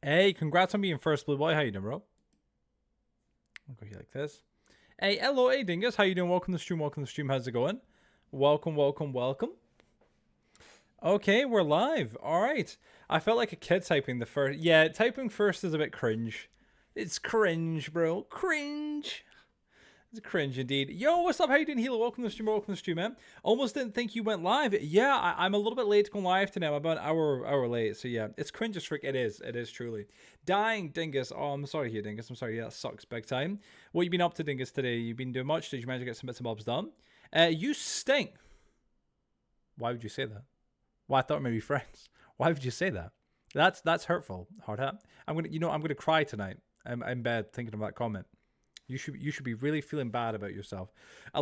Hey, congrats on being first, Blue Boy. How you doing, bro? I'll go here like this. Hey, hello, hey, Dingus. How you doing? Welcome to the stream. Welcome to the stream. How's it going? Welcome, welcome, welcome. Okay, we're live. All right. I felt like a kid typing the first. Yeah, typing first is a bit cringe. It's cringe, bro. Cringe. It's cringe indeed. Yo, what's up? How you doing, Hilo? Welcome to the stream. Welcome to the stream, man. Almost didn't think you went live. Yeah, I'm a little bit late to go live today. I'm about an hour late. So yeah, it's cringe as frick. It is. It is truly. Dying, Dingus. Oh, I'm sorry here, Dingus. I'm sorry. Yeah, that sucks big time. What you been up to, Dingus, today? You been doing much? Did you manage to get some bits and bobs done? You stink. Why would you say that? Well, I thought maybe friends. Why would you say that? That's hurtful. Hard hat. I'm gonna cry tonight. I'm in bed thinking of that comment. You should be really feeling bad about yourself. You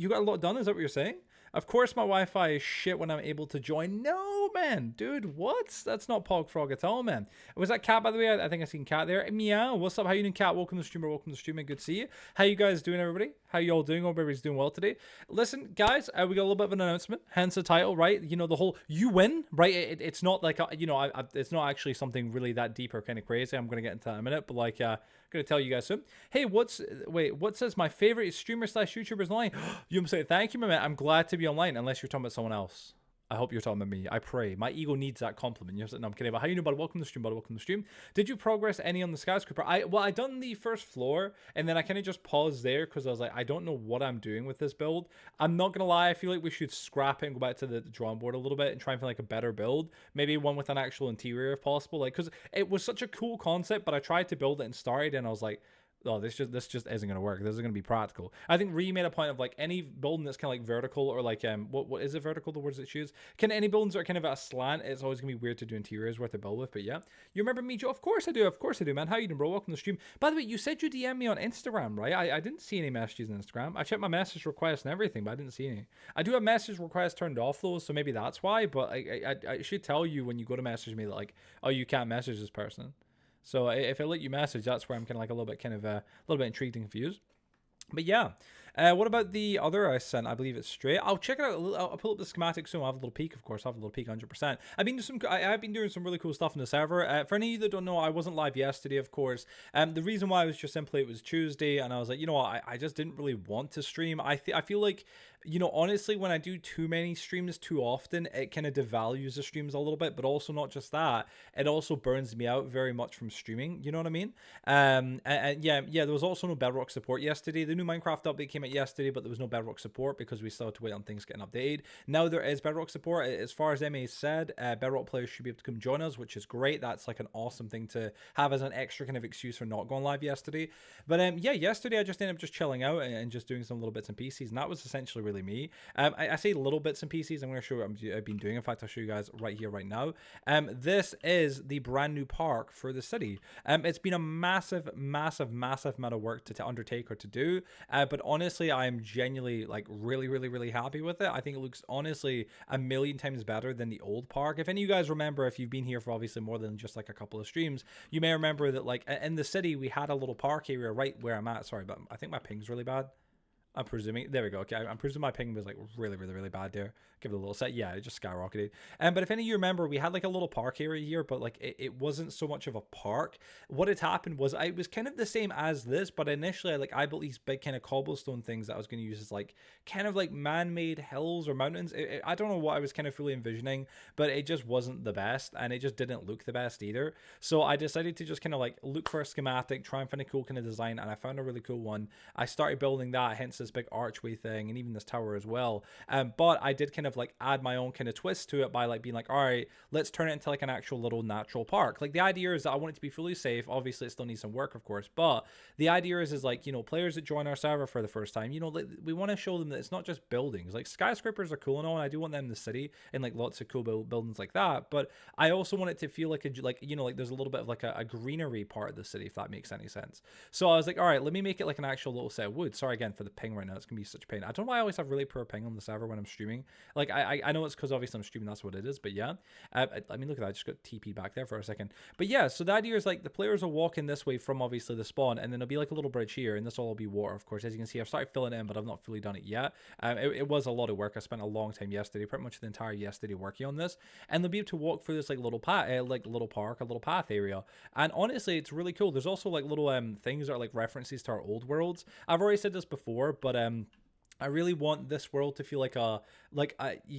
got a lot done. Is that what you're saying? Of course, my Wi-Fi is shit when I'm able to join. No, man, dude, what? That's not Pog Frog at all, man. Was that Cat, by the way? I think I seen Cat there. Meow. What's up? How you doing, Cat? Welcome to the streamer. Welcome to the streamer. Good to see you. How you guys doing, everybody? How you all doing? Hope everybody's doing well today. Listen, guys, we got a little bit of an announcement. Hence the title, right? You know, the whole "you win," right? It's not like it's not actually something really that deep or kind of crazy. I'm gonna get into that in a minute, but like, gonna tell you guys soon. Hey, what says my favorite streamer slash YouTubers online? You say thank you, my man. I'm glad to be online, unless you're talking about someone else. I hope you're talking about me. I pray. My ego needs that compliment. You know, no, I'm kidding. But how you doing, buddy? Welcome to the stream, buddy. Welcome to the stream. Did you progress any on the skyscraper? I done the first floor, and then I kind of just paused there because I was like, I don't know what I'm doing with this build. I'm not gonna lie. I feel like we should scrap it and go back to the drawing board a little bit and try and find like a better build. Maybe one with an actual interior if possible. Like, because it was such a cool concept, but I tried to build it and started, and I was like, oh, this just isn't gonna work. This isn't gonna be practical. I think Ree made a point of like any building that's kind of like vertical or like what is it vertical? The words it choose. Can any buildings that are kind of at a slant? It's always gonna be weird to do interiors worth to build with. But yeah, you remember me, Joe? Of course I do. Of course I do, man. How you doing, bro? Welcome to the stream. By the way, you said you DM me on Instagram, right? I didn't see any messages on Instagram. I checked my message requests and everything, but I didn't see any. I do have message requests turned off though, so maybe that's why. But I should tell you when you go to message me that like, oh, you can't message this person. So if I let you message, that's where I'm kind of like a little bit a little bit intrigued and confused. But yeah, what about the other I sent? I believe it's straight. I'll check it out. I'll pull up the schematic soon. I'll have a little peek, of course. I'll have a little peek, 100%. I've been doing some really cool stuff in the server. For any of you that don't know, I wasn't live yesterday, of course. The reason why was just simply it was Tuesday, and I was like, you know what, I just didn't really want to stream. I feel like, you know, honestly, when I do too many streams too often, it kind of devalues the streams a little bit. But also not just that, it also burns me out very much from streaming. You know what I mean? And yeah, there was also no Bedrock support yesterday. The new Minecraft update came out yesterday, but there was no Bedrock support because we still had to wait on things getting updated. Now there is Bedrock support. As far as MA said, Bedrock players should be able to come join us, which is great. That's like an awesome thing to have as an extra kind of excuse for not going live yesterday. But yeah, yesterday I just ended up just chilling out and just doing some little bits and pieces, and that was essentially really me. I say little bits and pieces. I'm going to show you what I've been doing. In fact, I'll show you guys right here, right now. This is the brand new park for the city. It's been a massive amount of work to undertake or to do. But honestly, I'm genuinely like really happy with it. I think it looks honestly a million times better than the old park. If any of you guys remember, if you've been here for obviously more than just like a couple of streams, you may remember that like in the city we had a little park area right where I'm at. Sorry, but I think my ping's really bad. I'm presuming. There we go. Okay, I'm presuming my ping was like really bad there. Give it a little set. Yeah, it just skyrocketed. But if any of you remember, we had like a little park area here, but like it wasn't so much of a park. What had happened was it was kind of the same as this, but initially I built these big kind of cobblestone things that I was going to use as like kind of like man-made hills or mountains. I don't know what I was kind of fully envisioning, but it just wasn't the best, and it just didn't look the best either. So I decided to just kind of like look for a schematic, try and find a cool kind of design, and I found a really cool one. I started building that, hence this big archway thing, and even this tower as well. But I did kind of like add my own kind of twist to it by like being like, all right, let's turn it into like an actual little natural park. Like the idea is that I want it to be fully safe. Obviously it still needs some work, of course, but the idea is like, you know, players that join our server for the first time, you know, we want to show them that it's not just buildings. Like skyscrapers are cool and all, and I do want them in the city and like lots of cool buildings like that, but I also want it to feel like you know, like there's a little bit of like a greenery part of the city, if that makes any sense. So I was like, all right, let me make it like an actual little set of wood. Sorry again for the ping ping right now. It's gonna be such a pain. I don't know why I always have really poor ping on the server when I'm streaming. Like I know it's because obviously I'm streaming, that's what it is. But yeah, I mean, look at that. I just got TP back there for a second. But yeah, so the idea is like the players will walk in this way from obviously the spawn, and then there'll be like a little bridge here, and this will all be water, of course. As you can see, I've started filling it in, but I've not fully done it yet. It was a lot of work. I spent a long time yesterday, pretty much the entire yesterday working on this, and they'll be able to walk through this like little path, like little park, a little path area. And honestly, it's really cool. There's also like little things that are like references to our old worlds. I've already said this before, but I really want this world to feel like a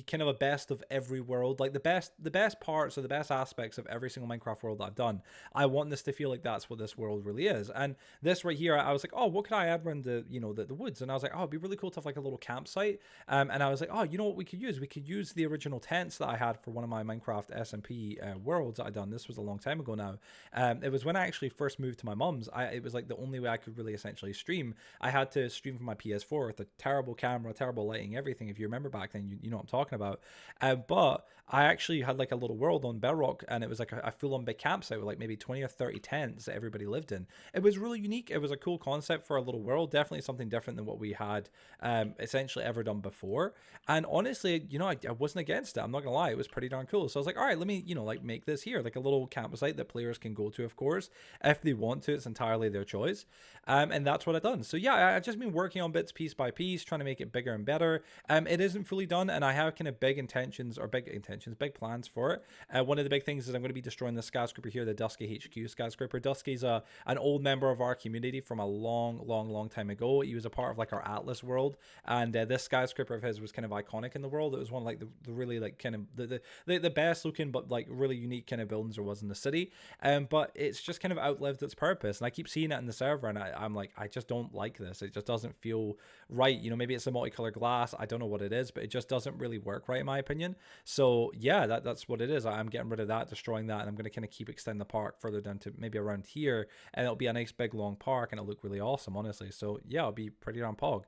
kind of a best of every world, like the best parts or the best aspects of every single Minecraft world that I've done. I want this to feel like that's what this world really is. And this right here, I was like, oh, what could I add around the the woods? And I was like, oh, it'd be really cool to have like a little campsite. And I was like, oh, you know what we could use? We could use the original tents that I had for one of my Minecraft SMP worlds that I done. This was a long time ago now. It was when I actually first moved to my mum's. It was like the only way I could really essentially stream. I had to stream from my PS4 with a terrible camera, terrible lighting, everything. If you remember back then, you know what I'm talking about. But I actually had like a little world on Bedrock, and it was like a full-on big campsite with like maybe 20 or 30 tents that everybody lived in. It was really unique. It was a cool concept for a little world, definitely something different than what we had essentially ever done before. And honestly, I wasn't against it. I'm not gonna lie, it was pretty darn cool. So I was like, all right, let me like make this here, like a little campsite that players can go to, of course, if they want to. It's entirely their choice. And that's what I've done. So yeah, I've just been working on bits piece by piece, trying to make it bigger and better. It isn't fully done, and I have kind of big plans for it. One of the big things is I'm going to be destroying the skyscraper here, the Dusky HQ skyscraper. Dusky's an old member of our community from a long time ago. He was a part of like our Atlas world, and this skyscraper of his was kind of iconic in the world. It was one of like the really like kind of the best looking but like really unique kind of buildings there was in the city. But it's just kind of outlived its purpose, and I keep seeing it in the server, and I'm like, I just don't like this. It just doesn't feel right. Maybe it's a multicolored glass. I don't know what it is, but it just doesn't really work right in my opinion. So yeah, that's what it is. I'm getting rid of that, destroying that, and I'm going to kind of keep extending the park further down to maybe around here, and it'll be a nice big long park, and it'll look really awesome, honestly. So yeah, it'll be pretty darn pog.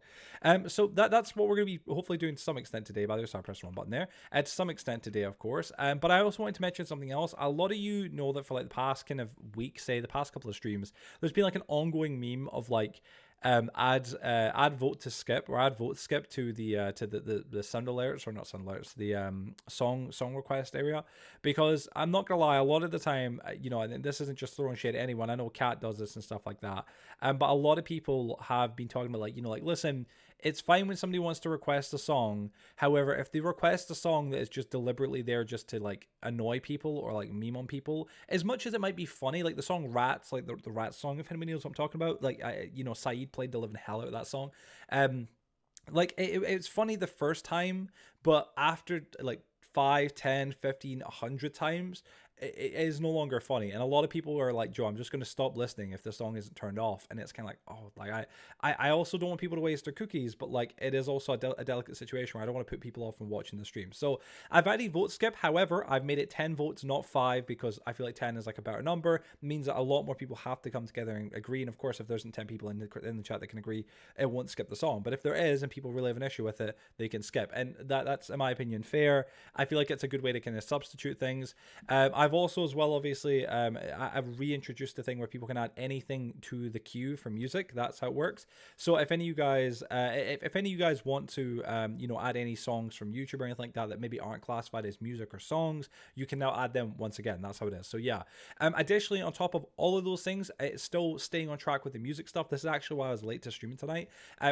So that's what we're going to be hopefully doing to some extent today. By the way, so I pressed the wrong button there. To some extent today, of course. But I also wanted to mention something else. A lot of you know that for like the past kind of week, say the past couple of streams, there's been like an ongoing meme of like add vote to skip, or add vote skip to the sound alerts, or not sound alerts, the song request area. Because I'm not gonna lie, a lot of the time, and this isn't just throwing shade at anyone, I know Cat does this and stuff like that, but a lot of people have been talking about like listen, it's fine when somebody wants to request a song. However, if they request a song that is just deliberately there just to like annoy people or like meme on people, as much as it might be funny, like the song Rats, like the Rats song, if anybody knows what I'm talking about, like Saeed played the living hell out of that song. Like it's funny the first time, but after like 5, 10, 15, 100 times, it is no longer funny. And a lot of people are like, Joe, I'm just going to stop listening if the song isn't turned off. And it's kind of like, oh, like I also don't want people to waste their cookies, but like it is also a delicate situation where I don't want to put people off from watching the stream. So I've added vote skip. However, I've made it 10 votes, not 5, because I feel like 10 is like a better number. It means that a lot more people have to come together and agree. And of course, if there isn't 10 people in the chat that can agree, it won't skip the song. But if there is, and people really have an issue with it, they can skip. And that's, in my opinion, fair. I feel like it's a good way to kind of substitute things. I've also as well, obviously, I've reintroduced the thing where people can add anything to the queue for music. That's how it works. So if any of you guys, if any of you guys want to, add any songs from YouTube or anything like that maybe aren't classified as music or songs, you can now add them once again. That's how it is. So yeah. Additionally, on top of all of those things, it's still staying on track with the music stuff. This is actually why I was late to streaming tonight.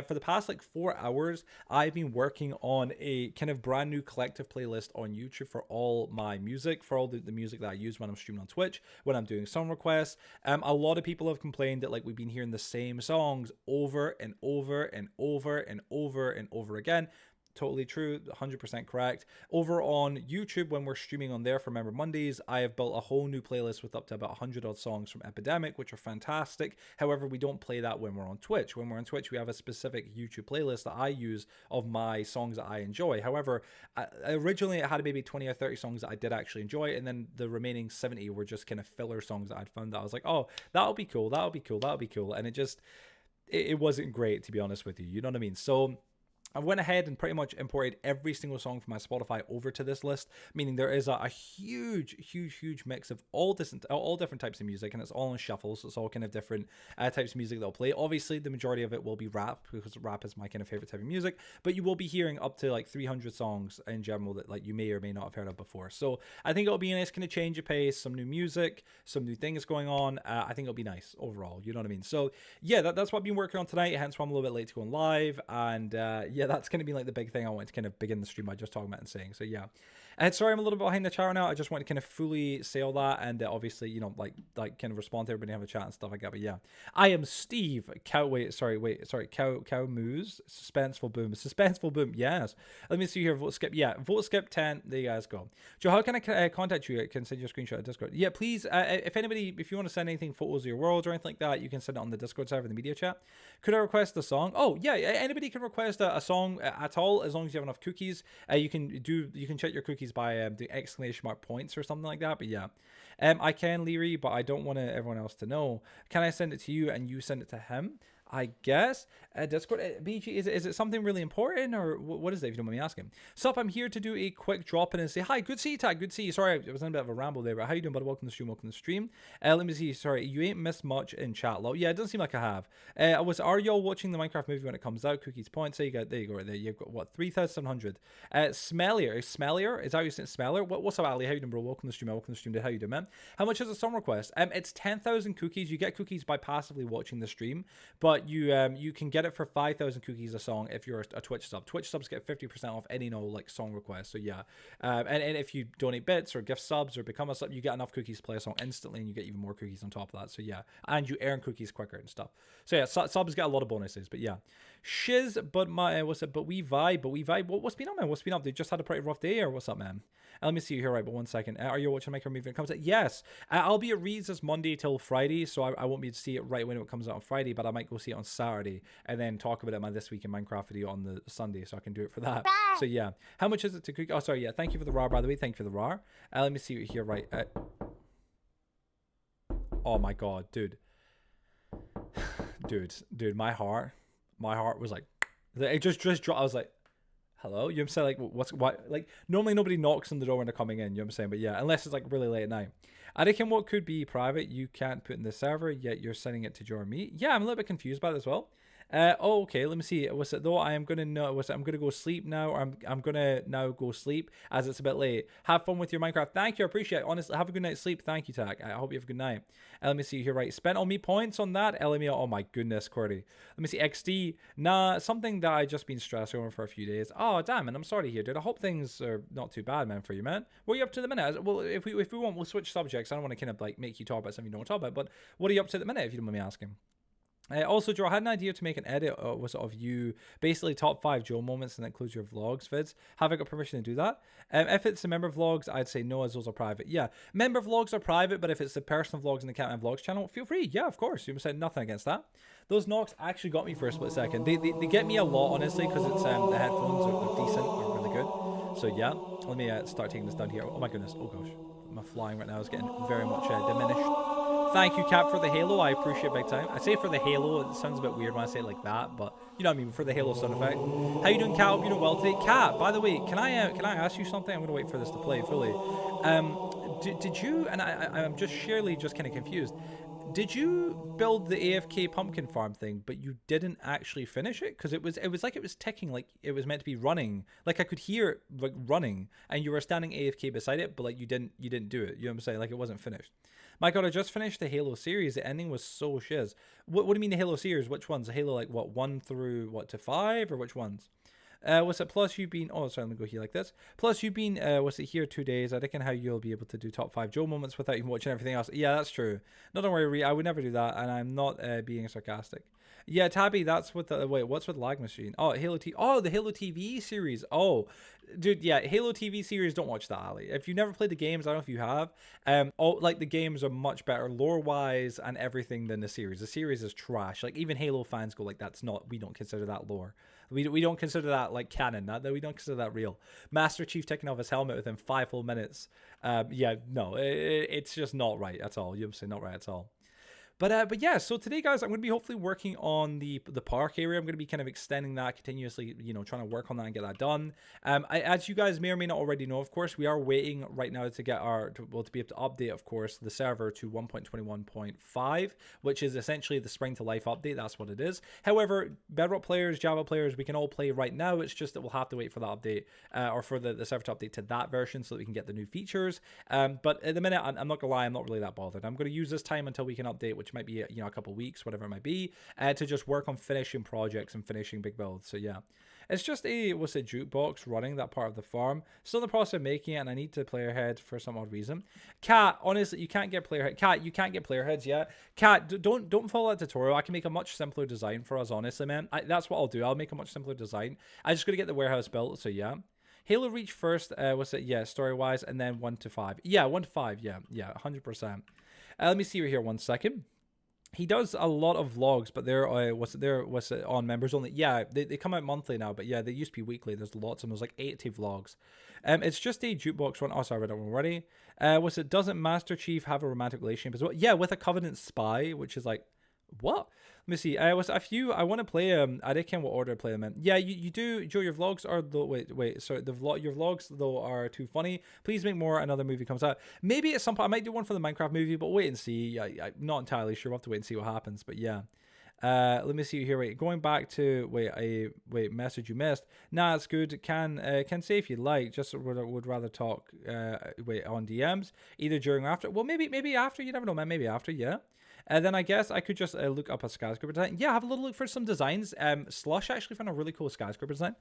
For the past like 4 hours, I've been working on a kind of brand new collective playlist on YouTube for all my music, for all the music that I use when I'm streaming on Twitch, when I'm doing song requests. A lot of people have complained that like we've been hearing the same songs over and over and over and over and over again. Totally true, 100% correct. Over on YouTube, when we're streaming on there for Member Mondays, I have built a whole new playlist with up to about 100 odd songs from Epidemic, which are fantastic. However, we don't play that when we're on Twitch. When we're on Twitch, we have a specific YouTube playlist that I use of my songs that I enjoy. However, originally it had maybe 20 or 30 songs that I did actually enjoy, and then the remaining 70 were just kind of filler songs that I'd found that I was like, oh, that'll be cool, that'll be cool, that'll be cool. And it wasn't great, to be honest with you. You know what I mean? So I went ahead and pretty much imported every single song from my Spotify over to this list, meaning there is a huge mix of all different types of music, and it's all in shuffle, so it's all kind of different types of music that I'll play. Obviously, the majority of it will be rap, because rap is my kind of favorite type of music, but you will be hearing up to like 300 songs in general that like you may or may not have heard of before. So I think it'll be a nice kind of change of pace, some new music, some new things going on. I think it'll be nice overall, you know what I mean? So yeah, that's what I've been working on tonight, hence why I'm a little bit late to going live, and yeah, that's going to be like the big thing I wanted to kind of begin the stream by just talking about and saying. So yeah, sorry I'm a little bit behind the chat right now. I just want to kind of fully say all that, and obviously, you know, like kind of respond to everybody, have a chat and stuff like that. But yeah, I am Steve Cow Moose, suspenseful boom. Yes, let me see here. Vote skip. Yeah, vote skip 10. There you guys go. Joe, how can I contact you? I can send you a screenshot of Discord. Yeah, please, if you want to send anything, photos of your world or anything like that, you can send it on the Discord server in the media chat. Could I request a song? Oh yeah, anybody can request a song at all, as long as you have enough cookies. You can check your cookies by the exclamation mark points or something like that. But yeah, I can, Leary, but I don't want everyone else to know. Can I send it to you and you send it to him? I guess. Discord, BG, is it something really important, or what is it, if you don't mind me asking? Sup, I'm here to do a quick drop in and say hi. Good to see you, Tag. Good to see you. Sorry, it was in a bit of a ramble there, but how you doing, bud? Welcome to the stream. Welcome to the stream. Let me see. Sorry, you ain't missed much in chat, lol. Yeah, it doesn't seem like I have. Are y'all watching the Minecraft movie when it comes out? Cookies points. There you go. There you go. Right there. You've got what, 3,700. Smellier. Is that how you say Smeller? What's up, Ali? How you doing, bro? Welcome to the stream. Welcome to the stream. How you doing, man? How much is a song request? It's 10,000 cookies. You get cookies by passively watching the stream, but you can get it for 5,000 cookies a song if you're a Twitch sub. Twitch subs get 50% off any like song request. So yeah, and if you donate bits or gift subs or become a sub, you get enough cookies to play a song instantly, and you get even more cookies on top of that. So yeah, and you earn cookies quicker and stuff. So yeah, subs get a lot of bonuses. But yeah, shiz. But we vibe. What's been on, man? What's been up? They just had a pretty rough day, or what's up, man? Let me see you here, right? But 1 second. Are you watching Minecraft movie when it comes out? Yes. I'll be at Reed's this Monday till Friday, so I won't be able to see it right when it comes out on Friday, but I might go see it on Saturday and then talk about it in my This Week in Minecraft video on the Sunday, so I can do it for that. So yeah. How much is it to cook? Oh, sorry. Yeah. Thank you for the RAR, by the way. Thank you for the RAR. Let me see you here, right? Oh my God, dude. dude, my heart was like, it just dropped. I was like, hello? You know what I'm saying? Like, what? Like, normally nobody knocks on the door when they're coming in, you know what I'm saying? But yeah, unless it's like really late at night. I reckon what could be private, you can't put in the server, yet you're sending it to Jar Me. Yeah, I'm a little bit confused about it as well. Oh, okay, let me see. Was it though? I'm gonna go sleep now, or I'm gonna now go sleep as it's a bit late. Have fun with your Minecraft. Thank you, I appreciate it. Honestly, have a good night's sleep. Thank you, Tag. I hope you have a good night. Let me see here, right? Spent on me points on that. LMAO. Oh my goodness, Cordy. Let me see. XD. Nah, something that I just been stressed over for a few days. Oh damn, and I'm sorry to hear, dude. I hope things are not too bad, man, for you, man. What are you up to the minute? Well, if we want, we'll switch subjects. I don't want to kind of like make you talk about something you don't want to talk about, but what are you up to at the minute, if you don't mind me asking? Also, Joe, I had an idea to make an edit of you, basically top 5 Joe moments, and that includes your vlogs vids. Have I got permission to do that? If it's the member vlogs, I'd say no, as those are private. Yeah, member vlogs are private, but if it's the personal vlogs in the Catman Vlogs channel, feel free. Yeah, of course. You said nothing against that. Those knocks actually got me for a split second. They get me a lot, honestly, because it's the headphones are decent, are really good. So yeah, let me start taking this down here. Oh my goodness. Oh gosh, my flying right now is getting very much diminished. Thank you, Cap, for the halo. I appreciate it big time. I say for the halo, it sounds a bit weird when I say it like that, but you know what I mean, for the halo sound effect. How you doing, Cap? Hope you're doing well today. Cap, by the way, can I ask you something? I'm gonna wait for this to play fully. Did you? And I'm just sheerly just kind of confused. Did you build the AFK pumpkin farm thing, but you didn't actually finish it? Because it was like it was ticking, like it was meant to be running. Like I could hear it like running, and you were standing AFK beside it, but like you didn't do it. You know what I'm saying? Like it wasn't finished. My God, I just finished the Halo series. The ending was so shiz. What do you mean the Halo series? Which ones? The Halo like what 1 through what to 5 or which ones? What's it? Plus you've been. Oh, sorry. Let me go here like this. Plus you've been. What's it here 2 days? I reckon how you'll be able to do top 5 Joe moments without even watching everything else. Yeah, that's true. No, don't worry. I would never do that, and I'm not being sarcastic. Yeah, Tabby, that's what the wait. What's with Lag Machine? Oh, Halo T. Oh, the Halo TV series. Oh, dude, yeah, Halo TV series. Don't watch that, Ali. If you never played the games, I don't know if you have. Like the games are much better lore wise and everything than the series. The series is trash. Like even Halo fans go like, that's not. We don't consider that lore. We don't consider that like canon. That we don't consider that real. Master Chief taking off his helmet within 5 full minutes. Yeah, no, it's just not right at all. You're saying not right at all. But yeah, so today, guys, I'm going to be hopefully working on the park area. I'm going to be kind of extending that continuously, trying to work on that and get that done. As you guys may or may not already know, of course, we are waiting right now to get to be able to update, of course, the server to 1.21.5, which is essentially the Spring to Life update. That's what it is. However, Bedrock players, Java players, we can all play right now. It's just that we'll have to wait for that update or for the server to update to that version so that we can get the new features. But at the minute, I'm not gonna lie, I'm not really that bothered. I'm going to use this time until we can update, which might be a couple weeks, whatever it might be, to just work on finishing projects and finishing big builds. So yeah, it's just a jukebox running that part of the farm. Still in the process of making it, and I need to player head for some odd reason. Cat, honestly, you can't get player head. Cat, you can't get player heads yet. Cat, don't follow that tutorial. I can make a much simpler design for us, honestly, man. That's what I'll do. I'll make a much simpler design. I just got to get the warehouse built. So yeah. Halo Reach first, yeah, story-wise, and then 1 to 5. Yeah, 1 to 5, yeah, 100%. Let me see here 1 second. He does a lot of vlogs, but they're, on members only? Yeah, they come out monthly now, but yeah, they used to be weekly. There's lots of them. There's like 80 vlogs. It's just a jukebox one. Oh, sorry, I read that one already. Doesn't Master Chief have a romantic relationship as well? Yeah, with a Covenant spy, which is like, what? Let me see. I want to play I didn't know what order to play them in. Yeah, you do, Joe. Your vlogs are wait. Sorry, your vlogs though are too funny. Please make more. Another movie comes out. Maybe at some point I might do one for the Minecraft movie, but wait and see. I'm not entirely sure. We'll have to wait and see what happens. But yeah. Let me see here. Wait, going back to message you missed. Nah, it's good. Can say if you'd like. Just would rather talk on DMs either during or after. Well, maybe after. You never know, man. Maybe after. Yeah. And then I guess I could just look up a skyscraper design. Yeah, have a little look for some designs. Slush actually found a really cool skyscraper design.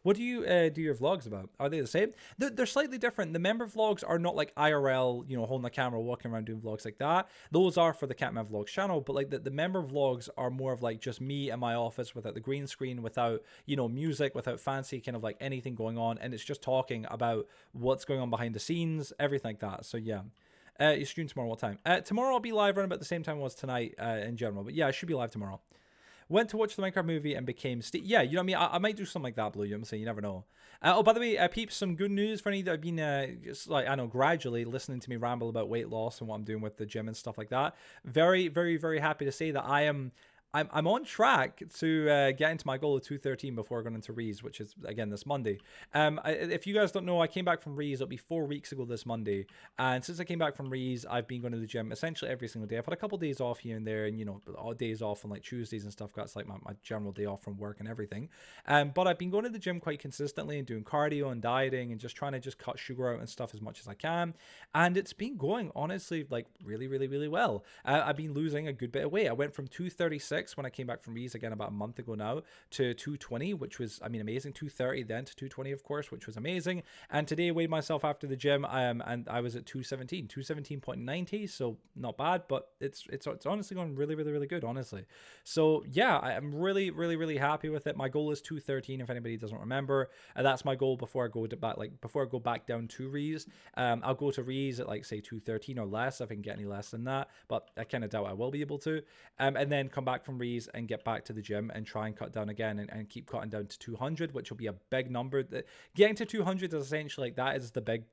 What do you do your vlogs about? Are they the same? They're slightly different. The member vlogs are not like IRL, holding the camera, walking around doing vlogs like that. Those are for the Catman Vlogs channel, but like the member vlogs are more of like just me in my office without the green screen, without, music, without fancy kind of like anything going on. And it's just talking about what's going on behind the scenes, everything like that. So yeah. You stream tomorrow, what time? Tomorrow I'll be live around about the same time I was tonight in general. But yeah, I should be live tomorrow. Went to watch the Minecraft movie and became... Yeah, you know what I mean? I might do something like that, Blue. You know what I'm saying? You never know. Oh, by the way, peeps, some good news for any that have been, just like, I know, gradually listening to me ramble about weight loss and what I'm doing with the gym and stuff like that. Very, very, very happy to say that I'm on track to get into my goal of 213 before going into Rees, which is, again, this Monday. If you guys don't know, I came back from Rees. It'll be 4 weeks ago this Monday. And since I came back from Rees, I've been going to the gym essentially every single day. I've had a couple of days off here and there, and, odd days off on like Tuesdays and stuff. That's like my general day off from work and everything. But I've been going to the gym quite consistently and doing cardio and dieting and just trying to just cut sugar out and stuff as much as I can. And it's been going, honestly, like really, really, really well. I've been losing a good bit of weight. I went from 236 when I came back from Rees again about a month ago now to 220, which was, amazing. 230 then to 220, of course, which was amazing. And today I weighed myself after the gym, and I was at 217.90, so not bad, but it's honestly going really, really, really good, honestly. So yeah, I'm really, really, really happy with it. My goal is 213, if anybody doesn't remember, and that's my goal before I go back down to Rees. I'll go to Rees at like say 213 or less if I can get any less than that, but I kind of doubt I will be able to. And then come back from Rees and get back to the gym and try and cut down again and keep cutting down to 200, which will be a big number. Getting to 200 is essentially like that is the big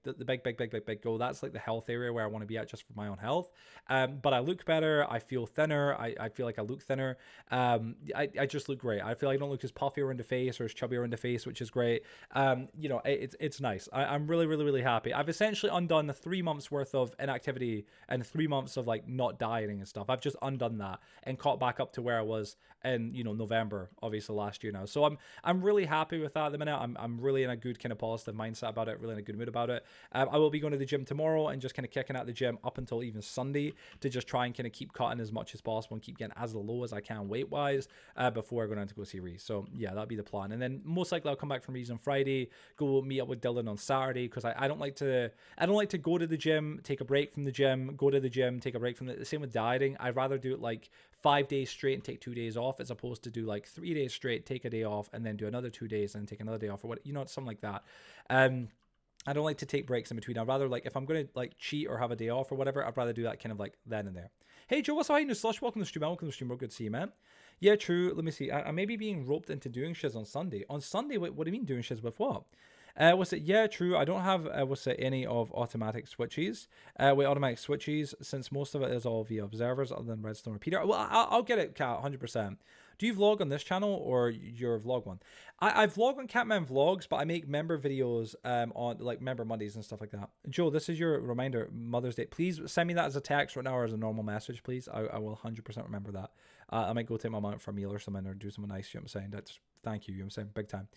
goal. That's like the health area where I want to be at just for my own health. But I look better. I feel thinner. I feel like I look thinner. I just look great. I feel like I don't look as puffy around the face or as chubby around the face, which is great. It's nice. I'm really, really, really happy. I've essentially undone the 3 months worth of inactivity and 3 months of like not dieting and stuff. I've just undone that and caught back up to where I was in November, obviously last year now. So I'm really happy with that at the minute. I'm really in a good kind of positive mindset about it, really in a good mood about it. I will be going to the gym tomorrow and just kind of kicking out the gym up until even Sunday to just try and kind of keep cutting as much as possible and keep getting as low as I can weight wise before I go down to go see Reese. So yeah, that'll be the plan. And then most likely I'll come back from Reese on Friday, go meet up with Dylan on Saturday, because I don't like to go to the gym, take a break from the gym, go to the gym, take a break from the same with dieting. I'd rather do it like 5 days straight and take 2 days off, as opposed to do like 3 days straight, take a day off, and then do another 2 days and take another day off, or what, something like that. I don't like to take breaks in between. I'd rather, like, if I'm going to like cheat or have a day off or whatever, I'd rather do that kind of like then and there. Hey Joe, what's up? How you doing? Slush, welcome to the stream. Welcome to the stream, bro. Good to see you, man. Yeah, true. Let me see. I may be being roped into doing shiz on Sunday. On Sunday, what do you mean doing shiz with what? Was it? Yeah, true. I don't have was it any of automatic switches? Wait, automatic switches, since most of it is all via observers, other than Redstone Repeater. Well, I'll get it, Cat, 100%. Do you vlog on this channel or your vlog one? I vlog on Catman Vlogs, but I make member videos on like member Mondays and stuff like that. Joe, this is your reminder, Mother's Day. Please send me that as a text right now or as a normal message, please. I will 100% remember that. I might go take my mom out for a meal or something or do something nice. You know what I'm saying? That's thank you. You know what I'm saying? Big time.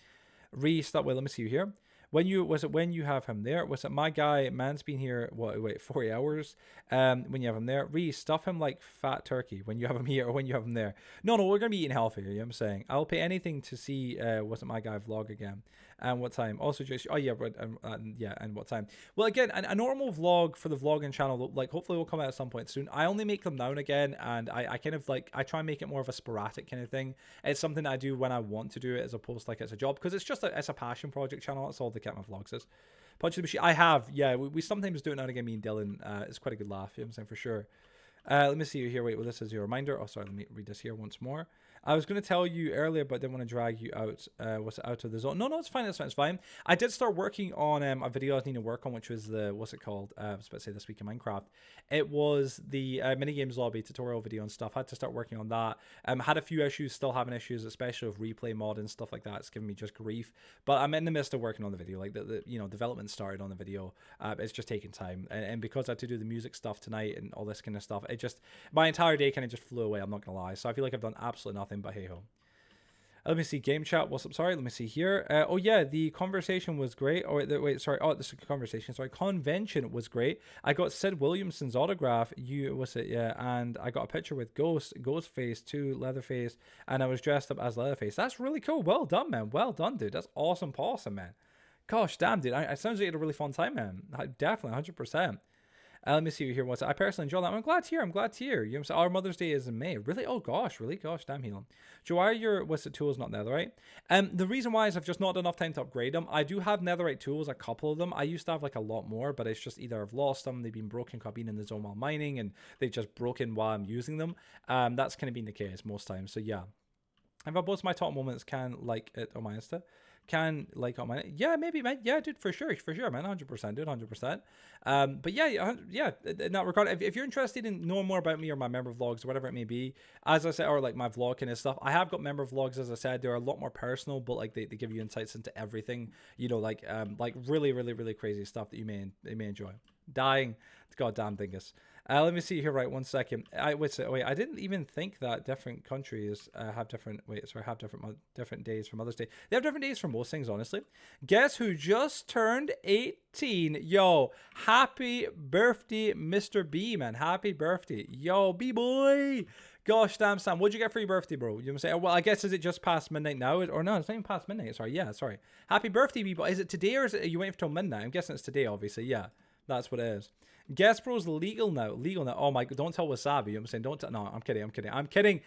Restart. Wait, let me see you here. When you have him there? Was it my guy? Man's been here. What? Wait, 40 hours. When you have him there, stuff him like fat turkey. When you have him here or when you have him there. No, we're gonna be eating healthy. You know what I'm saying? I'll pay anything to see. Was it my guy vlog again? And what time? Also, just yeah, but yeah, and what time? Well, again, a normal vlog for the vlogging channel, like hopefully will come out at some point soon. I only make them now and again, and I kind of like I try and make it more of a sporadic kind of thing. It's something that I do when I want to do it, as opposed to like it's a job, because it's just it's a passion project channel. That's all the Catman Vlogs is. Punch the Machine. I have, yeah. We sometimes do it now and again. Me and Dylan. It's quite a good laugh. You know what I'm saying, for sure. Let me see you here. Wait, well, this is your reminder. Oh, sorry. Let me read this here once more. I was going to tell you earlier, but I didn't want to drag you out. Was it out of the zone? No, it's fine. It's fine. I did start working on a video I was needing to work on, which was the, what's it called? I was about to say This Week in Minecraft. It was the minigames lobby tutorial video and stuff. I had to start working on that. Had a few issues, still having issues, especially with replay mod and stuff like that. It's giving me just grief. But I'm in the midst of working on the video. Like the development started on the video. It's just taking time, and because I had to do the music stuff tonight and all this kind of stuff, it just my entire day kind of just flew away. I'm not gonna lie. So I feel like I've done absolutely nothing. But hey ho. Let me see. Game chat. What's up? Sorry. Let me see here. Oh yeah, the conversation was great. Oh wait, sorry. Oh, this is a conversation. Sorry, convention was great. I got Sid Williamson's autograph. Was it? Yeah, and I got a picture with Ghostface too, Leatherface, and I was dressed up as Leatherface. That's really cool. Well done, man. Well done, dude. That's awesome, man. Gosh, damn, dude. It sounds like you had a really fun time, man. Definitely, 100%. Let me see here. What's it? I personally enjoy that. I'm glad to hear. You know what I'm saying? Our Mother's Day is in May. Really? Oh gosh, really? Gosh, damn healing. Joe, why are your tools not netherite? The reason why is I've just not had enough time to upgrade them. I do have netherite tools, a couple of them. I used to have like a lot more, but it's just either I've lost them, they've been broken because I've been in the zone while mining, and they've just broken while I'm using them. That's kind of been the case most times. So yeah. If I post my top moments, can like it on my Insta. Can like on my, yeah, maybe, man. Yeah, dude, for sure, man. 100%, dude, 100%. But yeah, in that regard, if you're interested in knowing more about me or my member vlogs or whatever it may be, as I said, or like my vlog kind of stuff, I have got member vlogs. As I said, they're a lot more personal, but like they give you insights into everything, like really, really, really crazy stuff that you may enjoy. Dying, goddamn dingus. Let me see here. Right, 1 second. Wait. I didn't even think that different countries have different. Different days for Mother's Day. They have different days for most things, honestly. Guess who just turned 18? Yo, happy birthday, Mr. B, man. Happy birthday, yo, B boy. Gosh damn, Sam, what'd you get for your birthday, bro? You know what I'm saying? Well, I guess, is it just past midnight now? Or no, it's not even past midnight. Sorry, yeah, sorry. Happy birthday, B boy. Is it today or is it? Are you waiting till midnight? I'm guessing it's today, obviously. Yeah, that's what it is. Guest Pro's legal now. Oh my god, don't tell Wasabi. You know what I'm saying? Don't tell. No, I'm kidding.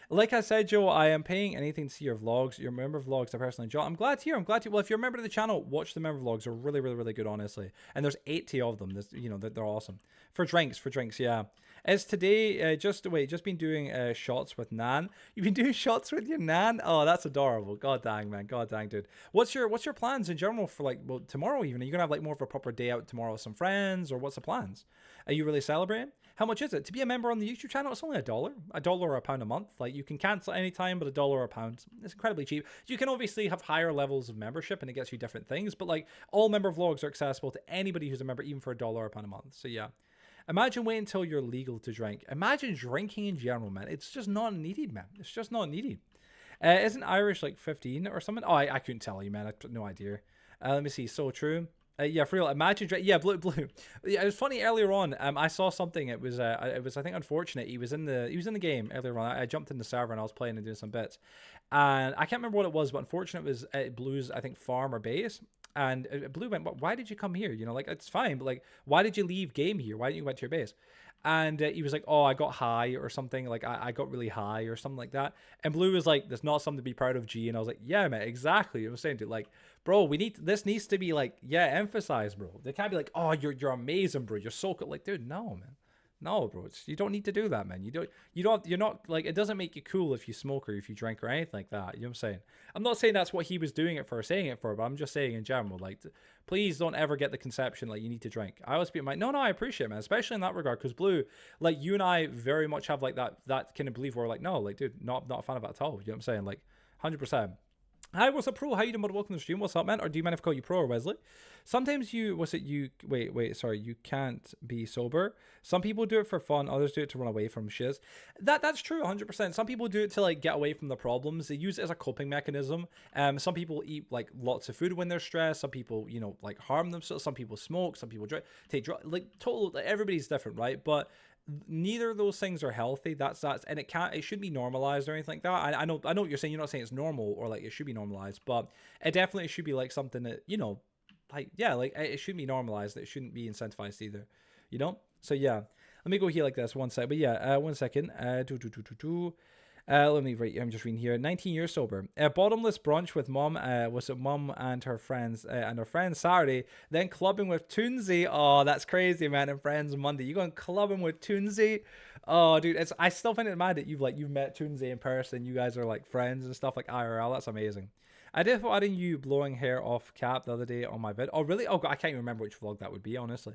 Like I said, Joe, I am paying anything to see your vlogs. Your member vlogs I personally enjoy. I'm glad to hear. Well, if you're a member of the channel, watch the member vlogs. They're really, really, really good, honestly. And there's 80 of them. They're awesome. For drinks, yeah. It's today, just been doing shots with Nan. You've been doing shots with your Nan? Oh, that's adorable. God dang, man. God dang, dude. What's your plans in general for tomorrow even? Are you going to have more of a proper day out tomorrow with some friends, or what's the plans? Are you really celebrating? How much is it? To be a member on the YouTube channel, it's only $1. $1 or £1 a month. You can cancel anytime, but $1 or £1. It's incredibly cheap. You can obviously have higher levels of membership and it gets you different things, but all member vlogs are accessible to anybody who's a member, even for $1 or £1 a month. So yeah. Imagine waiting until you're legal to drink. Imagine drinking in general, man. It's just not needed, man. It's just not needed. Isn't Irish 15 or something? Oh, I couldn't tell you, man. I have no idea. Let me see. So true. Yeah, for real. Imagine, yeah, blue. Yeah, it was funny earlier on. I saw something. It was I think unfortunate. He was in the game earlier on. I jumped in the server and I was playing and doing some bits, and I can't remember what it was, but unfortunate it was Blue's, I think, farm or base. And Blue went, why did you come here? It's fine, but why did you leave game here? Why didn't you go back to your base? And he was like, oh, I got high or something. I got really high or something like that. And Blue was like, that's not something to be proud of, G. And I was like, yeah, man, exactly. I was saying, dude, bro, this needs to be emphasized, bro. They can't be oh, you're amazing, bro. You're so cool. Dude, no, man. No, bro, you don't need to do that, man. You're not like, it doesn't make you cool if you smoke or if you drink or anything like that. You know what I'm saying? I'm not saying that's what he was doing it for, saying it for, but I'm just saying in general, like, please don't ever get the conception like you need to drink. I always be like, no, I appreciate it, man, especially in that regard, because Blue, like, you and I very much have like that kind of belief where like, no, like, dude, not a fan of it at all. You know what I'm saying? Like, 100%. Hi, what's up, Pro? How you doing? Welcome to the stream. What's up, man? Or do you mind if I call you Pro or Wesley? Sometimes wait, sorry, you can't be sober. Some people do it for fun, others do it to run away from shiz. That's true, 100%. Some people do it to like get away from the problems. They use it as a coping mechanism. Some people eat like lots of food when they're stressed. Some people, like harm themselves. Some people smoke. Some people drink, take drugs. Like everybody's different, right? But neither of those things are healthy. That's and it shouldn't be normalized or anything like that. I know what you're saying. You're not saying it's normal or like it should be normalized, but it definitely should be like something that, like, yeah, like it shouldn't be normalized. It shouldn't be incentivized either, so yeah, let me go here like this one sec. But yeah, 1 second. Let me write. I'm just reading here. 19 years sober. Bottomless brunch with mom. Was it mom and her friends Saturday? Then clubbing with Toonsy. Oh, that's crazy, man. And friends Monday. You going clubbing with Toonsy? Oh, dude, I still find it mad that you've met Toonsy in person. You guys are like friends and stuff like IRL. That's amazing. I did thought adding you blowing hair off cap the other day on my vid. Oh, really? Oh, God, I can't even remember which vlog that would be, honestly.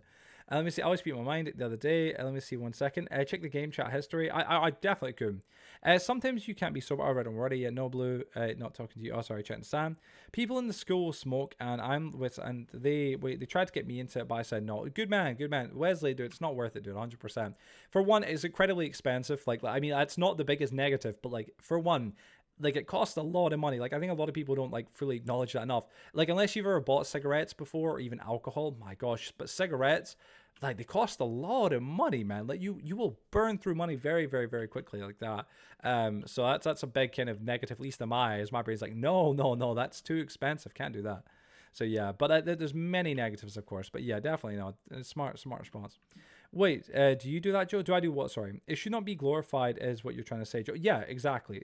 Let me see. I always speak my mind the other day. Let me see 1 second. Check the game chat history. I definitely could. Sometimes you can't be sober. I read them already. No Blue. Not talking to you. Oh, sorry, chatting Sam. People in the school smoke, and they tried to get me into it, but I said no. Good man. Wesley, dude, it's not worth it, dude. 100%. For one, it's incredibly expensive. Like, I mean, that's not the biggest negative, but like, for one, like, it costs a lot of money. Like, I think a lot of people don't like fully acknowledge that enough. Like, unless you've ever bought cigarettes before or even alcohol, my gosh, but cigarettes, like, they cost a lot of money, man. Like, you will burn through money very, very, very quickly like that. So that's a big kind of negative, at least in my eyes. My brain's like, no, that's too expensive. Can't do that. So yeah, but there's many negatives, of course. But yeah, definitely not. Smart response. Wait, do you do that, Joe? Do I do what? Sorry. It should not be glorified, is what you're trying to say, Joe. Yeah, exactly.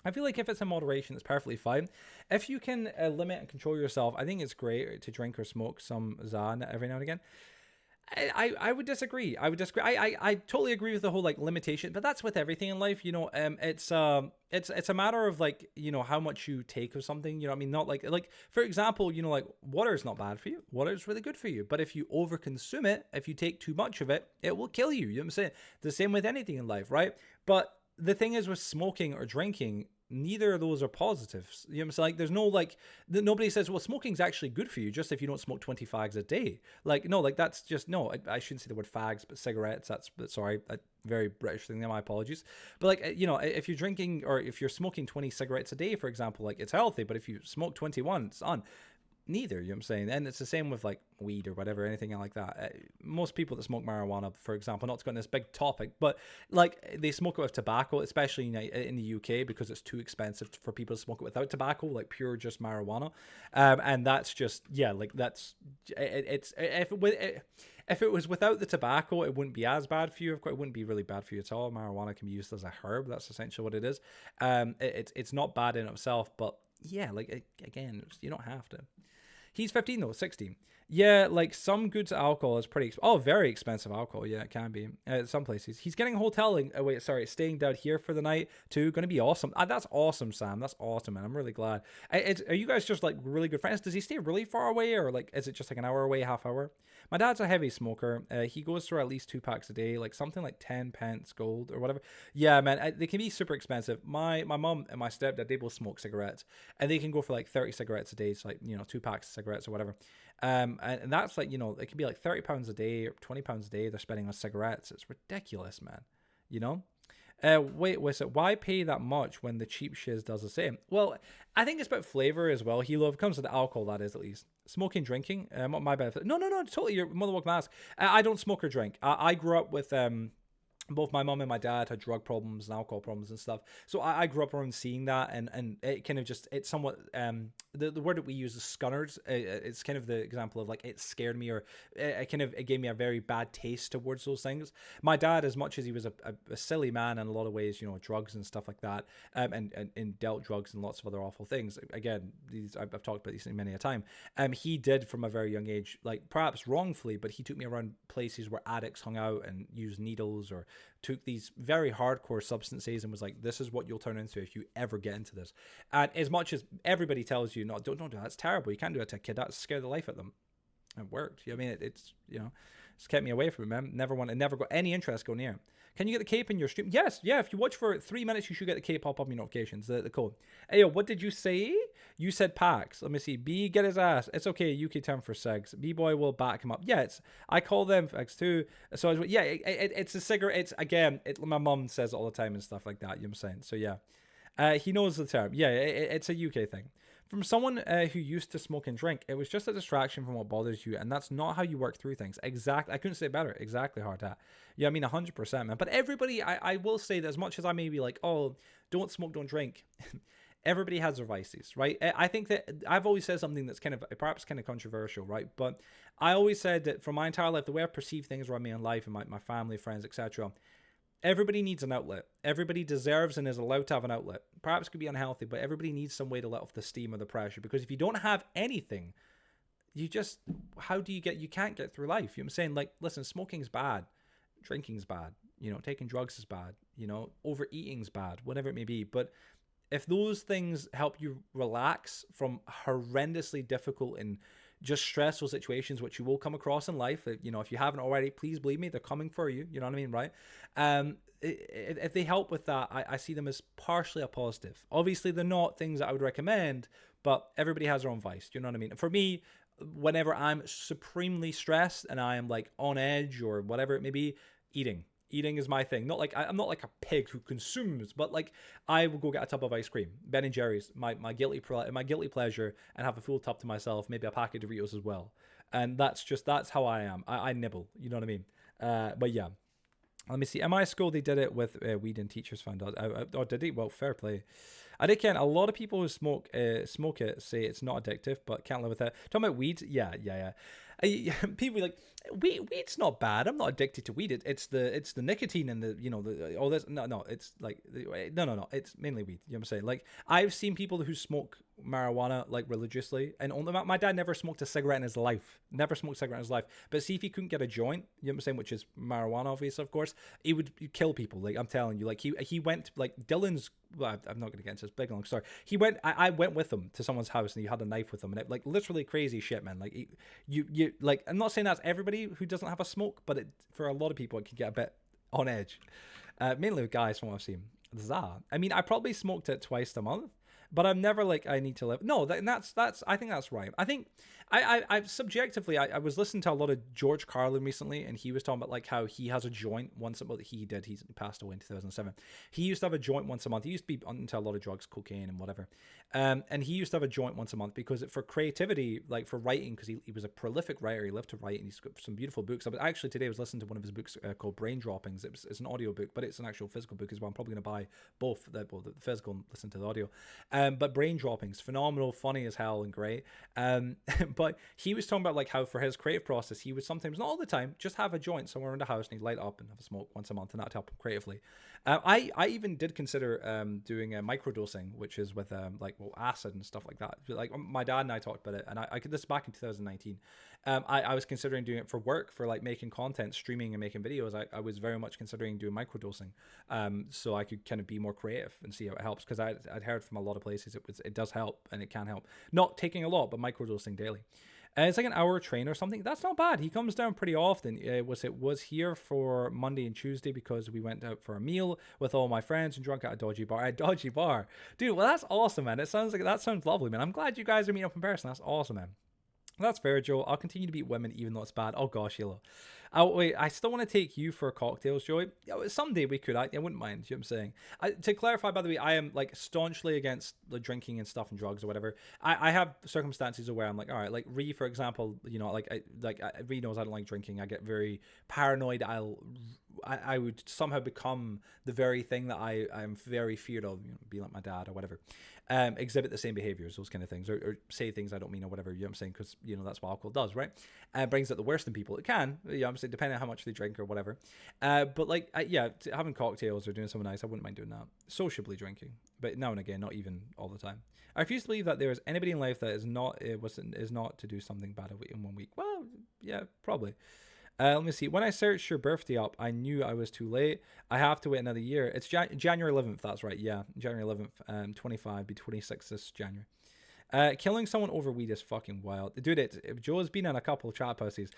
I feel like if it's in moderation, it's perfectly fine. If you can limit and control yourself, I think it's great to drink or smoke some Zan every now and again. I would disagree. I totally agree with the whole like limitation, but that's with everything in life. It's a matter of like, how much you take of something. I mean, not like for example, like water is not bad for you. Water is really good for you. But if you overconsume it, if you take too much of it, it will kill you. You know what I'm saying? The same with anything in life, right? But the thing is with smoking or drinking, neither of those are positives. You know what I'm saying? Like, there's no like, nobody says, well, smoking's actually good for you just if you don't smoke 20 fags a day. Like, no, like that's just, no, I shouldn't say the word fags, but cigarettes. Sorry, a very British thing there, my apologies. But like, if you're drinking or if you're smoking 20 cigarettes a day, for example, like, it's healthy, but if you smoke 21, it's on. Neither, you know what I'm saying? And it's the same with like weed or whatever, anything like that. Most people that smoke marijuana, for example, not to go on this big topic, but like they smoke it with tobacco, especially in the UK, because it's too expensive for people to smoke it without tobacco, like pure just marijuana. And that's just, yeah, like that's, if it was without the tobacco, it wouldn't be as bad for you. Of course, it wouldn't be really bad for you at all. Marijuana can be used as a herb. That's essentially what it is. It's not bad in itself, but yeah, like, again, you don't have to. He's 15 though, 16. Yeah, like some goods alcohol is pretty, very expensive alcohol. Yeah, it can be at some places. He's getting a hotel. Staying down here for the night too. Going to be awesome. That's awesome, Sam. That's awesome, man. I'm really glad. Are you guys just like really good friends? Does he stay really far away, or like is it just like an hour away, half hour? My dad's a heavy smoker. He goes through at least 2 packs a day, like something like 10 pence gold or whatever. Yeah, man, they can be super expensive. My mom and my stepdad, they both smoke cigarettes, and they can go for like 30 cigarettes a day. It's like 2 packs of cigarettes or whatever. And that's like, it can be like £30 a day or £20 a day they're spending on cigarettes. It's ridiculous, man. Wait, why pay that much when the cheap shiz does the same? Well, I think it's about flavor as well. Hilo, if it comes to the alcohol, that is, at least. Smoking, drinking, my benefit. No, totally. Your mother walked mask. I don't smoke or drink. I grew up with both my mom and my dad had drug problems and alcohol problems and stuff. So I grew up around seeing that, and it kind of just, it's somewhat, the word that we use is scunnered. It's kind of the example of like, it scared me, or it gave me a very bad taste towards those things. My dad, as much as he was a silly man in a lot of ways, you know, drugs and stuff like that, and dealt drugs and lots of other awful things. Again, I've talked about these many a time. He did from a very young age, like perhaps wrongfully, but he took me around places where addicts hung out and used needles, or took these very hardcore substances, and was like, this is what you'll turn into if you ever get into this. And as much as everybody tells you, no, don't do that, that's terrible, you can't do it to a kid, that's scare the life at them, it worked. I mean, it's, you know, it's kept me away from it, man. Never got any interest going near him. Can you get the cape in your stream? Yes, yeah. If you watch for 3 minutes, you should get the cape pop up in your notifications. The code. Hey, yo, what did you say? You said packs. Let me see. B, get his ass. It's okay. UK term for segs. B boy will back him up. Yeah, I call them X too. So yeah, it's a cigarette. It's again. My mum says it all the time and stuff like that. You know what I'm saying? So yeah, he knows the term. Yeah, it's a UK thing. From someone who used to smoke and drink, it was just a distraction from what bothers you, and that's not how you work through things. Exactly. I couldn't say it better. Exactly, hard hat. Yeah, I mean, 100%, man. But everybody, I will say that as much as I may be like, oh, don't smoke, don't drink, everybody has their vices, right? I think that I've always said something that's perhaps kind of controversial, right? But I always said that for my entire life, the way I perceive things around me in life and my family, friends, etc., everybody needs an outlet. Everybody deserves and is allowed to have an outlet. Perhaps it could be unhealthy, but everybody needs some way to let off the steam or the pressure. Because if you don't have anything, you can't get through life. You know what I'm saying? Like, listen, smoking's bad. Drinking's bad. You know, taking drugs is bad. You know, overeating's bad. Whatever it may be. But if those things help you relax from horrendously difficult and just stressful situations, which you will come across in life, you know, if you haven't already, please believe me, they're coming for you. You know what I mean, right? If they help with that, I see them as partially a positive. Obviously, they're not things that I would recommend, but everybody has their own vice. You know what I mean? For me, whenever I'm supremely stressed and I am like on edge or whatever it may be, eating is my thing. Not like I'm not like a pig who consumes, but like I will go get a tub of ice cream, Ben and Jerry's, my guilty pleasure, and have a full tub to myself, maybe a packet of Doritos as well. And that's how I am. I nibble. You know what I mean? But yeah. Let me see. In my school, they did it with weed, and teachers found out. Or did they? Well, fair play. I did, Ken. A lot of people who smoke it say it's not addictive, but can't live with it. Talking about weed, yeah. People are like, weed's not bad. I'm not addicted to weed. It's the nicotine and the all this. No, it's like no. It's mainly weed. You know what I'm saying? Like, I've seen people who smoke marijuana like religiously, and only my dad never smoked a cigarette in his life. Never smoked a cigarette in his life. But see, if he couldn't get a joint, you know what I'm saying, which is marijuana, obviously, of course, he'd kill people. Like, I'm telling you, like he went, like Dylan's. Well, I'm not going to get into this big long story. He went. I went with him to someone's house, and he had a knife with him, and it, like, literally crazy shit, man. Like, you like. I'm not saying that's everybody who doesn't have a smoke, but for a lot of people, it can get a bit on edge. Mainly with guys, from what I've seen. I mean, I probably smoked it twice a month, but I'm never like, I need to live. No, that's. I think that's right. I think I subjectively, I was listening to a lot of George Carlin recently, and he was talking about like how he has a joint once a month. He passed away in 2007. He used to have a joint once a month. He used to be into a lot of drugs, cocaine and whatever. And he used to have a joint once a month because for creativity, like for writing, because he was a prolific writer. He loved to write, and he's got some beautiful books. Today I was listening to one of his books called Brain Droppings. It's an audio book, but it's an actual physical book as well. I'm probably going to buy both, the physical and listen to the audio. But Brain Droppings, phenomenal, funny as hell, and great. But he was talking about like how for his creative process, he would sometimes, not all the time, just have a joint somewhere in the house, and he'd light up and have a smoke once a month, and that'd help him creatively. I even did consider doing a microdosing, which is with acid and stuff like that. Like my dad and I talked about it, and I this back in 2019. I was considering doing it for work, for like making content, streaming and making videos. I was very much considering doing microdosing, so I could kind of be more creative and see how it helps, because I'd heard from a lot of places it does help, and it can help. Not taking a lot, but microdosing daily. It's like an hour train or something. That's not bad. He comes down pretty often. It was here for Monday and Tuesday because we went out for a meal with all my friends and drunk at a dodgy bar. Dude, well, that's awesome, man. That sounds lovely, man. I'm glad you guys are meeting up in person. That's awesome, man. That's fair, Joe. I'll continue to beat women even though it's bad. Oh gosh, Yellow. Wait, I still want to take you for cocktails, Joey. Someday we could. I wouldn't mind. You know what I'm saying? To clarify, by the way, I am like staunchly against the drinking and stuff and drugs or whatever. I have circumstances where I'm like, all right, like Ree, for example. You know, Ree knows I don't like drinking. I get very paranoid. I'll I would somehow become the very thing that I'm very feared of, be like my dad or whatever, exhibit the same behaviors, those kind of things, or say things I don't mean or whatever, you know what I'm saying, because, that's what alcohol does, right? Brings out the worst in people. It can, you know what I'm saying, depending on how much they drink or whatever. But like, yeah, having cocktails or doing something nice, I wouldn't mind doing that. Sociably drinking, but now and again, not even all the time. I refuse to believe that there is anybody in life that is not to do something bad in 1 week. Well, yeah, probably. Let me see. When I searched your birthday up, I knew I was too late. I have to wait another year. It's January 11th. That's right. Yeah, January 11th. 25, be 26 this January. Killing someone over weed is fucking wild, dude. Joe's been in a couple of trap houses.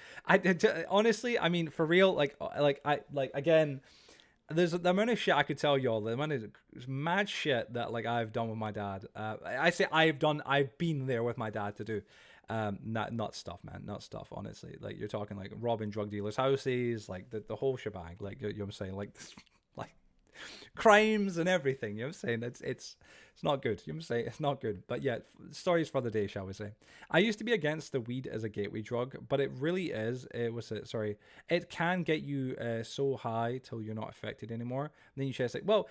Honestly, I mean, for real, again. There's the amount of shit I could tell y'all. The amount of mad shit that like I've done with my dad. I say I've been there with my dad to do. Not stuff, man. Not stuff. Honestly, like you're talking like robbing drug dealers' houses, like the whole shebang. Like you know what I'm saying, like crimes and everything. You know what I'm saying? It's not good. You know what I'm saying? It's not good. But yeah, stories for the day, shall we say? I used to be against the weed as a gateway drug, but it really is. It can get you so high till you're not affected anymore. And then you say, like, well,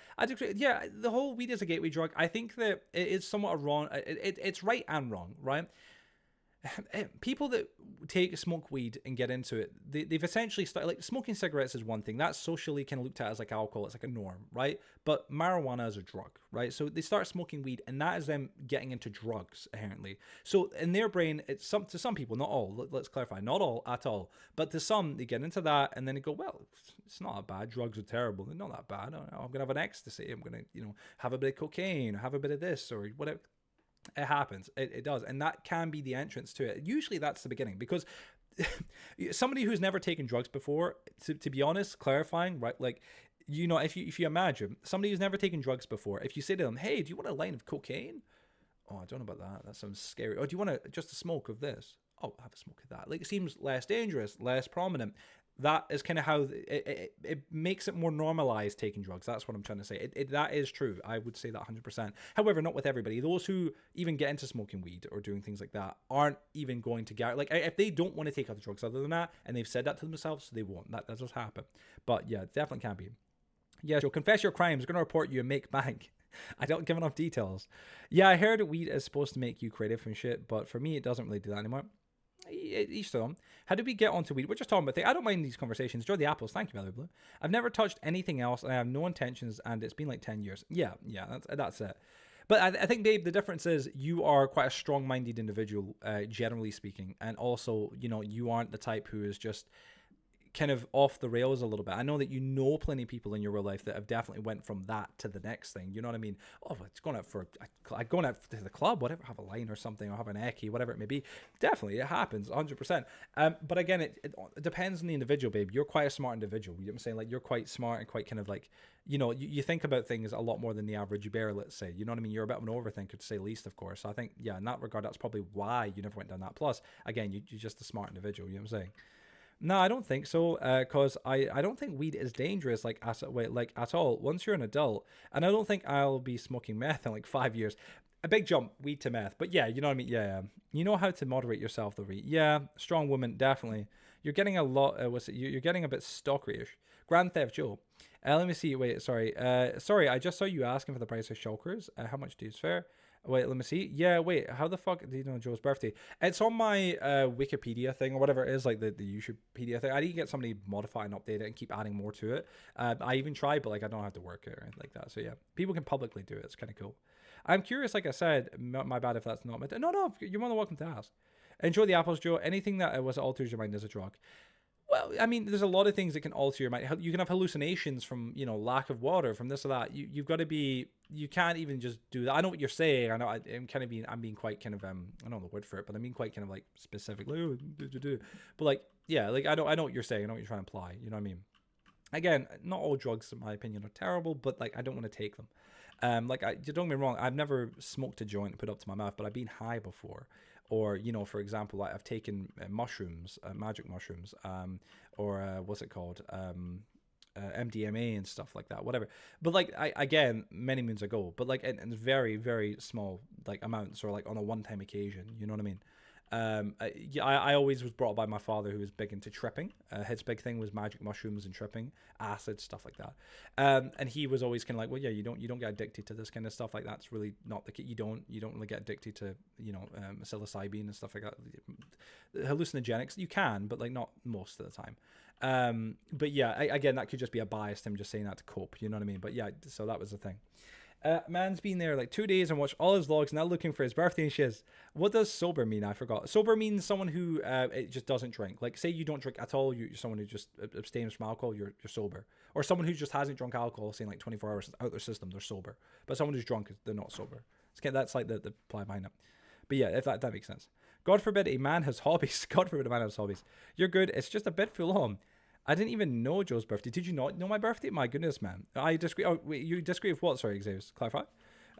yeah, the whole weed as a gateway drug. I think that it is somewhat wrong. It's right and wrong, right? People that smoke weed and get into it, they've essentially started, like, smoking cigarettes is one thing that's socially kind of looked at as like alcohol, it's like a norm, right? But marijuana is a drug, right? So they start smoking weed, and that is them getting into drugs inherently. So in their brain, it's to some people, not all, let's clarify, not all at all, but to some, they get into that and then they go, well, it's not that bad, drugs are terrible, they're not that bad. I'm gonna have an ecstasy, I'm gonna have a bit of cocaine or have a bit of this or whatever. It happens. It does. And that can be the entrance to it. Usually that's the beginning, because somebody who's never taken drugs before, to be honest, clarifying, right? Like, if you imagine somebody who's never taken drugs before, if you say to them, hey, do you want a line of cocaine? Oh, I don't know about that. That sounds scary. Oh, do you want just a smoke of this? Oh, have a smoke of that. Like, it seems less dangerous, less prominent. That is kind of how it makes it more normalized taking drugs. That's what I'm trying to say. That is true. I would say that 100%. However, not with everybody. Those who even get into smoking weed or doing things like that aren't even going to get, like, if they don't want to take other drugs other than that, and they've said that to themselves, they won't. That does happen. But yeah, it definitely can be. Yeah, so confess your crimes. We're going to report you and make bank. I don't give enough details. Yeah, I heard weed is supposed to make you creative and shit, but for me, it doesn't really do that anymore. Each to them. How did we get onto weed? We're just talking about things. I don't mind these conversations. Enjoy the apples. Thank you, Valley Blue. I've never touched anything else, and I have no intentions, and it's been like 10 years. Yeah, that's it. But I think, Babe, the difference is you are quite a strong-minded individual, generally speaking, and also, you aren't the type who is just kind of off the rails a little bit. I know that plenty of people in your real life that have definitely went from that to the next thing. You know what I mean? Oh, it's going out to the club, whatever, have a line or something, or have an eckie, whatever it may be. Definitely, it happens, 100%. But again, it depends on the individual, babe. You're quite a smart individual. You know what I'm saying? Like, you're quite smart and quite kind of like, you think about things a lot more than the average bear, let's say. You know what I mean? You're a bit of an overthinker, to say least, of course. So I think, yeah, in that regard, that's probably why you never went down that. Plus, again, you're just a smart individual. You know what I'm saying? No, I don't think so. Cause I don't think weed is dangerous at all. Once you're an adult, and I don't think I'll be smoking meth in like 5 years. A big jump, weed to meth. But yeah, you know what I mean. Yeah. You know how to moderate yourself, though. Yeah, strong woman, definitely. You're getting a lot. You're getting a bit stalkerish. Grand Theft Joe. Let me see. Wait, sorry. Sorry, I just saw you asking for the price of shulkers. How much do you spare? Wait, let me see. Yeah, wait, how the fuck do you know Joe's birthday? It's on my Wikipedia thing or whatever it is, like the YouTubepedia thing. I need to get somebody modify and update it and keep adding more to it. I even tried, but like I don't have to work it or anything like that. So yeah, people can publicly do it. It's kind of cool. I'm curious, like I said, my bad if that's not my... No, you're more than welcome to ask. Enjoy the apples, Joe. Anything that alters your mind is a drug. Well, I mean, there's a lot of things that can alter your mind. You can have hallucinations from, lack of water, from this or that. You've got to be, you can't even just do that. I know what you're saying. I know I'm being quite kind of, I don't know the word for it, but I'm being quite kind of like specific. But like, yeah, like I know what you're saying. I know what you're trying to imply. You know what I mean? Again, not all drugs, in my opinion, are terrible, but like, I don't want to take them. Don't get me wrong. I've never smoked a joint and put it up to my mouth, but I've been high before. Or, for example, like I've taken mushrooms, magic mushrooms, or what's it called? MDMA and stuff like that, whatever. But like, again, many moons ago, but like in very, very small like amounts, or like on a one-time occasion, you know what I mean? I always was brought up by my father, who was big into tripping. His big thing was magic mushrooms and tripping, acid, stuff like that. And he was always kind of like, well, yeah, you don't get addicted to this kind of stuff. Like that's really not the case. You don't really get addicted to psilocybin and stuff like that. Hallucinogenics you can, but like not most of the time. But yeah, again, that could just be a bias. I'm just saying that to cope. You know what I mean? But yeah, so that was the thing. Man's been there like 2 days and watched all his vlogs, now looking for his birthday and shiz. What does sober mean? I forgot. Sober means someone who it just doesn't drink. Like, say you don't drink at all, you're someone who just abstains from alcohol, you're sober. Or someone who just hasn't drunk alcohol, saying like 24 hours out their system, they're sober. But someone who's drunk, they're not sober. That's like the apply behind it. But yeah, if that makes sense. God forbid a man has hobbies. God forbid a man has hobbies. You're good. It's just a bit full on. I didn't even know Joe's birthday. Did you not know my birthday? My goodness, man. I disagree. Oh, wait, you disagree with what? Sorry, Xavier, clarify.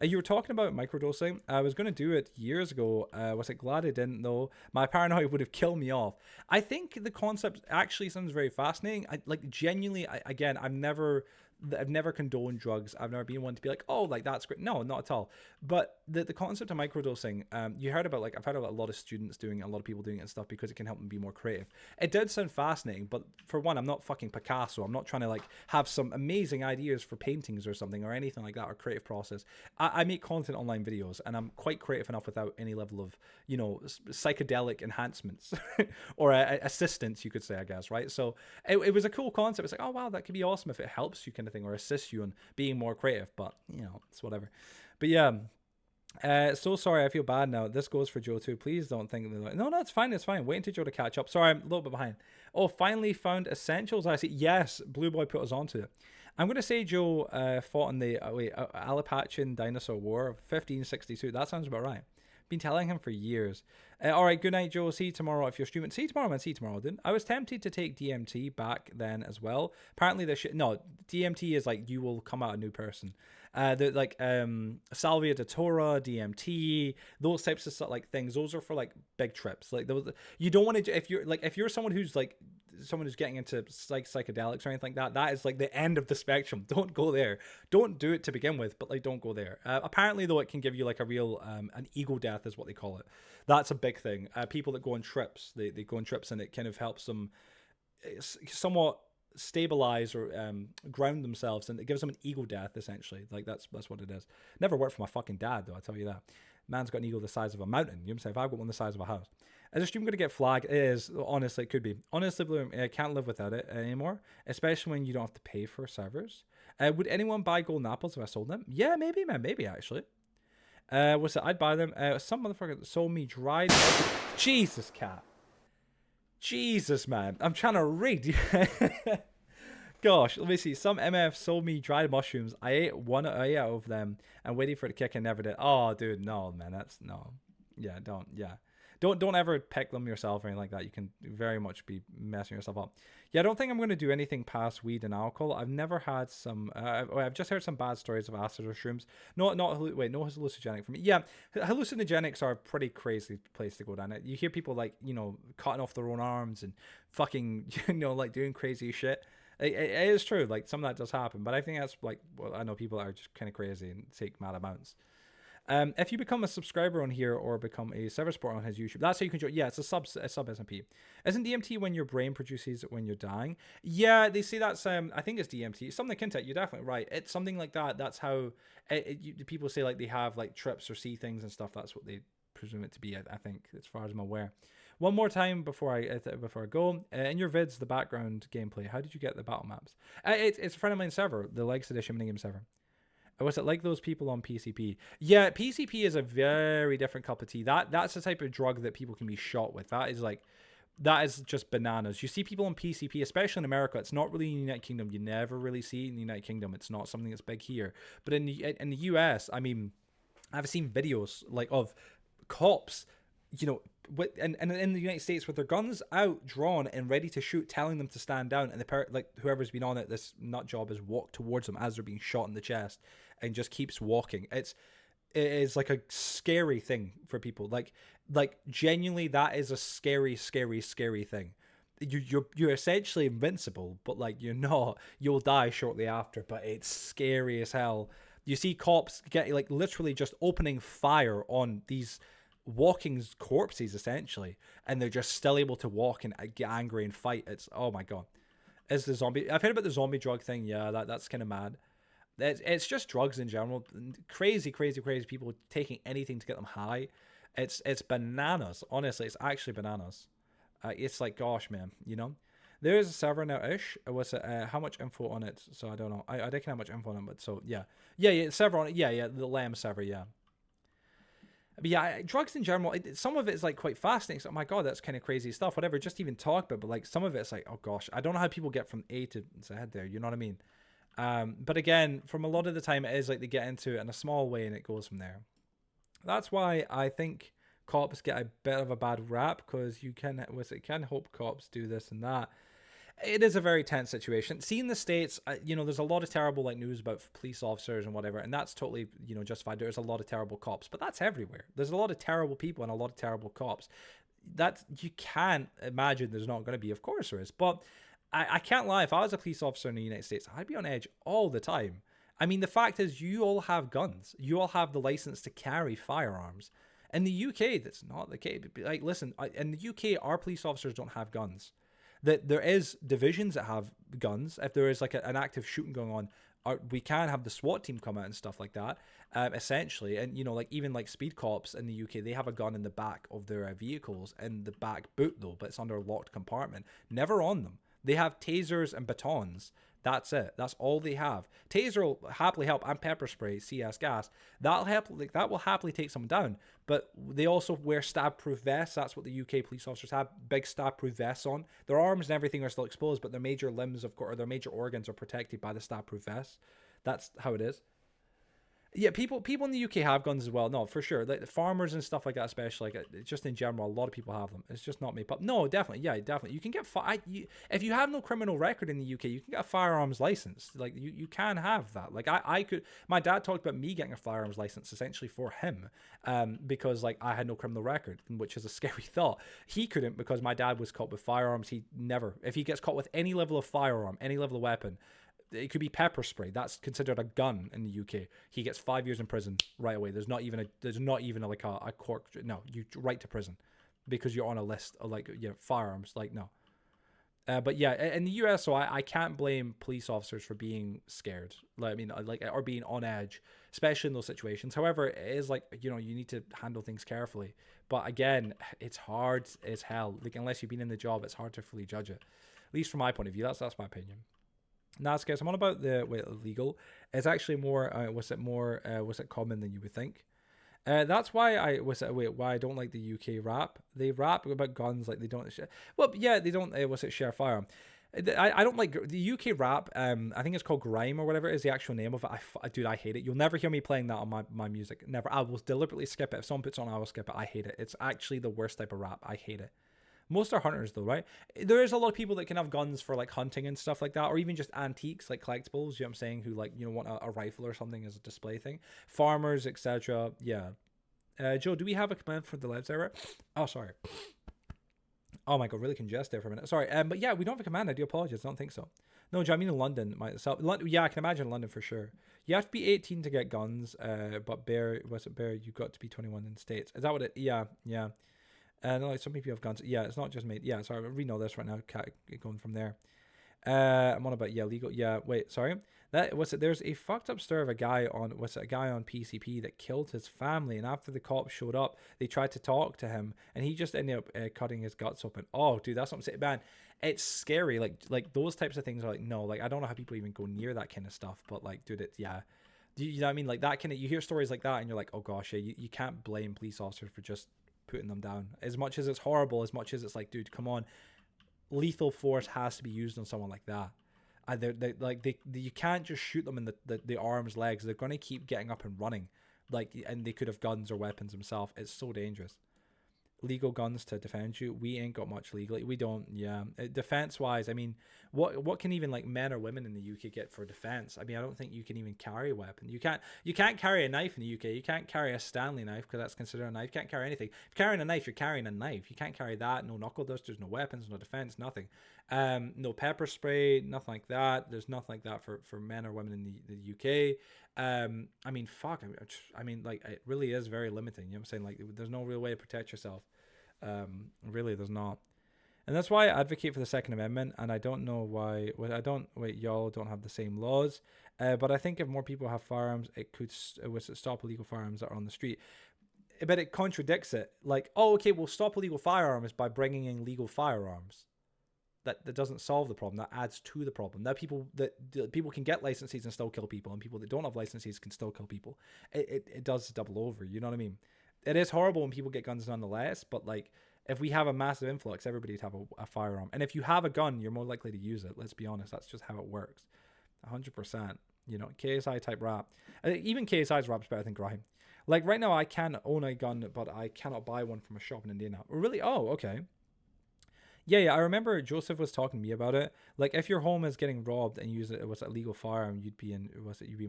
You were talking about microdosing. I was going to do it years ago. Was it glad I didn't, though? My paranoia would have killed me off. I think the concept actually sounds very fascinating. Genuinely, again, I've never condoned drugs. I've never been one to be like, oh, like that's great. No, not at all. But the concept of microdosing, you heard about, like, I've heard about a lot of students doing it, a lot of people doing it and stuff because it can help them be more creative. It did sound fascinating, but for one, I'm not fucking Picasso. I'm not trying to like have some amazing ideas for paintings or something or anything like that or creative process. I make content online videos and I'm quite creative enough without any level of, psychedelic enhancements or assistance, you could say, I guess, right? So it was a cool concept. It's like, oh wow, that could be awesome if it helps you kind of thing or assists you in being more creative, but it's whatever. But yeah, so sorry, I feel bad now. This goes for Joe too. Please don't think that. No, it's fine. Waiting to Joe to catch up. Sorry, I'm a little bit behind. Oh, finally found essentials. I see. Yes, Blue Boy put us onto it. I'm gonna say Joe fought in the Alapachin Dinosaur War of 1562. That sounds about right. Been telling him for years. All right, good night, Joe. See you tomorrow if you're streaming. See you tomorrow, man. See you tomorrow, dude. I was tempted to take DMT back then as well. Apparently, DMT is like you will come out a new person. Salvia de Tora, DMT, those types of stuff, like things. Those are for like big trips. Like those, you don't want to. If you're someone who's getting into psychedelics or anything like that, that is like the end of the spectrum. Don't go there. Don't do it to begin with, but like don't go there. Apparently though, it can give you like a real an ego death is what they call it. That's a big thing. People that go on trips, they go on trips and it kind of helps them somewhat stabilize or ground themselves, and it gives them an ego death essentially. Like that's what it is. Never worked for my fucking dad though, I tell you that. Man's got an ego the size of a mountain. You know what I'm saying? If I've got one the size of a house. Is the stream going to get flagged? It is. Honestly, it could be. Honestly, Bloom, I can't live without it anymore, especially when you don't have to pay for servers. Would anyone buy golden apples if I sold them? Yeah, maybe, man. Maybe, actually. What's it? I'd buy them. Some motherfucker sold me dried... Jesus, cat. Jesus, man. I'm trying to read. Gosh, let me see. Some MF sold me dried mushrooms. I ate out of them and waiting for it to kick and never did. Oh, dude, no, man. That's... No. Yeah, don't. Yeah. Don't ever pick them yourself or anything like that. You can very much be messing yourself up. Yeah, I don't think I'm going to do anything past weed and alcohol. I've never had some... I've just heard some bad stories of acid or shrooms. No hallucinogenic for me. Yeah, hallucinogenics are a pretty crazy place to go down. You hear people like, cutting off their own arms and fucking, like doing crazy shit. It is true. Like some of that does happen. But I think that's like, well, I know people are just kind of crazy and take mad amounts. If you become a subscriber on here or become a server supporter on his YouTube, that's how you can join. Yeah, it's a sub SMP. Isn't DMT when your brain produces when you're dying? Yeah, they say that's I think it's DMT. Something akin to it. You're definitely right. It's something like that. That's how people say like they have like trips or see things and stuff. That's what they presume it to be. I think, as far as I'm aware. One more time before I go. In your vids, the background gameplay. How did you get the battle maps? It's a friend of mine's server, the Legs Edition minigame server. Was it like those people on PCP? Yeah, PCP is a very different cup of tea. That's the type of drug that people can be shot with. That is just bananas. You see people on PCP, especially in America. It's not really in the United Kingdom. You never really see it in the United Kingdom. It's not something that's big here. But in the US, I mean, I've seen videos like of cops, and in the United States with their guns out, drawn and ready to shoot, telling them to stand down, and whoever's been on it, this nut job is walk towards them as they're being shot in the chest, and just keeps walking. It is like a scary thing for people. Like genuinely, that is a scary thing. You're essentially invincible, but like you're not. You'll die shortly after, but it's scary as hell. You see cops get like literally just opening fire on these walking corpses essentially, and they're just still able to walk and get angry and fight. It's, oh my god. Is the zombie? I've heard about the zombie drug thing. Yeah, that's kind of mad. It's just drugs in general. Crazy, crazy, crazy people taking anything to get them high. It's bananas. Honestly, it's actually bananas. It's like, gosh, man, you know. There is a server now ish. Was it how much info on it? So I don't know. I didn't have much info on it, but so yeah, server on it. Yeah, the lamb server. Yeah. But yeah, drugs in general, some of it is like quite fascinating. So, oh my god, that's kind of crazy stuff. Whatever, just even talk about. But like some of it's like, oh gosh, I don't know how people get from A to Z there. You know what I mean? But again, from a lot of the time, it is like they get into it in a small way and it goes from there. That's why I think cops get a bit of a bad rap, because you can hope cops do this and that. It is a very tense situation. See, in the States, there's a lot of terrible like news about police officers and whatever, and that's totally, justified. There's a lot of terrible cops, but that's everywhere. There's a lot of terrible people and a lot of terrible cops. That you can't imagine there's not going to be. Of course there is, but I can't lie. If I was a police officer in the United States, I'd be on edge all the time. I mean, the fact is, you all have guns. You all have the license to carry firearms. In the UK, that's not the case. Like, listen, in the UK, our police officers don't have guns. That there is divisions that have guns. If there is like an active shooting going on, we can have the SWAT team come out and stuff like that, essentially. And like even like speed cops in the UK, they have a gun in the back of their vehicles, in the back boot though, but it's under a locked compartment, never on them. They have tasers and batons. That's it. That's all they have. Taser will happily help, and pepper spray, CS gas. That'll help. Like, that will happily take someone down. But they also wear stab-proof vests. That's what the UK police officers have. Big stab-proof vests on. Their arms and everything are still exposed, but their major limbs, of course, or their major organs are protected by the stab-proof vests. That's how it is. Yeah, people in the UK have guns as well. No, for sure. Like the farmers and stuff like that, especially like just in general, a lot of people have them. It's just not made up. No, definitely, yeah, definitely. You can get if you have no criminal record in the UK, you can get a firearms license. Like you can have that. Like I could. My dad talked about me getting a firearms license essentially for him, because like I had no criminal record, which is a scary thought. He couldn't because my dad was caught with firearms. He never, if he gets caught with any level of firearm, any level of weapon. It could be pepper spray. That's considered a gun in the UK. He gets 5 years in prison right away. There's not even a court. No, you right to prison because you're on a list of like firearms. Like no. But yeah, in the US, so I can't blame police officers for being scared. Like, I mean, like, or being on edge, especially in those situations. However, it is like, you need to handle things carefully. But again, it's hard as hell. Like, unless you've been in the job, it's hard to fully judge it. At least from my point of view, that's my opinion. Nah, guys, I'm on about the legal. It's actually more was it common than you would think. That's why why I don't like the UK rap. They rap about guns like they don't. Well, yeah, they don't. Share firearm. I don't like the UK rap. I think it's called grime or whatever is the actual name of it. Dude, I hate it. You'll never hear me playing that on my music. Never. I will deliberately skip it. If someone puts it on, I will skip it. I hate it. It's actually the worst type of rap. I hate it. Most are hunters though, right? There is a lot of people that can have guns for like hunting and stuff like that, or even just antiques like collectibles, you know what I'm saying, who like, want a rifle or something as a display thing. Farmers, etc. Yeah. Joe, do we have a command for the live server? Oh, sorry. Oh my god, really congested there for a minute. Sorry. But yeah, we don't have a command. I do apologize. I don't think so. No, Joe, I mean in London myself. Yeah, I can imagine London for sure. You have to be 18 to get guns. But Bear, you got to be 21 in the States. Is that what it? Yeah. No, like some people have guns. Yeah, it's not just made. Yeah, sorry, I'm reading all this right now. Going from there. I'm on about legal. Yeah, wait, sorry. That was it. There's a fucked up story of a guy on PCP that killed his family, and after the cops showed up, they tried to talk to him, and he just ended up cutting his guts open. Oh, dude, that's what I'm saying, man. It's scary. Like those types of things are like no. Like I don't know how people even go near that kind of stuff, but like, dude, yeah. You know what I mean? Like that kind of. You hear stories like that, and you're like, oh gosh, yeah. You can't blame police officers for just putting them down. As much as it's horrible, as much as it's like, dude, come on, lethal force has to be used on someone like that. And you can't just shoot them in the arms, legs. They're going to keep getting up and running, like, and they could have guns or weapons themselves. It's so dangerous. Legal guns to defend you. We ain't got much legally. We don't. Yeah. Defense wise, I mean, what can even like men or women in the UK get for defense? I mean, I don't think you can even carry a weapon. You can't carry a knife in the UK. You can't carry a Stanley knife because that's considered a knife. You can't carry anything. If you're carrying a knife, you're carrying a knife. You can't carry that. No knuckle dusters, no weapons, no defense, nothing. No pepper spray, nothing like that. There's nothing like that for men or women in the UK. I mean, fuck. I mean, like, it really is very limiting. You know what I'm saying? Like, there's no real way to protect yourself. Really, there's not. And that's why I advocate for the Second Amendment. And I don't know why. Well, I don't. Wait, y'all don't have the same laws. But I think if more people have firearms, it would stop illegal firearms that are on the street. But it contradicts it. Like, oh, okay, we'll stop illegal firearms by bringing in legal firearms. That doesn't solve the problem. That adds to the problem. That people can get licenses and still kill people, and people that don't have licenses can still kill people. It does double over. You know what I mean? It is horrible when people get guns nonetheless, but like, if we have a massive influx, everybody'd have a firearm. And if you have a gun, you're more likely to use it. Let's be honest. That's just how it works. 100%. You know, KSI type rap. Even KSI's rap's better than grime. Like, right now, I can own a gun, but I cannot buy one from a shop in Indiana. Really? Oh, okay. Yeah. I remember Joseph was talking to me about it. Like, if your home is getting robbed and you use it was a legal firearm, you'd be in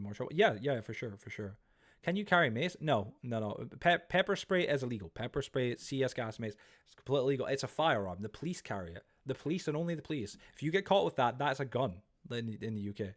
more trouble. Yeah, for sure. Can you carry mace? No. Pepper spray is illegal. Pepper spray, CS gas mace, it's completely illegal. It's a firearm. The police carry it. The police and only the police. If you get caught with that, that's a gun in the UK.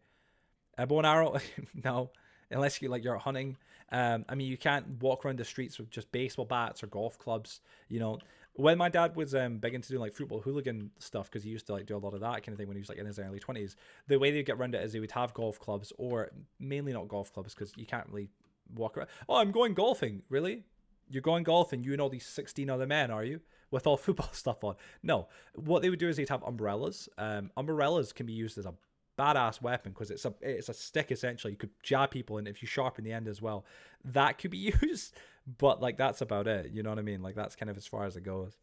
A bow and arrow, no. Unless you're hunting. I mean, you can't walk around the streets with just baseball bats or golf clubs. You know, when my dad was big into doing like football hooligan stuff, because he used to like do a lot of that kind of thing when he was like in his early 20s. The way they get around it is they would have golf clubs, or mainly not golf clubs, because you can't really walk around. Oh, I'm going golfing. Really? You're going golfing? You and all these 16 other men, are you? With all football stuff on? No. What they would do is they'd have umbrellas. Umbrellas can be used as a badass weapon, because it's a stick essentially. You could jab people, and if you sharpen the end as well, that could be used. But like, that's about it. You know what I mean? Like, that's kind of as far as it goes.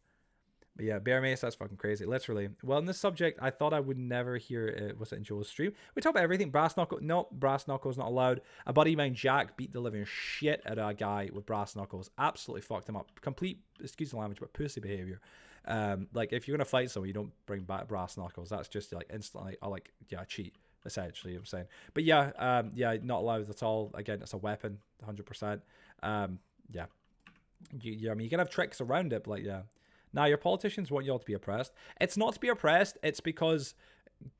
But yeah, bear mace, that's fucking crazy, literally. Well, in this subject, I thought I would never hear it. Was it in Joe's stream? We talk about everything. Brass knuckle, no, brass knuckles not allowed. A buddy of mine, Jack, beat the living shit out of a guy with brass knuckles. Absolutely fucked him up. Complete, excuse the language, but pussy behavior. Like, if you're gonna fight someone, you don't bring back brass knuckles. That's just like instantly, cheat, essentially. I'm saying, but yeah, not allowed at all. Again, it's a weapon, 100%. Yeah, I mean, you can have tricks around it, but like, yeah. Now, your politicians want you all to be oppressed. It's not to be oppressed. It's because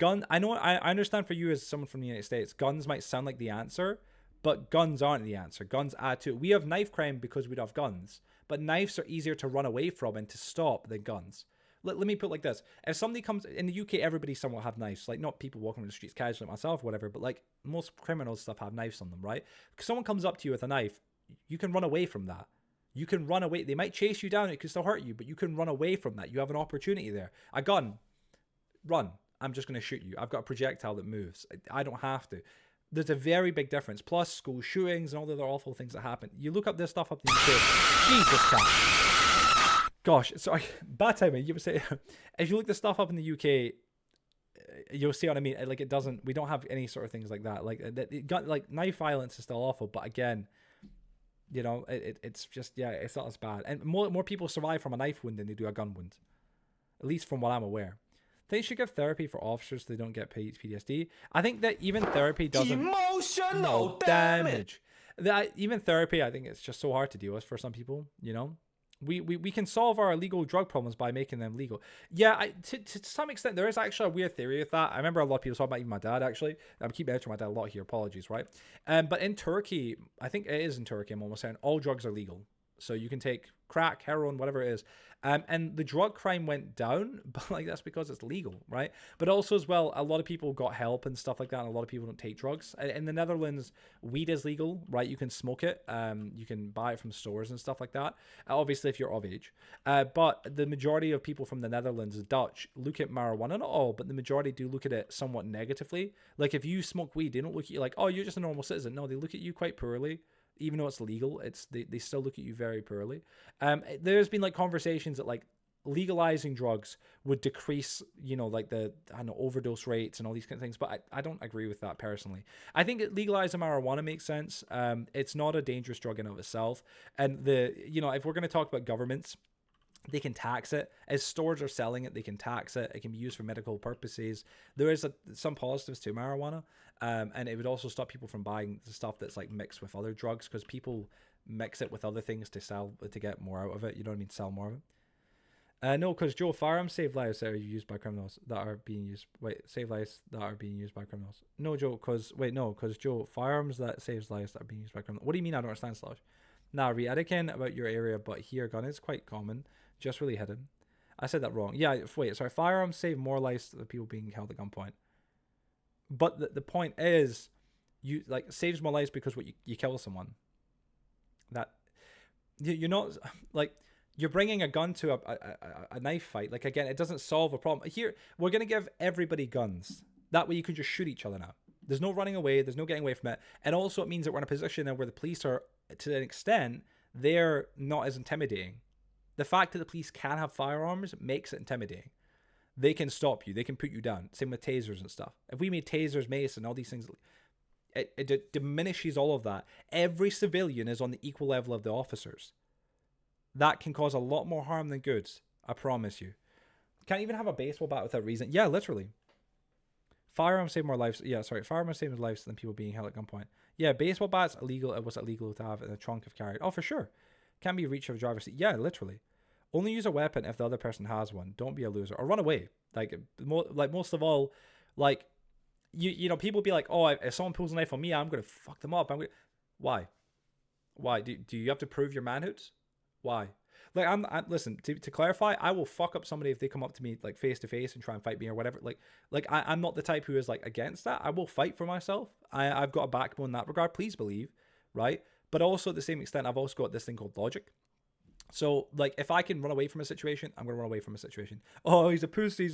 I understand for you as someone from the United States, guns might sound like the answer, but guns aren't the answer. Guns add to it. We have knife crime because we don't have guns, but knives are easier to run away from and to stop than guns. Let me put it like this. If somebody comes, in the UK, everybody somewhat have knives. Like, not people walking on the streets casually like myself or whatever, but like, most criminals stuff have knives on them, right? Because someone comes up to you with a knife, you can run away from that. You can run away. They might chase you down. It could still hurt you, but you can run away from that. You have an opportunity there. A gun, run. I'm just going to shoot you. I've got a projectile that moves. I don't have to. There's a very big difference. Plus, school shootings and all the other awful things that happen. You look up this stuff up in the UK. Jesus Christ. Gosh, sorry. Bad timing. You would say, if you look this stuff up in the UK, you'll see what I mean. Like, it doesn't. We don't have any sort of things like that. Like knife violence is still awful, but again, you know, it's just, yeah, it's not as bad. And more people survive from a knife wound than they do a gun wound. At least from what I'm aware. They should give therapy for officers so they don't get PTSD. I think that even therapy doesn't... Emotional damage. Even therapy, I think it's just so hard to deal with for some people, you know? We can solve our illegal drug problems by making them legal. Yeah, to some extent, there is actually a weird theory with that. I remember a lot of people talking about, even my dad, actually. I'm keeping mentioning my dad a lot here, apologies, right? But in Turkey, I think it is in Turkey, I'm almost saying, all drugs are legal. So you can take crack, heroin, whatever it is. And the drug crime went down, but like, that's because it's legal, right? But also as well, a lot of people got help and stuff like that, and a lot of people don't take drugs. In the Netherlands, weed is legal, right? You can smoke it. You can buy it from stores and stuff like that. Obviously, if you're of age. But the majority of people from the Netherlands, Dutch, look at marijuana, not all, but the majority do look at it somewhat negatively. Like, if you smoke weed, they don't look at you like, oh, you're just a normal citizen. No, they look at you quite poorly. Even though it's legal, they still look at you very poorly. There's been like conversations that like legalizing drugs would decrease, you know, like the, I don't know, overdose rates and all these kind of things, but I don't agree with that personally. I think legalizing marijuana makes sense. It's not a dangerous drug in and of itself. And you know, if we're going to talk about governments, they can tax it. As stores are selling it, they can tax it. It can be used for medical purposes. There is some positives to marijuana, and it would also stop people from buying the stuff that's like mixed with other drugs, because people mix it with other things to sell, to get more out of it. You know what I mean? Sell more of it. No, because Joe, firearms save lives that are used by criminals that are being used. Wait, save lives that are being used by criminals. No, Joe, because Joe, firearms that saves lives that are being used by criminals. What do you mean? I don't understand, Slush. Nah, Ree, I don't care about your area, but here, gun is quite common, just really hidden. I said that wrong. Yeah, wait, sorry. Firearms save more lives than people being held at gunpoint. But the point is, you like saves more lives because you kill someone. That you're not like you're bringing a gun to a knife fight. Like again, it doesn't solve a problem. Here we're gonna give everybody guns. That way you can just shoot each other now. There's no running away. There's no getting away from it. And also it means that we're in a position now where the police are, to an extent, they're not as intimidating. The fact that the police can have firearms makes it intimidating. They can stop you. They can put you down. Same with tasers and stuff. If we made tasers, mace, and all these things, it diminishes all of that. Every civilian is on the equal level of the officers. That can cause a lot more harm than good. I promise you. Can't even have a baseball bat without reason. Yeah, literally. Firearms save more lives. Yeah, sorry. Firearms save more lives than people being held at gunpoint. Yeah, baseball bats illegal. It was illegal to have in the trunk if carried. Oh, for sure. Can be reach of a driver's seat. Yeah, literally. Only use a weapon if the other person has one. Don't be a loser or run away. Like most of all, like you know, people be like, oh, if someone pulls a knife on me, I'm gonna fuck them up. Why? Do you have to prove your manhood? Why? Like listen, to clarify, I will fuck up somebody if they come up to me like face to face and try and fight me or whatever. I'm not the type who is like against that. I will fight for myself. I've got a backbone in that regard. Please believe, right? But also at the same extent, I've also got this thing called logic. So, like, if I can run away from a situation, I'm going to run away from a situation. Oh, he's a pussy.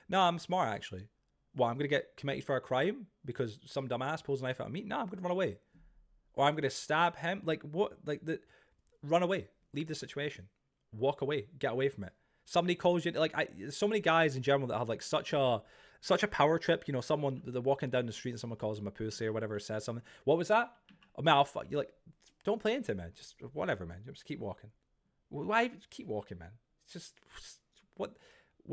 No, I'm smart, actually. Well, I'm going to get committed for a crime because some dumbass pulls a knife out of me? No, I'm going to run away. Or I'm going to stab him. Like, what? Run away. Leave the situation. Walk away. Get away from it. Somebody calls you, like, so many guys in general that have, like, such a power trip. You know, they're walking down the street and someone calls them a pussy or whatever, says something. What was that? Oh, man, I'll fuck you. Like, don't play into it, man. Just whatever, man. Just keep walking. Why keep walking, man? It's just what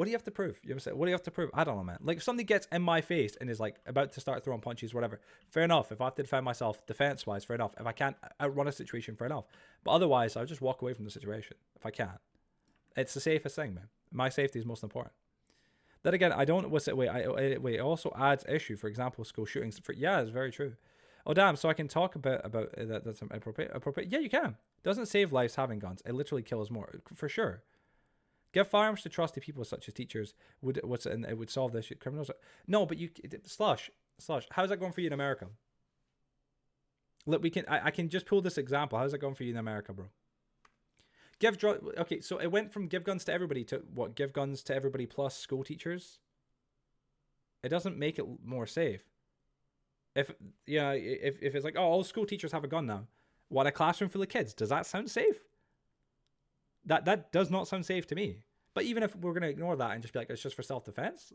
do you have to prove? You ever say what do you have to prove? I don't know, man. Like if somebody gets in my face and is like about to start throwing punches, whatever, fair enough. If I have to defend myself defense wise, fair enough. If I can't outrun a situation, fair enough. But otherwise, I'll just walk away from the situation if I can't. It's the safest thing, man. My safety is most important. Then again, I don't. Wait. It also adds issue. For example, school shootings. Yeah, it's very true. Oh damn! So I can talk about that. That's appropriate. Yeah, you can. Doesn't save lives having guns. It literally kills more, for sure. Give firearms to trusty people such as teachers. It would solve this shit. Criminals. No, but slush. How's that going for you in America? Look, I can just pull this example. How's that going for you in America, bro? Okay, so it went from give guns to everybody to what? Give guns to everybody plus school teachers. It doesn't make it more safe. If it's like, oh, all school teachers have a gun now. What, a classroom full of kids? Does that sound safe? That does not sound safe to me. But even if we're going to ignore that and just be like, it's just for self-defense,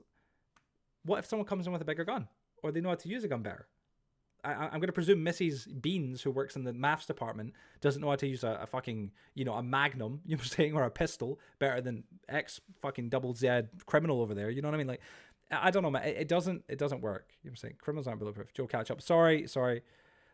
what if someone comes in with a bigger gun? Or they know how to use a gun better? I'm going to presume Mrs. Beans, who works in the maths department, doesn't know how to use a fucking, a Magnum, you know what I'm saying, or a pistol better than X fucking double Z criminal over there. You know what I mean? Like, I don't know, man. It doesn't work. You know what I'm saying? Criminals aren't bulletproof. Joe, catch up. Sorry.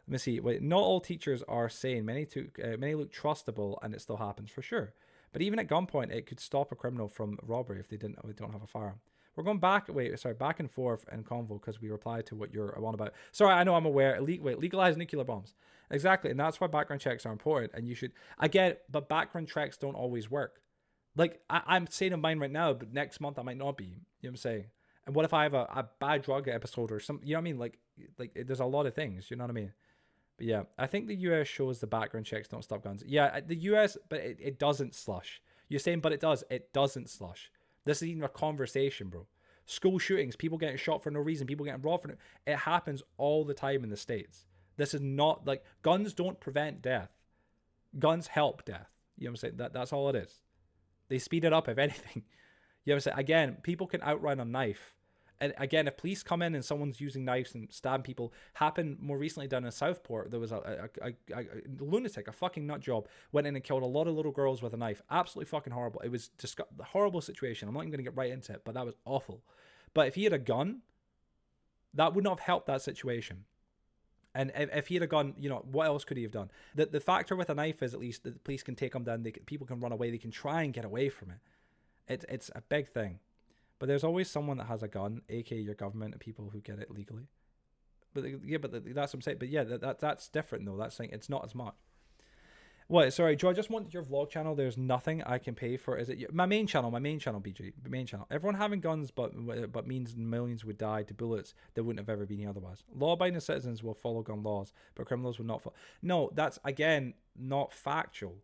Let me see. Wait, not all teachers are sane. Many look trustable, and it still happens for sure. But even at gunpoint, it could stop a criminal from robbery if they don't have a firearm. We're going back and forth in convo because we replied to what you're on about. Sorry, I know, I'm aware. Legalize nuclear bombs. Exactly, and that's why background checks are important. And you should, but background checks don't always work. Like I'm saying in mine right now, but next month I might not be. You know what I'm saying? And what if I have a bad drug episode or something? You know what I mean? Like there's a lot of things. You know what I mean? But yeah, I think the US shows the background checks don't stop guns. Yeah, the US, but it doesn't, slush. You're saying, but it does. It doesn't, slush. This is even a conversation, bro. School shootings, people getting shot for no reason, people getting robbed for no. It happens all the time in the States. This is not like guns don't prevent death. Guns help death. You know what I'm saying? That's all it is. They speed it up, if anything. You know what I'm saying? Again, people can outrun a knife. And again, if police come in and someone's using knives and stabbing people, happened more recently down in Southport. There was a lunatic, a fucking nut job, went in and killed a lot of little girls with a knife. Absolutely fucking horrible. It was a horrible situation. I'm not even going to get right into it, but that was awful. But if he had a gun, that would not have helped that situation. And if he had a gun, what else could he have done? The factor with a knife is at least that the police can take him down. People can run away. They can try and get away from it. It's a big thing. But there's always someone that has a gun, aka your government and people who get it legally. But yeah, but that's what I'm saying. But yeah, that's different though. That's saying it's not as much. What? Sorry, Joe. I just wanted your vlog channel. There's nothing I can pay for. Is it my main channel? My main channel, BG. Main channel. Everyone having guns, but means millions would die to bullets that wouldn't have ever been otherwise. Law-abiding citizens will follow gun laws, but criminals would not follow. No, that's again not factual.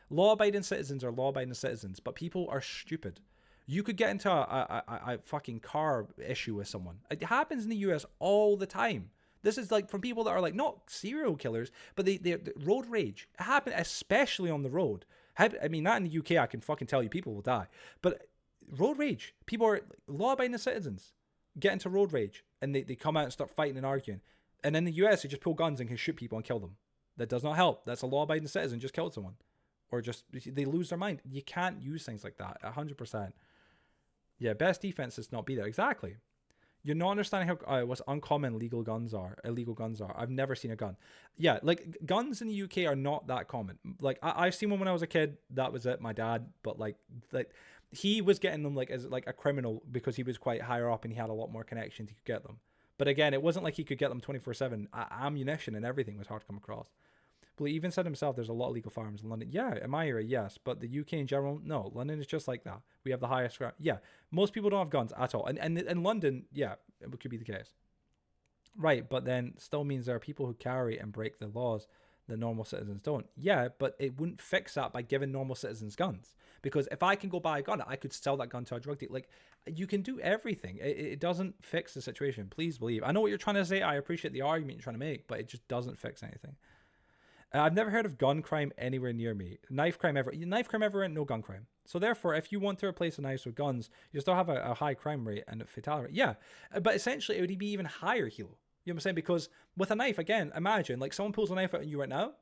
Law-abiding citizens are law-abiding citizens, but people are stupid. You could get into a fucking car issue with someone. It happens in the US all the time. This is like from people that are like not serial killers, but they road rage. It happens especially on the road. I mean, not in the UK. I can fucking tell you, people will die. But road rage. People are law-abiding citizens get into road rage, and they come out and start fighting and arguing. And in the US, they just pull guns and can shoot people and kill them. That does not help. That's a law-abiding citizen just killed someone, or just they lose their mind. You can't use things like that. 100%. Yeah, best defense is not be there. Exactly. You're not understanding how what's uncommon illegal guns are. I've never seen a gun. Yeah, like guns in the UK are not that common. Like I've seen one when I was a kid. That was it. My dad, but like he was getting them like as like a criminal because he was quite higher up and he had a lot more connections. He could get them. But again, it wasn't like he could get them 24/7. Ammunition and everything was hard to come across. But he even said himself, there's a lot of legal firearms in London. Yeah, in my area, yes. But the UK in general, no. London is just like that. We have the highest ground. Yeah, most people don't have guns at all. And in London, yeah, it could be the case. Right, but then still means there are people who carry and break the laws that normal citizens don't. Yeah, but it wouldn't fix that by giving normal citizens guns. Because if I can go buy a gun, I could sell that gun to a drug dealer. Like, you can do everything. It doesn't fix the situation. Please believe. I know what you're trying to say. I appreciate the argument you're trying to make, but it just doesn't fix anything. I've never heard of gun crime anywhere near me. Knife crime ever, no gun crime. So therefore, if you want to replace the knives with guns, you still have a high crime rate and a fatality rate. Yeah, but essentially it would be even higher, Hilo. You know what I'm saying? Because with a knife, again, imagine like someone pulls a knife out on you right now,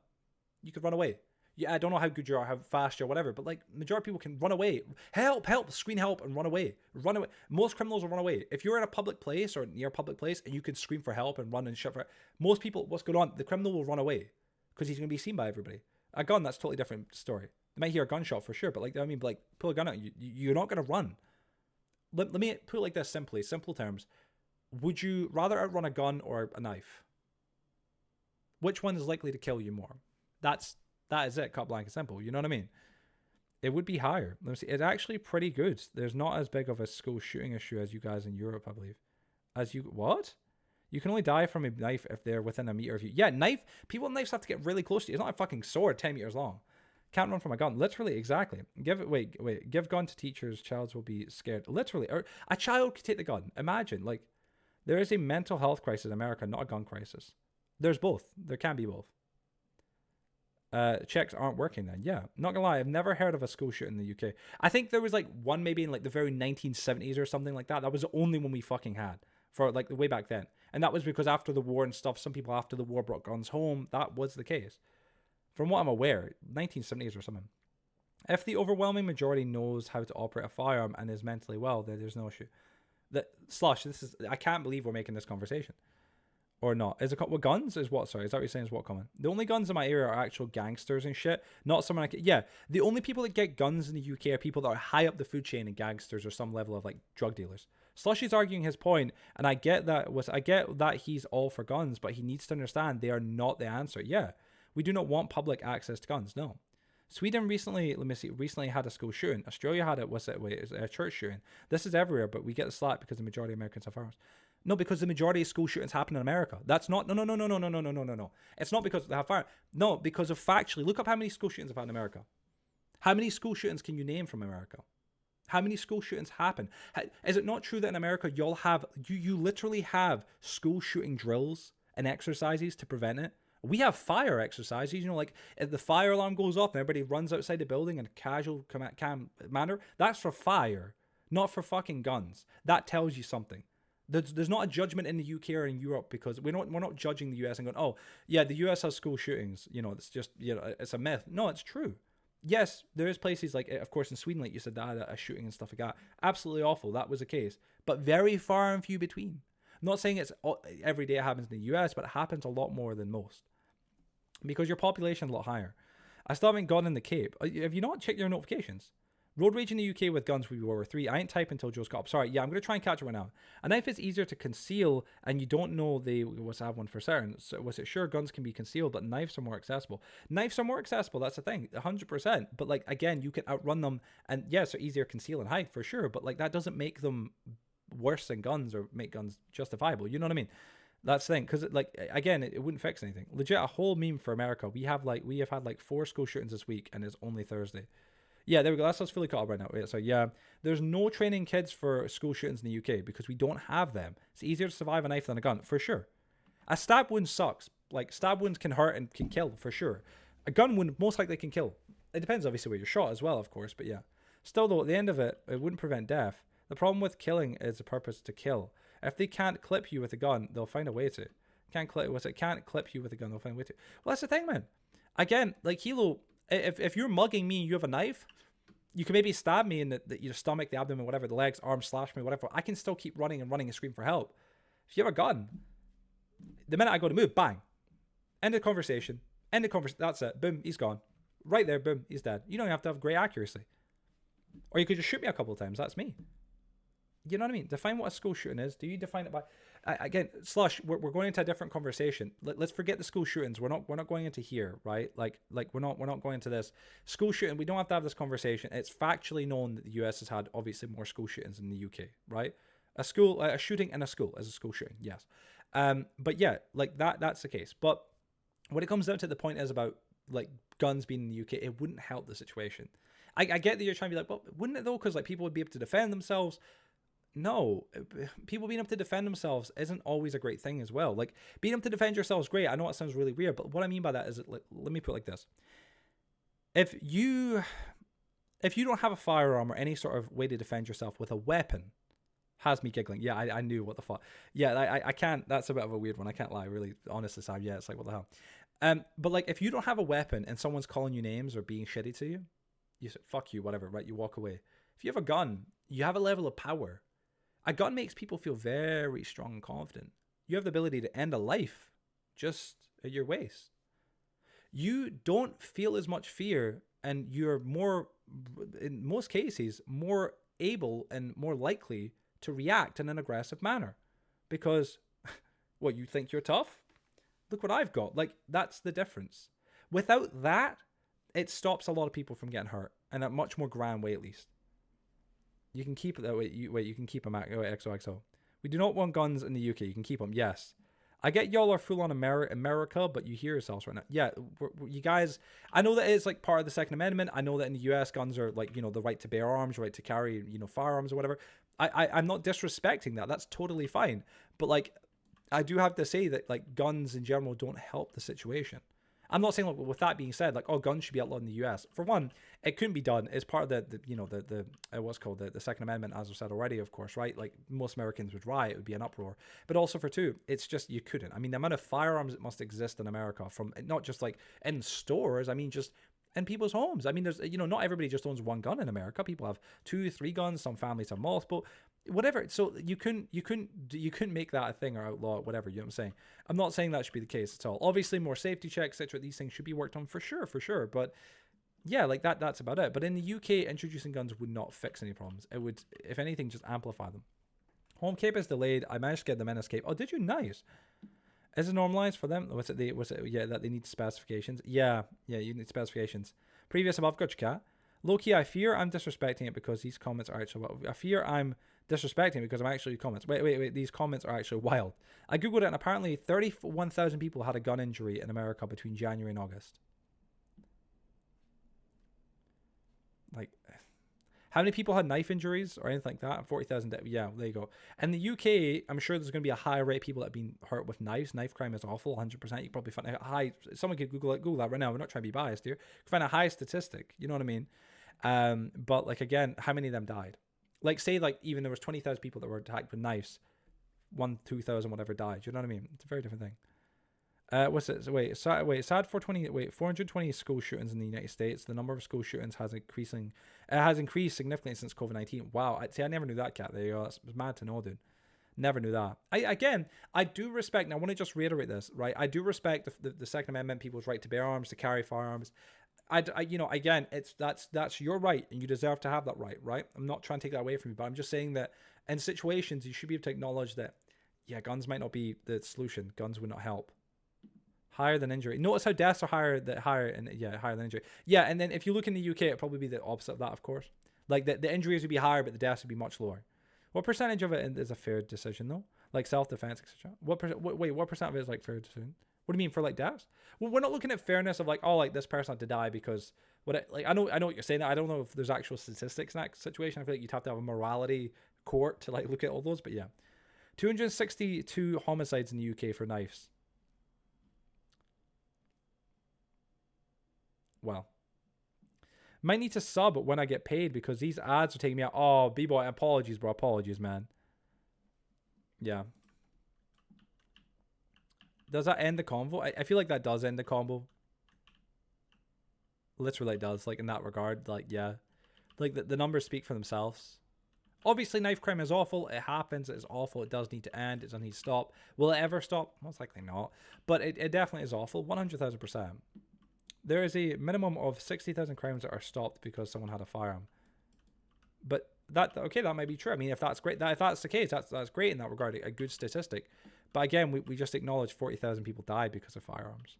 you could run away. Yeah, I don't know how good you are, how fast you are, whatever, but like majority of people can run away. Help, scream help and run away. Run away. Most criminals will run away. If you're in a public place or near a public place and you can scream for help and run and shit for it, most people, what's going on? The criminal will run away. Because he's going to be seen by everybody. A gun, that's a totally different story. They might hear a gunshot for sure, but like, I mean, like, pull a gun out, you're not going to run. Let me put it like this simply, simple terms. Would you rather outrun a gun or a knife? Which one is likely to kill you more? That is it, cut blank and simple. You know what I mean? It would be higher. Let me see. It's actually pretty good. There's not as big of a school shooting issue as you guys in Europe, I believe. What? You can only die from a knife if they're within a meter of you. Yeah, people with knives have to get really close to you. It's not a fucking sword 10 meters long. Can't run from a gun. Literally, exactly. Give gun to teachers. Childs will be scared. Literally. Or a child could take the gun. Imagine, like, there is a mental health crisis in America, not a gun crisis. There's both. There can be both. Checks aren't working then. Yeah, not gonna lie, I've never heard of a school shooting in the UK. I think there was like one maybe in like the very 1970s or something like that. That was the only one we fucking had for like the way back then. And that was because after the war and stuff, some people after the war brought guns home. That was the case. From what I'm aware, 1970s or something. If the overwhelming majority knows how to operate a firearm and is mentally well, then there's no issue. I can't believe we're making this conversation. Or not. Is it what guns? Is what? Sorry, is that what you're saying is what common? The only guns in my area are actual gangsters and shit. Not someone yeah, the only people that get guns in the UK are people that are high up the food chain and gangsters or some level of like drug dealers. Slushy's arguing his point, and I get that he's all for guns, but he needs to understand they are not the answer. Yeah, we do not want public access to guns. No. Sweden recently had a school shooting. Australia had it. It was a church shooting. This is everywhere, but we get the slack because the majority of Americans have firearms. No, because the majority of school shootings happen in America. That's not. No. It's not because they have firearms. No, because of factually. Look up how many school shootings have happened in America. How many school shootings can you name from America? How many school shootings happen? Is it not true that in America you literally have school shooting drills and exercises to prevent it? We have fire exercises, you know, like if the fire alarm goes off and everybody runs outside the building in a casual calm manner. That's for fire, not for fucking guns. That tells you something. There's not a judgment in the UK or in Europe because we're not judging the US and going, oh yeah, the US has school shootings. You know, it's just, you know, it's a myth. No, it's true. Yes, there is places like, of course, in Sweden, like you said, that had a shooting and stuff like that. Absolutely awful. That was the case. But very far and few between. I'm not saying it's every day it happens in the US, but it happens a lot more than most. Because your population is a lot higher. I still haven't gone in the Cape. Have you not checked your notifications? Road rage in the UK with guns would be World War 3. I ain't typing until Joe's caught up. Sorry, yeah, I'm going to try and catch it right now. A knife is easier to conceal, and you don't know they was have one for certain. So was it sure guns can be concealed, but knives are more accessible? Knives are more accessible, that's the thing, 100%. But like, again, you can outrun them, and yes, they're easier to conceal and hide for sure, but like that doesn't make them worse than guns or make guns justifiable. You know what I mean? That's the thing, because like again, it wouldn't fix anything. Legit, a whole meme for America. We have had like 4 school shootings this week, and it's only Thursday. Yeah, there we go. That's us fully caught up right now. So yeah, there's no training kids for school shootings in the UK because we don't have them. It's easier to survive a knife than a gun, for sure. A stab wound sucks. Like, stab wounds can hurt and can kill, for sure. A gun wound most likely can kill. It depends, obviously, where you're shot as well, of course, but yeah. Still, though, at the end of it, it wouldn't prevent death. The problem with killing is the purpose to kill. If they can't clip you with a gun, they'll find a way to. Can't clip you with a gun, they'll find a way to. Well, that's the thing, man. Again, like, Hilo, if you're mugging me and you have a knife, you can maybe stab me in your stomach, the abdomen, whatever, the legs, arms, slash me, whatever. I can still keep running and scream for help. If you have a gun, the minute I go to move, bang. End of conversation. That's it. Boom, he's gone. Right there, boom, he's dead. You don't have to have great accuracy. Or you could just shoot me a couple of times. That's me. You know what I mean? Define what a school shooting is. Do you define it by... Again, Slush, we're going into a different conversation. Let's forget the school shootings. We're not going into here, right? Like we're not going into this school shooting. We don't have to have this conversation. It's factually known that the US has had obviously more school shootings than the UK, right? A shooting in a school is a school shooting, yes. But yeah, like that's the case. But when it comes down to the point is about like guns being in the UK, it wouldn't help the situation. I get that you're trying to be like, well, wouldn't it though? Because like people would be able to defend themselves. No, people being able to defend themselves isn't always a great thing as well. Like, being able to defend yourself is great. I know it sounds really weird, but what I mean by that is, let me put it like this. If you don't have a firearm or any sort of way to defend yourself with a weapon, has me giggling. Yeah, I knew what the fuck. Yeah, I can't, that's a bit of a weird one. I can't lie, really, honestly, Sam. Yeah, it's like, what the hell? But like, if you don't have a weapon and someone's calling you names or being shitty to you, you say, fuck you, whatever, right? You walk away. If you have a gun, you have a level of power. A gun makes people feel very strong and confident. You have the ability to end a life just at your waist. You don't feel as much fear, and you're more, in most cases, more able and more likely to react in an aggressive manner. Because, what, you think you're tough? Look what I've got. Like, that's the difference. Without that, it stops a lot of people from getting hurt, in a much more grand way at least. You can keep it that way. You can keep them at XOXO. We do not want guns in the UK. You can keep them. Yes. I get y'all are full on America, but you hear yourselves right now. Yeah, you guys, I know that it's like part of the Second Amendment. I know that in the US, guns are like, the right to bear arms, right to carry, firearms or whatever. I'm not disrespecting that. That's totally fine. But like, I do have to say that like guns in general don't help the situation. I'm not saying, like, with that being said, like, oh, guns should be outlawed in the US. For one, it couldn't be done. It's part of the what's called the Second Amendment, as I've said already, of course, right? Like, most Americans would riot. It would be an uproar. But also for two, it's just, you couldn't. I mean, the amount of firearms that must exist in America, from not just like in stores, I mean, just in people's homes. I mean, there's, not everybody just owns one gun in America. People have 2, 3 guns. Some families have multiple. Whatever. So you couldn't make that a thing or outlaw it, whatever. You know what I'm saying? I'm not saying that should be the case at all. Obviously, more safety checks, etc. These things should be worked on for sure. But yeah, like that's about it. But in the UK, introducing guns would not fix any problems. It would, if anything, just amplify them. Home cape is delayed. I managed to get them in escape. Oh, did you? Nice. Is it normalized for them? That they need specifications? Yeah, you need specifications. Previous above, gotcha, cat. Low-key, I fear I'm disrespecting it because these comments are actually... I fear I'm disrespecting because I'm actually comments. Wait. These comments are actually wild. I googled it and apparently 31,000 people had a gun injury in America between January and August. Like, how many people had knife injuries or anything like that? 40,000. Yeah, there you go. In the UK, I'm sure there's going to be a high rate of people that have been hurt with knives. Knife crime is awful, 100%. You probably find a high... Someone could Google that right now. We're not trying to be biased here. You can find a high statistic. You know what I mean? But like, again, how many of them died? Like, say, like, even there was 20,000 people that were attacked with knives, 2,000 whatever died. You know what I mean? It's a very different thing. What's it? Sad 420 school shootings in the United States. The number of school shootings has increased significantly since COVID-19. Wow. I never knew that, Cat. There you go. That's mad to know, dude. Never knew that. I do respect, and I want to just reiterate this, right? I do respect the Second Amendment, people's right to bear arms, to carry firearms. you know, again, that's your right, and you deserve to have that right, right? I'm not trying to take that away from you, but I'm just saying that in situations you should be able to acknowledge that, yeah, guns might not be the solution. Guns would not help. Higher than injury. Notice how deaths are higher than injury. Yeah, and then if you look in the UK, it'd probably be the opposite of that, of course. Like the injuries would be higher, but the deaths would be much lower. What percentage of it is a fair decision though? Like self-defense, etc. What percent of it is like fair decision? What do you mean for like deaths? Well, we're not looking at fairness of like, oh, like this person had to die because I know what you're saying. I don't know if there's actual statistics in that situation. I feel like you'd have to have a morality court to like look at all those, but yeah. 262 homicides in the UK for knives. Well, might need to sub when I get paid because these ads are taking me out. Oh, B-boy, apologies, bro. Apologies, man. Yeah. Does that end the convo? I feel like that does end the combo. Literally it does, like in that regard. Like, yeah. Like the numbers speak for themselves. Obviously, knife crime is awful. It happens. It's awful. It does need to end. It does need to stop. Will it ever stop? Most likely not. But it definitely is awful. 100,000%. There is a minimum of 60,000 crimes that are stopped because someone had a firearm. But that might be true. I mean, if that's great, if that's the case, that's great in that regard, a good statistic. But again, we just acknowledged 40,000 people died because of firearms.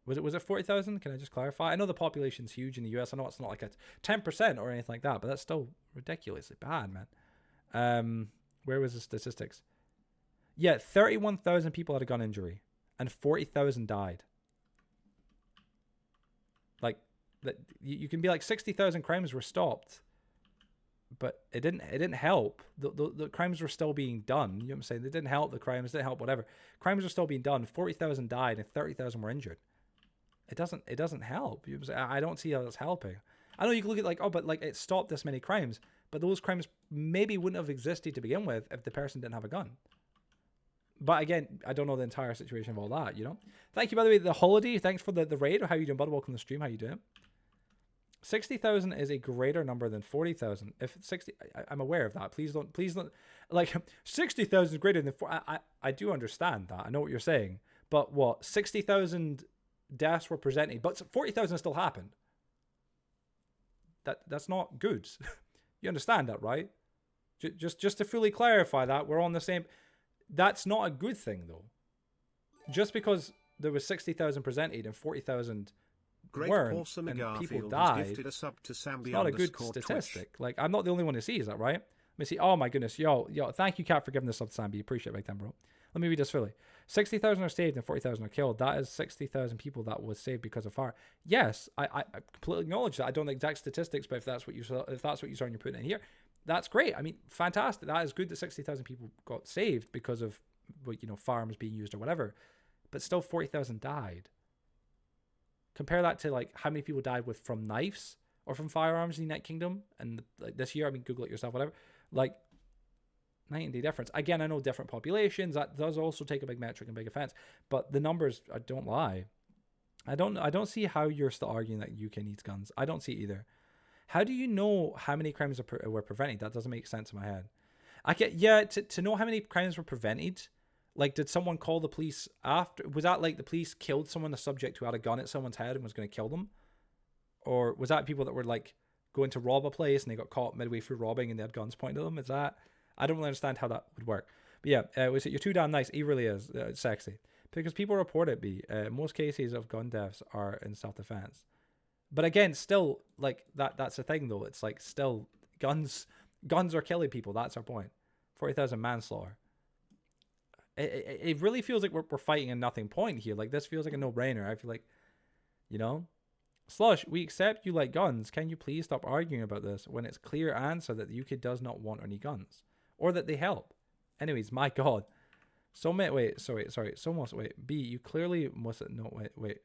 Was it 40,000? Can I just clarify? I know the population's huge in the US. I know it's not like a 10% or anything like that, but that's still ridiculously bad, man. Where was the statistics? Yeah, 31,000 people had a gun injury, and 40,000 died. Like that, you can be like 60,000 crimes were stopped, but it didn't help. The crimes were still being done. You know what I'm saying? They didn't help the crimes. Didn't help whatever. Crimes were still being done. 40,000 died and 30,000 were injured. It doesn't help. You know what I'm saying? I don't see how that's helping. I know you can look at like, oh, but like it stopped this many crimes, but those crimes maybe wouldn't have existed to begin with if the person didn't have a gun. But again, I don't know the entire situation of all that, you know? Thank you, by the way, the holiday. Thanks for the raid. How you doing, bud? Welcome to the stream. How you doing? 60,000 is a greater number than 40,000. If 60, I'm aware of that. Please don't, like 60,000 is greater than 4. I do understand that. I know what you're saying. But what, 60,000 deaths were presented, but 40,000 still happened. That's not good. You understand that, right? Just to fully clarify that, we're on the same. That's not a good thing, though. Just because there was 60,000 presented and 40,000 weren't, and people died, it's not a good statistic. Like, I'm not the only one who sees that, right? Let me see. Oh my goodness, yo, thank you, Cat, for giving this up to Sambi. Appreciate it, big time, bro. Let me read this fully. 60,000 are saved and 40,000 are killed. That is 60,000 people that was saved because of fire. Yes, I completely acknowledge that. I don't know the exact statistics, but if that's what you saw and you're putting in here, that's great. I mean, fantastic. That is good that 60,000 people got saved because of, firearms being used or whatever. But still 40,000 died. Compare that to like how many people died from knives or from firearms in the United Kingdom. And like this year, I mean, Google it yourself, whatever. Like, night and day difference. Again, I know different populations. That does also take a big metric and big offense. But the numbers don't lie. I don't see how you're still arguing that UK needs guns. I don't see it either. How do you know how many crimes were prevented? That doesn't make sense in my head. To know how many crimes were prevented, like, did someone call the police after? Was that like the police killed someone, the subject who had a gun at someone's head and was going to kill them? Or was that people that were like going to rob a place and they got caught midway through robbing and they had guns pointed at them? Is that? I don't really understand how that would work. But yeah, was it, you're too damn nice. He really is. It's sexy. Because people report it, most cases of gun deaths are in self-defense. But again, still, like, that's the thing, though. It's like, still, guns are killing people. That's our point. 40,000 manslaughter. It really feels like we're fighting a nothing point here. Like, this feels like a no-brainer. I feel like, Slush, we accept you like guns. Can you please stop arguing about this when it's clear answer that the UK does not want any guns? Or that they help? Anyways, my God. B, you clearly must...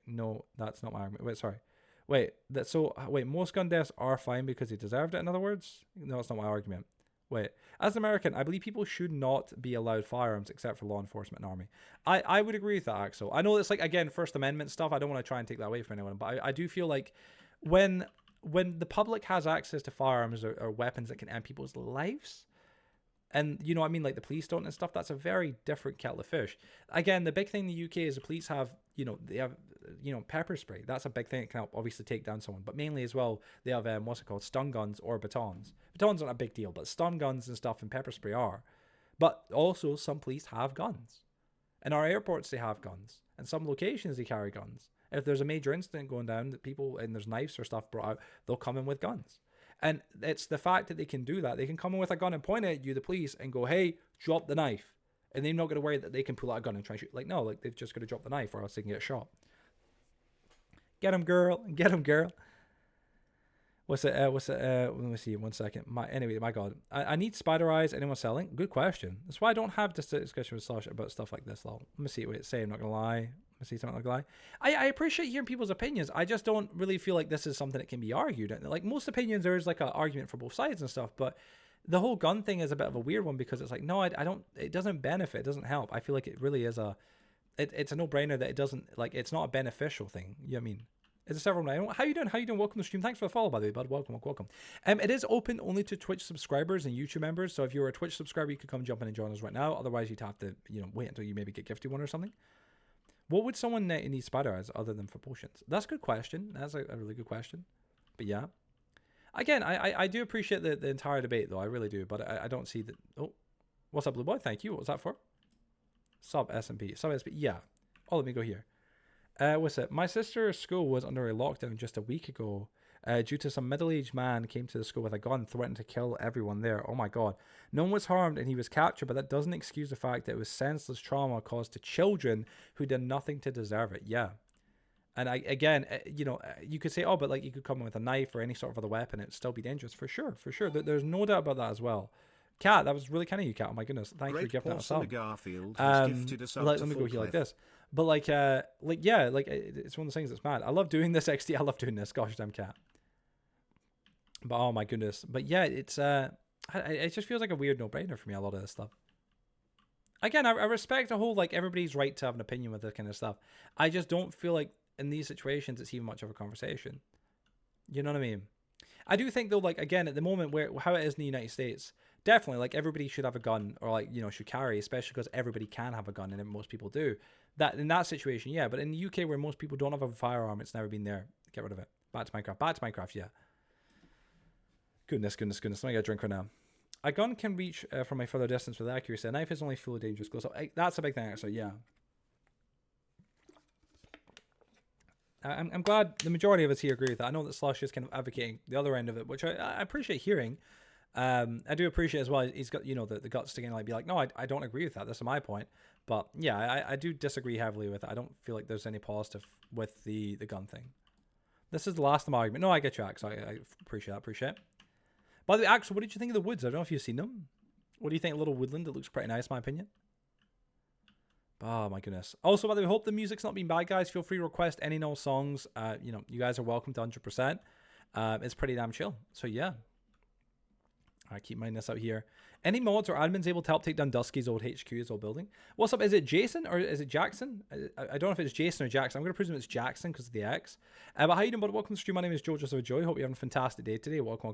No, that's not my argument. Most gun deaths are fine because they deserved it, in other words? No, that's not my argument. As an American, I believe people should not be allowed firearms except for law enforcement and army. I would agree with that, Axel. I know it's like, again, First Amendment stuff. I don't want to try and take that away from anyone, but I do feel like when the public has access to firearms or weapons that can end people's lives, And you know what I mean? Like the police don't and stuff. That's a very different kettle of fish. Again, the big thing in the UK is the police have, they have, pepper spray. That's a big thing that can help obviously take down someone. But mainly as well, they have, what's it called? Stun guns or batons. Batons aren't a big deal, but stun guns and stuff and pepper spray are. But also some police have guns. In our airports, they have guns. In some locations, they carry guns. If there's a major incident going down that people, and there's knives or stuff brought out, they'll come in with guns. And it's the fact that they can do that. They can come in with a gun and point at you, the police, and go, hey, drop the knife. And they're not going to worry that they can pull out a gun and try and shoot. Like, no, like they've just got to drop the knife or else they can get shot. Get him, girl. Get him, girl. What's it? Let me see. 1 second. Anyway, my God. I need spider eyes. Anyone selling? Good question. That's why I don't have this discussion with Slash about stuff like this, lol. Let me see what it's saying. I'm not going to lie. Let me see something like lie. I appreciate hearing people's opinions. I just don't really feel like this is something that can be argued. Like most opinions, there is like an argument for both sides and stuff. But the whole gun thing is a bit of a weird one because it's like, no, I don't. It doesn't benefit. It doesn't help. I feel like it really is it's a no-brainer that it doesn't, like, it's not a beneficial thing. You know what I mean? It's a several night. How you doing? Welcome to the stream. Thanks for the follow, by the way, bud. Welcome. It is open only to Twitch subscribers and YouTube members. So if you're a Twitch subscriber, you could come jump in and join us right now. Otherwise, you'd have to, wait until you maybe get gifted one or something. What would someone need spider eyes other than for potions? That's a good question. That's a really good question. But yeah. Again, I do appreciate the entire debate, though. I really do. But I don't see that. Oh, what's up, Blue Boy? Thank you. What was that for? Sub SMP. Yeah. Oh, let me go here. What's it? My sister's school was under a lockdown just a week ago due to some middle-aged man came to the school with a gun, threatened to kill everyone there. Oh my God. No one was harmed and he was captured, but that doesn't excuse the fact that it was senseless trauma caused to children who did nothing to deserve it. Yeah. And you could say, oh, but like you could come in with a knife or any sort of other weapon, it'd still be dangerous. For sure. There's no doubt about that as well. Cat, that was really kind of you, Cat. Oh my goodness. Thanks for gifting that a sub. Let me go here like this. But it's one of the things that's mad. I love doing this XD. I love doing this. Gosh damn, Cat. But oh my goodness. But yeah, it's it just feels like a weird no-brainer for me, a lot of this stuff. Again, I respect the whole, like, everybody's right to have an opinion with this kind of stuff. I just don't feel like in these situations it's even much of a conversation. You know what I mean? I do think though, like, again, at the moment how it is in the United States, definitely, like, everybody should have a gun or, like, should carry, especially because everybody can have a gun and most people do. That in that situation, yeah. But in the UK where most people don't have a firearm, it's never been there. Get rid of it. Back to Minecraft, yeah. Goodness. Let me get a drink right now. A gun can reach from a further distance with accuracy. A knife is only fully dangerous. So that's a big thing, actually, yeah. I'm glad the majority of us here agree with that. I know that Slush is kind of advocating the other end of it, which I appreciate hearing. I do appreciate as well. He's got, the guts to kind of like be like, no, I don't agree with that. That's my point. But yeah, I do disagree heavily with it. I don't feel like there's any positive with the gun thing. This is the last of my argument. No, I get you, Axe. I appreciate that. By the way, Axe, what did you think of the woods? I don't know if you've seen them. What do you think of little woodland? It looks pretty nice, in my opinion. Oh my goodness. Also, by the way, hope the music's not been bad, guys. Feel free to request any and all songs. You guys are welcome to 100%. It's pretty damn chill. So yeah. I keep minding this out here. Any mods or admins able to help take down Dusky's old HQ, his old building? What's up? Is it Jason or is it Jackson? I don't know if it's Jason or Jackson. I'm going to presume it's Jackson because of the X. But how you doing, bud? Welcome to the stream. My name is Joe Joseph Joy. Hope you're having a fantastic day today. Welcome.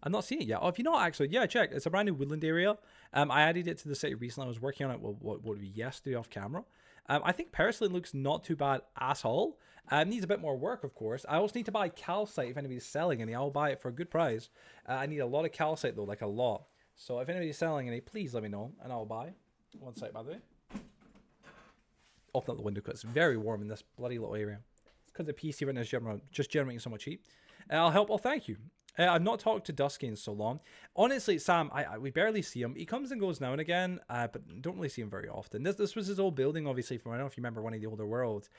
I've not seen it yet. Oh, if you're not, actually, yeah, check. It's a brand new woodland area. I added it to the city recently. I was working on it, what would be yesterday off camera. I think personally it looks not too bad at all. Needs a bit more work, of course. I also need to buy calcite if anybody's selling any. I'll buy it for a good price. I need a lot of calcite, though, like a lot. So if anybody's selling any, please let me know, and I'll buy. 1 sec, by the way. Open up the window because it's very warm in this bloody little area. It's because the PC right now is just generating so much heat. I'll help. Well, thank you. I've not talked to Dusky in so long. Honestly, Sam, we barely see him. He comes and goes now and again, but don't really see him very often. This was his old building, obviously, from, I don't know if you remember, one of the older worlds.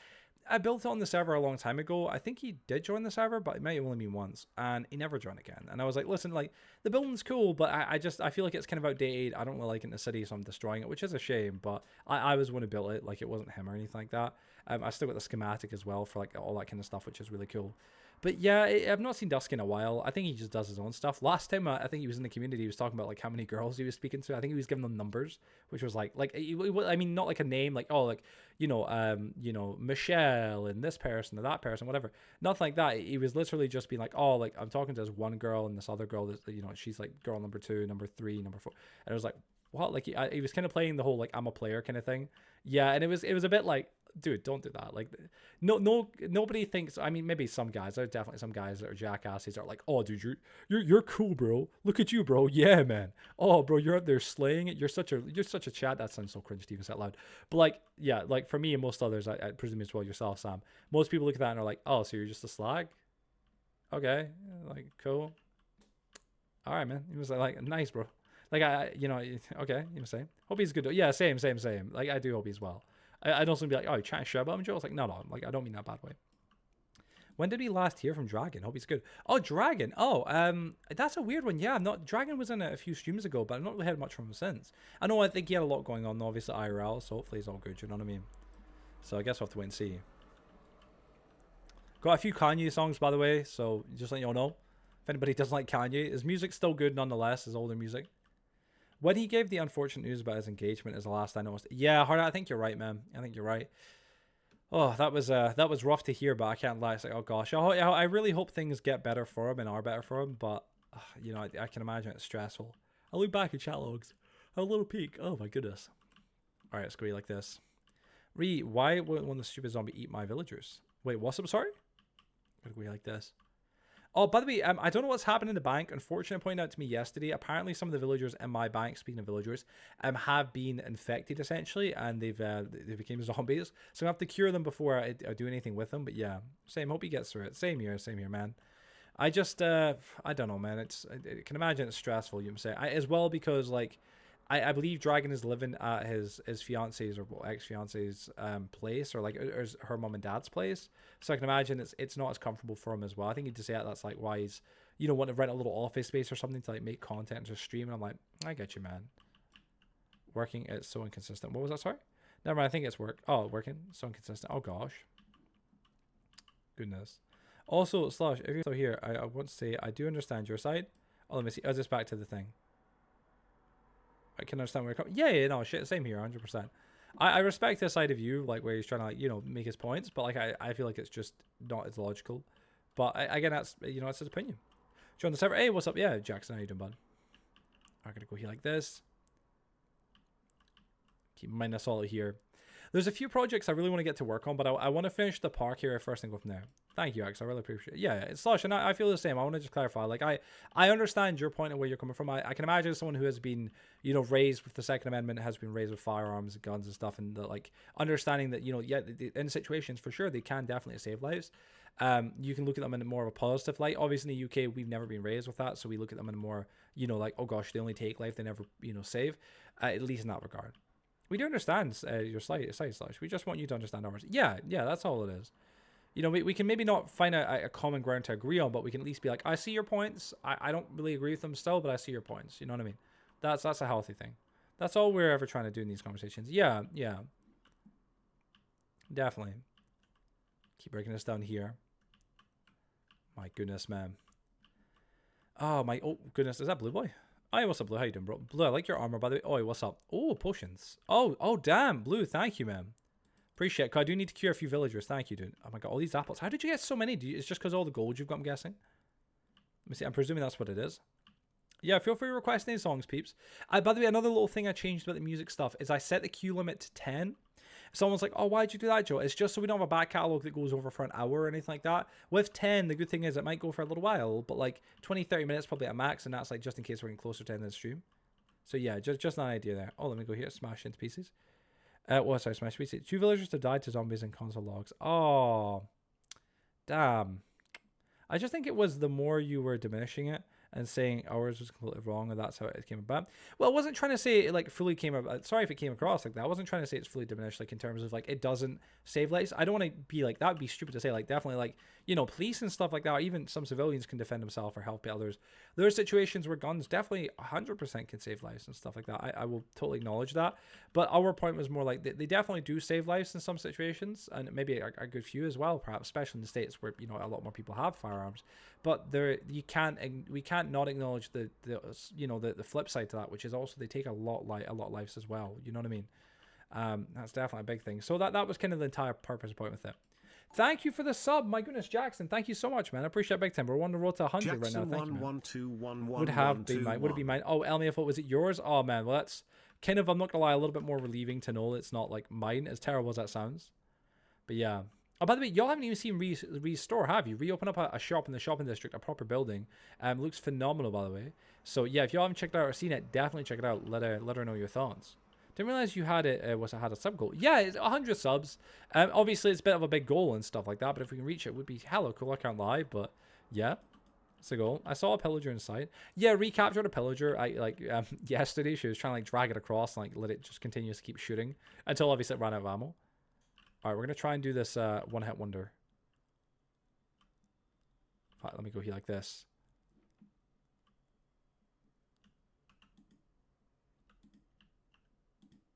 I built it on the server a long time ago. I think he did join the server, but it might have only been once, and he never joined again. And I was like, listen, like, the building's cool, but I feel like it's kind of outdated. I don't really like it in the city, so I'm destroying it, which is a shame, but I was the one who built it. Like, it wasn't him or anything like that. I still got the schematic as well for, like, all that kind of stuff, which is really cool. But yeah, I've not seen Dusk in a while. I think he just does his own stuff. Last time I think he was in the community, he was talking about like how many girls he was speaking to. I think he was giving them numbers, which was I mean, not like a name, like oh, like Michelle and this person or that person, whatever. Nothing like that. He was literally just being like, oh, like I'm talking to this one girl and this other girl that she's like girl number 2, number 3, number 4, and it was like what? Like he was kind of playing the whole like I'm a player kind of thing. Yeah, and it was a bit like, dude, don't do that. Like, nobody thinks. I mean, maybe some guys. There's definitely some guys that are jackasses that are like, oh, dude, you're cool, bro. Look at you, bro. Yeah, man. Oh, bro, you're out there slaying it. You're such a chat. That sounds so cringe to even say it loud. But like, yeah, like for me and most others, I presume as well yourself, Sam. Most people look at that and are like, oh, so you're just a slag? Okay, like cool. All right, man. He was like nice, bro. Like okay, same. Hope he's good. Yeah, same. Like I do hope he's well. I don't want to be like, oh, you're trying to share about him, Joe. It's like, no, like I don't mean that bad way. When did we last hear from Dragon? Hope he's good. Oh, Dragon. Oh, that's a weird one. Yeah, Dragon was in it a few streams ago, but I've not really heard much from him since. I think he had a lot going on, obviously IRL, so hopefully he's all good. You know what I mean? So I guess we'll have to wait and see. Got a few Kanye songs, by the way, so just let you all know. If anybody doesn't like Kanye, his music's still good nonetheless, his older music. When he gave the unfortunate news about his engagement is the last I noticed. Yeah, Harder, I think you're right, man. I think you're right. Oh, that was rough to hear, but I can't lie. It's like, oh gosh, I really hope things get better for him and are better for him, but I can imagine it's stressful. I look back at chat logs, a little peek. Oh my goodness. All right, let's go like this. Why won't the stupid zombie eat my villagers? Wait, what's up? Sorry. Gotta go like this. Oh, by the way, I don't know what's happened in the bank. Unfortunately, pointed out to me yesterday, apparently some of the villagers in my bank, speaking of villagers, have been infected essentially, and they became zombies. So I have to cure them before I do anything with them. But yeah, same. Hope he gets through it. Same here, man. I just, I don't know, man. I can imagine it's stressful. You can say as well because like. I believe Dragon is living at his fiance's or ex-fiance's place, or like or her mom and dad's place. So I can imagine it's not as comfortable for him as well. I think he'd just say that's like why he's want to rent a little office space or something to like make content and just stream. And I'm like, I get you, man. Working, it's so inconsistent. What was that? Sorry. Never mind. I think it's work. Oh, working, so inconsistent. Oh gosh. Goodness. Also, Slash, if you're still here, I want to say I do understand your side. Oh, let me see. Oh, just back to the thing. I can understand where you're coming. Yeah, no, shit, same here, 100%. I respect this side of you, like where he's trying to, like, make his points, but like I feel like it's just not as logical. But again, that's it's his opinion. Join the server. Hey, what's up? Yeah, Jackson, how you doing, bud? I'm gonna go here like this. Keep in mind that's all here. There's a few projects I really want to get to work on, but I want to finish the park here first and go from there. Thank you, Alex. I really appreciate it. Yeah, it's Slush, and I feel the same. I want to just clarify. Like, I understand your point and where you're coming from. I can imagine someone who has been, raised with the Second Amendment, has been raised with firearms and guns and stuff, and like understanding that, in situations for sure they can definitely save lives. You can look at them in more of a positive light. Obviously, in the UK, we've never been raised with that, so we look at them in a more, like, oh gosh, they only take life, they never, save. At least in that regard. We do understand your side Slash. We just want you to understand ours. Yeah, that's all it is. We can maybe not find a common ground to agree on, but we can at least be like, I see your points. I don't really agree with them still, but I see your points. You know what I mean? That's a healthy thing. That's all we're ever trying to do in these conversations. Yeah. Definitely. Keep breaking this down here. My goodness, man. Oh, goodness. Is that Blue Boy? Hi, what's up, Blue? How you doing, bro? Blue, I like your armor, by the way. Oh, what's up? Oh, potions. Oh, damn. Blue, thank you, man. Appreciate it, because I do need to cure a few villagers. Thank you, dude. Oh my god, all these apples. How did you get so many? It's just because all the gold you've got, I'm guessing. Let me see. I'm presuming that's what it is. Yeah, feel free to request any songs, peeps. By the way, another little thing I changed about the music stuff is I set the queue limit to 10. Someone's like, oh, why'd you do that, Joe? It's just so we don't have a back catalogue that goes over for an hour or anything like that. With 10, the good thing is it might go for a little while, but like 20, 30 minutes probably at max, and that's like just in case we're getting closer to end of the stream. So yeah, just an idea there. Oh, let me go here. Smash into pieces. Sorry, smash pieces. 2 villagers have died to zombies in console logs. Oh, damn. I just think it was the more you were diminishing it, and saying ours was completely wrong and that's how it came about. Well, I wasn't trying to say it like fully came about. Sorry if it came across like that. I wasn't trying to say it's fully diminished, like in terms of like it doesn't save lives. I don't want to be like, that would be stupid to say. Like definitely like, you know, police and stuff like that, or even some civilians can defend themselves or help others. There are situations where guns definitely 100% can save lives and stuff like that. I will totally acknowledge that. But our point was more like they definitely do save lives in some situations, and maybe a good few as well, perhaps, especially in the States where, you know, a lot more people have firearms. But we can't not acknowledge the you know, the flip side to that, which is also they take a lot of lives as well. You know what I mean? That's definitely a big thing. So that was kind of the entire purpose point with it. Thank you for the sub. My goodness, Jackson. Thank you so much, man. I appreciate it big time. We're on the road to 100 right now. Thank you, man. Would have been mine. Would it be mine? Oh, Elmi, I thought, was it yours? Oh, man. Well, that's kind of, I'm not going to lie, a little bit more relieving to know it's not like mine, as terrible as that sounds. But yeah. Oh, by the way, y'all haven't even seen Restore, have you? Reopen up a shop in the shopping district, a proper building. Looks phenomenal, by the way. So yeah, if y'all haven't checked it out or seen it, definitely check it out. Let her know your thoughts. Didn't realize you had it. Had a sub goal. Yeah, it's 100 subs. Obviously it's a bit of a big goal and stuff like that. But if we can reach it, would be hella cool. I can't lie, but yeah, it's a goal. I saw a pillager inside. Yeah, recaptured a pillager. Yesterday she was trying to like drag it across and like let it just continuously keep shooting until obviously it ran out of ammo. All right, we're gonna try and do this one hit wonder. Right, let me go here like this.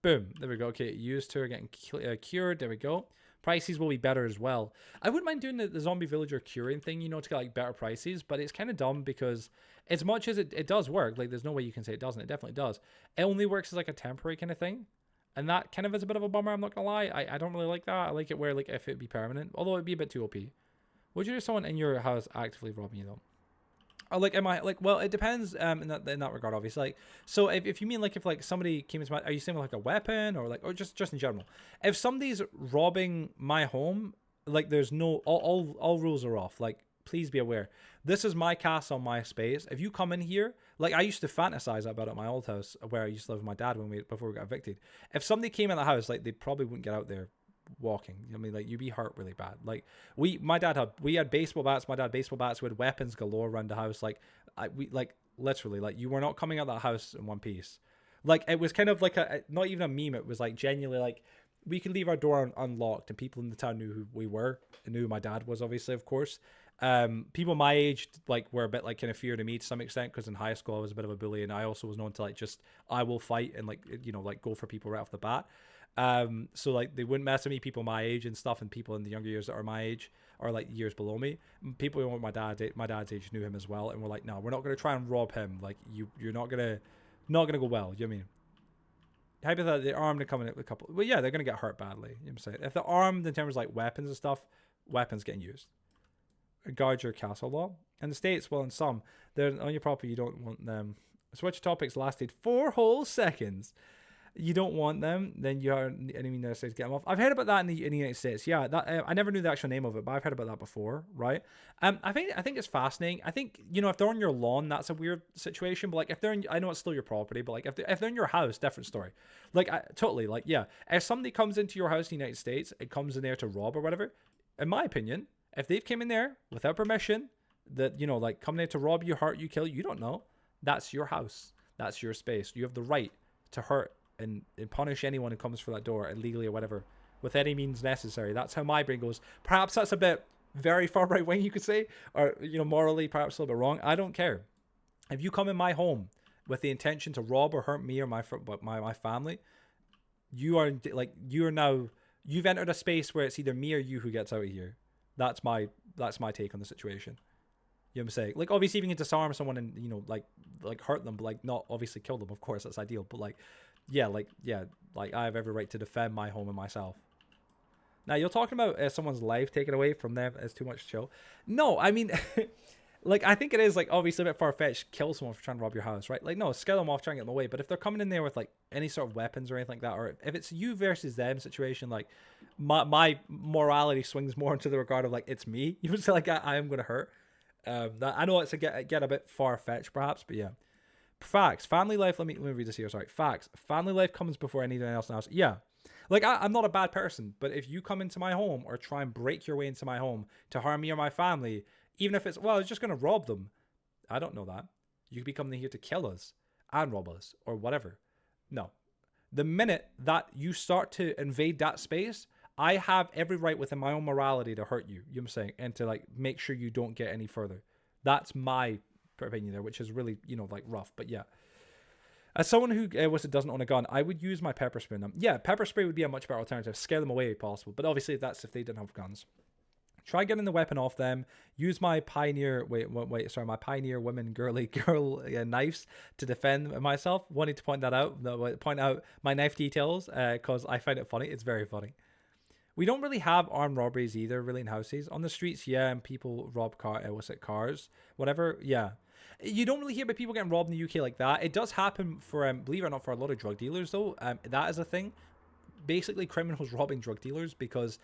Boom. There we go. Okay, used to getting cured. There we go. Prices will be better as well. I wouldn't mind doing the zombie villager curing thing, you know, to get like better prices, but it's kind of dumb because as much as it does work, like there's no way you can say it doesn't. It definitely does. It only works as like a temporary kind of thing. And that kind of is a bit of a bummer, I'm not going to lie. I don't really like that. I like it where like if it'd be permanent, although it'd be a bit too OP. Would you do someone in your house actively robbing you though? Like, am I like? Well, it depends. In that regard, obviously. Like, so if you mean like if like somebody came into my, are you saying like a weapon or like, or just in general? If somebody's robbing my home, like there's no all rules are off. Like, please be aware. This is my castle, my space. If you come in here, like I used to fantasize about it at my old house where I used to live with my dad before we got evicted. If somebody came in the house, like they probably wouldn't get out there walking. I mean, like you'd be hurt really bad. Like we had baseball bats. My dad had baseball bats. We had weapons galore around the house. Like we literally like you were not coming out of that house in one piece. Like it was kind of like a not even a meme. It was like genuinely like we could leave our door unlocked and people in the town knew who we were and knew who my dad was, obviously, of course. People my age like were a bit like kind of feared of me to some extent because in high school I was a bit of a bully and I also was known to like just I will fight and like, you know, like go for people right off the bat. So like they wouldn't mess with me, people my age and stuff, and people in the younger years that are my age or like years below me. People who were my dad's age knew him as well, and we're like, no, we're not gonna try and rob him. Like you're not gonna go well. You know what I mean? Hypothetically, they're armed and coming in with a couple. Well, yeah, they're gonna get hurt badly. You know what I'm saying? If they're armed in terms of like weapons and stuff, weapons getting used. Guard your castle law. In the States, well, in some, they're on your property. You don't want them. Switch topics lasted 4 whole seconds. You don't want them, then you are enemy necessary to get them off. I've heard about that in the United States. Yeah, that I never knew the actual name of it, but I've heard about that before, right? I think it's fascinating. I think, you know, if they're on your lawn, that's a weird situation. But like if they're in, I know it's still your property, but like if they're in your house, different story. Like totally, like yeah. If somebody comes into your house in the United States, it comes in there to rob or whatever. In my opinion, if they've came in there without permission, that you know, like coming in to rob you, hurt you, kill you, you don't know. That's your house. That's your space. You have the right to hurt and punish anyone who comes through that door illegally or whatever with any means necessary. That's how my brain goes. Perhaps that's a bit very far right wing, you could say, or you know, morally perhaps a little bit wrong. I don't care. If you come in my home with the intention to rob or hurt me or my family, you've entered a space where it's either me or you who gets out of here. That's my take on the situation. You know what I'm saying? Like obviously if you can disarm someone and, you know, like hurt them, but like not obviously kill them, of course, that's ideal. But like I have every right to defend my home and myself. Now you're talking about someone's life taken away from them as too much chill. No, I mean, like I think it is like obviously a bit far fetched. Kill someone for trying to rob your house, right? Like no, scare them off, try and get them away. But if they're coming in there with like any sort of weapons or anything like that, or if it's you versus them situation, like my morality swings more into the regard of like it's me. You would say like I am gonna hurt. That I know it's get a bit far fetched perhaps, but yeah. Facts. Family life. Let me read this here. Sorry. Facts. Family life comes before anything else in the house. Yeah. Like I'm not a bad person, but if you come into my home or try and break your way into my home to harm me or my family, even if it's just gonna rob them, I don't know that. You could be coming here to kill us and rob us or whatever. No. The minute that you start to invade that space, I have every right within my own morality to hurt you. You know what I'm saying? And to like make sure you don't get any further. That's my opinion there, which is really, like rough. But yeah. As someone who doesn't own a gun, I would use my pepper spray on them. Yeah, pepper spray would be a much better alternative. Scare them away if possible. But obviously that's if they didn't have guns. Try getting the weapon off them. Use my Pioneer my Pioneer women girl knives to defend myself. Wanted to point that out. Point out my knife details because I find it funny. It's very funny. We don't really have armed robberies either, really, in houses. On the streets, yeah, and people rob cars, whatever, yeah. You don't really hear about people getting robbed in the UK like that. It does happen for, believe it or not, for a lot of drug dealers, though. That is a thing. Basically, criminals robbing drug dealers because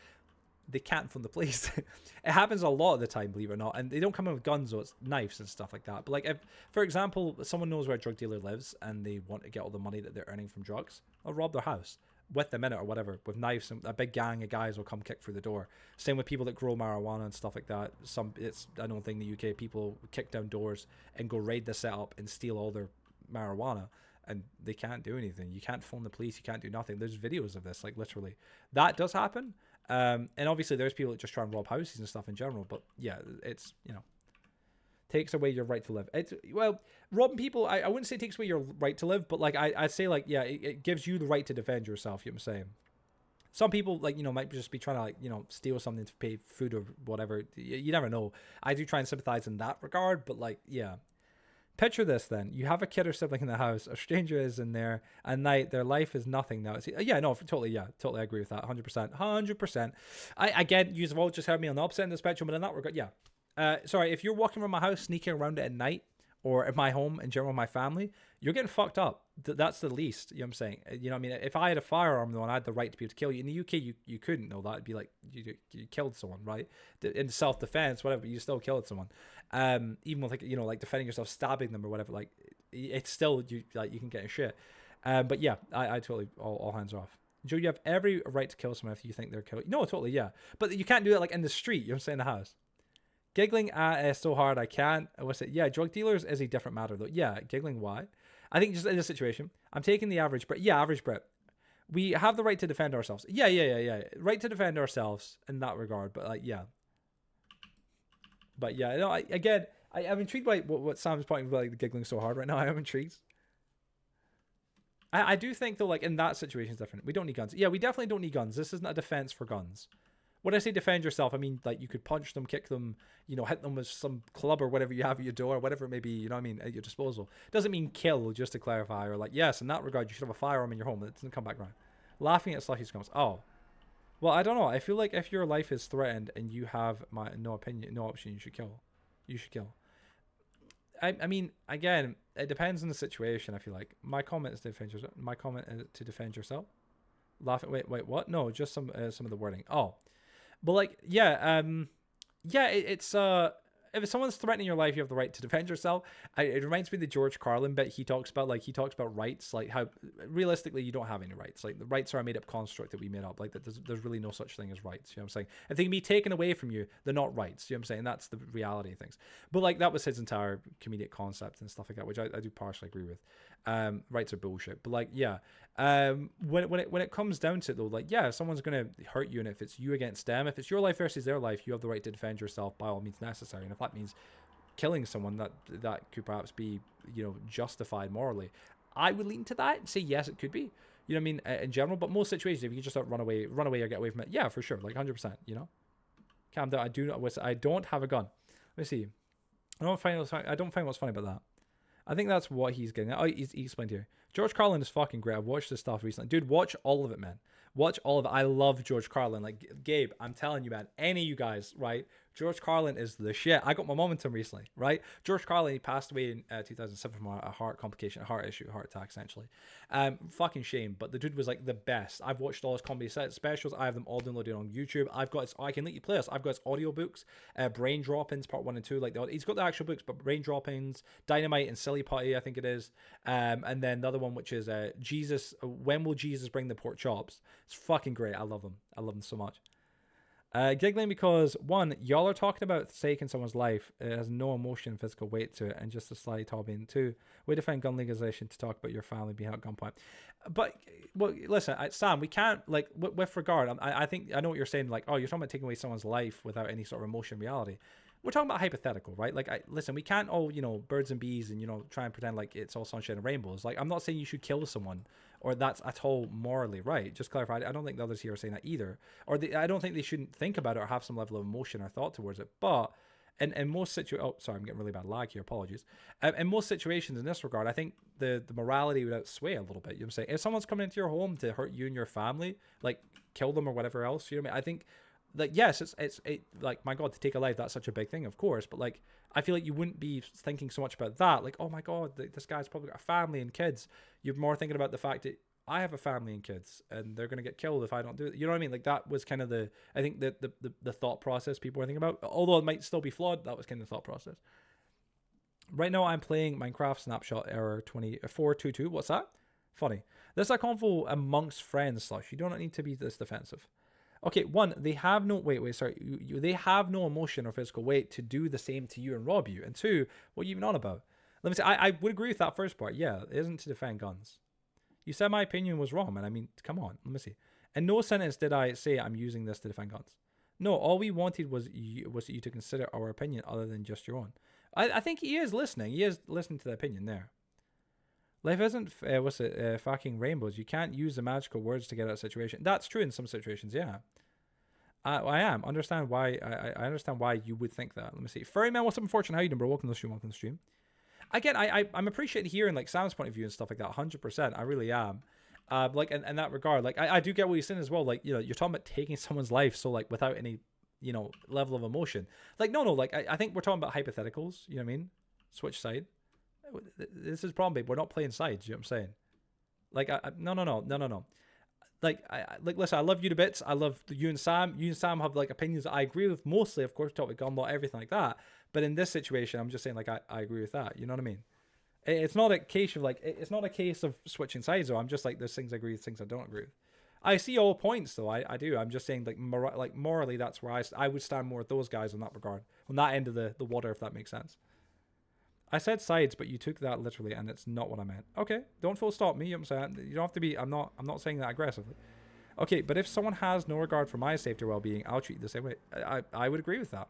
they can't phone the police. It happens a lot of the time, believe it or not. And they don't come in with guns, though. It's knives and stuff like that. But, like, if, for example, someone knows where a drug dealer lives and they want to get all the money that they're earning from drugs, they'll rob their house with them in it or whatever, with knives. And a big gang of guys will come kick through the door. Same with people that grow marijuana and stuff like that. It's I don't think in the UK people kick down doors and go raid the setup and steal all their marijuana, and they can't do anything. You can't phone the police. You can't do nothing. There's videos of this, like literally. That does happen. And obviously there's people that just try and rob houses and stuff in general. But yeah, it's, takes away your right to live. It's, well, robbing people, I wouldn't say it takes away your right to live, but like I'd say like, yeah, it gives you the right to defend yourself. You know what I'm saying? Some people like, might just be trying to like, steal something to pay food or whatever. You never know. I do try and sympathize in that regard, but like, yeah. Picture this then. You have a kid or sibling in the house. A stranger is in there at night. Their life is nothing now. Yeah, no, totally. Yeah, totally agree with that. 100%. 100%. Again, you've all just heard me on the opposite end of the spectrum, but in that regard, yeah. Sorry, if you're walking around my house, sneaking around it at night, or at my home in general, my family, you're getting fucked up. That's the least. You know what I'm saying? You know what I mean? If I had a firearm, though, and I had the right to be able to kill you, in the UK, you couldn't, though. That'd be like, you killed someone, right? In self-defense, whatever, but you still killed someone. Even with, like, like defending yourself, stabbing them or whatever, like, it's still, you can get in shit. But yeah, I totally, all hands are off. Joe, you have every right to kill someone if you think they're killing. No, totally, yeah. But you can't do it, like, in the street, you know what I'm saying, in the house. Giggling so hard I can't. What's it? Yeah, drug dealers is a different matter, though. Yeah, giggling, why? I think just in this situation, I'm taking the average Brit. Yeah, average Brit. We have the right to defend ourselves. Yeah. Right to defend ourselves in that regard, but like, yeah. But yeah, I'm intrigued by what Sam's pointing about, like, the giggling so hard right now. I am intrigued. I do think, though, like, in that situation is different. We don't need guns. Yeah, we definitely don't need guns. This isn't a defense for guns. When I say defend yourself, I mean, like, you could punch them, kick them, hit them with some club or whatever you have at your door, whatever it may be, you know what I mean, at your disposal. Doesn't mean kill, just to clarify, or like, yes, in that regard, you should have a firearm in your home. It doesn't come back around. Laughing at slushy scums. Oh. Well, I don't know. I feel like if your life is threatened and you have no option, you should kill. You should kill. I mean, again, it depends on the situation, I feel like. My comment is to defend yourself. My comment is to defend yourself. Laughing. Wait, what? No, just some of the wording. Oh. But like, yeah, it's if someone's threatening your life, you have the right to defend yourself. It reminds me of the George Carlin bit. He talks about rights, like how realistically you don't have any rights. Like, the rights are a made up construct that we made up. Like, that there's really no such thing as rights. You know what I'm saying? If they can be taken away from you, they're not rights. You know what I'm saying? That's the reality of things. But like, that was his entire comedic concept and stuff like that, which I do partially agree with. Rights are bullshit. But like, yeah. When it comes down to it, though, like, yeah, if someone's gonna hurt you, and if it's you against them, if it's your life versus their life, you have the right to defend yourself by all means necessary. And if that means killing someone, that could perhaps be, justified morally, I would lean to that and say yes, it could be. You know what I mean? In general, but most situations, if you just run away or get away from it, yeah, for sure, like 100%. Calm down. I don't have a gun. Let me see. I don't find what's funny about that. I think that's what he's getting at. Oh, he explained here. George Carlin is fucking great. I've watched this stuff recently. Dude, watch all of it, man. Watch all of it. I love George Carlin. Like, Gabe, I'm telling you, man. Any of you guys, right? George Carlin is the shit. I got my momentum recently, right? George Carlin, he passed away in 2007 from a heart complication, a heart attack, essentially. Fucking shame, but the dude was like the best. I've watched all his comedy specials. I have them all downloaded on YouTube. I can let you play this. I've got his audiobooks, Brain Droppings, part 1 and 2. Like, he's got the actual books, but Brain Droppings, Dynamite, and Silly Putty, I think it is. And then the other one, which is Jesus. When will Jesus bring the pork chops? It's fucking great. I love them. I love them so much. Giggling because, one, y'all are talking about taking someone's life. It has no emotion, physical weight to it, and just a slight hobby. And two, we defend gun legalization to talk about your family being held at gunpoint. But, well, listen, Sam, we can't, like, with regard, I think, I know what you're saying, like, oh, you're talking about taking away someone's life without any sort of emotion reality. We're talking about hypothetical, right? Like, listen, we can't all, birds and bees and, try and pretend like it's all sunshine and rainbows. Like, I'm not saying you should kill someone or that's at all morally right. Just clarify. I don't think the others here are saying that either. Or I don't think they shouldn't think about it or have some level of emotion or thought towards it. But in most situations, oh, sorry, I'm getting really bad lag here. Apologies. In most situations in this regard, I think the morality would outweigh a little bit. You know what I'm saying? If someone's coming into your home to hurt you and your family, like kill them or whatever else, you know what I mean? I think, like, yes, it's like, my God, to take a life, that's such a big thing, of course. But like, I feel like you wouldn't be thinking so much about that. Like, oh my God, this guy's probably got a family and kids. You're more thinking about the fact that I have a family and kids, and they're gonna get killed if I don't do it. You know what I mean? Like, that was kind of the thought process people were thinking about. Although it might still be flawed, that was kind of the thought process. Right now, I'm playing Minecraft Snapshot Error 2422. What's that? Funny. This is a convo amongst friends. Slush. You don't need to be this defensive. Okay, one, they have no they have no emotion or physical weight to do the same to you and rob you. And two, what are you even on about? Let me say, I would agree with that first part. Yeah, it isn't to defend guns. You said my opinion was wrong, man. I mean, come on. Let me see. In no sentence did I say I'm using this to defend guns. No, all we wanted was you to consider our opinion other than just your own. I think he is listening. He is listening to the opinion there. Life isn't, fucking rainbows. You can't use the magical words to get out of a situation. That's true in some situations, yeah. I am. Understand why. I understand why you would think that. Let me see. Furryman, what's up, Unfortunate? How you doing, bro? Welcome to the stream. Welcome to the stream. Again, I'm appreciating hearing, like, Sam's point of view and stuff like that. 100%. I really am. Like, in that regard, like, I do get what he's saying as well. Like, you're talking about taking someone's life, so, like, without any, level of emotion. Like, no, like, I think we're talking about hypotheticals. You know what I mean? Switch side. This is the problem, babe. We're not playing sides. You know what I'm saying? Like, no. Like, listen, I love you to bits. I love you and Sam. You and Sam have, like, opinions that I agree with mostly, of course, talk about gun law, everything like that. But in this situation, I'm just saying, like, I agree with that. You know what I mean? It's not a case of, like, it's not a case of switching sides, though. I'm just like, there's things I agree with, things I don't agree with. I see all points, though. I do. I'm just saying, like, morally, that's where I would stand more with those guys in that regard. On that end of the water, if that makes sense. I said sides, but you took that literally, and it's not what I meant. Okay, don't full stop me. You know what I'm saying? You don't have to be. I'm not saying that aggressively. Okay, but if someone has no regard for my safety or well-being, I'll treat you the same way. I would agree with that.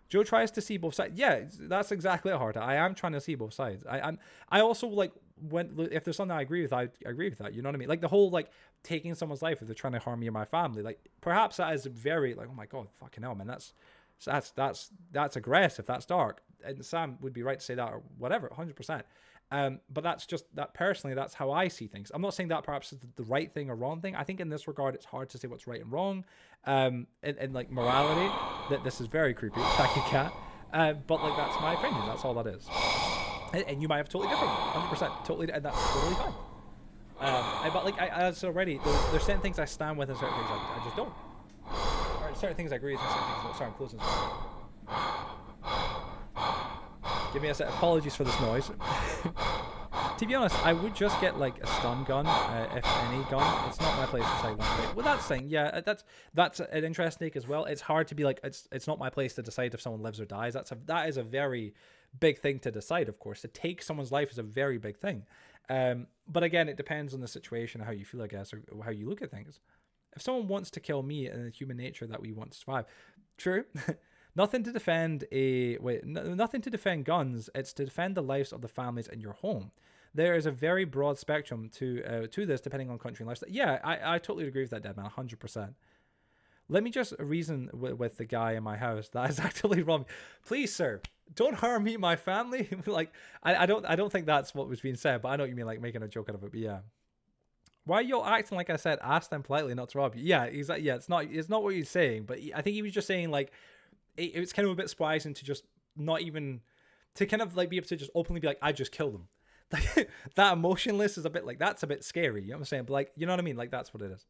Joe tries to see both sides. Yeah, that's exactly it, Harta. I am trying to see both sides. I also, like, if there's something I agree with, I agree with that. You know what I mean? Like, the whole, like, taking someone's life if they're trying to harm me or my family. Like, perhaps that is very, like, oh my God, fucking hell, man. That's aggressive. That's dark. And Sam would be right to say that or whatever, 100%. But that's just that personally, that's how I see things. I'm not saying that perhaps is the right thing or wrong thing. I think in this regard, it's hard to say what's right and wrong. And like morality, that this is very creepy. Thank you, cat. But like, that's my opinion. That's all that is. And you might have totally different, 100%, totally, and that's totally fine. But like I said already, there's certain things I stand with and certain things I just don't. Or certain things I agree with and certain things I don't. Sorry, I'm closing this. Give me a set. Apologies for this noise. To be honest, I would just get like a stun gun, if any gun. It's not my place to decide one thing. Well, that's saying, yeah, that's an interesting take as well. It's hard to be like, it's not my place to decide if someone lives or dies. That is a very big thing to decide, of course. To take someone's life is a very big thing. But again, it depends on the situation, how you feel, I guess, or how you look at things. If someone wants to kill me and the human nature that we want to survive, true. Nothing to defend guns. It's to defend the lives of the families in your home. There is a very broad spectrum to this, depending on country and lifestyle. Yeah, I totally agree with that, Deadman, 100%. Let me just reason with the guy in my house. That is actually wrong. Please, sir, don't harm me, my family. Like, I don't think that's what was being said, but I know what you mean, like making a joke out of it. But yeah. Why are you acting like I said? Ask them politely not to rob you. Yeah, exactly. Yeah, it's not what he's saying, but I think he was just saying like it's kind of a bit surprising to just not even to kind of like be able to just openly be like, I just killed them. Like that emotionless is a bit like, that's a bit scary. You know what I'm saying? But like, you know what I mean? Like that's what it is.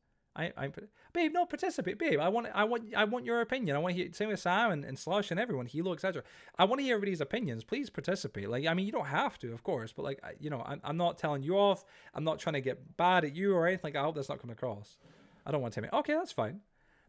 Babe, no, participate, babe. I want your opinion. I want to hear, same with Sam and Slush and everyone, Hilo, etc. I want to hear everybody's opinions. Please participate. Like, I mean, you don't have to, of course, but like, you know, I'm not telling you off. I'm not trying to get bad at you or anything like that. I hope that's not coming across. I don't want to take it. Okay, that's fine.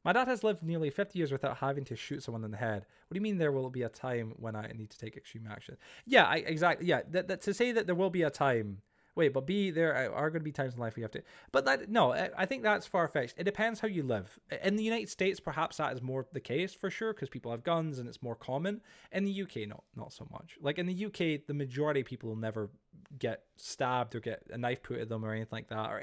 My dad has lived nearly 50 years without having to shoot someone in the head. What do you mean there will be a time when I need to take extreme action? Yeah, exactly. Yeah, to say that there will be a time. Wait, but there are going to be times in life where you have to. But that no, I think that's far fetched. It depends how you live. In the United States, perhaps that is more the case for sure because people have guns and it's more common. In the UK, not so much. Like in the UK, the majority of people will never get stabbed or get a knife put at them or anything like that or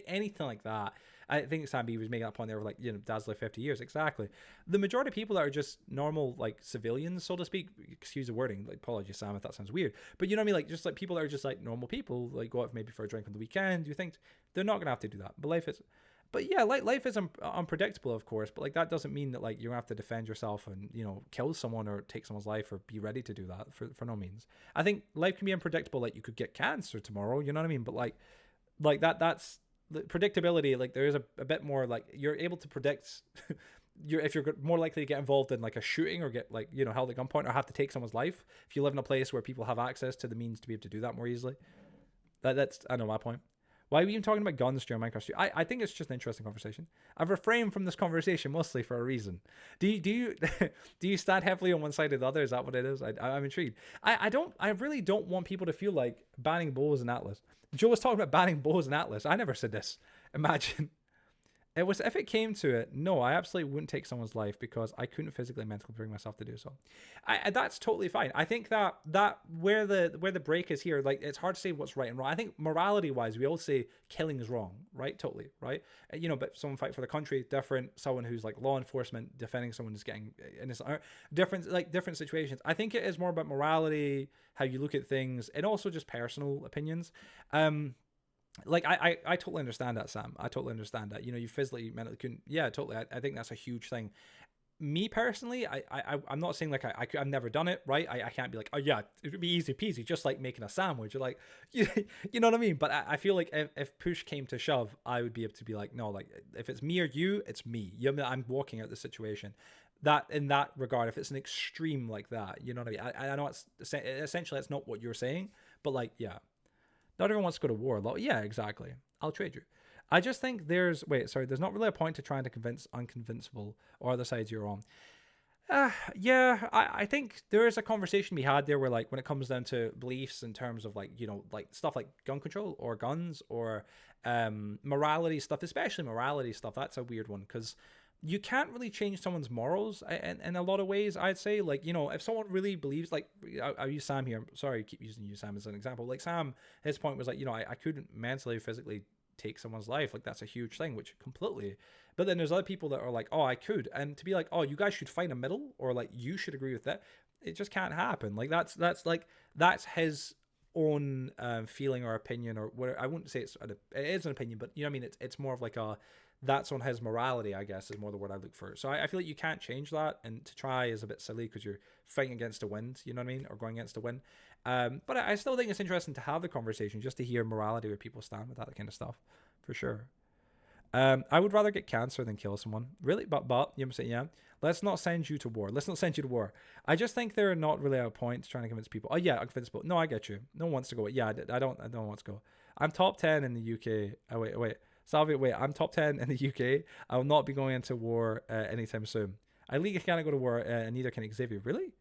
anything like that. I think Sam B was making that point there, like, dad's lived 50 years. Exactly. The majority of people that are just normal, like, civilians, so to speak, excuse the wording, like, apologies, Sam, if that sounds weird. But you know what I mean? Like, just like people that are just like normal people, like, go out maybe for a drink on the weekend. You think they're not going to have to do that. But yeah, like, life is unpredictable, of course, but like, that doesn't mean that, like, you're going to have to defend yourself and, kill someone or take someone's life or be ready to do that for no means. I think life can be unpredictable. Like, you could get cancer tomorrow, you know what I mean? But like that's predictability. Like there is a bit more, like you're able to predict if you're more likely to get involved in like a shooting or get like held at gunpoint or have to take someone's life if you live in a place where people have access to the means to be able to do that more easily. That's I know my point. Why are we even talking about guns during Minecraft? I think it's just an interesting conversation. I've refrained from this conversation mostly for a reason. Do you do you stand heavily on one side or the other? Is that what it is? I'm intrigued. I really don't want people to feel like banning bows and Atlas. Joe was talking about banning bows and Atlas. I never said this. Imagine. It was if it came to it, no, I absolutely wouldn't take someone's life because I couldn't physically and mentally bring myself to do so. That's totally fine. I think that where the break is here, like it's hard to say what's right and wrong. I think morality wise, we all say killing is wrong, right? Totally, right? But someone fight for the country, different. Someone who's like law enforcement defending someone who's getting innocent, different situations. I think it is more about morality, how you look at things, and also just personal opinions. Like I totally understand that, Sam. I totally understand that. You physically, mentally couldn't. Yeah, totally. I think that's a huge thing. Me personally, I'm not saying like I've never done it, right? I can't be like, oh yeah, it would be easy peasy, just like making a sandwich. Or like, you know what I mean? But I feel like if push came to shove, I would be able to be like, no, like if it's me or you, it's me. I'm walking out the situation. That in that regard, if it's an extreme like that, you know what I mean? I know it's essentially it's not what you're saying, but like yeah. Not everyone wants to go to war. Yeah, exactly. I'll trade you. I just think there's not really a point to trying to convince unconvincible or other sides you're on. Yeah, I think there is a conversation to be had there where like when it comes down to beliefs in terms of like, like stuff like gun control or guns or morality stuff, especially morality stuff. That's a weird one because you can't really change someone's morals in a lot of ways, I'd say. Like, if someone really believes, like, I'll use Sam here. Sorry, I keep using you, Sam, as an example. Like, Sam, his point was like, I couldn't mentally, physically take someone's life. Like, that's a huge thing, which completely. But then there's other people that are like, oh, I could. And to be like, oh, you guys should find a middle or like, you should agree with that. It just can't happen. Like, that's his own feeling or opinion or whatever. I wouldn't say it is an opinion, but you know what I mean? It's more of like that's on his morality, I guess, is more the word I look for. So I feel like you can't change that, and to try is a bit silly because you're fighting against the wind, you know what I mean, or going against the wind. But I still think it's interesting to have the conversation, just to hear morality where people stand with that kind of stuff, for sure. I would rather get cancer than kill someone. Really? But you know what I'm saying? Yeah. Let's not send you to war. I just think they're not really at a point trying to convince people. Oh yeah, convince people. No, I get you. No one wants to go. Yeah, I don't want to go. I'm top 10 in the UK. Oh wait. Salvi, wait, I'm top 10 in the UK. I will not be going into war anytime soon. I legally can't go to war, and neither can Xavier. Really?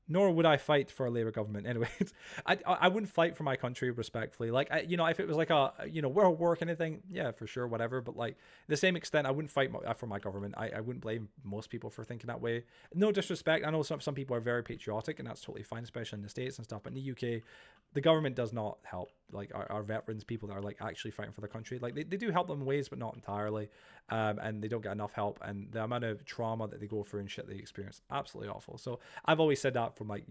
Nor would I fight for a Labour government. Anyways, I wouldn't fight for my country respectfully. Like, if it was like a, world war kind of thing, yeah, for sure, whatever. But like, the same extent, I wouldn't fight for my government. I wouldn't blame most people for thinking that way. No disrespect. I know some people are very patriotic, and that's totally fine, especially in the States and stuff. But in the UK, the government does not help like our veterans, people that are like actually fighting for the country. Like they do help them in ways, but not entirely. And they don't get enough help, and the amount of trauma that they go through and shit they experience, absolutely awful. So I've always said that from like,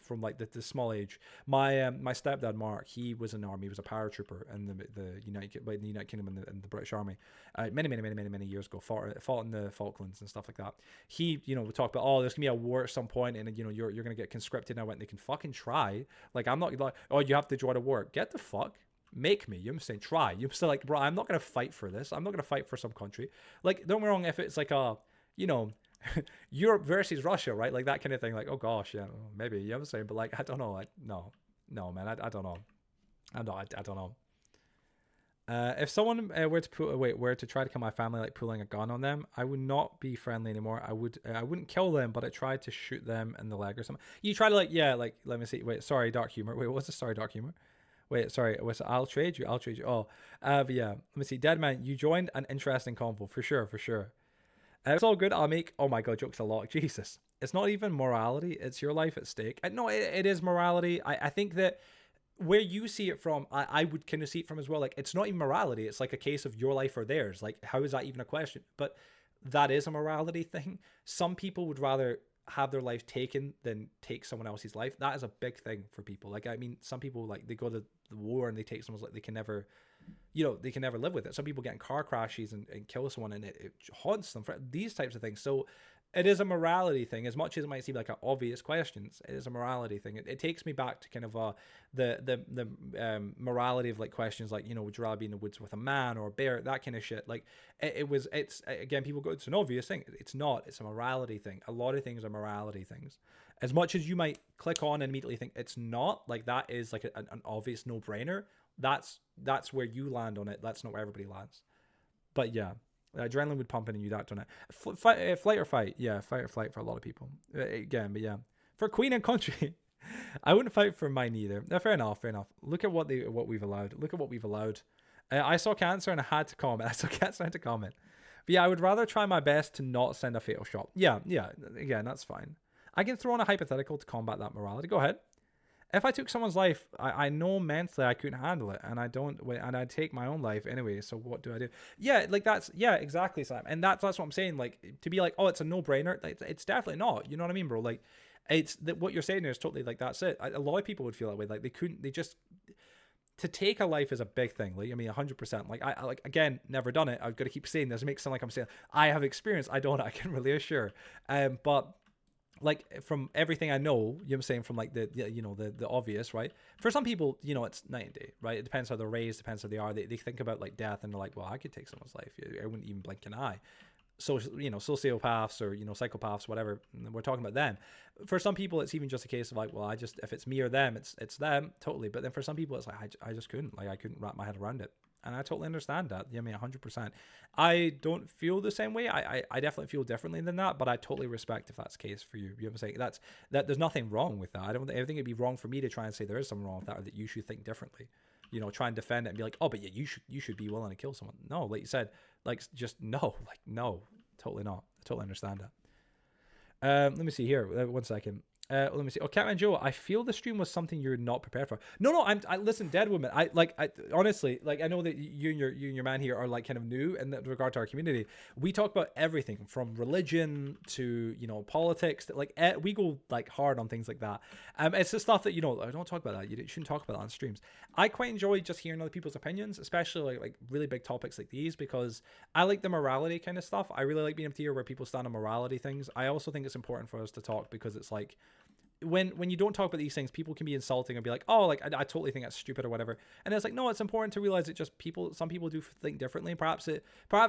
from like the small age. My stepdad Mark, he was in the army. He was a paratrooper in the United Kingdom and the British Army many years ago. Fought in the Falklands and stuff like that. He we talked about, oh, there's gonna be a war at some point, and you're gonna get conscripted. And I went, they can fucking try. Like, I'm not like, oh, you have to join a war. Get the fuck. Make me. You're saying try. You're still like, bro, I'm not gonna fight for this. I'm not gonna fight for some country. Like, don't get me wrong, if it's like a Europe versus Russia, right? Like that kind of thing. Like, oh gosh, yeah, maybe. You know what I'm saying? But like, I don't know. No, man, I don't know. I don't know. If someone were to try to kill my family, like pulling a gun on them, I would not be friendly anymore. I wouldn't kill them, but I tried to shoot them in the leg or something. You try to like, yeah, like let me see. Wait, sorry, dark humor. Wait, what's the sorry dark humor? Wait, sorry, was I'll trade you. I'll trade you. Oh, but yeah, let me see. Dead man, you joined an interesting convo for sure, for sure. It's all good. I'll make. Oh my god, jokes a lot. Jesus, it's not even morality. It's your life at stake. No, it is morality. I think that where you see it from, I would kind of see it from as well. Like, it's not even morality. It's like a case of your life or theirs. Like, how is that even a question? But that is a morality thing. Some people would rather have their life taken than take someone else's life. That is a big thing for people. Like, I mean, some people, like, they go to the war and they take someone's, like, they can never, they can never live with it. Some people get in car crashes and kill someone, and it haunts them for these types of things. So it is a morality thing, as much as it might seem like an obvious question. It is a morality thing. It takes me back to kind of the morality of like questions like, would you rather be in the woods with a man or a bear, that kind of shit. Like it's again, people go, it's an obvious thing. It's not. It's a morality thing. A lot of things are morality things. As much as you might click on and immediately think it's not, like that is like an obvious no brainer. That's where you land on it. That's not where everybody lands. But yeah. Adrenaline would pump in you, that, don't it? Flight or fight? Yeah, fight or flight for a lot of people. Again, but yeah. For Queen and Country, I wouldn't fight for mine either. No, fair enough, fair enough. Look at what we've allowed. Look at what we've allowed. I saw cancer and I had to comment. But yeah, I would rather try my best to not send a fatal shot. Yeah, again, that's fine. I can throw in a hypothetical to combat that morality. Go ahead. If I took someone's life, I know mentally I couldn't handle it, and I'd take my own life anyway. So what do I do? Yeah, like exactly, Sam, and that's what I'm saying. Like, to be like, oh, it's a no brainer. It's definitely not. You know what I mean, bro? Like, it's that what you're saying there is totally like that's it. A lot of people would feel that way. Like they just to take a life is a big thing. Like, I mean, 100%. Like I like, again, never done it. I've got to keep saying this. It makes it sound like I'm saying I have experience. I don't. I can really assure. But like from everything I know, you know what I'm saying, from like the obvious, right? For some people, it's night and day, right? It depends how they're raised, depends how they are. They think about like death and they're like, well, I could take someone's life. I wouldn't even blink an eye. So, sociopaths or, psychopaths, whatever, we're talking about them. For some people, it's even just a case of like, well, if it's me or them, it's them, totally. But then for some people, it's like, I just couldn't, like, I couldn't wrap my head around it. And I totally understand that. I mean, 100%. I don't feel the same way. I definitely feel differently than that, but I totally respect if that's the case for you. You know what I'm saying? That there's nothing wrong with that. I think it'd be wrong for me to try and say there is something wrong with that, or that you should think differently. Try and defend it and be like, oh, but yeah, you should be willing to kill someone. No, like you said, like, just no, like, no, totally not. I totally understand that. Let me see here. 1 second. Let me see. Oh, Catmanjoe, I feel the stream was something you're not prepared for. No, I listen, Dead Woman. I honestly, like, I know that you and your man here are like kind of new in that regard to our community. We talk about everything from religion to politics. Like, we go like hard on things like that. It's the stuff that I don't talk about that. You shouldn't talk about that on streams. I quite enjoy just hearing other people's opinions, especially like really big topics like these, because I like the morality kind of stuff. I really like being able to hear where people stand on morality things. I also think it's important for us to talk, because it's like, when you don't talk about these things, people can be insulting and be like, oh, like, I totally think that's stupid or whatever. And it's like, no, it's important to realize that just some people do think differently. Perhaps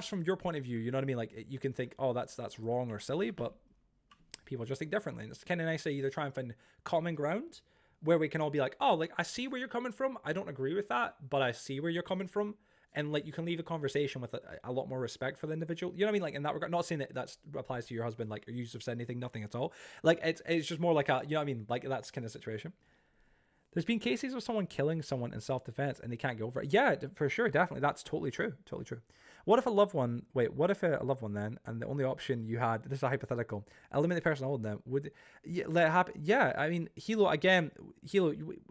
from your point of view, you know what I mean? Like, you can think, oh, that's wrong or silly, but people just think differently. And it's kind of nice to either try and find common ground where we can all be like, oh, like, I see where you're coming from. I don't agree with that, but I see where you're coming from. And like, you can leave a conversation with a lot more respect for the individual. You know what I mean? Like, in that regard, not saying that applies to your husband, like, or you have said anything, nothing at all. Like, it's just more like you know what I mean? Like, that's kind of situation. There's been cases of someone killing someone in self-defense and they can't get over it. Yeah, for sure, definitely. That's totally true. Totally true. What if a loved one then, and the only option you had, this is a hypothetical, eliminate the person holding them, would let it happen? Yeah, I mean, Hilo,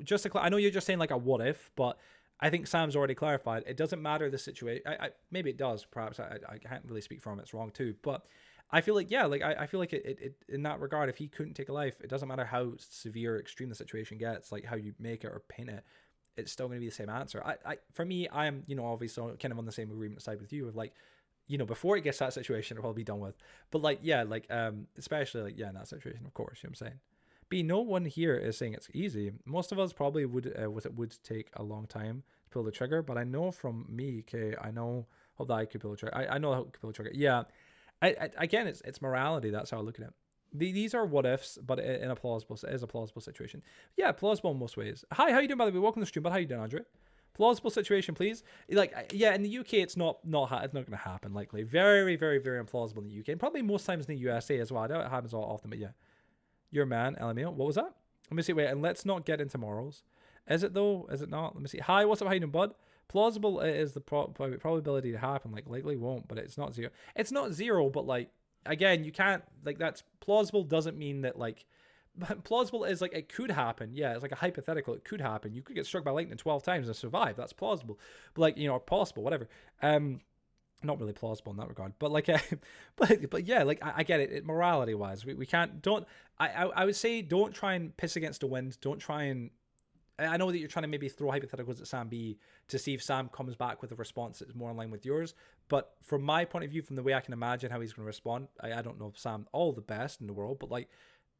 just to I know you're just saying like a what if, but I think Sam's already clarified. It doesn't matter the situation. Maybe it does. Perhaps I can't really speak for him. It's wrong too. But I feel like, yeah, like I feel like it in that regard, if he couldn't take a life, it doesn't matter how severe or extreme the situation gets, like how you make it or paint it, it's still going to be the same answer. For me, I'm obviously kind of on the same agreement side with you, of like, before it gets to that situation, it'll be done with. But like, yeah, like especially like, yeah, in that situation, of course, you know what I'm saying. No one here is saying it's easy. Most of us probably would take a long time to pull the trigger, but I know from me, okay, I know how that I could pull the trigger. I know how to pull the trigger. Yeah, again, it's morality. That's how I look at it. These are what ifs, but in a plausible situation. Yeah, plausible in most ways. Hi, how you doing, by the way? Welcome to the stream. But how you doing, Andre? Plausible situation, please. Like, yeah, in the UK, it's not going to happen. Likely, very, very, very implausible in the UK, and probably most times in the USA as well. I doubt it happens all often, but yeah. Your man, LMAO. What was that? Let me see. Wait, and let's not get into morals. Is it though? Is it not? Let me see. Hi, what's up, how you doing, bud? Plausible is the probability to happen. Like, likely won't, but it's not zero. It's not zero, but like, again, you can't, like, that's plausible doesn't mean that, like, plausible is like it could happen. Yeah, it's like a hypothetical. It could happen. You could get struck by lightning 12 times and survive. That's plausible. But like, or possible, whatever. Not really plausible in that regard. But like, but yeah, like I get it. Morality wise, we can't. Don't. I would say don't try and piss against the wind. Don't try and. I know that you're trying to maybe throw hypotheticals at Sam B to see if Sam comes back with a response that's more in line with yours. But from my point of view, from the way I can imagine how he's going to respond, I don't know Sam all the best in the world, but like,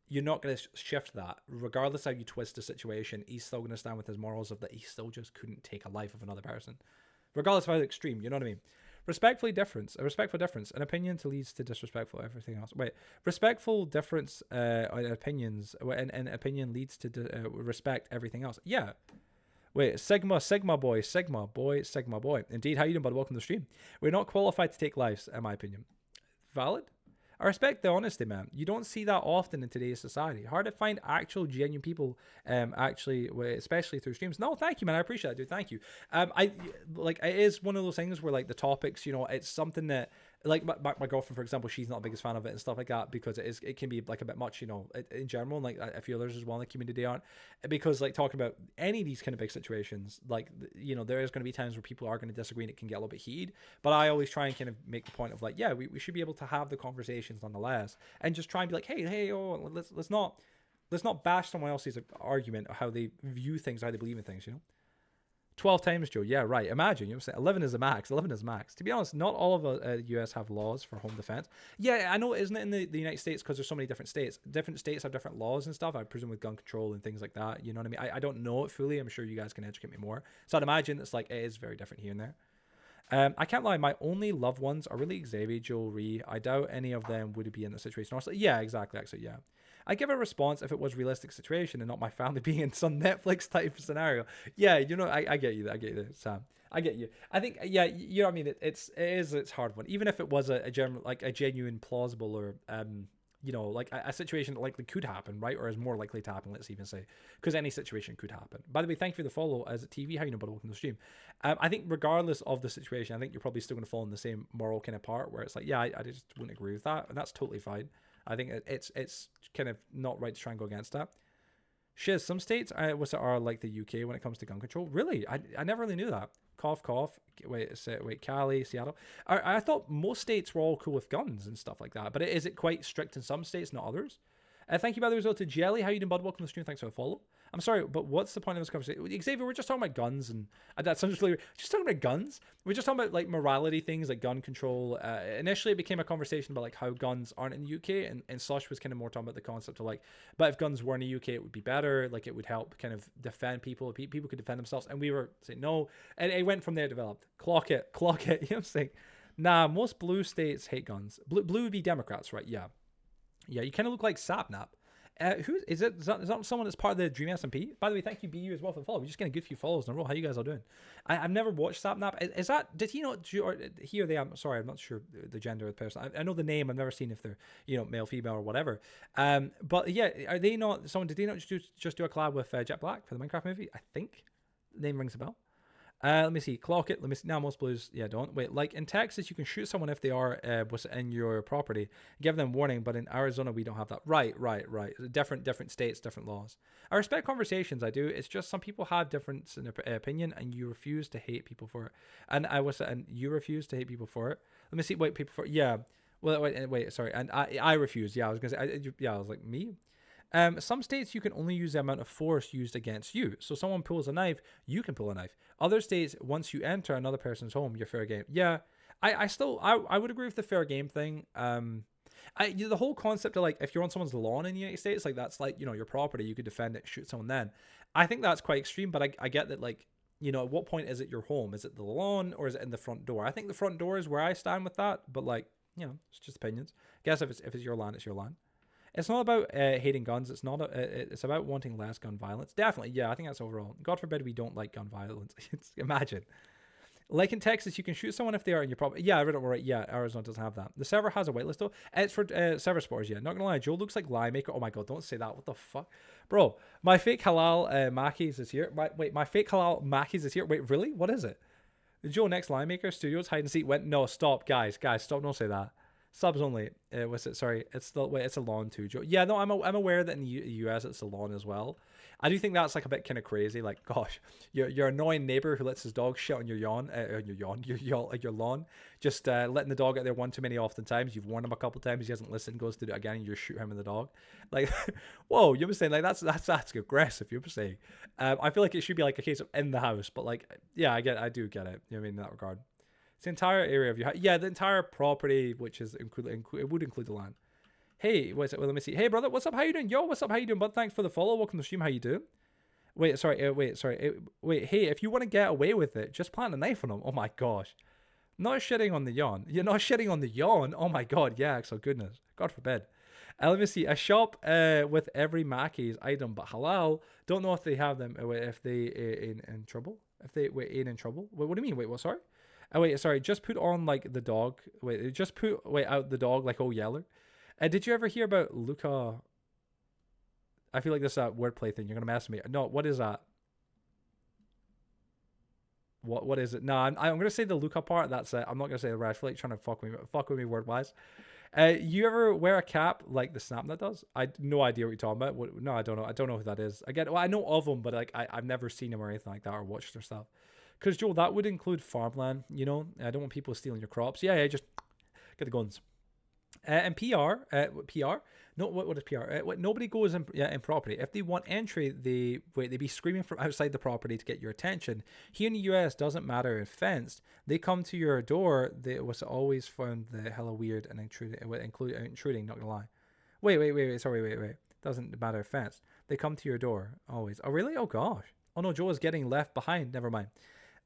you're not going to shift that. Regardless how you twist the situation, he's still going to stand with his morals of that he still just couldn't take a life of another person. Regardless of how extreme, you know what I mean? Respectful difference. An opinion to leads to disrespectful everything else. Wait, respectful difference in opinions, and opinion leads to respect everything else. Yeah. Wait, Sigma boy. Indeed, how you doing, bud? Welcome to the stream. We're not qualified to take lives, in my opinion. Valid? I respect the honesty, man. You don't see that often in today's society. Hard to find actual genuine people, actually, especially through streams. No, thank you, man. I appreciate it, dude. Thank you. I like, it is one of those things where like the topics, it's something that, like my girlfriend, for example, she's not the biggest fan of it and stuff like that because it can be like a bit much, in general, and like a few others as well in the community aren't, because like talking about any of these kind of big situations, like, there is going to be times where people are going to disagree and it can get a little bit heated, but I always try and kind of make the point of like, yeah, we should be able to have the conversations nonetheless and just try and be like, hey, let's not bash someone else's argument or how they view things, how they believe in things, 12 times, Joe. Yeah, right. Imagine, I'm saying 11 is the max. 11 is max. To be honest, not all of US have laws for home defense. Yeah, I know, isn't it in the United States, because there's so many different states. Different states have different laws and stuff. I presume with gun control and things like that. You know what I mean? I don't know it fully. I'm sure you guys can educate me more. So I'd imagine it's like, it is very different here and there. I can't lie, my only loved ones are really Xavier, Joel, Ree. I doubt any of them would be in the situation. Honestly, yeah, exactly, actually, yeah. I give a response if it was realistic situation and not my family being in some Netflix type of scenario. Yeah, I get you. I get you, Sam. I get you. I think, yeah, you know what I mean. It's a hard one. Even if it was a genuine, plausible, or like a situation that likely could happen, right, or is more likely to happen. Let's even say, because any situation could happen. By the way, thank you for the follow as a TV. How you know, but welcome to the stream. I think regardless of the situation, I think you're probably still going to fall in the same moral kind of part where it's like, yeah, I just wouldn't agree with that, and that's totally fine. I think it's kind of not right to try and go against that. Shiz, some states are like the UK when it comes to gun control. Really? I never really knew that. Cough, cough. Wait, Cali, Seattle. I thought most states were all cool with guns and stuff like that. But is it quite strict in some states, not others? Thank you, by the way, as well to Jelly. How you doing, bud? Welcome to the stream. Thanks for the follow. I'm sorry, but what's the point of this conversation? Xavier, we're just talking about guns, and that sounds really weird. Just talking about guns. We're just talking about like morality things, like gun control. Initially, it became a conversation about like how guns aren't in the UK, and Slush was kind of more talking about the concept of like, but if guns were in the UK, it would be better. Like it would help kind of defend people. People could defend themselves, and we were saying no, and it went from there. Developed. Clock it. You know what I'm saying? Nah, most blue states hate guns. Blue would be Democrats, right? Yeah. You kind of look like Sapnap. Who is it? Is that someone that's part of the Dream SMP? By the way, thank you, BU, as well for the follow. We're just getting a good few follows in a row. How you guys are doing? I've never watched Sapnap. Is that, did he not, or he or they, I'm sorry, I'm not sure the gender of the person. I know the name. I've never seen if they're, male, female, or whatever. But yeah, are they not, did they not just do a collab with Jet Black for the Minecraft movie? I think the name rings a bell. Let me see. Clock it. Let me see. Now most blues, yeah, don't. Wait, like in Texas, you can shoot someone if they are was in your property, give them warning. But in Arizona, we don't have that. Right. Different states, different laws. I respect conversations. I do. It's just some people have difference in their opinion, and you refuse to hate people for it. And you refuse to hate people for it. Let me see. Wait, people for yeah. Well, wait. Sorry. And I refuse. Yeah, I was gonna say. I was like me. Some states you can only use the amount of force used against you. So someone pulls a knife, you can pull a knife. Other states, once you enter another person's home, you're fair game. Yeah, I would agree with the fair game thing. The whole concept of like, if you're on someone's lawn in the United States, like that's like, your property, you could defend it, shoot someone then. I think that's quite extreme, but I get that, like, at what point is it your home? Is it the lawn or is it in the front door? I think the front door is where I stand with that, but like, it's just opinions. I guess if it's your land, it's your land. It's not about hating guns. It's not. It's about wanting less gun violence. Definitely, yeah. I think that's overall. God forbid we don't like gun violence. Imagine. Like in Texas, you can shoot someone if they are in your property. Yeah, I read it right. Yeah, Arizona doesn't have that. The server has a whitelist though. It's for server spotters. Yeah, not gonna lie. Joe looks like Lie Maker. Oh my god, don't say that. What the fuck, bro? My fake halal Mackies is here. My fake halal Mackies is here. Wait, really? What is it? Joe next Lie Maker Studios hide and seek went. No, stop, guys, stop. Don't say that. Subs only. Was it? Sorry, it's the wait. It's a lawn too, Joe. Yeah, no, I'm aware that in the US it's a lawn as well. I do think that's like a bit kind of crazy. Like, gosh, your annoying neighbor who lets his dog shit on your your lawn, just letting the dog out there one too many oftentimes. You've warned him a couple times, he hasn't listened, goes to do it again, and you shoot him and the dog. Like, whoa, you're saying like that's aggressive. You're saying, I feel like it should be like a case of in the house, but like, yeah, I do get it. You know what I mean in that regard. It's the entire area of your house. Yeah, the entire property, which is include it would include the land. Hey, what's it? Well, let me see. Hey, brother, what's up? How you doing? Yo, what's up? How you doing, bud? Thanks for the follow. Welcome to the stream. How you doing? Wait, sorry. Wait. Hey, if you want to get away with it, just plant a knife on him. Oh my gosh. Not shitting on the yawn. You're not shitting on the yawn. Oh my god. Yeah, Axel. Goodness. God forbid. Let me see. A shop with every Mackey's item, but halal. Don't know if they have them. If they in trouble. If they ain't in trouble. Wait, what do you mean? Wait, what? Sorry. Oh wait, sorry. Just put on like the dog. Just put out the dog like Yeller. Did you ever hear about Luca? I feel like this is a wordplay thing. You're gonna mess with me. No, what is that? What is it? No, I'm gonna say the Luca part. That's it. I'm not gonna say the rest. I feel like trying to fuck with me word wise. You ever wear a cap like the Snap that does? I no idea what you're talking about. No, I don't know. I don't know who that is. Again, well, I know of them, but like I've never seen them or anything like that or watched their stuff. Because Joel, that would include farmland. You know, I don't want people stealing your crops. Yeah, just get the guns. And PR. No, what is PR? Nobody goes in property. If they want entry, they be screaming from outside the property to get your attention. Here in the US, doesn't matter if fenced. They come to your door. They was always found the hella weird and intruding. Not gonna lie. Wait. Sorry, wait. Doesn't matter if fenced. They come to your door always. Oh really? Oh gosh. Oh no, Joe is getting left behind. Never mind.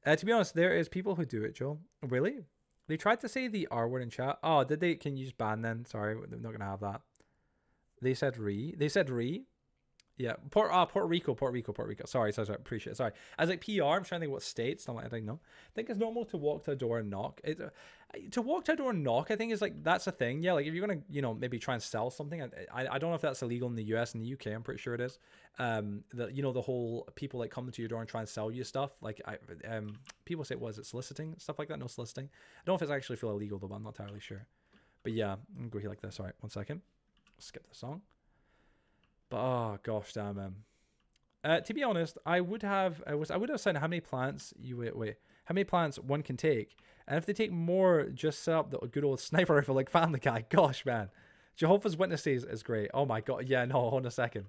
To be honest, there is people who do it, Joe. Really? They tried to say the R word in chat. Oh, did they? Can you just ban then? Sorry, we're not going to have that. They said re. Yeah, Puerto Rico. Sorry. Appreciate it. Sorry. I was like PR. I'm trying to think what states. I'm like, I don't know. I think it's normal to walk to a door and knock. To walk to a door and knock, I think is like that's a thing. Yeah, like if you're gonna maybe try and sell something. I don't know if that's illegal in the US and the UK. I'm pretty sure it is. The whole people like coming to your door and try and sell you stuff. Like people say, was it soliciting stuff like that? No soliciting. I don't know if it's actually feel illegal though. But I'm not entirely sure. But yeah, I'm gonna go here like this. All right, 1 second. Skip the song. But oh gosh, damn. To be honest, I would have said how many plants how many plants one can take, and if they take more, just set up the good old sniper rifle like Family Guy. Gosh, man, Jehovah's Witnesses is great. Oh my god, yeah, no, hold on a second.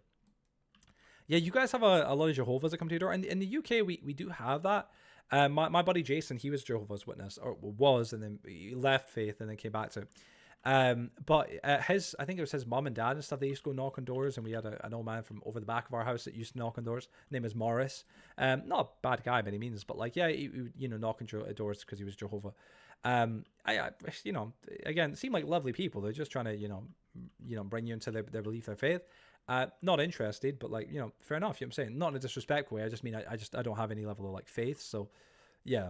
Yeah, you guys have a lot of Jehovah's that come to your door, and in the UK we do have that. My buddy Jason, he was Jehovah's Witness, or was, and then he left faith and then came back to it. But I think it was his mom and dad and stuff. They used to go knock on doors, and we had an old man from over the back of our house that used to knock on doors. His name is Morris. Not a bad guy by any means, but like, yeah, he would knock on doors because he was Jehovah. I again, seem like lovely people. They're just trying to bring you into their belief, their faith. Not interested, but like, fair enough. You know what I'm saying? Not in a disrespectful way. I just mean I don't have any level of like faith. So yeah,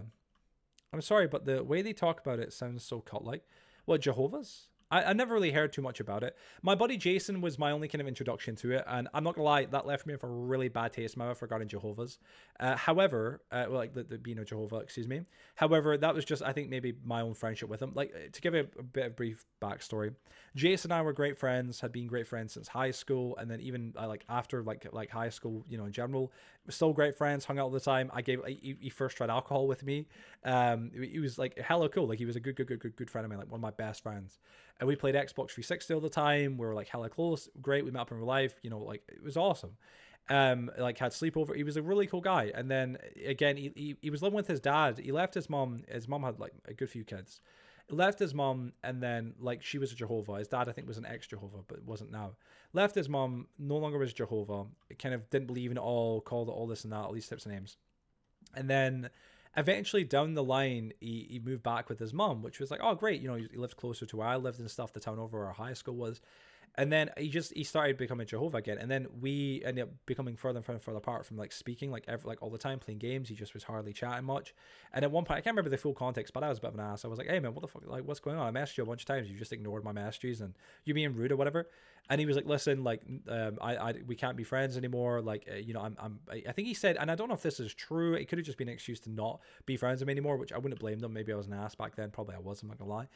I'm sorry, but the way they talk about it sounds so cult-like. What, Jehovah's? I never really heard too much about it. My buddy Jason was my only kind of introduction to it, and I'm not gonna lie, that left me with a really bad taste in my mouth regarding Jehovah's. However, the being a Jehovah, excuse me. However, that was just, I think, maybe my own friendship with him. Like, to give a bit of brief backstory, Jason and I were great friends, had been great friends since high school, and then even like after like high school, in general, we're still great friends, hung out all the time. He first tried alcohol with me. He was like hella cool. Like, he was a good friend of mine, like one of my best friends. And we played Xbox 360 all the time. We were like hella close. Great. We met up in real life. Like, it was awesome. Like, had sleepover. He was a really cool guy. And then again, he was living with his dad. He left his mom. His mom had like a good few kids. He left his mom, and then like she was a Jehovah. His dad, I think, was an ex-Jehovah, but wasn't now. Left his mom, no longer was Jehovah. Kind of didn't believe in it all. Called it all this and that, all these types of names. And then eventually down the line, he moved back with his mom, which was like, oh great, he lived closer to where I lived and stuff, the town over where our high school was. And then he started becoming Jehovah again, and then we ended up becoming further and further apart from like speaking like all the time, playing games. He just was hardly chatting much. And at one point, I can't remember the full context, but I was a bit of an ass. I was like, "Hey man, what the fuck? Like, what's going on? I messaged you a bunch of times. You just ignored my messages, and you being rude or whatever." And he was like, "Listen, like, we can't be friends anymore. Like, I think he said, and I don't know if this is true. It could have just been an excuse to not be friends with me anymore, which I wouldn't blame them. Maybe I was an ass back then. Probably I was. I'm not gonna lie.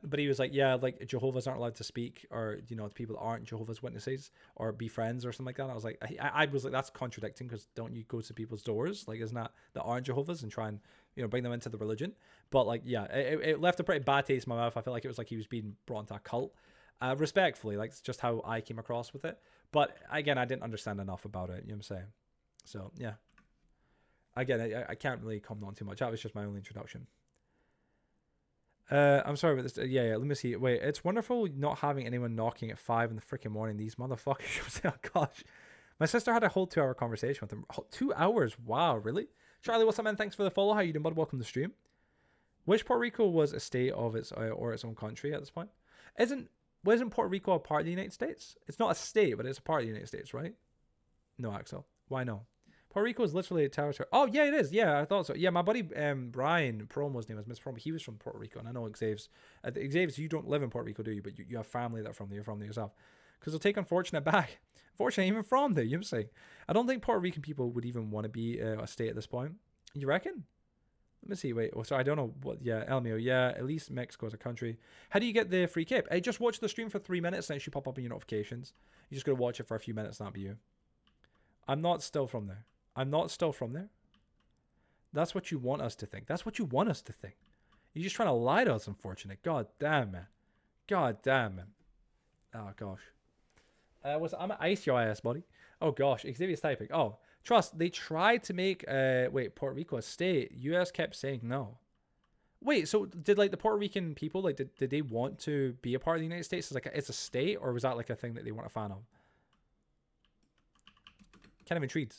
But he was like, yeah, like Jehovah's aren't allowed to speak, or people that aren't Jehovah's Witnesses or be friends or something like that. And I was like, I was like, that's contradicting, because don't you go to people's doors, like, isn't that aren't Jehovah's, and try and bring them into the religion? But like, yeah, it left a pretty bad taste in my mouth. I feel like it was like he was being brought into a cult. Respectfully, like, it's just how I came across with it. But again, I didn't understand enough about it. You know what I'm saying? So yeah. Again, I can't really comment on too much. That was just my only introduction. I'm sorry about this. Yeah. Let me see. Wait, it's wonderful not having anyone knocking at 5 in the freaking morning. These motherfuckers. Oh gosh, my sister had a whole 2-hour conversation with him. 2 hours. Wow, really? Charlie, what's up, man? Thanks for the follow. How you doing, bud? Welcome to the stream. Which Puerto Rico was a state of its or its own country at this point? Wasn't Puerto Rico a part of the United States? It's not a state, but it's a part of the United States, right? No, Axel. Why no? Puerto Rico is literally a territory. Oh, yeah, it is. Yeah, I thought so. Yeah, my buddy Brian Promo's name was Miss Promo. He was from Puerto Rico, and I know Xavier's. Xavier's, you don't live in Puerto Rico, do you? But you have family that are from there. You're from there yourself. Because they'll take Unfortunate back. Unfortunately, even from there, you know what I'm saying? I don't think Puerto Rican people would even want to be a state at this point. You reckon? Let me see. Wait. Oh, sorry. I don't know what. Yeah, Elmio. Yeah, at least Mexico is a country. How do you get the free cape? Hey, just watch the stream for 3 minutes, and it should pop up in your notifications. You just got to watch it for a few minutes, and that'll be you. I'm not still from there. That's what you want us to think. That's what you want us to think. You're just trying to lie to us, Unfortunate. God damn, man. Oh, gosh. I'm gonna ice your ass, buddy. Oh, gosh. Xavier's typing. Oh, trust. They tried to make, Puerto Rico a state. US kept saying no. Wait, so did, like, the Puerto Rican people, like, did they want to be a part of the United States? It's a state, or was that, like, a thing that they weren't a fan of? Kind of intrigued.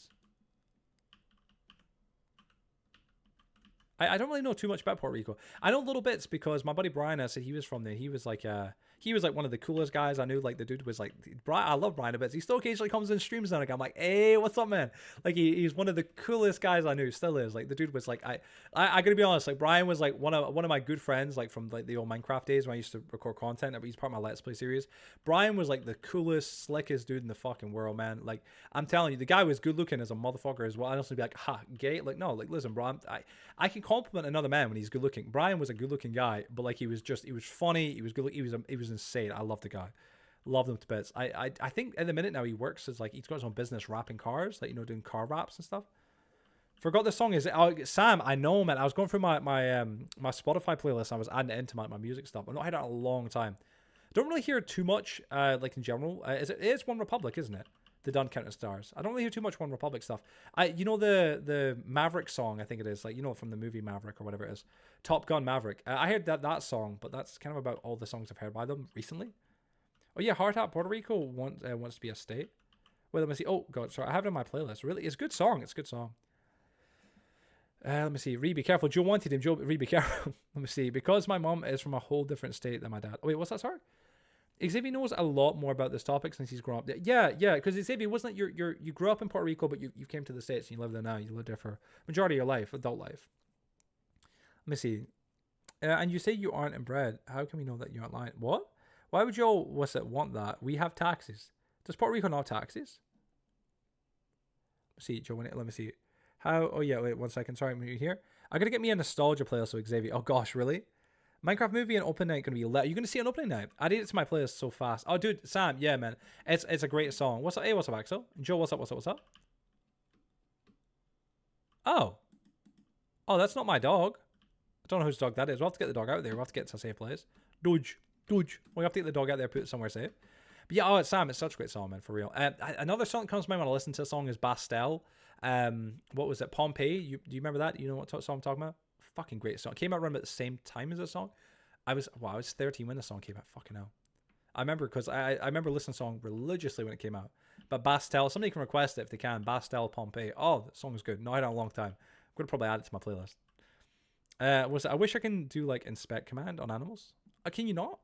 I don't really know too much about Puerto Rico. I know little bits because my buddy Brian, I said he was from there. He was like one of the coolest guys I knew. Like, the dude was like, Brian, I love Brian a bit. He still occasionally comes in streams now. Like, I'm like, hey, what's up, man? Like, he's one of the coolest guys I knew. Still is. Like, the dude was like, I gotta be honest. Like, Brian was like one of my good friends, like, from like the old Minecraft days when I used to record content. He's part of my Let's Play series. Brian was like the coolest, slickest dude in the fucking world, man. Like, I'm telling you, the guy was good looking as a motherfucker as well. I also be like, ha, gay? Like, no, like, listen, bro, I can compliment another man when he's good looking. Brian was a good looking guy, but like, he was funny. He was good. He was insane. I loved the guy. Loved him to bits. I think at the minute now he works as, like, he's got his own business wrapping cars, like, doing car wraps and stuff. Forgot the song is. Sam, I know, man. I was going through my Spotify playlist. I was adding it into my music stuff. I've not had it in a long time. Don't really hear too much, like, in general. It's One Republic, isn't it? The Dun Counter Stars. I don't really hear too much One Republic stuff. The Maverick song, I think it is, like, from the movie Maverick or whatever it is, Top Gun Maverick. I heard that song, but that's kind of about all the songs I've heard by them recently. Oh yeah, Hard Hat Puerto Rico wants to be a state. Wait, let me see. Oh god, sorry, I have it on my playlist. Really, it's a good song. It's a good song. Let me see. Reed, be careful. Joe wanted him. Joe, Reed, be careful. Let me see. Because my mom is from a whole different state than my dad. Oh, wait, what's that? Sorry. Xavier knows a lot more about this topic since he's grown up. Yeah, because Xavier, wasn't it you grew up in Puerto Rico, but you came to the States and you live there now. You lived there for majority of your life, adult life. Let me see. And you say you aren't inbred. How can we know that you aren't lying? What? Why would you all want that? We have taxes. Does Puerto Rico not have taxes? Let's see, Joe, let me see. How? Oh yeah, wait 1 second. Sorry, I'm here. I'm gonna get me a nostalgia playlist with Xavier. Oh gosh, really? Minecraft movie and open night gonna be lit. You're gonna see an opening night. I did it to my playlist so fast. Oh, dude, Sam, yeah, man, it's a great song. What's up? Hey, what's up, Axel? Joe, what's up? Oh, that's not my dog. I don't know whose dog that is. We'll have to get the dog out there. We'll have to get to a safe place. Dodge. We have to get the dog out there, put it somewhere safe. But yeah, it's Sam. It's such a great song, man, for real. Another song that comes to mind when I listen to a song is Bastel. What was it? Pompeii. Do you remember that? You know what song I'm talking about? Fucking great song. It came out around about the same time as this song. I was 13 when the song came out. Fucking hell. I remember because I remember listening to the song religiously when it came out. But Bastel, somebody can request it if they can. Bastel Pompeii. Oh, the song is good. No, I had it in a long time. I'm gonna probably add it to my playlist. I wish I can do like inspect command on animals. Can you not?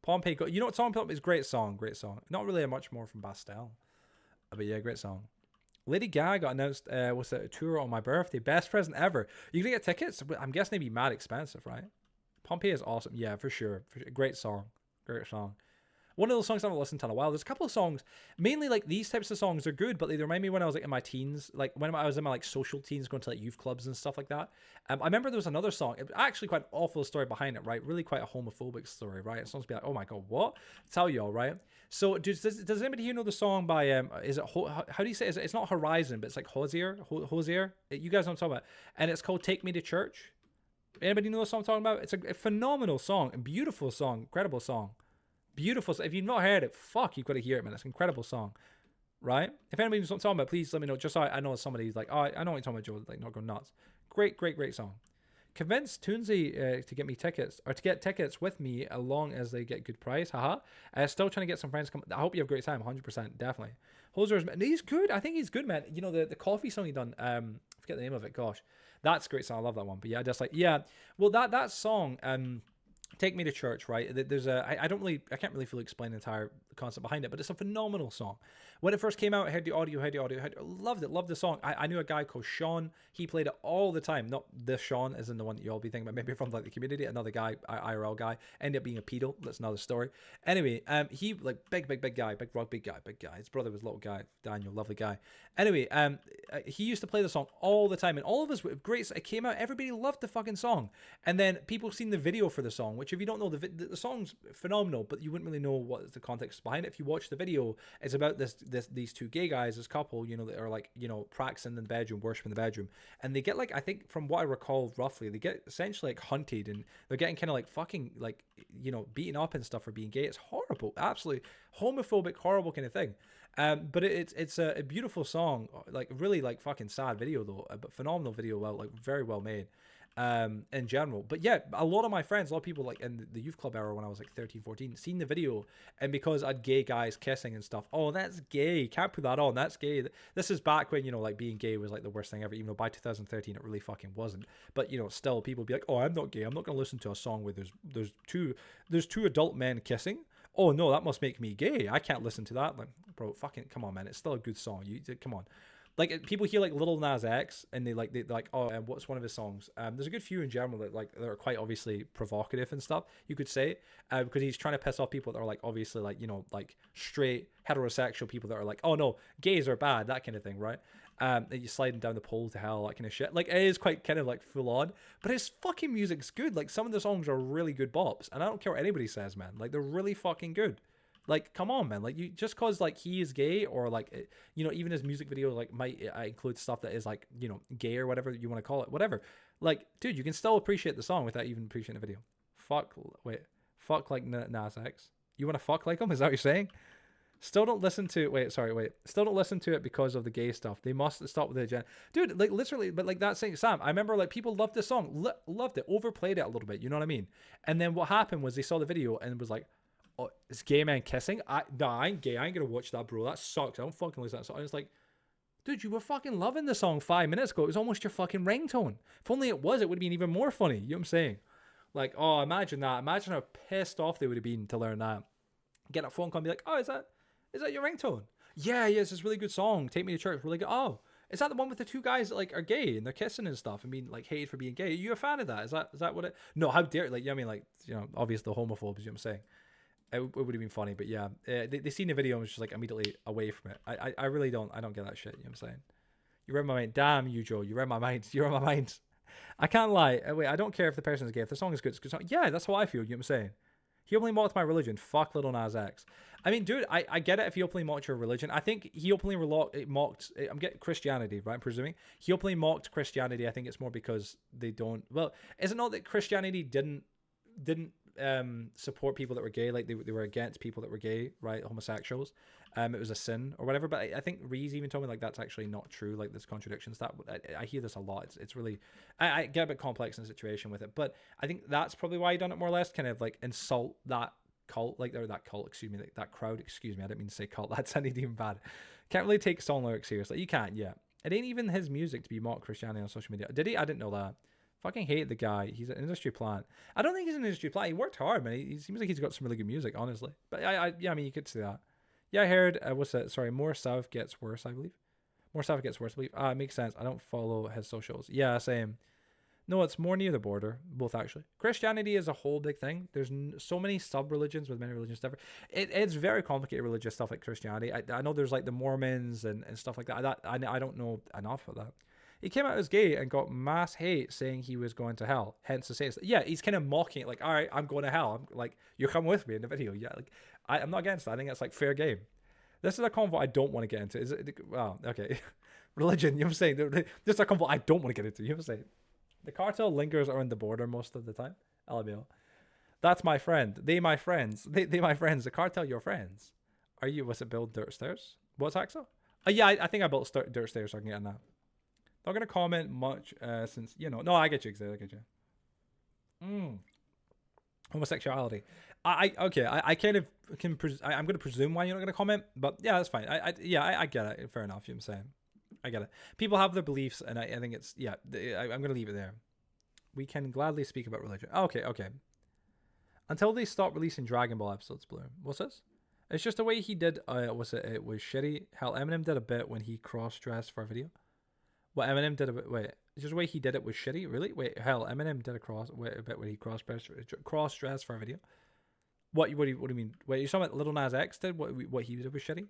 Pompeii. You know what song? It's great song. Great song. Not really much more from Bastille. But yeah, great song. Lady Gaga announced was a tour on my birthday. Best present ever. You gonna get tickets? I'm guessing they'd be mad expensive, right? Pompeii is awesome. Yeah, for sure. Great song. Great song. One of those songs I haven't listened to in a while. There's a couple of songs, mainly like these types of songs are good, but they remind me when I was like in my teens, like when I was in my like social teens, going to like youth clubs and stuff like that. I remember there was another song, actually quite an awful story behind it, right? Really quite a homophobic story, right? It's supposed to be like, oh my god, what? Tell y'all, right? So does anybody here know the song by is it how do you say it? It's not Horizon, but it's like Hosier. You guys know what I'm talking about, and it's called Take Me to Church. Anybody know the song I'm talking about? It's a phenomenal song, a beautiful song, incredible song. Beautiful. If you've not heard it, fuck, you've got to hear it, man. It's an incredible song, right? If anybody knows what I'm talking about, please let me know. Just so I know somebody's like, oh, I know what you're talking about, Joe. Like, not going nuts. Great song. Convince Toonsy to get me tickets, or to get tickets with me, as long as they get good price. Haha. Still trying to get some friends come. I hope you have a great time. 100%, definitely. Hoser's, he's good. I think he's good, man. You know the coffee song he done. I forget the name of it. Gosh, that's a great song. I love that one. But yeah, just like Well, that song. Take Me to Church, right? There's I can't really fully explain the entire concept behind it, but it's a phenomenal song. When it first came out, I heard the audio, loved the song. I knew a guy called Sean. He played it all the time. Not this Sean, as in the one that you all be thinking about, maybe from like the community. Another guy, IRL guy, ended up being a pedo. That's another story. Anyway, he like big guy, big guy. His brother was a little guy, Daniel, lovely guy. Anyway, he used to play the song all the time, and all of us were great. It came out, everybody loved the fucking song, and then people seen the video for the song, which if you don't know, the song's phenomenal, but you wouldn't really know what the context behind it. If you watch the video, it's about these two gay guys, this couple, you know, that are like, you know, practicing in the bedroom, worshiping in the bedroom, and they get like, I think from what I recall roughly, they get essentially like hunted, and they're getting kind of like fucking like, you know, beaten up and stuff for being gay. It's horrible, absolutely homophobic, horrible kind of thing. But it's a beautiful song, like really like fucking sad video though, but phenomenal video, well, like very well made. In general, but yeah, a lot of my friends, a lot of people like in the youth club era when I was like 13, 14, seen the video, and because I'd gay guys kissing and stuff, oh, that's gay, can't put that on, that's gay. This is back when, you know, like being gay was like the worst thing ever, even though by 2013 it really fucking wasn't. But you know, still people be like, oh, I'm not gay, I'm not gonna listen to a song where there's two adult men kissing. Oh no, that must make me gay, I can't listen to that. Like, bro, fucking come on, man, it's still a good song. You come on. Like, people hear like Lil Nas X and they're like, oh, what's one of his songs? There's a good few in general that are quite obviously provocative and stuff, you could say, because he's trying to piss off people that are like obviously like, you know, like straight heterosexual people that are like, oh no, gays are bad, that kind of thing, right? You're sliding down the pole to hell, that kind of shit. Like, it is quite kind of like full on, but his fucking music's good. Like, some of the songs are really good bops, and I don't care what anybody says, man. Like, they're really fucking good. Like, come on, man. Like, you just cause like he is gay, or like, you know, even his music video like might include stuff that is like, you know, gay or whatever you want to call it, whatever. Like, dude, you can still appreciate the song without even appreciating the video. Fuck like Nas X. You want to fuck like him? Is that what you're saying? Still don't listen to Still don't listen to it because of the gay stuff. They must stop with the agenda, dude. Like, literally, but like that saying, Sam, I remember like people loved the song, loved it, overplayed it a little bit. You know what I mean? And then what happened was they saw the video and it was like, oh, it's gay men kissing. I ain't gay. I ain't gonna watch that, bro. That sucks. I don't fucking listen to that song. And it's like, dude, you were fucking loving the song 5 minutes ago. It was almost your fucking ringtone. If only it was, it would have been even more funny. You know what I'm saying? Like, oh, imagine that. Imagine how pissed off they would have been to learn that. Get a phone call and be like, oh, is that your ringtone? Yeah, it's this really good song. Take Me to Church. Really good. Oh, is that the one with the two guys that like are gay and they're kissing and stuff and being like hated for being gay? Are you a fan of that? Is that what it? No, how dare, like, you know what I mean, like, you know, obviously the homophobes, you know what I'm saying? It would have been funny, but yeah, they seen the video and was just like immediately away from it. I really don't get that shit. You know what I'm saying? You read my mind. Damn you, Joe. You read my mind. You read my mind. I can't lie. Wait, I don't care if the person is gay. If the song is good, it's a good song. Yeah, that's how I feel. You know what I'm saying? He openly mocked my religion. Fuck Lil Nas X. I mean, dude, I get it if he openly mocked your religion. I think he openly mocked, I'm getting Christianity, right? I'm presuming. He openly mocked Christianity. I think it's more because they don't, well, is it not that Christianity didn't support people that were gay? Like they were against people that were gay, right? Homosexuals. It was a sin or whatever. But I think Reese even told me like that's actually not true. Like there's contradictions. That I hear this a lot. It's really, I get a bit complex in the situation with it. But I think that's probably why he done it more or less. Kind of like insult that cult, like, or that cult, excuse me, like that crowd, excuse me. I didn't mean to say cult. That sounded even bad. Can't really take song lyrics seriously. You can't, yeah. It ain't even his music to be mocked Christianity on social media. Did he? I didn't know that. Fucking hate the guy. He's an industry plant. I don't think he's an industry plant. He worked hard, man. He seems like he's got some really good music, honestly. But yeah, I mean, you could say that. Yeah, I heard. What's that? Sorry, more south gets worse. I believe. More south gets worse. I believe. It makes sense. I don't follow his socials. Yeah, same. No, it's more near the border. Both actually. Christianity is a whole big thing. There's so many sub religions with many religions. Stuff. It's very complicated religious stuff like Christianity. I know there's like the Mormons and stuff like that. I don't know enough of that. He came out as gay and got mass hate saying he was going to hell. Hence the saying, yeah, he's kind of mocking it, like, all right, I'm going to hell. I'm like, you're coming with me in the video. Yeah, like, I'm not against that. I think it's like fair game. This is a convo I don't want to get into. Is it? Well, okay. Religion, you know what I'm saying? This is a convo I don't want to get into. You know what I'm saying? The cartel lingers around the border most of the time. LMAO. That's my friend. They my friends. They my friends. The cartel your friends. Are you? Was it build dirt stairs? What's Axel? Yeah, I think I built dirt stairs so I can get in that. Not gonna comment much since no, I get you, I get you. Homosexuality. I kind of can I'm gonna presume why you're not gonna comment, but yeah, that's fine. I get it. Fair enough. You know what I'm saying? I get it. People have their beliefs, and I think it's I'm gonna leave it there. We can gladly speak about religion. Okay. Until they stop releasing Dragon Ball episodes, Blue. What's this? It's just the way he did. It was shitty. Hell, Eminem did a bit when he cross-dressed for a video. What Eminem did a bit? Wait, just the way he did it was shitty. Really? Wait, hell, Eminem did a bit when he cross-dressed for a video. What do you mean? Wait, you saw what Lil Nas X did? What he did was shitty?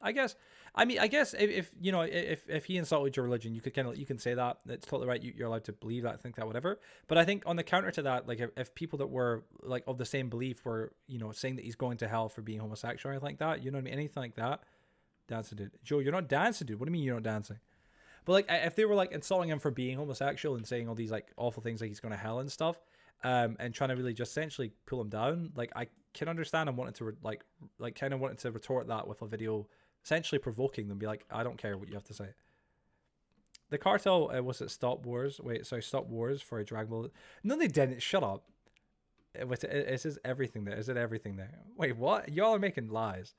I guess if if he insulted your religion, you can say that. It's totally right. You're allowed to believe that, think that, whatever. But I think on the counter to that, like if people that were like of the same belief were saying that he's going to hell for being homosexual or anything like that, you know what I mean? Anything like that, dancing, dude. Joe, you're not dancing, dude. What do you mean you're not dancing? But like if they were like insulting him for being homosexual and saying all these like awful things like he's going to hell and stuff, and trying to really just essentially pull him down, like I can understand him wanting to kind of wanting to retort that with a video. Essentially provoking them, be like, I don't care what you have to say. The cartel, was it Stop Wars? Wait, sorry, Stop Wars for a Dragon Ball. No, they didn't. Shut up. It says everything there. Is it everything there? Wait, what? Y'all are making lies.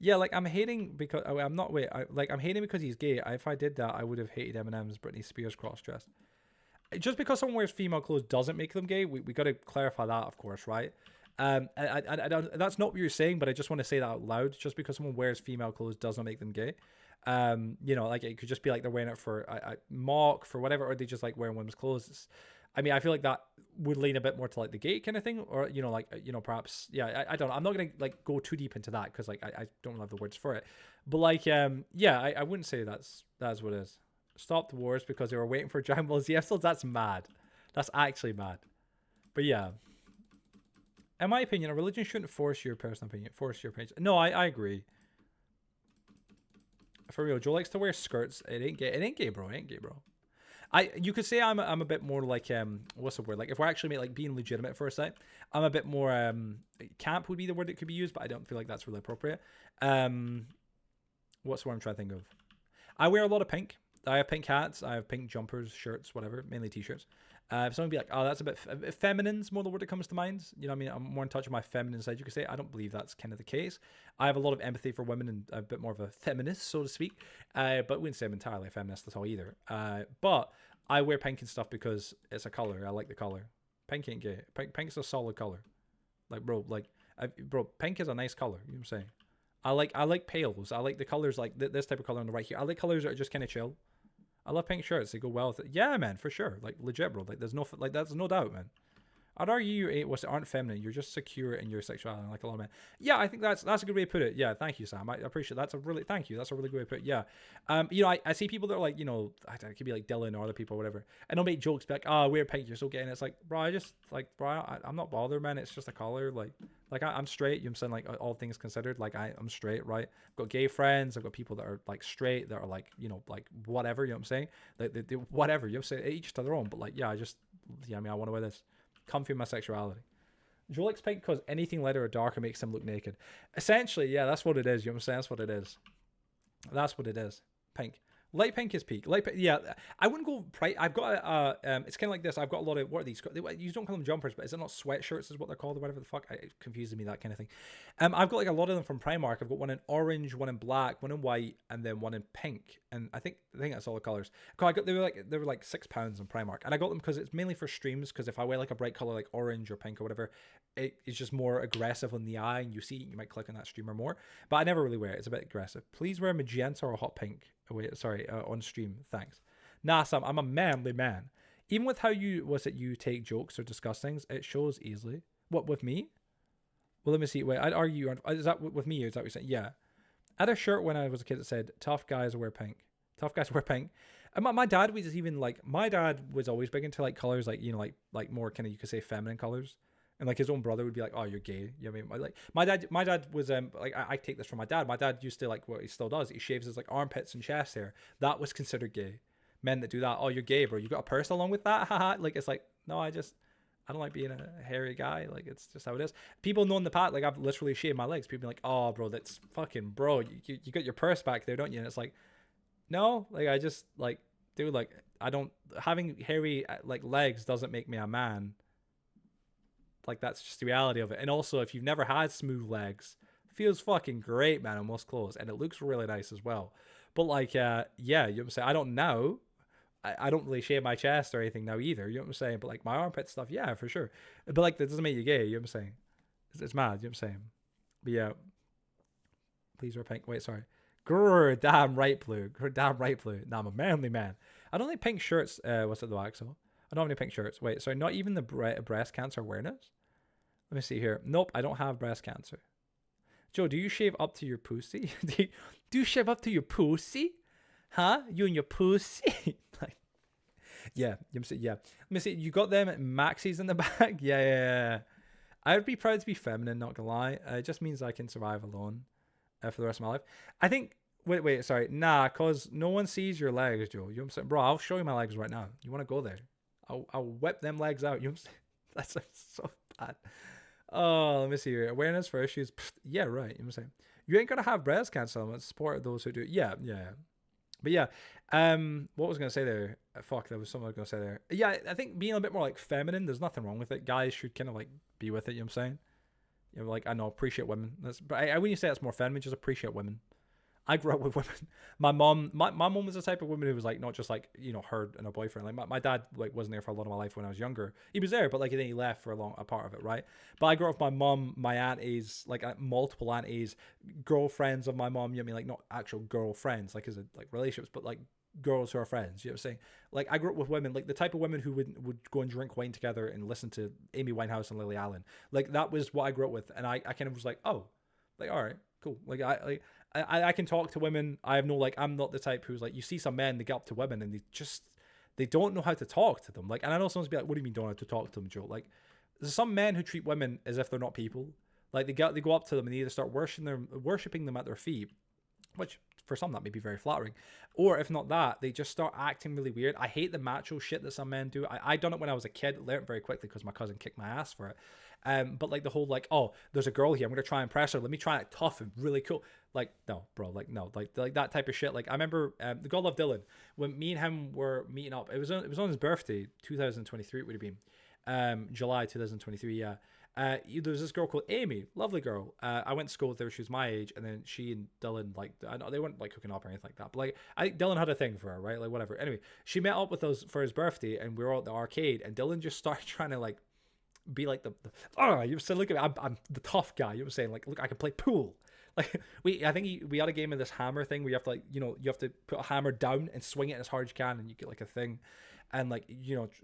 Yeah, like I'm hating because I'm not. Wait, I'm hating because he's gay. If I did that, I would have hated Eminem's Britney Spears cross dress. Just because someone wears female clothes doesn't make them gay. We got to clarify that, of course, right? I that's not what you're saying, but I just want to say that out loud. Just because someone wears female clothes doesn't make them gay. Like it could just be like they're wearing it for mock for whatever, or they just like wearing women's clothes. I mean, I feel like that would lean a bit more to like the gay kind of thing, or perhaps I don't know. I'm not gonna like go too deep into that because like I don't have the words for it. But like I wouldn't say that's what it is. Stop the wars because they were waiting for Dragon Ball Z episodes. That's mad. That's actually mad. But yeah. In my opinion, a religion shouldn't force your personal opinion. Force your opinion. No, I agree. For real, Joe likes to wear skirts. It ain't gay. It ain't gay, bro. It ain't gay, bro. You could say I'm a bit more like what's the word? Like if we're actually like being legitimate for a sec, I'm a bit more camp would be the word that could be used, but I don't feel like that's really appropriate. What's the word I'm trying to think of? I wear a lot of pink. I have pink hats. I have pink jumpers, shirts, whatever, mainly t-shirts. Someone be like, oh, that's a bit feminine's more the word that comes to mind. You know what I mean? I'm more in touch with my feminine side, you could say. I don't believe that's kind of the case. I have a lot of empathy for women and a bit more of a feminist, so to speak. But I wouldn't say I'm entirely a feminist at all either. But I wear pink and stuff because it's a color. I like the color. Pink ain't gay. Pink's a solid color. Like, bro, pink is a nice color. You know what I'm saying? I like pales. I like the colors like this type of color on the right here. I like colors that are just kind of chill. I love pink shirts. They go well with it. Yeah, man, for sure. Like legit, bro. Like that's no doubt, man. I'd argue you aren't feminine. You're just secure in your sexuality, like a lot of men. Yeah, I think that's a good way to put it. Yeah, thank you, Sam. I appreciate that. Thank you. That's a really good way to put it. Yeah. I see people that are like, it could be like Dylan or other people or whatever, and they'll make jokes like, oh, wear pink, you're so gay. And it's like, bro, I'm not bothered, man. It's just a color. Like I'm straight. You know what I'm saying? Like all things considered, like I'm straight, right? I've got gay friends. I've got people that are like straight, that are like, like whatever, you know what I'm saying? Like they whatever, you know what I'm saying? Each to their own. But like, yeah, I mean, I want to wear this. Comfy in my sexuality. Joe likes pink because anything lighter or darker makes him look naked. Essentially, yeah, that's what it is. You know what I'm saying? That's what it is. That's what it is. Pink. Light pink is peak. Yeah. I wouldn't go bright. I've got it's kind of like this. I've got a lot of, what are these? You don't call them jumpers, but is it not sweatshirts? Is what they're called or whatever the fuck? It confuses me, that kind of thing. I've got like a lot of them from Primark. I've got one in orange, one in black, one in white, and then one in pink. And I think that's all the colors. They were like £6 on Primark, and I got them because it's mainly for streams. Because if I wear like a bright color like orange or pink or whatever, it's just more aggressive on the eye, and you might click on that streamer more. But I never really wear it. It's a bit aggressive. Please wear magenta or hot pink. Oh, wait, sorry, on stream. Thanks. Nah, Sam, I'm a manly man. Even with how you take jokes or discuss things, it shows easily. What, with me? Well, let me see. Wait, I'd argue. Is that with me? Is that what you're saying? Yeah. I had a shirt when I was a kid that said, "Tough guys wear pink." Tough guys wear pink. And my dad was even like, my dad was always big into like colors, like, like more kind of, you could say, feminine colors. And like his own brother would be like, "Oh, you're gay." You know what I mean? Like my dad was like, I take this from my dad. My dad used to, like, what he still does, he shaves his like armpits and chest hair. That was considered gay. Men that do that, "Oh, you're gay, bro. You got a purse along with that?" Haha. Like, it's like, no, I don't like being a hairy guy. Like, it's just how it is. People know in the past, like, I've literally shaved my legs. People be like, "Oh, bro, that's fucking bro. You got your purse back there, don't you?" And it's like, no, like, I just like, dude, like, I don't, having hairy like legs doesn't make me a man. Like, that's just the reality of it. And also, if you've never had smooth legs, feels fucking great, man, on most clothes, and it looks really nice as well. But like, yeah, you know what I'm saying? I don't know. I don't really shave my chest or anything now either. You know what I'm saying? But like my armpit stuff, yeah, for sure. But like, that doesn't make you gay. You know what I'm saying? It's mad. You know what I'm saying? But yeah, please wear pink. Wait, sorry. Grr, damn right, blue. Grr, damn right, blue. Nah, I'm a manly man. I don't like pink shirts. What's it though, Axel? I don't have any pink shirts. Wait, sorry, not even the breast cancer awareness? Let me see here. Nope, I don't have breast cancer. Joe, do you shave up to your pussy? do you shave up to your pussy? Huh? You and your pussy? Like, yeah, yeah. Let me see. You got them at Maxis in the back? Yeah. I would be proud to be feminine, not gonna lie. It just means I can survive alone for the rest of my life. I think. Wait, sorry. Nah, cause no one sees your legs, Joe. You know what I'm saying? Bro, I'll show you my legs right now. You want to go there? I'll whip them legs out. You know what I'm saying? That's so bad. Oh, let me see here. Awareness for issues. Pfft, yeah, right. You know what I'm saying? You ain't gonna have breast cancer. Let's support those who do. Yeah. But yeah, what was I gonna say there? Fuck, there was something I was gonna say there. Yeah, I think being a bit more like feminine, there's nothing wrong with it. Guys should kind of like be with it. You know what I'm saying? You know, like, I know, appreciate women. But when you say it's more feminine, just appreciate women. I grew up with women. My mom was the type of woman who was like, not just like, her and her boyfriend. Like my dad like wasn't there for a lot of my life when I was younger. He was there, but like then he left for a part of it, right? But I grew up with my mom, my aunties, like multiple aunties, girlfriends of my mom. You know what I mean? Like, not actual girlfriends, like as a like relationships, but like girls who are friends. You know what I'm saying? Like, I grew up with women, like the type of women who would go and drink wine together and listen to Amy Winehouse and Lily Allen. Like, that was what I grew up with, and I kind of was like, oh, like, all right, cool. Like, I can talk to women. I have no, like, I'm not the type who's like, you see some men, they get up to women and they don't know how to talk to them. Like, and I know someone's be like, what do you mean don't know how to talk to them, Joe? Like, there's some men who treat women as if they're not people. Like, they go up to them and they either start worshipping them at their feet, which for some that may be very flattering, or if not that, they just start acting really weird. I hate the macho shit that some men do. I done it when I was a kid, learned very quickly because my cousin kicked my ass for it. But like the whole like, oh, there's a girl here, I'm gonna try and impress her, let me try it tough and really cool. Like, no, bro, like, no, like that type of shit. Like, I remember the God Love Dylan, when me and him were meeting up, it was on his birthday, 2023 it would have been, July 2023, yeah. There was this girl called Amy, lovely girl. I went to school with her, she was my age, and then she and Dylan, like, I know they weren't like hooking up or anything like that, but like, I think Dylan had a thing for her, right? Like, whatever. Anyway, she met up with us for his birthday, and we were all at the arcade, and Dylan just started trying to like be like you said, look at me, I'm the tough guy. You were saying, like, look, I can play pool. Like, we had a game of this hammer thing where you have to, like, you have to put a hammer down and swing it as hard as you can, and you get like a thing. And like,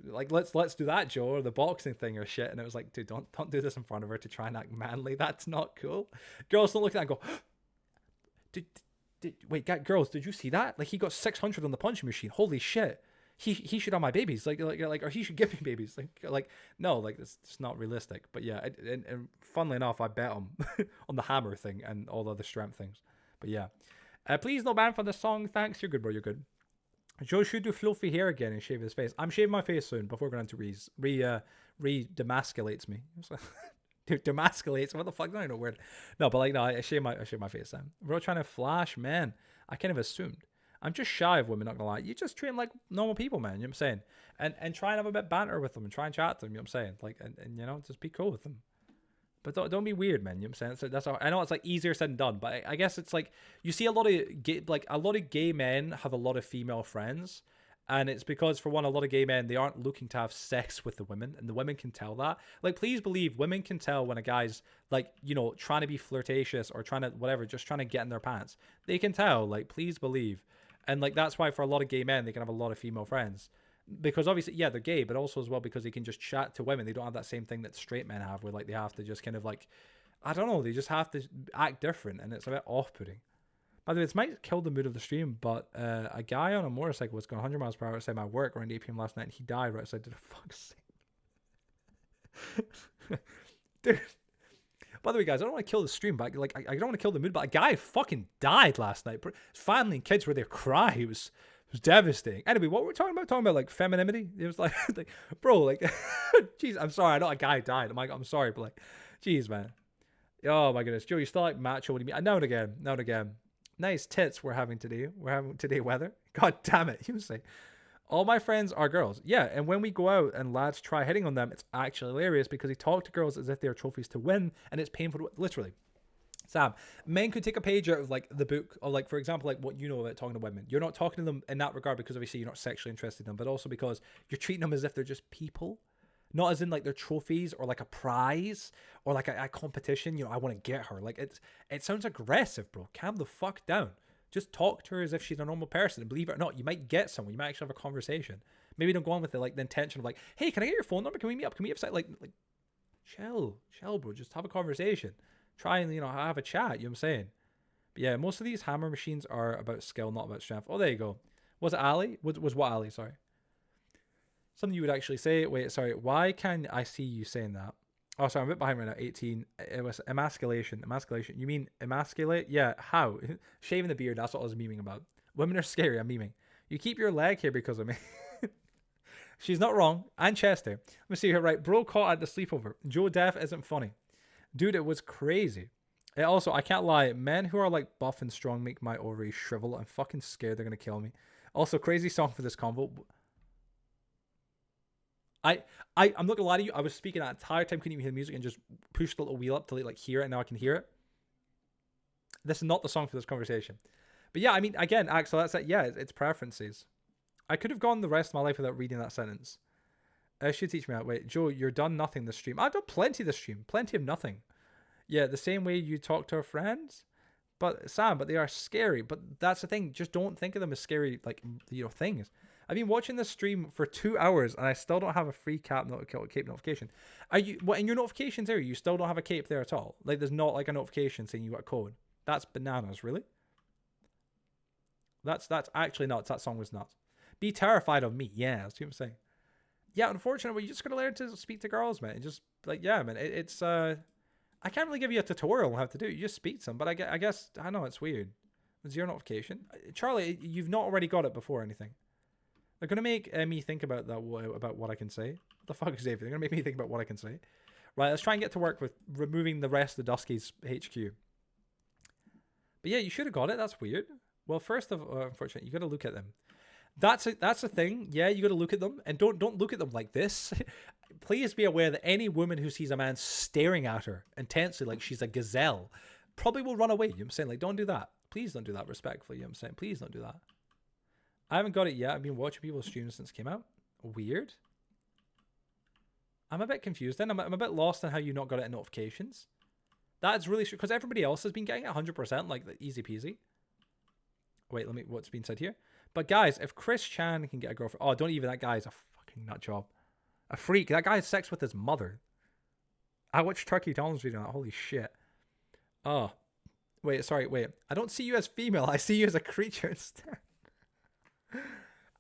like, let's do that, Joe, or the boxing thing or shit. And it was like, dude, don't do this in front of her to try and act manly. That's not cool. Girls don't look at that and go, wait, girls, did you see that? Like, he got 600 on the punching machine. Holy shit. He should have my babies, like, or he should give me babies, like no, like, it's just not realistic. But yeah, and funnily enough, I bet him on the hammer thing and all the other strength things. But yeah, please no ban for the song. Thanks, you're good, bro. You're good. Joe should do fluffy hair again and shave his face. I'm shaving my face soon before going to demasculates me. Dude, demasculates. What the fuck? I don't know word. No, but like, no, I shave my face. We're all trying to flash, man. I kind of assumed. I'm just shy of women, not gonna lie. You just treat them like normal people, man. You know what I'm saying? And try and have a bit of banter with them and try and chat to them. You know what I'm saying? Like, and you know, just be cool with them. But don't be weird, man. You know what I'm saying? So that's all. I know it's like easier said than done, but I guess it's like you see a lot of gay men have a lot of female friends, and it's because for one, a lot of gay men they aren't looking to have sex with the women, and the women can tell that. Like, please believe women can tell when a guy's like, you know, trying to be flirtatious or trying to whatever, just trying to get in their pants. They can tell. Like, please believe. And like that's why for a lot of gay men they can have a lot of female friends. Because obviously, yeah, they're gay, but also as well because they can just chat to women. They don't have that same thing that straight men have where like they have to just kind of like, I don't know, they just have to act different, and it's a bit off-putting. By the way, this might kill the mood of the stream, but a guy on a motorcycle was going 100 miles per hour outside my work around 8 p.m. last night, and he died right outside. Did a fuck's sake. Dude. By the way, guys, I don't want to kill the stream, but like I don't want to kill the mood, but a guy fucking died last night. His family and kids were there crying. It was devastating. Anyway, what were we talking about? Talking about like femininity. It was like, bro, like, jeez, I'm sorry. I know a guy died. I'm sorry, but like, jeez, man. Oh my goodness, Joe, you still like macho? What do you mean? Now and again, now and again. Nice tits we're having today. We're having today weather. God damn it, you say. All my friends are girls. Yeah, and when we go out and lads try hitting on them, it's actually hilarious because they talk to girls as if they're trophies to win, and it's painful to, literally. Sam, men could take a page out of like the book, or like, for example, like what you know about talking to women. You're not talking to them in that regard because obviously you're not sexually interested in them, but also because you're treating them as if they're just people, not as in like they're trophies or like a prize or like a competition. You know, I want to get her. Like it sounds aggressive, bro. Calm the fuck down. Just talk to her as if she's a normal person, and believe it or not, you might get someone. You might actually have a conversation. Maybe don't go on with it like the intention of like, hey, can I get your phone number? Can we meet up? Can we meet up? Like chill, bro. Just have a conversation. Try and, you know, have a chat. You know what I'm saying? But yeah, most of these hammer machines are about skill, not about strength. Oh, there you go. Was it Ali? Was what Ali? Sorry. Something you would actually say. Wait, sorry. Why can I see you saying that? Oh, sorry, I'm a bit behind right now. 18. It was emasculation. Emasculation. You mean emasculate? Yeah, how? Shaving the beard. That's what I was memeing about. Women are scary. I'm memeing. You keep your leg here because of me. She's not wrong. And chest hair. Let me see here. Right. Bro caught at the sleepover. Joe Def isn't funny. Dude, it was crazy. It also, I can't lie. Men who are like buff and strong make my ovaries shrivel. I'm fucking scared they're going to kill me. Also, crazy song for this convo. I'm not gonna lie to you. I was speaking that entire time, couldn't even hear the music, and just pushed the little wheel up to like hear it. And now I can hear it. This is not the song for this conversation. But yeah, I mean, again, Axel, that's it. Yeah, it's preferences. I could have gone the rest of my life without reading that sentence. Should teach me that. Wait, Joe, you're done nothing this stream. I've done plenty this stream. Plenty of nothing. Yeah, the same way you talk to our friends. But Sam, but they are scary. But that's the thing. Just don't think of them as scary, like, you know, things. I've been watching this stream for 2 hours and I still don't have a free cape notification. Are you, what, in your notifications there, you still don't have a cape there at all? Like, there's not like a notification saying you got a code. That's bananas, really? That's actually nuts. That song was nuts. Be terrified of me. Yeah, that's what I'm saying. Yeah, unfortunately, you just gotta learn to speak to girls, man. And just like, yeah, man. It's I can't really give you a tutorial on how to do it. You just speak to them. But I guess I know it's weird. Zero notification. Charlie, you've not already got it before or anything. They're gonna make me think about that, about what I can say. What the fuck is Xavier? They're gonna make me think about what I can say. Right, let's try and get to work with removing the rest of Dusky's HQ. But yeah, you should have got it. That's weird. Well, first of all, unfortunately, you got to look at them. That's a thing. Yeah, you got to look at them, and don't look at them like this. Please be aware that any woman who sees a man staring at her intensely like she's a gazelle probably will run away. You know what I'm saying? Like, don't do that. Please don't do that respectfully. You know what I'm saying? Please don't do that. I haven't got it yet. I've been watching people's streams since it came out. Weird. I'm a bit confused then. I'm a bit lost on how you not got it in notifications. That's really true, because everybody else has been getting it 100%, like easy peasy. Wait, let me, what's being said here? But guys, if Chris Chan can get a girlfriend, oh, don't even, that guy's a fucking nut job. A freak. That guy has sex with his mother. I watched Turkey Tom's video on that. Holy shit. Oh. Wait, sorry, wait. I don't see you as female. I see you as a creature instead.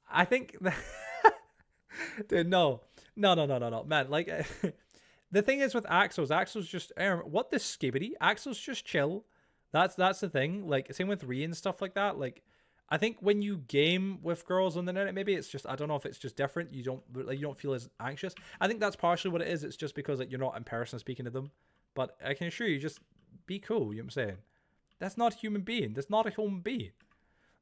I think that... Dude, no. No. Man, like... The thing is with Axel's just... what the skibbity? Axel's just chill. That's the thing. Like, same with Ree and stuff like that. Like, I think when you game with girls on the internet, maybe it's just... I don't know if it's just different. You don't feel as anxious. I think that's partially what it is. It's just because like, you're not in person speaking to them. But I can assure you, just be cool. You know what I'm saying? That's not a human being. That's not a human being.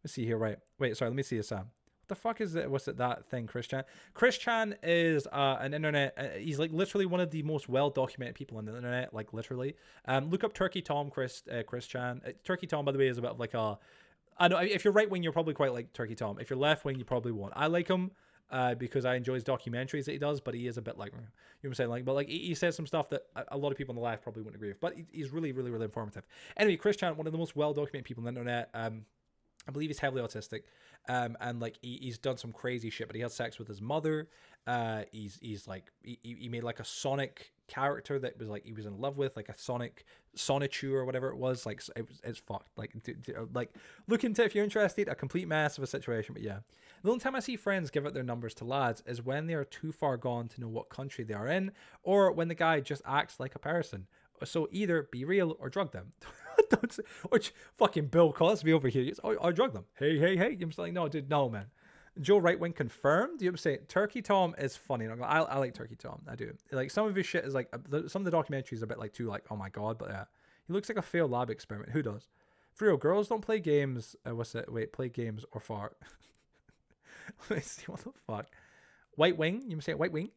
Let's see here. Right. Wait. Sorry. Let me see this. What the fuck is it? What's it? That thing? Chris Chan. Chris Chan is an internet. He's like literally one of the most well documented people on the internet. Like literally. Look up Turkey Tom. Chris Chan. Turkey Tom, by the way, is a bit of like a. I know if you're right wing, you'll probably quite like Turkey Tom. If you're left wing, you probably won't. I like him. Because I enjoy his documentaries that he does, but he is a bit like, you know what I'm saying? Like, but like he says some stuff that a lot of people on the left probably wouldn't agree with, but he's really, really, really informative. Anyway, Chris Chan, one of the most well-documented people on the internet. I believe he's heavily autistic, and like he's done some crazy shit, but he had sex with his mother. He's like he made like a Sonic character that was like he was in love with, like a Sonichu or whatever it was. Like it's fucked. Like look into it if you're interested. A complete mess of a situation, but yeah. The only time I see friends give out their numbers to lads is when they are too far gone to know what country they are in, or when the guy just acts like a person. So either be real or drug them. Don't say, or fucking Bill Cosby over here. I drug them. Hey. I'm just like, no, dude, no, man. Joe Right Wing confirmed. You know what I'm saying? Turkey Tom is funny. I like Turkey Tom. I do. Like some of his shit is like some of the documentaries are a bit like too like oh my god, but yeah, he looks like a failed lab experiment. Who does? For real, girls don't play games. What's it? Wait, play games or fart. Let me see what the fuck. White Wing. You say White Wing.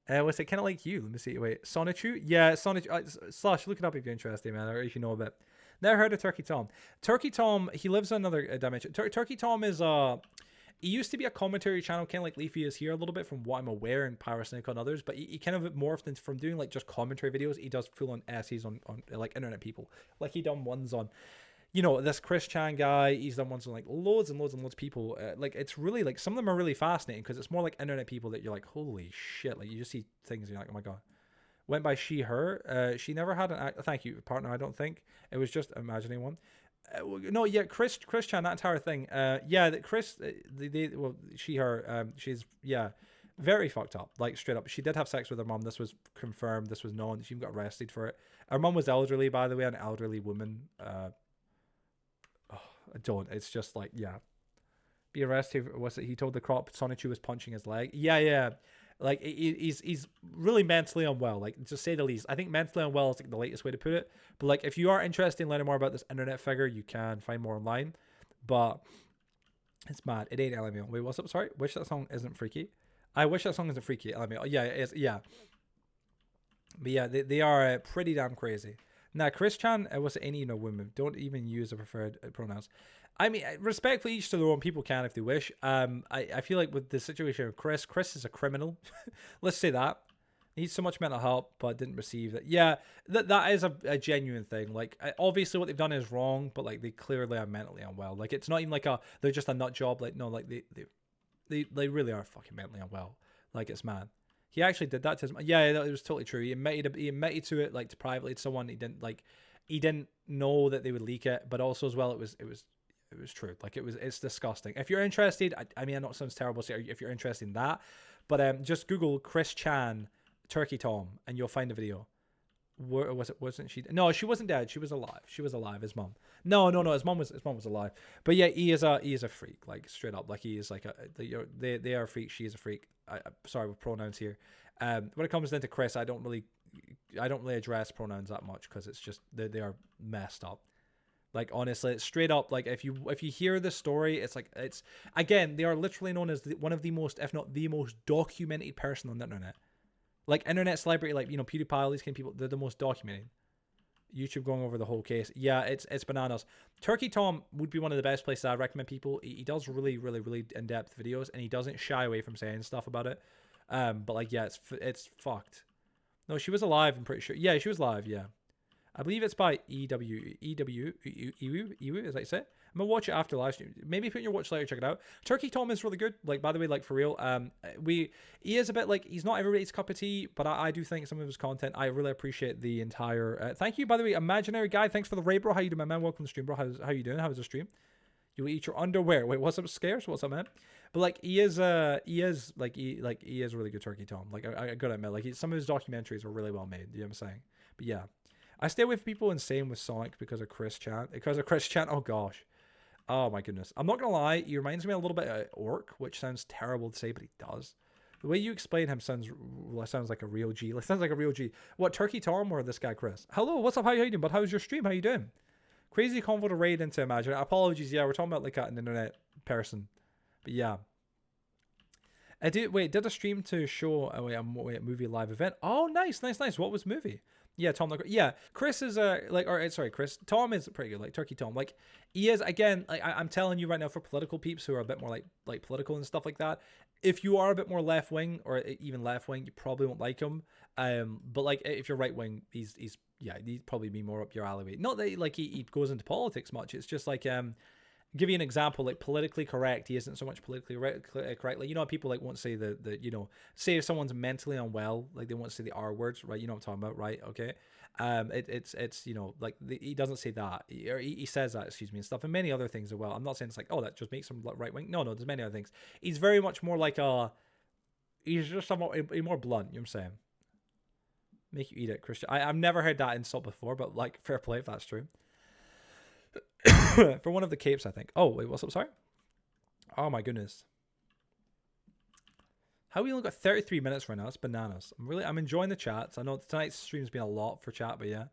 What's it? Kind of like you. Let me see. Wait, Sonichu. Yeah, Sonichu. Slash, look it up if you're interested, man, or if you know a bit. Never heard of Turkey Tom. Turkey Tom, he lives in another dimension. Turkey Tom is he used to be a commentary channel, kind of like Leafy is here a little bit, from what I'm aware, and Pyrosnake on others. But he kind of morphed into from doing like just commentary videos. He does full on essays on like internet people. Like he done ones on. You know, this Chris Chan guy, he's done ones on like loads and loads and loads of people. Like it's really like some of them are really fascinating because it's more like internet people that you're like, holy shit! Like you just see things and you're like, oh my god. Went by she her. She never had an thank you partner. I don't think it was just imagining one. No, yeah, Chris Chan, that entire thing. Yeah, that Chris, well, she her. She's very fucked up. Like straight up, she did have sex with her mom. This was confirmed. This was known. She got arrested for it. Her mom was elderly, by the way, an elderly woman. I don't. It's just like, yeah. Be arrested. Was it? He told the cop Sonichu was punching his leg. Yeah. Like he's really mentally unwell. Like to say the least. I think mentally unwell is like the latest way to put it. But like if you are interested in learning more about this internet figure, you can find more online. But it's mad. It ain't LMAO. Wait, what's up? Sorry. Wish that song isn't freaky. I wish that song isn't freaky. LMAO. Yeah, it is. Yeah. But yeah, they are pretty damn crazy. Now, Chris Chan, was any women. Don't even use the preferred pronouns. I mean, respectfully, each to their own. People can if they wish. I feel like with the situation of Chris is a criminal. Let's say that. Needs so much mental help, but didn't receive it. Yeah, that is a genuine thing. Like, obviously what they've done is wrong, but like they clearly are mentally unwell. Like, it's not even like they're just a nut job. Like, no, like they really are fucking mentally unwell. Like, it's mad. He actually did that to his. Yeah, it was totally true. He admitted to it, like to privately to someone. He didn't know that they would leak it, but also as well, it was true. Like it's disgusting. If you're interested, I mean, I know it sounds terrible. So if you're interested in that, but just Google Chris Chan Turkey Tom and you'll find the video. Where was it? Wasn't she? No, she wasn't dead. She was alive. His mom. No. His mom was alive. But yeah, he is a freak. Like straight up. Like he is like they are a freak. She is a freak. Sorry with pronouns here. When it comes down to Chris, I don't really address pronouns that much because it's just they are messed up. Like honestly, it's straight up. Like if you hear the story, it's like again they are literally known as one of the most, if not the most documented person on the internet. Like internet celebrity, like PewDiePie, all these kind of people, they're the most documented. YouTube going over the whole case. Yeah, it's bananas. Turkey Tom would be one of the best places I recommend people. He does really, really, really in-depth videos, and he doesn't shy away from saying stuff about it. But like, yeah, it's fucked. No, she was alive, I'm pretty sure. Yeah, she was alive, yeah. I believe it's by EW, is that you say? I'm gonna watch it after live stream. Maybe put in your watch later, check it out. Turkey Tom is really good. Like, by the way, like for real. He is a bit like, he's not everybody's cup of tea, but I do think some of his content, I really appreciate the entire. Thank you, by the way, Imaginary Guy. Thanks for the raid, bro. How you doing, my man? Welcome to the stream, bro. How you doing? How was the stream? You eat your underwear. Wait, what's up, Scarce? What's up, man? But like, he is really good, Turkey Tom. Like, I gotta admit, like, some of his documentaries are really well made. You know what I'm saying? But yeah, I stay away from people insane with Sonic because of Chris Chan. Oh gosh. Oh my goodness. I'm not gonna lie, he reminds me a little bit of Orc, which sounds terrible to say, but he does. The way you explain him sounds like a real G. It sounds like a real G. What, Turkey Tom or this guy Chris? Hello, what's up? How you doing? But how's your stream? How you doing? Crazy convo to raid into Imagine. Apologies, yeah, we're talking about like an internet person. But yeah. Did a stream to show a movie live event? Oh, nice. What was the movie? Yeah, Tom. Yeah, Chris is Chris. Tom is pretty good. Like Turkey Tom. Like he is again. Like I'm telling you right now, for political peeps who are a bit more like political and stuff like that. If you are a bit more left wing or even left wing, you probably won't like him. But like if you're right wing, he's he'd probably be more up your alleyway. Not that like he goes into politics much. It's just like give you an example, like politically correct, he isn't so much politically correct. Like, you know, people like won't say the you know, say if someone's mentally unwell, like they won't say the R words, right? You know what I'm talking about, right? Okay. It's you know, like he doesn't say that, or he says that, excuse me, and stuff, and many other things as well. I'm not saying it's like, oh, that just makes him right wing. No, there's many other things. He's very much more like he's just somewhat more blunt. You know what I'm saying? Make you eat it, Christian. I've never heard that insult before, but like fair play if that's true. For one of the capes, I think. Oh, wait, what's up? Sorry? Oh, my goodness. How we only got 33 minutes right now? It's bananas. I'm enjoying the chats. I know tonight's stream's been a lot for chat, but yeah.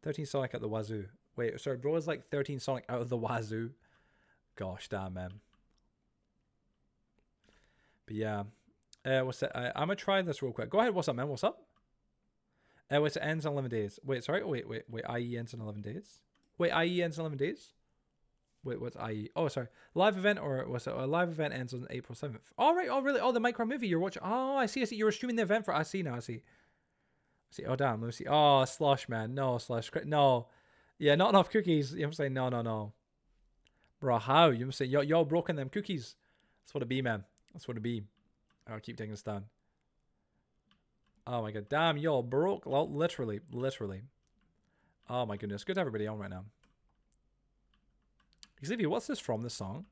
13 Sonic at the wazoo. Wait, sorry, bro is like 13 Sonic out of the wazoo. Gosh, damn, man. But yeah. What's that? I'm going to try this real quick. Go ahead. What's up, man? What's up? It ends in 11 days. Wait, sorry. Wait. IE ends in 11 days? Wait, IE ends in 11 days? Wait, what's IE? Oh, sorry. Live event, or what's it? A live event ends on April 7th. All right. Oh, really? Oh, the Minecraft movie you're watching. Oh, I see. You were streaming the event for. I see now. I see. Oh, damn. Let me see. Oh, Slush, man. No, Slush. No. Yeah, not enough cookies. You know what I'm saying? No. Bro, how? You know what I'm saying? Y'all broken them cookies. That's what it be, man. That's what it be. I'll keep taking this down. Oh, my God. Damn, y'all broke. Literally. Oh my goodness. Good to have everybody on right now. Xavier, what's this from, this song?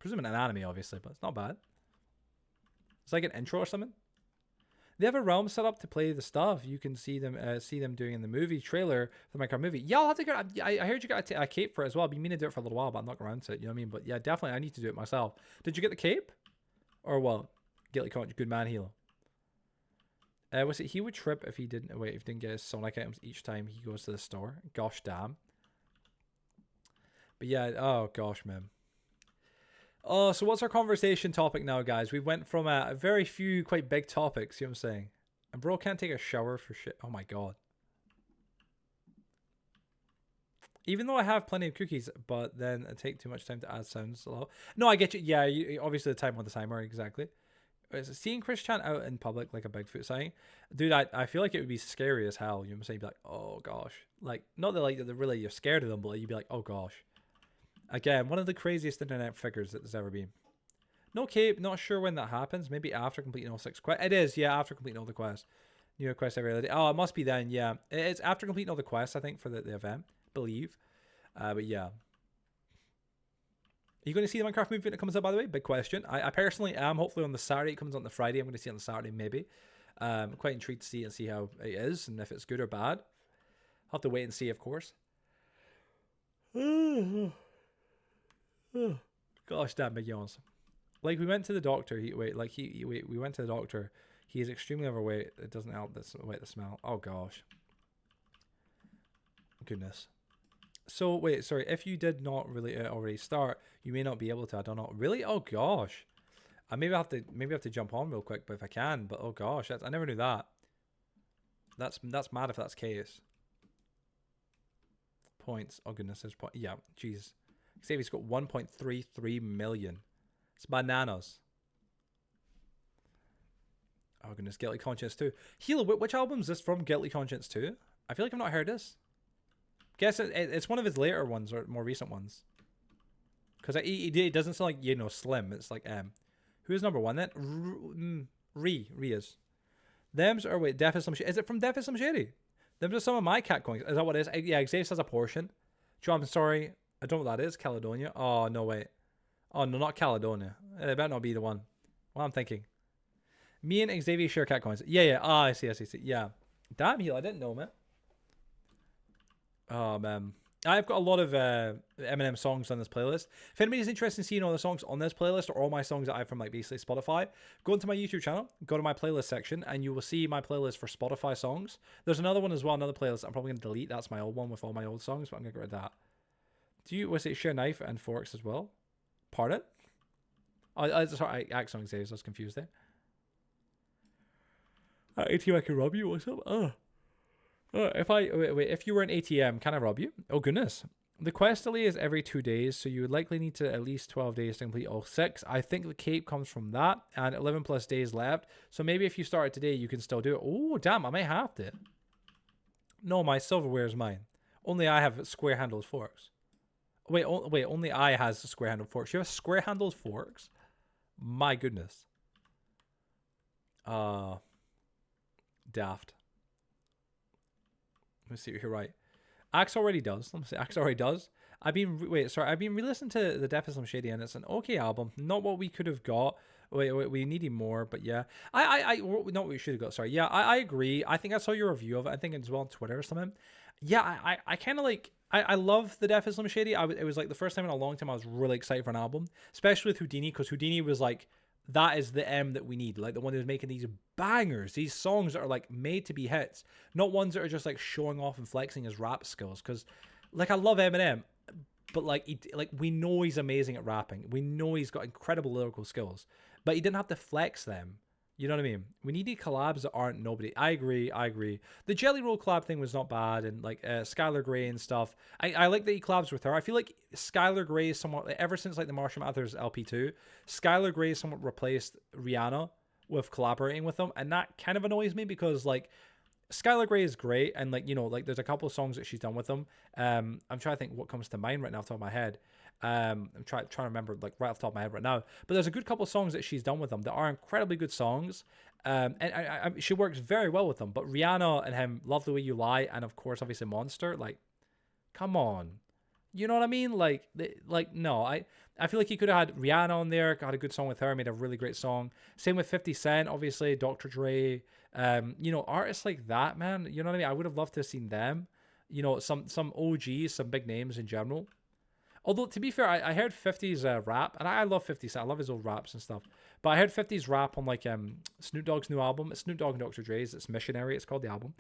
Presuming an anime, obviously, but it's not bad. It's like an intro or something. They have a realm set up to play the stuff you can see them doing in the movie trailer for the Minecraft movie. Yeah, I'll have to go. I heard you got a cape for it as well. I've been meaning to do it for a little while, but I'm not around to it. You know what I mean? But yeah, definitely, I need to do it myself. Did you get the cape? Or what? Guilty Conscience, good man, Hilo. Was it he would trip if he didn't get his Sonic items each time he goes to the store? Gosh damn. But yeah, oh gosh, man. Oh, so what's our conversation topic now, guys? We went from a very few quite big topics, you know what I'm saying? And bro can't take a shower for shit. Oh my god. Even though I have plenty of cookies, but then it take too much time to add sounds. No, I get you. Yeah, obviously the time on the timer, exactly. Seeing Chris Chan out in public like a Bigfoot sign, dude, I feel like it would be scary as hell. You know what I'm saying? You'd be like, oh gosh, like not that like that really you're scared of them, but you'd be like, oh gosh. Again, one of the craziest internet figures that there's ever been. No cape, not sure when that happens. Maybe after completing all 6 quests. It is, yeah, after completing all the quests. New quest every other day. Oh, it must be then, yeah. It's after completing all the quests, I think, for the event, believe. But yeah. Are you going to see the Minecraft movie when it comes out, by the way? Big question. I personally am. Hopefully on the Saturday. It comes on the Friday. I'm going to see it on the Saturday, maybe. I'm quite intrigued to see it and see how it is and if it's good or bad. I'll have to wait and see, of course. Gosh, damn big yawns. Like, we went to the doctor. We went to the doctor. He is extremely overweight. It doesn't help the smell. Oh, gosh. Goodness. So, wait, sorry. If you did not really already start, you may not be able to. I don't know. Really? Oh, gosh. Maybe I have to jump on real quick, but if I can. But, oh, gosh. I never knew that. That's mad if that's the case. Points. Oh, goodness. There's point. Yeah, jeez. Xavier's got 1.33 million. It's bananas. Oh, goodness. Guilty Conscience 2. Hilo, which album is this from? Guilty Conscience 2? I feel like I've not heard this. Guess it's one of his later ones or more recent ones. Because it doesn't sound like, you know, Slim. It's like, who is number one then? Ree is. Them's, or wait, Def is some shit. Is it from Def is some shitty? Them's are some of my cat coins. Is that what it is? Yeah, Xavier says a portion. Joe, I'm sorry. I don't know what that is. Caledonia. Oh, no, wait. Oh, no, not Caledonia. It better not be the one. What I'm thinking. Me and Xavier share cat coins. Yeah. I see. Yeah. Damn, Heal. I didn't know, man. Oh, man. I've got a lot of Eminem songs on this playlist. If anybody's interested in seeing all the songs on this playlist or all my songs that I have from like basically Spotify, go into my YouTube channel, go to my playlist section, and you will see my playlist for Spotify songs. There's another one as well, another playlist I'm probably going to delete. That's my old one with all my old songs, but I'm going to get rid of that. Was it share knife and forks as well? Pardon? Sorry, accent saves. I was confused there. ATM, I can rob you. What's up? If you were an ATM, can I rob you? Oh goodness. The quest delay is every 2 days, so you would likely need to at least 12 days to complete all 6. I think the cape comes from that, and 11 plus days left. So maybe if you start today, you can still do it. Oh, damn, I might have to. No, my silverware is mine. Only I have square-handled forks. Wait, only I has square-handled forks. You have square-handled forks? My goodness. Daft. Let's see, you're right. Axe already does. Let me see. Axe already does. I've been re-listening to the Def Slim Shady, and it's an okay album. Not what we could have got. We needed more, but yeah. Not what we should have got. Sorry. Yeah, I agree. I think I saw your review of it. I think it's well on Twitter or something. Yeah, I kind of like. I love the Def Slim Shady. It was like the first time in a long time I was really excited for an album, especially with Houdini, because Houdini was like, that is the M that we need, like the one who's making these bangers, these songs that are like made to be hits, not ones that are just like showing off and flexing his rap skills. Because like I love Eminem, but like we know he's amazing at rapping, we know he's got incredible lyrical skills, but he didn't have to flex them. You know what I mean? We needed collabs that aren't nobody. I agree. The Jelly Roll collab thing was not bad, and like Skylar Grey and stuff. I like that he collabs with her. I feel like Skylar Grey is somewhat, ever since like the Marshall Mathers LP2, Skylar Grey somewhat replaced Rihanna with collaborating with them, and that kind of annoys me because like Skylar Grey is great, and like, you know, like there's a couple of songs that she's done with them. I'm trying to think what comes to mind right now off the top of my head. I'm trying to remember like right off the top of my head right now, but there's a good couple of songs that she's done with them that are incredibly good songs, and she works very well with them. But Rihanna and him, Love the Way You Lie, and of course obviously Monster, like come on, you know what I mean? Like no, I feel like he could have had Rihanna on there, got a good song with her, made a really great song. Same with 50 Cent, obviously Dr. Dre, you know, artists like that, man, you know what I mean? I would have loved to have seen them, you know, some OGs, some big names in general. Although, to be fair, I heard 50's rap, and I love 50 Cent. I love his old raps and stuff. But I heard 50's rap on, like, Snoop Dogg's new album. It's Snoop Dogg and Dr. Dre's. It's Missionary. It's called the album.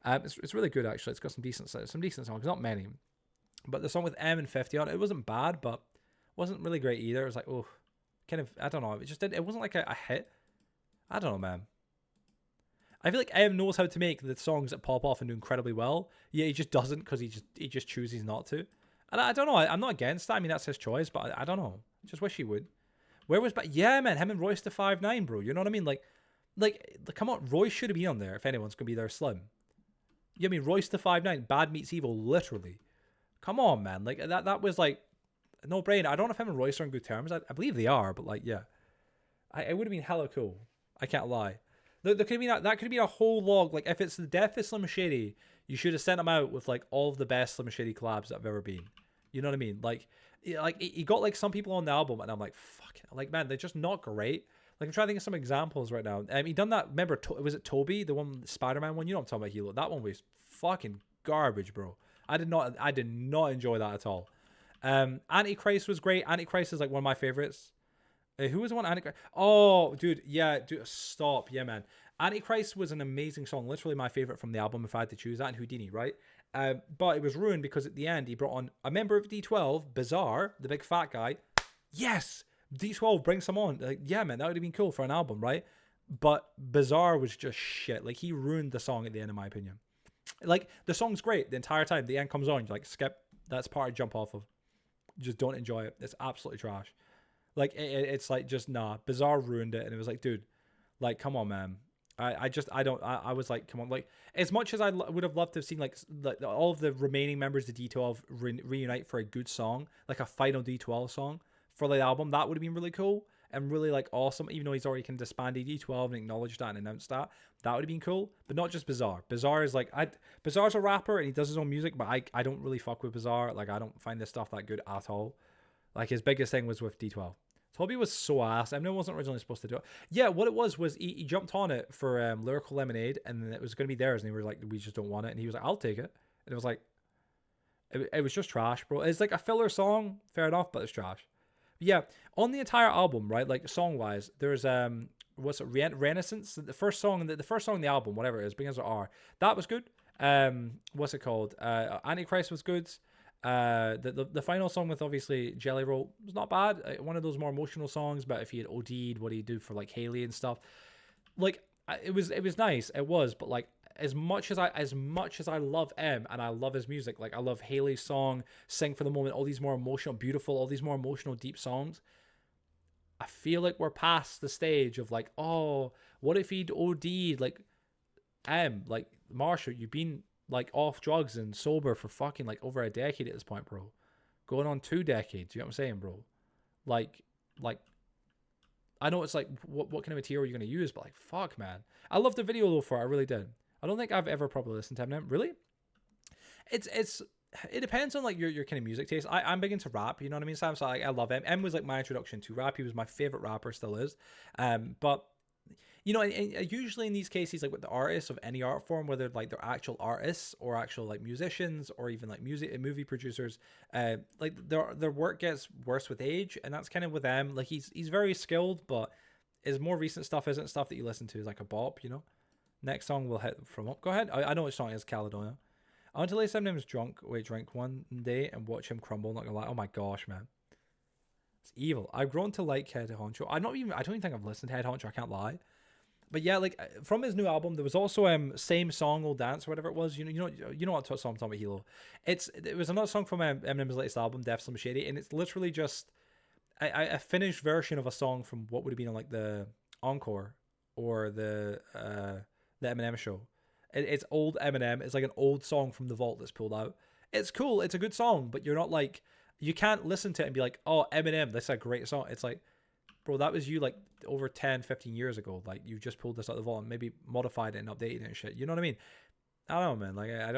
It's really good, actually. It's got some decent songs. Not many. But the song with M and 50 on it wasn't bad, but wasn't really great either. It was like, oh, kind of, I don't know. It wasn't like a hit. I don't know, man. I feel like M knows how to make the songs that pop off and do incredibly well. Yeah, he just doesn't because he just chooses not to. And I don't know. I'm not against that. I mean, that's his choice, but I don't know. Just wish he would. Where was... But yeah, man, him and Royce the 5'9", bro. You know what I mean? Like, come on. Royce should have been on there if anyone's going to be there slim. You know what I mean? Royce the 5'9", Bad Meets Evil, literally. Come on, man. Like, that was like a no-brainer. I don't know if him and Royce are on good terms. I believe they are, but like, yeah. It would have been hella cool. I can't lie. There could have been that could have been a whole log. Like, if it's the death of Slim Shady, you should have sent them out with like all of the best Slim Shady collabs that have ever been. You know what I mean? Like he got like some people on the album, and I'm like, fuck, like man, they're just not great. Like I'm trying to think of some examples right now. He done that. Remember, was it Toby, the one Spider-Man one? You know what I'm talking about? Hilo. That one was fucking garbage, bro. I did not enjoy that at all. Antichrist was great. Antichrist is like one of my favorites. Who was the one? Antichrist. Oh, dude, yeah, dude, stop, yeah, man. Antichrist was an amazing song, literally my favorite from the album if I had to choose that, and Houdini, right? But it was ruined because at the end he brought on a member of D12, Bizarre, the big fat guy. Yes, D12 brings him on. Like, yeah, man, that would have been cool for an album, right? But Bizarre was just shit. Like, he ruined the song at the end, in my opinion. Like, the song's great the entire time. The end comes on, you're like, skip. That's part I jump off of. Just don't enjoy it. It's absolutely trash. Like, it's like, just, nah. Bizarre ruined it, and it was like, dude, like, come on, man. I was like, come on, like, as much as I would have loved to have seen like all of the remaining members of D12 reunite for a good song, like a final D12 song for the album, that would have been really cool and really like awesome. Even though he's already kind of disbanded D12 and acknowledged that and announced that would have been cool. But not just Bizarre. Bizarre is like, Bizarre's a rapper and he does his own music, but I don't really fuck with Bizarre. Like, I don't find this stuff that good at all. Like, his biggest thing was with D12. Toby was so ass. Eminem wasn't originally supposed to do it. Yeah, what it was he jumped on it for Lyrical Lemonade, and it was going to be theirs, and they were like, we just don't want it. And he was like, I'll take it. And it was like, It was just trash, bro. It's like a filler song, fair enough, but it's trash. Yeah, on the entire album, right? Like song wise, there's what's it? Renaissance. The first song, the first song in the album, whatever it is, begins with R. That was good. What's it called? Antichrist was good. The final song with obviously Jelly Roll was not bad. One of those more emotional songs, but if he had OD'd, what do you do for like Haley and stuff? Like it was nice. It was, but like as much as I love M and I love his music, like I love Haley's song, Sing for the Moment, all these more emotional, beautiful, all these more emotional, deep songs. I feel like we're past the stage of like, oh, what if he'd OD'd? Like M, like Marshall, you've been like off drugs and sober for fucking like over a decade at this point, bro. Going on 2 decades. You know what I'm saying, bro? Like, like I know it's like what kind of material are you gonna use, but like fuck, man. I loved the video though for it. I really did. I don't think I've ever properly listened to Eminem. Really? It's it depends on like your kind of music taste. I'm big into rap, you know what I mean? So like I love M was like my introduction to rap. He was my favorite rapper, still is. But you know, and usually in these cases, like with the artists of any art form, whether like they're actual artists or actual like musicians or even like music and movie producers, like their work gets worse with age, and that's kind of with them. Like he's very skilled, but his more recent stuff isn't stuff that you listen to is like a bop, you know. Next song we'll hit from up. Go ahead. I know which song it is, Caledonia. I want to lay Eminem's drink one day and watch him crumble. Not gonna lie. Oh my gosh, man, it's evil. I've grown to like Head Honcho. I don't even think I've listened to Head Honcho. I can't lie. But yeah, like from his new album, there was also same song, old dance, or whatever it was. You know what song I'm talking about, Hilo. It was another song from Eminem's latest album, Def Slim Shady, and it's literally just a finished version of a song from what would have been on like the Encore or the Eminem show. It's old Eminem. It's like an old song from the vault that's pulled out. It's cool. It's a good song, but you're not like you can't listen to it and be like, oh, Eminem, that's a great song. It's like, bro, that was you like over 10, 15 years ago. Like you just pulled this out of the vault and maybe modified it and updated it and shit. You know what I mean? I don't know, man. Like I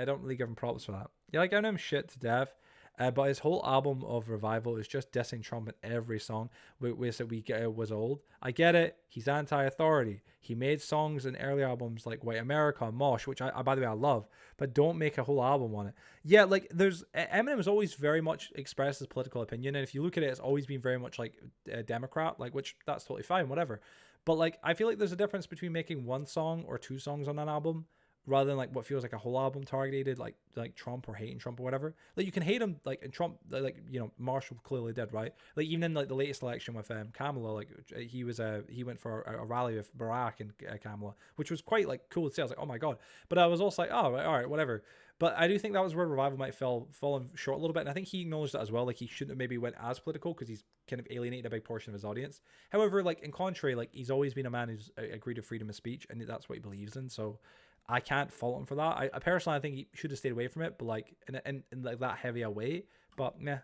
don't really give him props for that. Yeah, like I know him shit to death. But his whole album of Revival is just dissing Trump in every song. We said we get was old. I get it. He's anti-authority. He made songs in early albums like White America and Mosh, which I by the way I love. But don't make a whole album on it. Yeah, like Eminem has always very much expressed his political opinion, and if you look at it, it's always been very much like a Democrat, like which that's totally fine, whatever. But like I feel like there's a difference between making one song or two songs on an album rather than like what feels like a whole album targeted like Trump or hating Trump or whatever. Like you can hate him like and Trump like Marshall clearly did, right? Like even in like the latest election with Kamala, like he went for a rally with Barack and Kamala, which was quite like cool to see. I was like, oh my god. But I was also like, oh right, all right, whatever. But I do think that was where Revival might fallen short a little bit, and I think he acknowledged that as well. Like he shouldn't have maybe went as political because he's kind of alienated a big portion of his audience. However, like in contrary, like he's always been a man who's agreed to freedom of speech, and that's what he believes in. So I can't fault him for that. I personally I think he should have stayed away from it, but like in like that heavy a way. But yeah,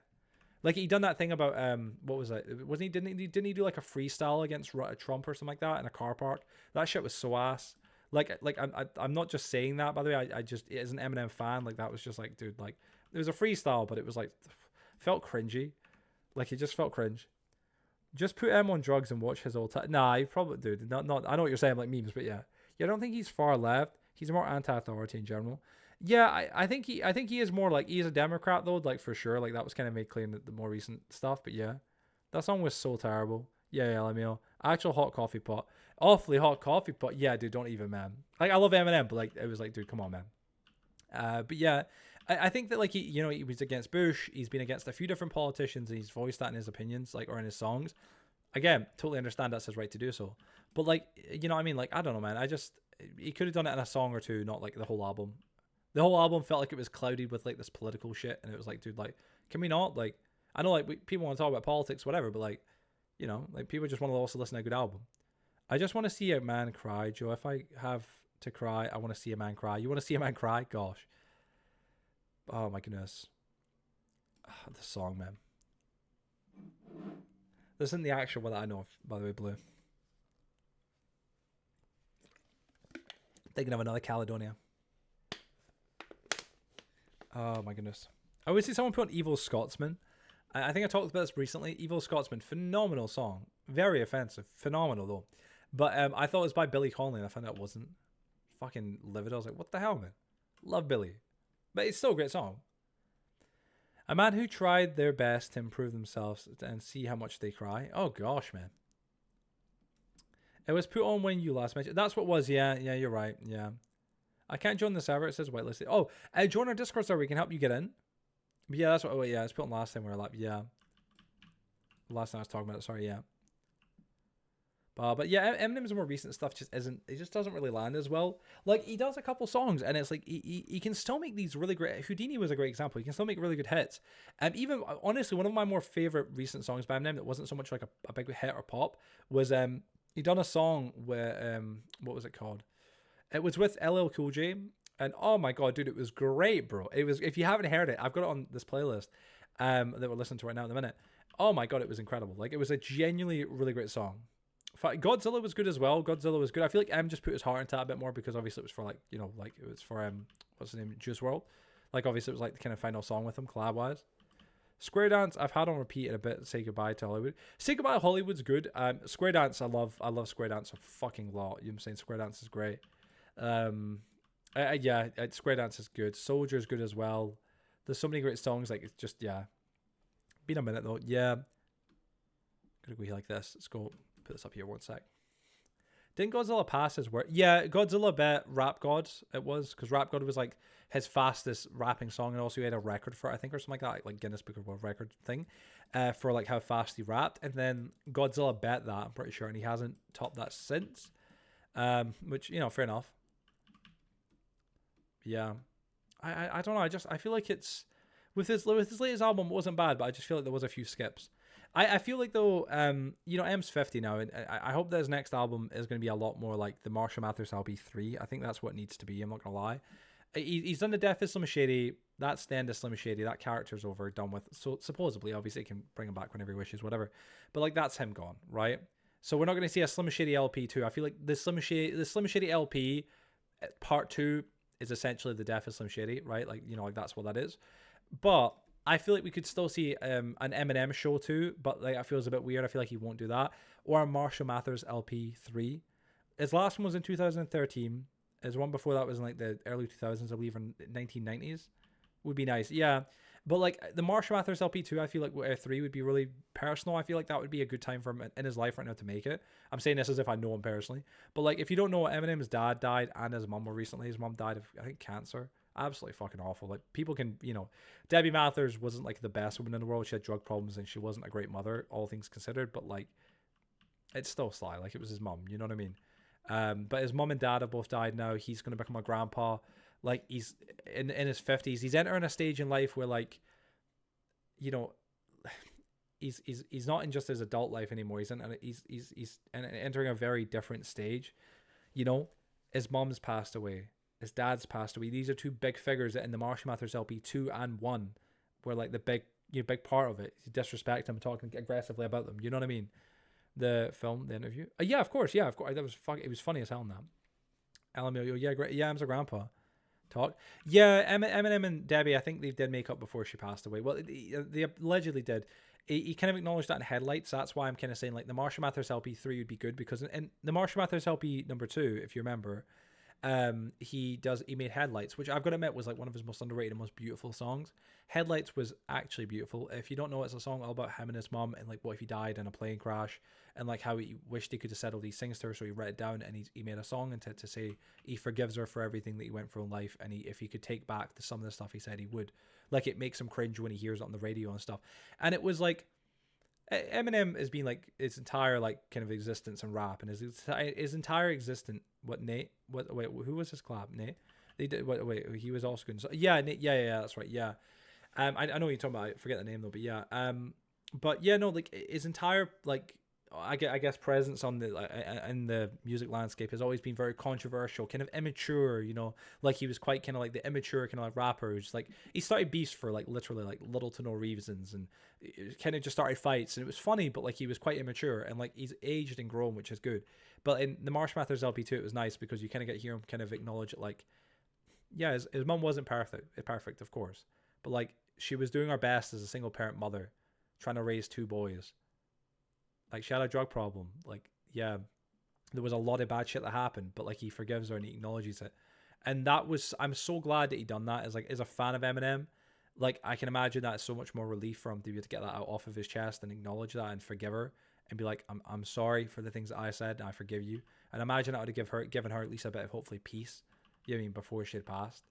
like he done that thing about what was it? Wasn't he didn't he do like a freestyle against Trump or something like that in a car park? That shit was so ass. Like I'm not just saying that, by the way. I just as an Eminem fan, like that was just like, dude, like it was a freestyle, but it was like felt cringy. Like it just felt cringe. Just put M on drugs and watch his old time. Nah, he probably dude. Not. I know what you're saying, like memes, but yeah. I don't think he's far left. He's more anti-authority in general. Yeah, I think he is more like he's a Democrat though, like for sure. Like that was kind of made clear in the more recent stuff. But yeah, that song was so terrible. Yeah, let me know. Actual hot coffee pot, awfully hot coffee pot. Yeah, dude, don't even, man. Like I love Eminem, but like it was like, dude, come on, man. But yeah, I think that like he was against Bush. He's been against a few different politicians, and he's voiced that in his opinions, like or in his songs. Again, totally understand that's his right to do so. But like, you know what I mean? Like I don't know, man. He could have done it in a song or two, not like the whole album. The whole album felt like it was clouded with like this political shit, and it was like, dude, like, can we not? Like, I know like people want to talk about politics, whatever, but like, like people just want to also listen to a good album. I just want to see a man cry, Joe. If I have to cry, I want to see a man cry. You want to see a man cry? Gosh. Oh my goodness. The song, man. This isn't the actual one that I know of, by the way, Blue. Thinking of another Caledonia. Oh my goodness. I always see someone put on Evil Scotsman. I think I talked about this recently. Evil Scotsman, phenomenal song. Very offensive. Phenomenal though. But I thought it was by Billy Connolly and I found out it wasn't. Fucking livid. I was like, what the hell, man? Love Billy. But it's still a great song. A man who tried their best to improve themselves and see how much they cry. Oh gosh, man. It was put on when you last mentioned. That's what it was. Yeah, you're right. Yeah. I can't join the server. It says whitelisted. Oh, join our Discord server. We can help you get in. But yeah, that's what. Oh, yeah, it's put on last time we were live. Yeah. Last time I was talking about it. Sorry. Yeah. But yeah, Eminem's more recent stuff just isn't. It just doesn't really land as well. Like he does a couple songs, and it's like he can still make these really great. Houdini was a great example. He can still make really good hits. Even honestly, one of my more favorite recent songs by Eminem that wasn't so much like a big hit or pop was he done a song with what was it called? It was with LL Cool J, and oh my god, dude, it was great, bro. It was. If you haven't heard it, I've got it on this playlist that we're listening to right now in a minute. Oh my god, it was incredible. Like it was a genuinely really great song. Godzilla was good as well. Godzilla was good. I feel like M just put his heart into that a bit more because obviously it was for like, you know, like it was for what's his name, Juice WRLD. Like obviously it was like the kind of final song with him collab wise. Square Dance I've had on repeat in a bit. Say Goodbye to Hollywood. Say Goodbye to Hollywood's good. Square Dance I love Square Dance a fucking lot. You know what I'm saying? Square Dance is great. Square Dance is good. Soldier's good as well. There's so many great songs. Like it's just Been a minute though. Yeah. Gonna go here like this. Let's go. Put this up here 1 sec. Didn't Godzilla pass his work? Yeah, Godzilla bet Rap God. It was because Rap God was like his fastest rapping song, and also he had a record for it, I think, or something like that, like Guinness Book of World Record thing, for like how fast he rapped. And then Godzilla bet that, I'm pretty sure, and he hasn't topped that since. Which fair enough. Yeah, I don't know. I feel like it's with his latest album it wasn't bad, but I just feel like there was a few skips. I feel like though, M's 50 now, and I hope that his next album is going to be a lot more like the Marshall Mathers LP 3. I think that's what it needs to be. I'm not gonna lie. He's done the death of Slim Shady. That's the end of Slim Shady. That character's over, done with. So supposedly, obviously, he can bring him back whenever he wishes, whatever. But like that's him gone, right? So we're not going to see a Slim Shady LP 2. I feel like the Slim Shady LP part 2 is essentially the death of Slim Shady, right? Like like that's what that is. But I feel like we could still see an Eminem show too, but like I feel it's a bit weird. I feel like he won't do that. Or a Marshall Mathers LP 3. His last one was in 2013. His one before that was in like the early 2000s, I believe, in 1990s. Would be nice, yeah. But like the Marshall Mathers LP 2, I feel like 3 would be really personal. I feel like that would be a good time for him in his life right now to make it. I'm saying this as if I know him personally. But like if you don't know, Eminem's dad died and his mum more recently. His mum died of, I think, cancer. Absolutely fucking awful. Like people can, Debbie Mathers wasn't like the best woman in the world. She had drug problems and she wasn't a great mother, all things considered. But like, it's still Sly. Like it was his mum. You know what I mean? But his mum and dad have both died now. He's gonna become a grandpa. Like he's in his 50s. He's entering a stage in life where like, he's not in just his adult life anymore. He's entering a very different stage. His mom's passed away. His dad's passed away. These are two big figures in the Marshall Mathers LP 2 and 1, where like the big part of it. You disrespect him, talking aggressively about them. You know what I mean? The film, the interview. Yeah, of course. Yeah, of course. That was it was funny as hell in that. LMAO, yeah, great. Yeah, I'm a grandpa. Talk. Yeah, Eminem and Debbie, I think they did make up before she passed away. Well, they allegedly did. He kind of acknowledged that in Headlights. That's why I'm kind of saying like the Marshall Mathers LP 3 would be good, because in the Marshall Mathers LP number 2, if you remember, he made Headlights, which I've got to admit was like one of his most underrated and most beautiful songs. Headlights was actually beautiful. If you don't know, it's a song all about him and his mom, and like what if he died in a plane crash, and like how he wished he could have said all these things to her, so he wrote it down and he made a song into to say he forgives her for everything that he went through in life, and if he could take back some of the stuff he said he would. Like it makes him cringe when he hears it on the radio and stuff. And it was like Eminem has been like his entire like kind of existence in rap, and his entire existence. What Nate? Wait, who was his collab? Nate? They did. Wait, he was also good. So, yeah, Nate. Yeah, that's right. Yeah. I know what you're talking about. I forget the name though, but yeah. But yeah, no, like his entire like I guess presence on the in the music landscape has always been very controversial, kind of immature. Like he was quite kind of like the immature kind of like rapper. Just like he started beefs for like literally like little to no reasons, and kind of just started fights, and it was funny, but like he was quite immature, and like he's aged and grown, which is good. But in the Marshall Mathers LP 2, it was nice because you kind of get to hear him kind of acknowledge it, like, yeah, his mum wasn't perfect, of course, but like she was doing her best as a single parent mother, trying to raise 2 boys. Like she had a drug problem. Like, yeah, there was a lot of bad shit that happened, but like he forgives her and he acknowledges it. And I'm so glad that he done that as a fan of Eminem. like, I can imagine that is so much more relief for him to be able to get that out off of his chest and acknowledge that and forgive her and be like, I'm sorry for the things that I said and I forgive you. And imagine that would have given her at least a bit of hopefully peace, you know what I mean, before she had passed.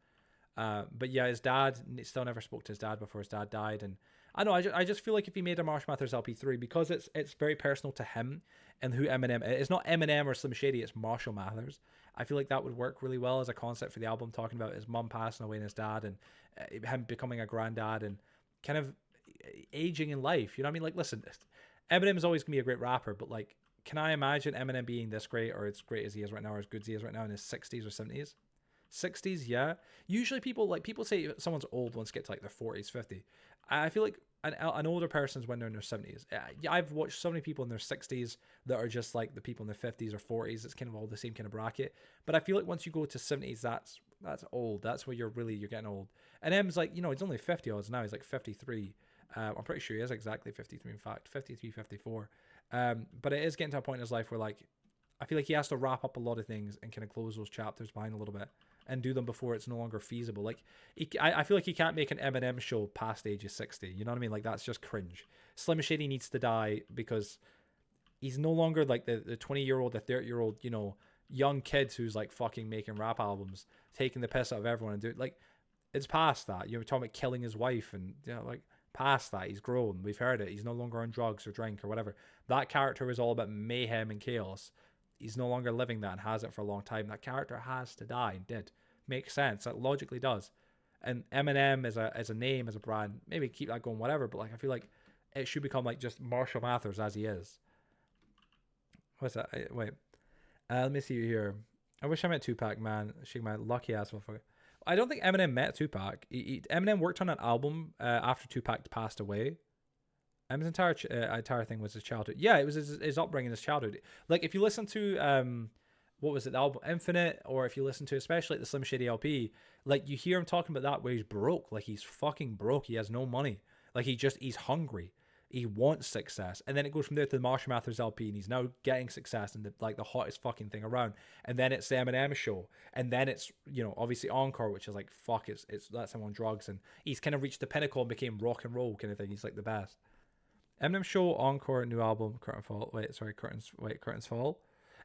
But yeah, his dad still never spoke to his dad before his dad died. And I know, I just feel like if he made a Marsh Mathers LP3, because it's very personal to him and who Eminem is. It's not Eminem or Slim Shady, it's Marshall Mathers. I feel like that would work really well as a concept for the album, talking about his mum passing away and his dad, and him becoming a granddad and kind of aging in life. You know what I mean? Like, listen, Eminem is always gonna be a great rapper, but like, can I imagine Eminem being this great, or as great as he is right now, or as good as he is right now in his 60s or 70s? 60s, yeah. Usually people say someone's old once they get to like their 40s, 50. I feel like an older person's when they're in their 70s. I've watched so many people in their 60s that are just like the people in their 50s or 40s. It's kind of all the same kind of bracket. But I feel like once you go to 70s, that's old. That's where you're getting old. And M's like, you know, he's only 50 odds now. He's like 53. I'm pretty sure he is exactly 53, in fact, 53, 54. But it is getting to a point in his life where, like, I feel like he has to wrap up a lot of things and kind of close those chapters behind a little bit and do them before it's no longer feasible. Like, I feel like he can't make an Eminem show past the age of 60. You know what I mean? Like, that's just cringe. Slim Shady needs to die because he's no longer like the 20-year-old, the 30-year-old, you know, young kids who's like fucking making rap albums, taking the piss out of everyone and do it. Like, it's past that. You're talking about killing his wife and, you know, like, past that. He's grown. We've heard it. He's no longer on drugs or drink or whatever. That character was all about mayhem and chaos. He's no longer living that and has it for a long time. That character has to die and did. Makes sense. That logically does. And Eminem as a name, as a brand, maybe keep that going, whatever. But like, I feel like it should become like just Marshall Mathers as he is. What's that? Wait. Let me see here. I wish I met Tupac, man. She my lucky ass motherfucker. I don't think Eminem met Tupac. Eminem worked on an album after Tupac passed away. Eminem's entire thing was his childhood. Yeah, it was his upbringing, his childhood. Like, if you listen to what was it, the album Infinite, or if you listen to especially like the Slim Shady LP, like, you hear him talking about that where he's broke. Like, he's fucking broke. He has no money. Like, he's hungry. He wants success. And then it goes from there to the Marshall Mathers LP, and he's now getting success and the hottest fucking thing around. And then it's the Eminem show. And then it's, you know, obviously Encore, which is like, fuck, it's that's him on drugs. And he's kind of reached the pinnacle and became rock and roll kind of thing. He's like the best. Eminem show, Encore, new album, Curtains Fall.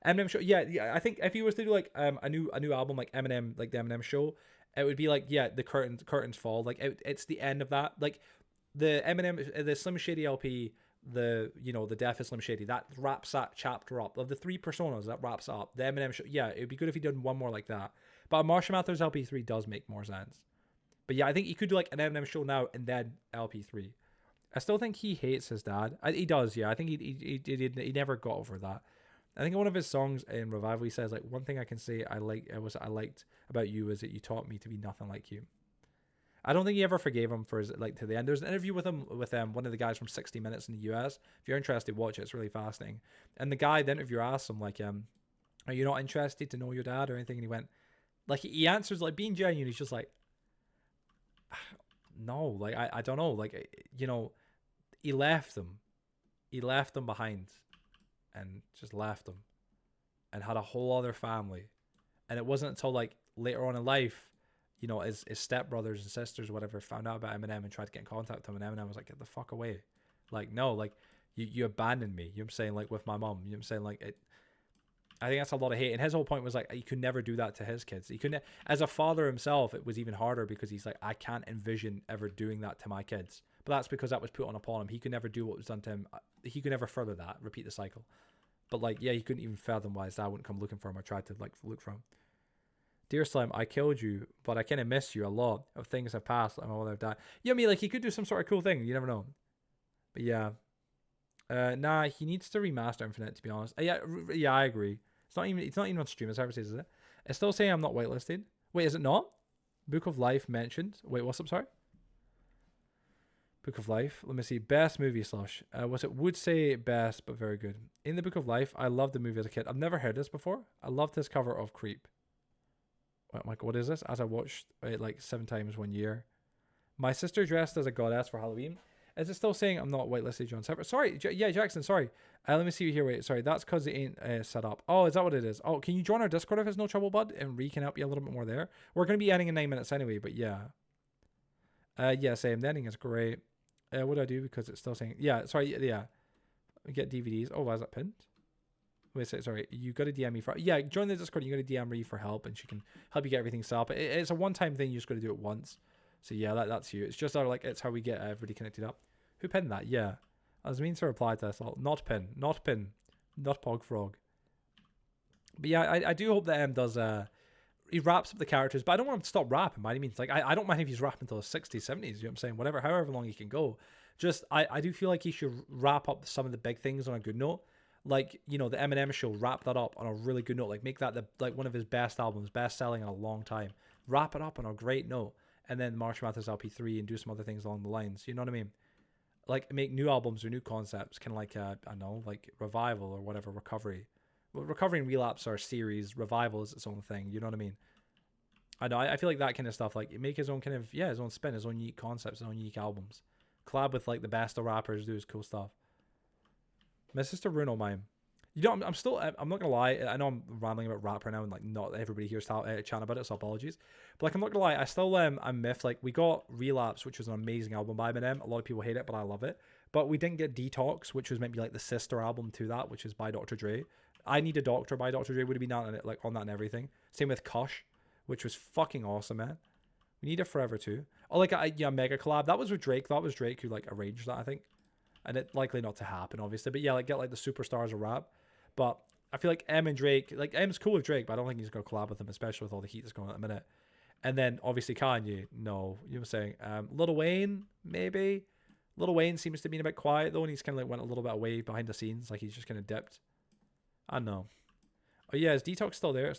Eminem show, yeah. I think if he was to do like a new album like Eminem, like the Eminem show, it would be like, yeah, the curtains fall. Like, it's the end of that. Like, the Eminem, the Slim Shady LP, the death of Slim Shady, that wraps that chapter up. Of the three personas, that wraps up the Eminem show. Yeah, it would be good if he did one more like that. But Marshall Mathers LP3 does make more sense. But yeah, I think he could do like an Eminem show now and then LP3. I still think he hates his dad. He does, yeah. I think he never got over that. I think one of his songs in Revival, he says, like, one thing I can say I liked about you is that you taught me to be nothing like you. I don't think he ever forgave him for his, like, to the end. There's an interview with him with one of the guys from 60 Minutes in the US. If you're interested, watch it. It's really fascinating. And the interviewer asked him, like, are you not interested to know your dad or anything? And he went, like, he answers, like, being genuine. He's just like, no, like, I don't know. Like, you know, he left them behind and just left them and had a whole other family. And it wasn't until like later on in life, you know, his stepbrothers and sisters, whatever, found out about Eminem and tried to get in contact with him. And Eminem was like, get the fuck away. Like, no, like, you abandoned me. You know what I'm saying? Like, with my mom. You know what I'm saying? Like, I think that's a lot of hate. And his whole point was like, he could never do that to his kids. He couldn't, as a father himself, it was even harder because he's like, I can't envision ever doing that to my kids. But that's because that was put on upon him. He could never do what was done to him. He could never further that, repeat the cycle. But like, yeah, he couldn't even fathom why his dad wouldn't come looking for him or try to like look for him. Dear Slim, I killed you, but I kind of miss you a lot. Of things have passed, and my mother have died. Yeah, I mean, like, he could do some sort of cool thing. You never know. But yeah, nah, he needs to remaster Infinite, to be honest. Yeah, I agree. It's not even on stream, as Harvey says, is it? It's still saying I'm not whitelisted. Wait, is it not? Book of Life mentioned. Wait, what's up? Sorry. Book of Life. Let me see. Best movie slash. Would say best, but very good. In the Book of Life, I loved the movie as a kid. I've never heard this before. I loved this cover of Creep. What is this? As I watched it like 7 times 1 year. My sister dressed as a goddess for Halloween. Is it still saying I'm not whitelisted, John Separate? Sorry, yeah, Jackson, sorry. Let me see here. Wait, sorry, that's because it ain't set up. Oh, is that what it is? Oh, can you join our Discord if it's no trouble, bud? And Ree can help you a little bit more there. We're going to be ending in 9 minutes anyway, but yeah. Yeah, same. The ending is great. What do I do? Because it's still saying, yeah, sorry, yeah. We get DVDs. Oh, why is that pinned? Wait, sorry. You got to DM me for, yeah, join the Discord. You got to DM Ree for help, and she can help you get everything set up. It's a one-time thing. You just got to do it once. So yeah, that's you. It's just like, it's how we get everybody connected up. Who pinned that? Yeah. I was meaning to reply to this. Not pin. Not Pog Frog. But yeah, I do hope that M does, he wraps up the characters, but I don't want him to stop rapping by any means. Like, I don't mind if he's rapping until his 60s, 70s, you know what I'm saying? Whatever, however long he can go. Just, I do feel like he should wrap up some of the big things on a good note. Like, you know, the Eminem show, wrap that up on a really good note. Like, make that like one of his best albums, best selling in a long time. Wrap it up on a great note. And then March Mathers LP3 and do some other things along the lines. You know what I mean? Like, make new albums or new concepts, kind of like, I don't know, like Revival or whatever, Recovery. Well, Recovery and Relapse are series. Revival is its own thing. You know what I mean? I know. I feel like that kind of stuff. Like, make his own kind of, yeah, his own spin, his own unique concepts, his own unique albums. Collab with like the best of rappers, do his cool stuff. My sister Bruno mime. You know, I'm not gonna lie. I know I'm rambling about rap right now, and like not everybody here's chatting about it, so apologies. But like, I'm not gonna lie, I still I'm miffed. Like, we got Relapse, which was an amazing album by Eminem. A lot of people hate it, but I love it. But we didn't get Detox, which was maybe like the sister album to that, which is by Dr. Dre. I Need a Doctor by Dr. Dre would have been on it, like on that and everything. Same with Kush, which was fucking awesome, man. We Need It Forever too. Oh, like a mega collab. That was with Drake. That was Drake who like arranged that, I think. And it likely not to happen, obviously. But yeah, like get like the superstars of rap. But I feel like M and Drake, like M's cool with Drake, but I don't think he's gonna collab with him, especially with all the heat that's going on at the minute. And then obviously Kanye, no, you know what I'm saying. Lil Wayne, maybe. Lil Wayne seems to be a bit quiet though, and he's kind of like went a little bit away behind the scenes, like he's just kind of dipped. I don't know. Oh yeah, is Detox still there?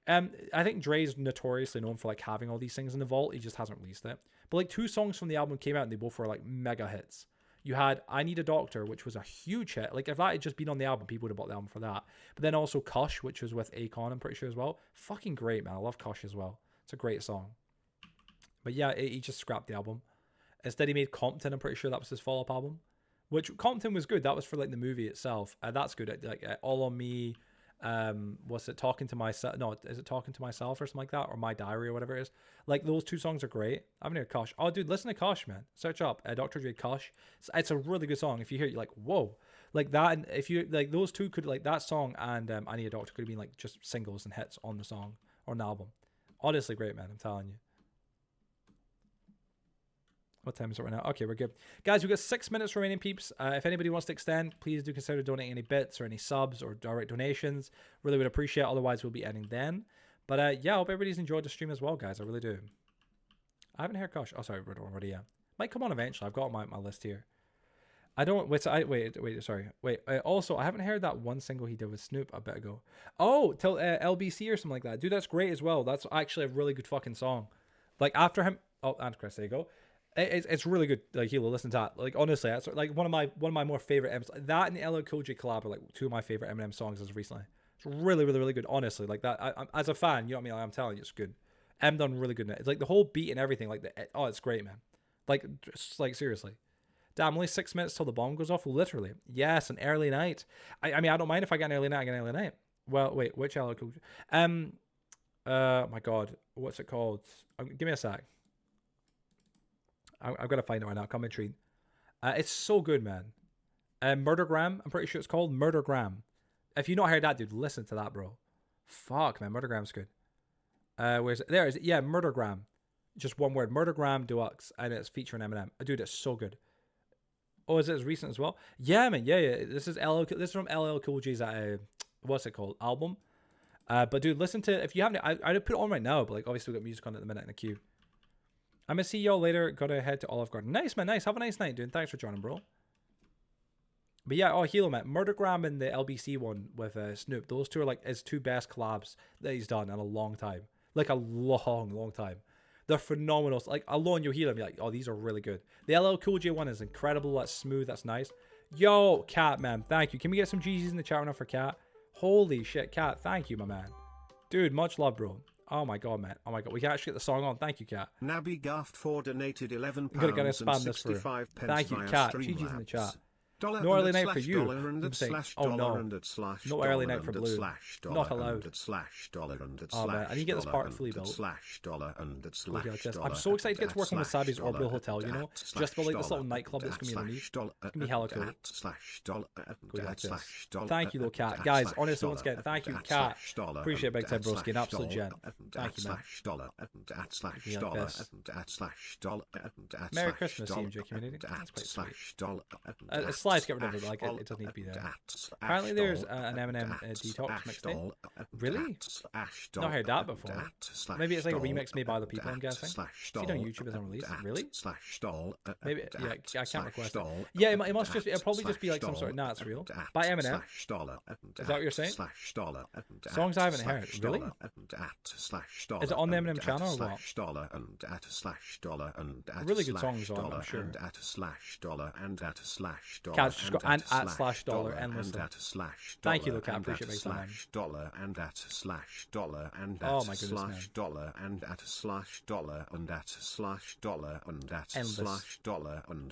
I think Dre's notoriously known for like having all these things in the vault. He just hasn't released it. But like 2 songs from the album came out and they both were like mega hits. You had I Need a Doctor, which was a huge hit. Like if that had just been on the album, people would have bought the album for that. But then also Kush, which was with Akon, I'm pretty sure as well. Fucking great, man. I love Kush as well. It's a great song. But yeah, he just scrapped the album. Instead, he made Compton. I'm pretty sure that was his follow-up album. Which Compton was good. That was for like the movie itself. That's good. Like All on Me. Was it Talking to Myself? No, is it Talking to Myself or something like that, or My Diary or whatever it is? Like those 2 songs are great. I haven't heard Kush. Oh, dude, listen to Kush, man. Search up Dr. Dre Kush. It's a really good song. If you hear it, you're like, whoa, like that. And if you like those 2 could like that song and I Need a Doctor could have been like just singles and hits on the song or an album. Honestly, great, man. I'm telling you. What time is it right now? Okay, we're good. Guys, we've got 6 minutes remaining, peeps. If anybody wants to extend, please do consider donating any bits or any subs or direct donations. Really would appreciate it. Otherwise, we'll be ending then. But yeah, I hope everybody's enjoyed the stream as well, guys. I really do. I haven't heard Kush. Oh, sorry, we're already, yeah. Might come on eventually. I've got my list here. I don't... Wait, sorry. Wait, also, I haven't heard that one single he did with Snoop a bit ago. Oh, till LBC or something like that. Dude, that's great as well. That's actually a really good fucking song. Like, after him... Oh, and Chris, there you go. It's really good. Like, Hilo, listen to that. Like, honestly, that's like one of my more favorite Eminem. That and the LL Cool J collab are like 2 of my favorite Eminem songs as of recently. It's really, really, really good. Honestly, like that. I as a fan, you know what I mean. Like, I'm telling you, it's good. M done really good in it. It's like the whole beat and everything. Like it's great, man. Like, just like seriously. Damn, only 6 minutes till the bomb goes off. Literally, yes, an early night. I mean, I don't mind if I get an early night. I get an early night. Well, wait, which LL Cool J? My God, what's it called? Give me a sec. I've got to find it right now. Commentary. It's so good, man. Murdergram. I'm pretty sure it's called Murdergram. If you've not heard that, dude, listen to that, bro. Fuck, man. Murdergram's good. Where's it? There is it. Yeah, Murdergram. Just one word. Murdergram Deluxe. And it's featuring Eminem. Dude, it's so good. Oh, is it as recent as well? Yeah, man. Yeah. This is from LL Cool J's what's it called? Album. But dude, listen to, if you haven't, I'd put it on right now, but like obviously we've got music on at the minute in the queue. I'm gonna see y'all later. Gotta head to Olive Garden. Nice, man. Nice. Have a nice night, dude. Thanks for joining, bro. But yeah, Hilo, man. Murdergram and the LBC one with Snoop. Those 2 are like his 2 best collabs that he's done in a long time. Like a long time. They're phenomenal. Like alone, you'll hear them. You're like, oh, these are really good. The LL Cool J one is incredible. That's smooth. That's nice. Yo, Cat, man. Thank you. Can we get some GGs in the chat right now for Cat? Holy shit, Cat. Thank you, my man. Dude, much love, bro. Oh my God, man. Oh my God. We can actually get the song on. Thank you, Cat. Nabby Gaft 4 donated £11 I'm gonna spam and 65 pence. Thank you, Cat. GG's in the chat. No early night for you. I'm saying, oh no. No early night for Blue. Not allowed. Oh man, I need to get this part fully built. Look like this. I'm so excited to get to work on Wasabi's Orbital Hotel, you know? Just build like this little nightclub that's gonna be underneath. It's gonna be hella cool. Go like this. Thank you, little cat. Guys, honestly, once again, thank you, cat. Appreciate it, Big Time Broski, an absolute gent. Thank you, man. Like this. Merry Christmas, CMJ community. That's quite sweet. Slides get rid of it, but like it doesn't need to be there. Apparently there's an Eminem Detox mixtape. Really? Not heard that before. Maybe it's like a remix made by other people, I'm guessing. See it on YouTube as unreleased. Really? Maybe, yeah, I can't request it. Yeah, it must just, it'll probably just be like some sort of, nah, it's real. By Eminem. Is that what you're saying? Songs I haven't heard. Really? Is it on the Eminem channel or what? Really good songs on, I'm sure. Cat's just got and at slash dollar endlessly. Thank you, look, I appreciate it. Oh my goodness, man. And at slash dollar and at slash dollar and at slash dollar and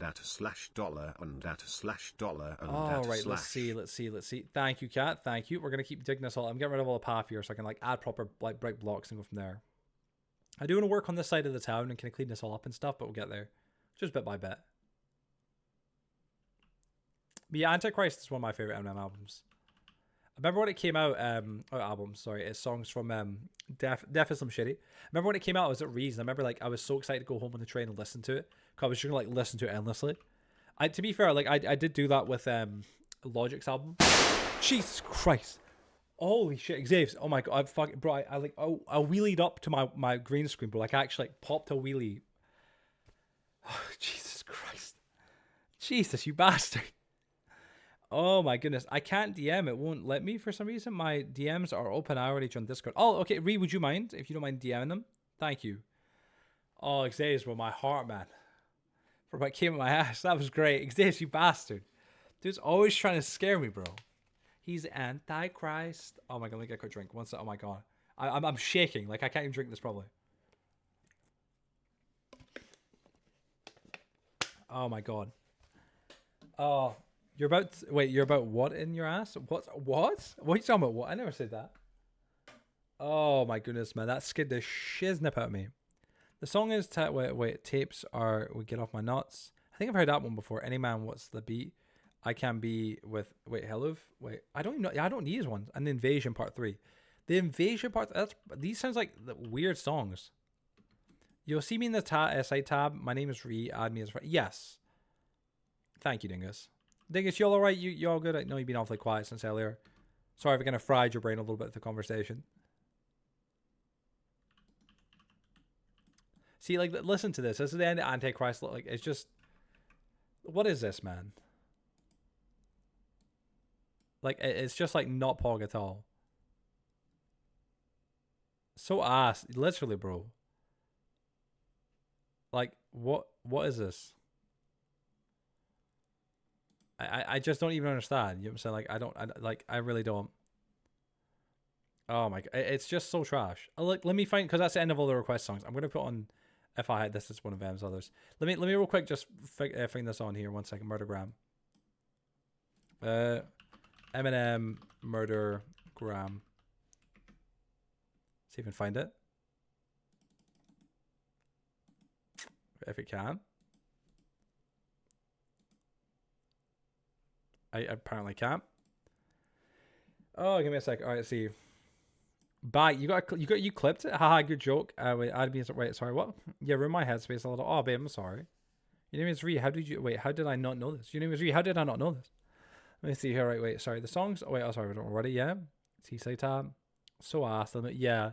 at slash dollar and at slash dollar and all right, let's see. Thank you, Cat. Thank you. We're gonna keep digging this all. I'm getting rid of all the path here so I can like add proper like brick blocks and go from there. I do want to work on this side of the town and kind of clean this all up and stuff, but we'll get there. Just bit by bit. But yeah, Antichrist is one of my favorite Eminem albums. I remember when it came out, albums, sorry, it's songs from Def is Some Shitty. I remember when it came out, I was at Reason. I remember like I was so excited to go home on the train and listen to it. Cause I was just gonna like listen to it endlessly. To be fair, like I did do that with Logic's album. Jesus Christ. Holy shit, Xavier. Oh my god, I fucking bro, I wheelied up to my green screen, bro. Like I actually like popped a wheelie. Oh, Jesus Christ. Jesus, you bastard. Oh my goodness, I can't DM. It won't let me for some reason. My DMs are open. I already joined Discord. Oh, okay. Ree, would you mind if you don't mind DMing them? Thank you. Oh, Xavier, bro, my heart, man. For what came at my ass. That was great. Xavier, you bastard. Dude's always trying to scare me, bro. He's Antichrist. Oh my god, let me get a quick drink. One sec. Oh my god. I'm shaking. Like, I can't even drink this probably. Oh my god. Oh. You're about to, wait, you're about what in your ass? What? What are you talking about? What? I never said that. Oh my goodness, man. That scared the shiznip out of me. The song is, wait, tapes are, we get off my nuts. I think I've heard that one before. Any man, what's the beat? I can be with, wait, hello? Wait, I don't even know. I don't need these ones. And the Invasion Part 3. The Invasion Part, these sounds like the weird songs. You'll see me in the side tab. My name is Ree. Add me as a friend. Yes. Thank you, Dingus. Dingus, you all alright? You all good? I know you've been awfully quiet since earlier. Sorry if I kind of fried your brain a little bit with the conversation. See, like, listen to this. This is the end of Antichrist. Like, it's just... What is this, man? Like, it's just, like, not Pog at all. So ass. Literally, bro. Like, what is this? I just don't even understand. You know what I'm saying? Like, I really don't. Oh my god. It's just so trash. Let me find, because that's the end of all the request songs. I'm going to put on, if I had this is one of M's others. Let me real quick just find this on here. 1 second. Murdergram. Eminem Murdergram. See if I can find it. If it can. I apparently can't. Oh, give me a sec. All right, let's see. Bye. You clipped it. Haha, good joke. Wait, wait, sorry, what? Yeah, ruin my headspace a little. Oh, babe, I'm sorry. Your name is Ree. How did I not know this? Your name is Ree. How did I not know this? Let me see here. Right, wait, sorry. The songs. Oh, wait, oh, sorry, we don't already. Yeah. Seaside tab. So awesome. Yeah.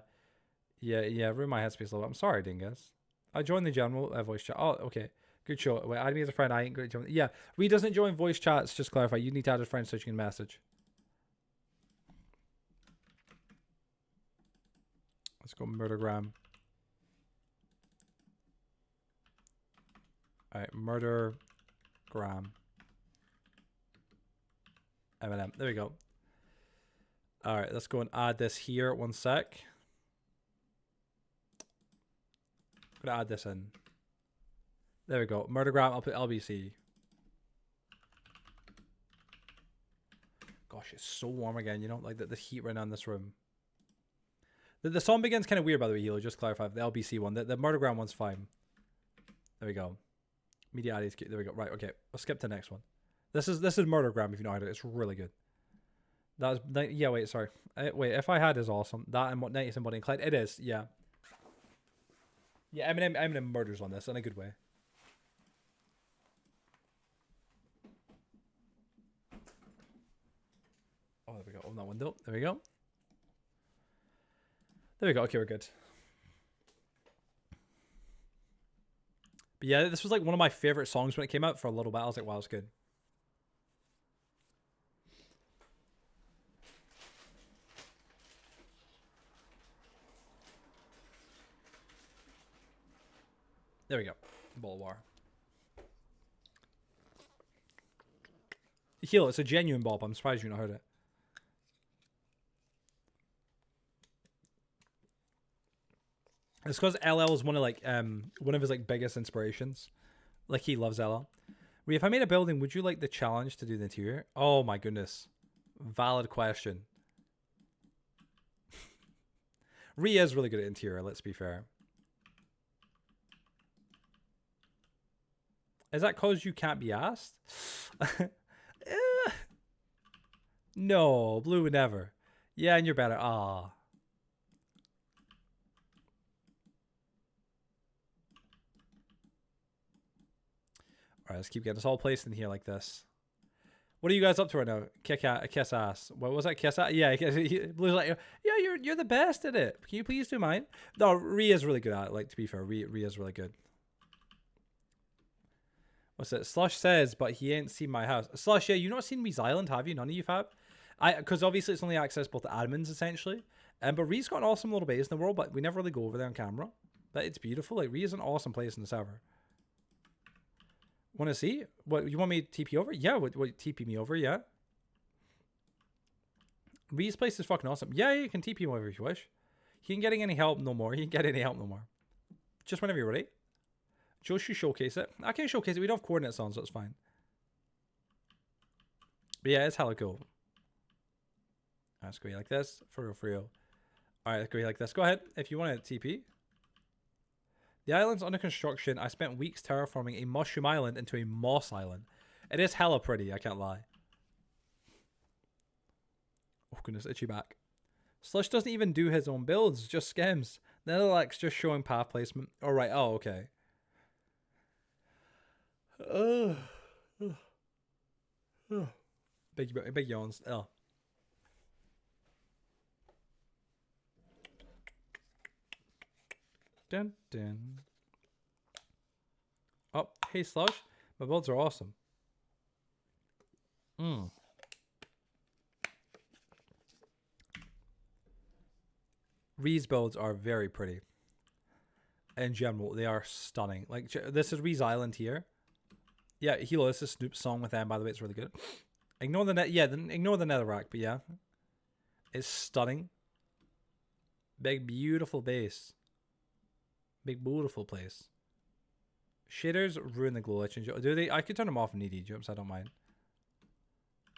Ruin my headspace a little bit. I'm sorry, Dingus. I joined the general voice chat. Oh, okay. Good show. Wait, add me as a friend. I ain't going to join. Yeah, Ree doesn't join voice chats. Just clarify. You need to add a friend so you can message. Let's go Murdergram. All right, Murdergram. Eminem. There we go. All right, let's go and add this here. 1 sec. I'm gonna add this in. There we go. Murdergram. I'll put LBC. Gosh, it's so warm again, you know? Like the heat right now in this room. The song begins kind of weird, by the way, Hilo. Just to clarify. The LBC one. The Murder Ground one's fine. There we go. Mediatis. There we go. Right, okay. I'll skip to the next one. This is Murder Ground, if you know how to. It's really good. That's... Yeah, wait, sorry. Wait, If I Had is awesome. That and 90s and Bonnie and Clyde. It is, yeah. Yeah, Eminem murders on this in a good way. Oh, there we go. Open that window. There we go. There we go. Okay, we're good. But yeah, this was like one of my favorite songs when it came out for a little bit. I was like, wow, it's good. There we go. Ball of War. Heal, it's a genuine bop. I'm surprised you've not heard it. It's because LL is one of his like biggest inspirations. Like he loves LL. If I made a building, would you like the challenge to do the interior? Oh my goodness. Valid question. Rhea is really good at interior, let's be fair. Is that cause you can't be asked? No, Blue would never. Yeah, and you're better. Ah. Alright, let's keep getting this all placed in here like this. What are you guys up to right now? Kiss ass. What was that? Kiss ass? Yeah, Blue's like, yeah, you're the best at it. Can you please do mine? No, Rhea's really good at it. Like, to be fair, Rhea's really good. What's it? Slush says, but he ain't seen my house. Slush, yeah, you've not seen Ree's Island, have you? None of you have? Because obviously it's only accessible to admins, essentially. But Ree's got an awesome little base in the world, but we never really go over there on camera. But it's beautiful. Like, Rhea's an awesome place in the server. Want to see? What, you want me to TP over? Yeah, what TP me over, yeah. Ree's place is fucking awesome. Yeah, you can TP him over if you wish. He ain't getting any help no more. He ain't getting any help no more. Just whenever you're ready. Joe should showcase it. I can showcase it. We don't have coordinates on, so it's fine. But yeah, it's hella cool. Let's go like this. For real, for real. Alright, let's go like this. Go ahead if you want to TP. The island's under construction. I spent weeks terraforming a mushroom island into a moss island. It is hella pretty, I can't lie. Oh goodness, itchy back. Slush doesn't even do his own builds, just skims. Netherlack's just showing path placement. Alright, oh, okay. Big yawns. Oh. Dun, dun. Oh, hey Slush. My builds are awesome. Ree's builds are very pretty. In general, they are stunning. Like, this is Ree's Island here. Yeah, Hilo, this is Snoop's song with them, by the way. It's really good. Ignore the net. Yeah, then ignore the netherrack, but yeah. It's stunning. Big, beautiful base. Big, beautiful place. Shaders ruin the glow lichen. Do they? I could turn them off in ED jumps. I don't mind.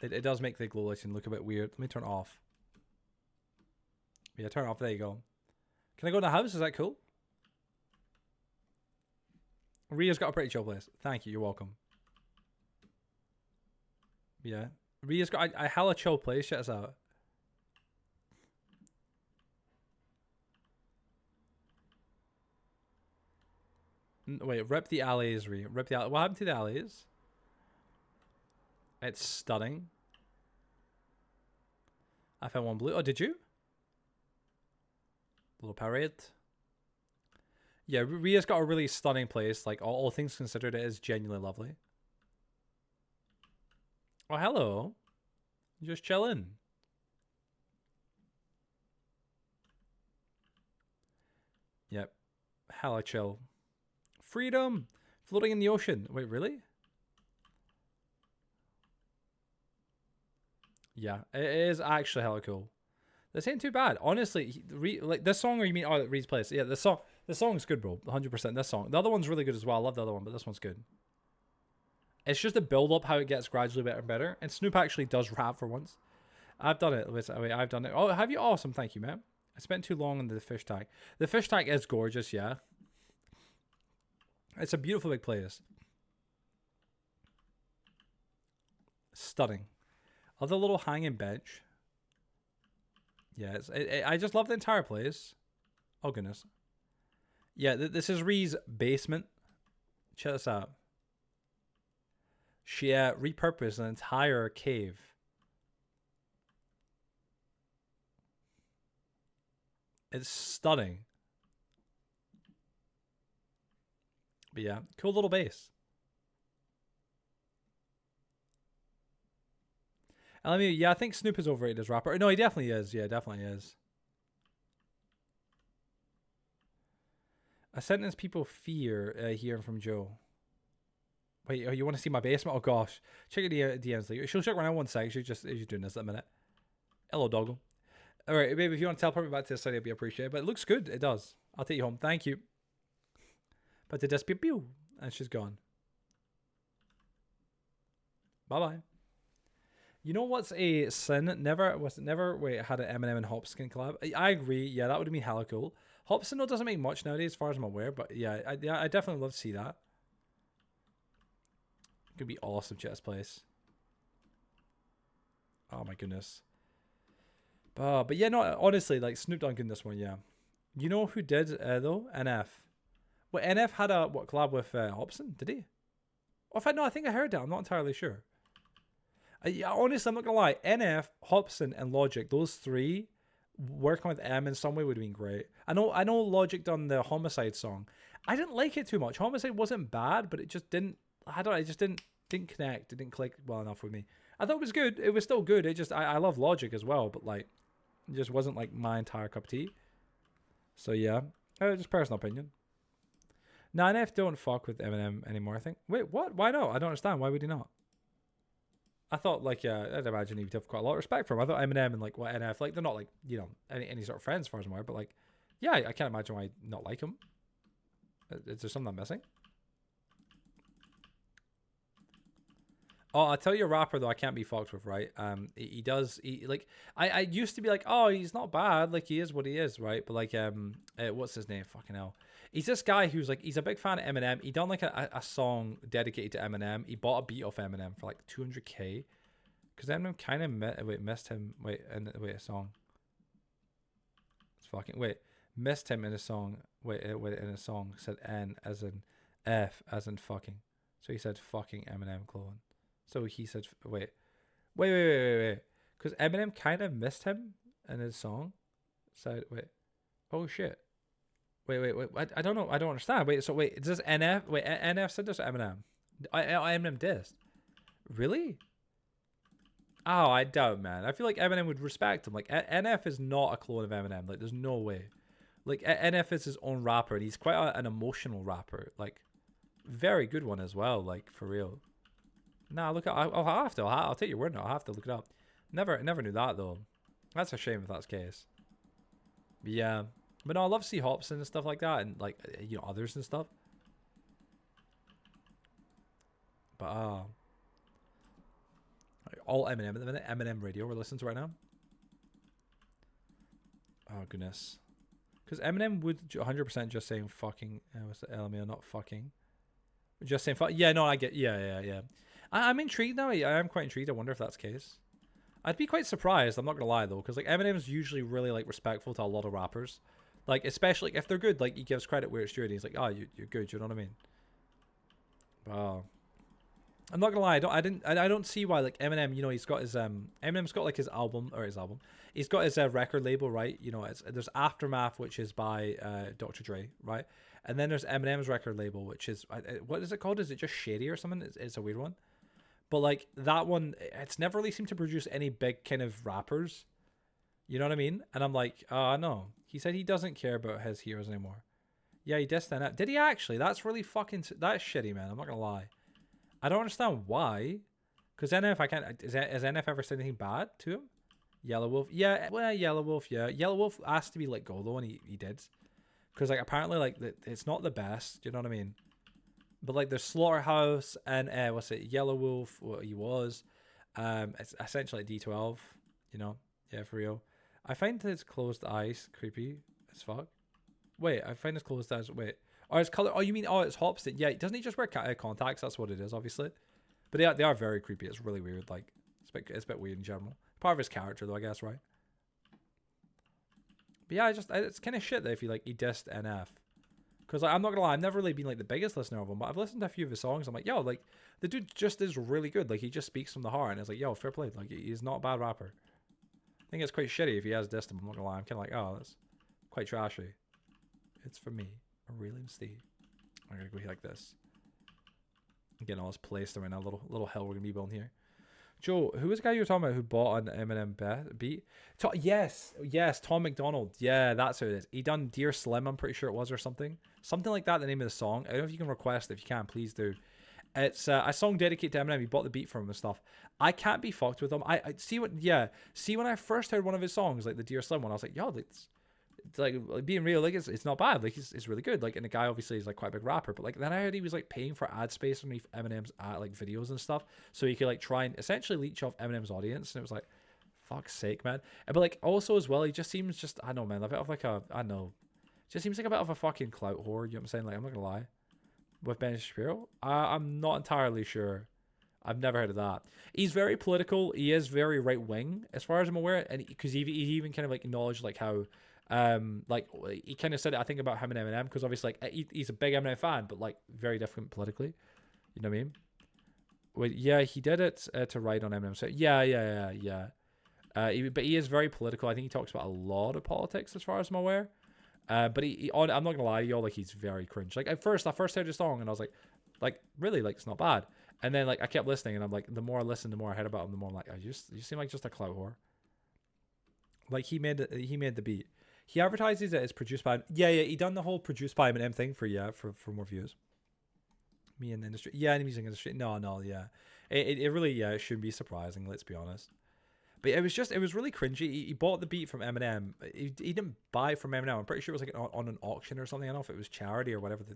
It does make the glow lichen look a bit weird. Let me turn it off. Yeah, turn it off. There you go. Can I go in the house? Is that cool? Rhea's got a pretty chill place. Thank you. You're welcome. Yeah. Rhea's got a hella chill place. Check us out. Wait, rip the alleys, Rhea. Rip the alley. What happened to the alleys? It's stunning. I found one blue. Oh, did you? Little parade. Yeah, Rhea's got a really stunning place. Like, all things considered, it is genuinely lovely. Oh, hello. Just chilling. Yep. Hella chill. Freedom! Floating in the ocean. Wait, really? Yeah, it is actually hella cool. This ain't too bad. Honestly, like this song, or you mean Reed's place? Yeah, the song's good, bro. 100%. This song. The other one's really good as well. I love the other one, but this one's good. It's just a build up how it gets gradually better and better. And Snoop actually does rap for once. I've done it. Wait, I've done it. Oh, have you? Awesome. Thank you, man. I spent too long on the fish tank. The fish tank is gorgeous, yeah. It's a beautiful big place. Stunning. Love the little hanging bench. Yeah, I just love the entire place. Oh, goodness. Yeah, this is Ree's basement. Check this out. She repurposed an entire cave. It's stunning. But yeah, cool little base. And I think Snoop is overrated as rapper. No, he definitely is. Yeah, definitely is. A sentence people fear hearing from Joe. Wait, oh, you want to see my basement? Oh gosh, check out the DMs. She'll check around 1 sec. She's doing this at a minute. Hello, doggo. All right, baby. If you want to teleport me back to this side, it'd be appreciated. But it looks good. It does. I'll take you home. Thank you. But the just pew pew, and she's gone. Bye bye. You know what's a sin? Never had an Eminem and Hopsin collab. I agree. Yeah, that would have been hella cool. Hopsin though doesn't make much nowadays, as far as I'm aware. But yeah, I definitely love to see that. Could be awesome, chess place. Oh my goodness. But yeah, no, honestly, like Snoop Dogg in this one, yeah. You know who did though? NF. Well, NF had a collab with Hopsin, did he? Oh, in fact, no, I think I heard that. I'm not entirely sure. Yeah, honestly, I'm not gonna lie. NF, Hopsin, and Logic, those three working with M in some way would have been great. I know Logic done the Homicide song. I didn't like it too much. Homicide wasn't bad, but it just didn't. I don't know. It just didn't connect. It didn't click well enough with me. I thought it was good. It was still good. It just I love Logic as well, but like it just wasn't like my entire cup of tea. So yeah, just personal opinion. Nah, NF don't fuck with Eminem anymore. I think. Wait, what? Why not? I don't understand. Why would he not? I thought like I'd imagine he'd have quite a lot of respect for him. I thought Eminem and like what NF like they're not like any sort of friends as far as I'm aware, but like yeah, I can't imagine why I'd not like him. Is there something I'm missing? Oh, I'll tell you a rapper though I can't be fucked with, right? He like I used to be like, oh, he's not bad, like he is what he is, right? But like what's his name? Fucking hell. He's this guy who's like he's a big fan of Eminem. He done like a song dedicated to Eminem. He bought a beat off Eminem for like 200k. Because Eminem kind of missed him. Wait, a song. It's fucking missed him in a song. In a song said N as in F as in fucking. So he said fucking Eminem clone. So he said, wait. Because Eminem kind of missed him in his song. Said, oh shit. Wait. I don't know. I don't understand. Is this NF? NF said this or Eminem? Eminem dissed. Really? Oh, I doubt, man. I feel like Eminem would respect him. Like, NF is not a clone of Eminem. Like, there's no way. Like, NF is his own rapper, and he's quite an emotional rapper. Like, very good one as well. Like, for real. Nah, look, I'll have to. I'll take your word now. I'll have to look it up. Never knew that though. That's a shame if that's the case. But yeah, but no, I love to see Hopsin and stuff like that, and like others and stuff. But all Eminem at the minute. Eminem radio we're listening to right now. Oh goodness, because Eminem would 100% just saying fucking. What's the LMAO? Not fucking. Just saying fuck. Yeah, no, I get. Yeah. I'm intrigued now. I am quite intrigued. I wonder if that's the case. I'd be quite surprised. I'm not gonna lie though, because like Eminem's usually really like respectful to a lot of rappers, like especially if they're good. Like he gives credit where it's due. And he's like, oh, you're good. You know what I mean? Wow. I'm not gonna lie. I don't see why like Eminem. He's got his Eminem's got like his album. He's got his record label, right? There's Aftermath, which is by Dr. Dre, right? And then there's Eminem's record label, which is what is it called? Is it just Shady or something? It's a weird one. But like that one, it's never really seemed to produce any big kind of rappers. You know what I mean? And I'm like, no. He said he doesn't care about his heroes anymore. Yeah, he dissed that. Did he actually? That's really fucking. That's shitty, man. I'm not gonna lie. I don't understand why. Because NF, I can't. Has NF ever said anything bad to him? Yellow Wolf, yeah. Well, Yellow Wolf, yeah. Yellow Wolf asked to be let go though, and he did. Because like apparently like it's not the best. You know what I mean? But like there's Slaughterhouse and Yellow Wolf. What he was. It's essentially D12. You know? Yeah, for real. I find his closed eyes creepy as fuck. Wait, I find his closed eyes. Wait. Oh, his color. Oh, you mean, oh, it's Hopstead. Yeah, doesn't he just wear contacts? That's what it is, obviously. But they are very creepy. It's really weird. Like, it's a bit weird in general. Part of his character, though, I guess, right? But yeah, it's kind of shit that if he dissed NF. Because like, I'm not gonna lie, I've never really been like the biggest listener of him, but I've listened to a few of his songs. I'm like, yo, like the dude just is really good. Like he just speaks from the heart, and it's like, yo, fair play. Like he's not a bad rapper. I think it's quite shitty if he has dissed him. I'm not gonna lie, I'm kind of like, oh, that's quite trashy. It's for me, Aurelian Steve. I'm gonna go here like this. I'm getting all this placed around a little hill we're gonna be building here. Joe, who was the guy you were talking about who bought an Eminem beat? Yes, Tom McDonald. Yeah, that's who it is. He done Dear Slim, I'm pretty sure it was, or something. Something like that, the name of the song. I don't know if you can request it. If you can, please do. It's a song dedicated to Eminem. He bought the beat from him and stuff. I can't be fucked with him. I see when I first heard one of his songs, like the Dear Slim one, I was like, yo, it's like being real, like it's not bad. Like it's really good. Like, and the guy obviously is like quite a big rapper, but like then I heard he was like paying for ad space underneath Eminem's like videos and stuff, so he could like try and essentially leech off Eminem's audience, and it was like, fuck's sake, man. But like also as well, he just seems just, I don't know, man, a bit of like a, I don't know, just seems like a bit of a fucking clout whore. You know what I'm saying? Like, I'm not gonna lie. With Ben Shapiro, I'm not entirely sure. I've never heard of that. He's very political. He is very right wing, as far as I'm aware, and because he even kind of like acknowledged like how, like he kind of said it, I think, about him and Eminem, because obviously like he's a big Eminem fan, but like very different politically. You know what I mean? Well, yeah, he did it to write on Eminem. So yeah. But he is very political. I think he talks about a lot of politics, as far as I'm aware. But I'm not gonna lie to y'all, like he's very cringe. Like at first, I heard his song and I was like really, like it's not bad. And then like I kept listening, and I'm like, the more I listened, the more I heard about him, the more I'm like, you seem like just a clout whore. Like he made the beat. He advertises it as produced by, he done the whole produced by Eminem thing for more views. Me in the industry, in the music industry, no, yeah, it really it shouldn't be surprising. Let's be honest. But it was really cringy. He bought the beat from Eminem. He didn't buy it from Eminem. I'm pretty sure it was like on an auction or something. I don't know if it was charity or whatever the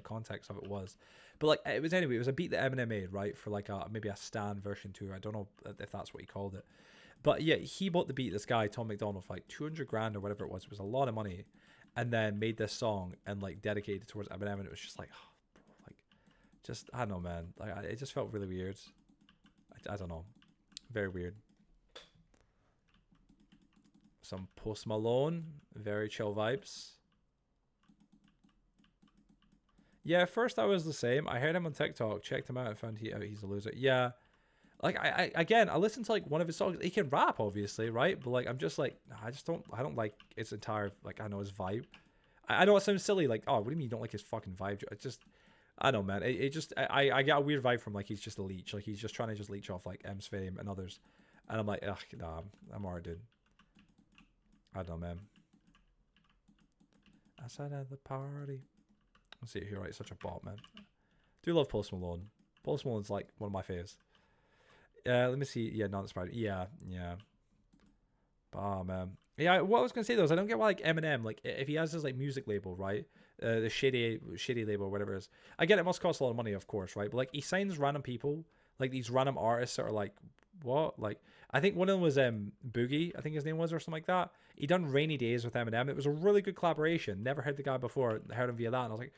context of it was. But like it was a beat that Eminem made, right, for like maybe a Stan version 2. I don't know if that's what he called it. But yeah, he bought the beat, this guy Tom McDonald, for like 200 grand or whatever it was. It was a lot of money, and then made this song and like dedicated it towards Eminem. And it was just like, just, I don't know, man. Like it just felt really weird. I don't know, very weird. Some Post Malone, very chill vibes. Yeah, at first I was the same. I heard him on TikTok, checked him out, and found he's a loser. Yeah, like I listened to like one of his songs. He can rap, obviously, right? But like I'm just like, I don't like its entire, like, I know his vibe. I know it sounds silly, like, oh, what do you mean you don't like his fucking vibe? It just, I don't know, man. It just, I get a weird vibe from like he's just a leech, like he's just trying to just leech off like M's fame and others, and I'm like, ugh, nah, I'm alright, dude. I don't know, man. Outside of the party. Let's see, you're right, such a bot, man. Do love Post Malone. Post Malone's like one of my faves. Let me see. Yeah, not inspired. Yeah. Oh man. Yeah, what I was gonna say though is I don't get why like Eminem, like if he has his like music label, right? The shitty label or whatever it is. I get it must cost a lot of money, of course, right? But like he signs random people, like these random artists that are like, what? Like I think one of them was Boogie, I think his name was, or something like that. He done Rainy Days with Eminem. It was a really good collaboration. Never heard the guy before. Heard him via that, and I was like,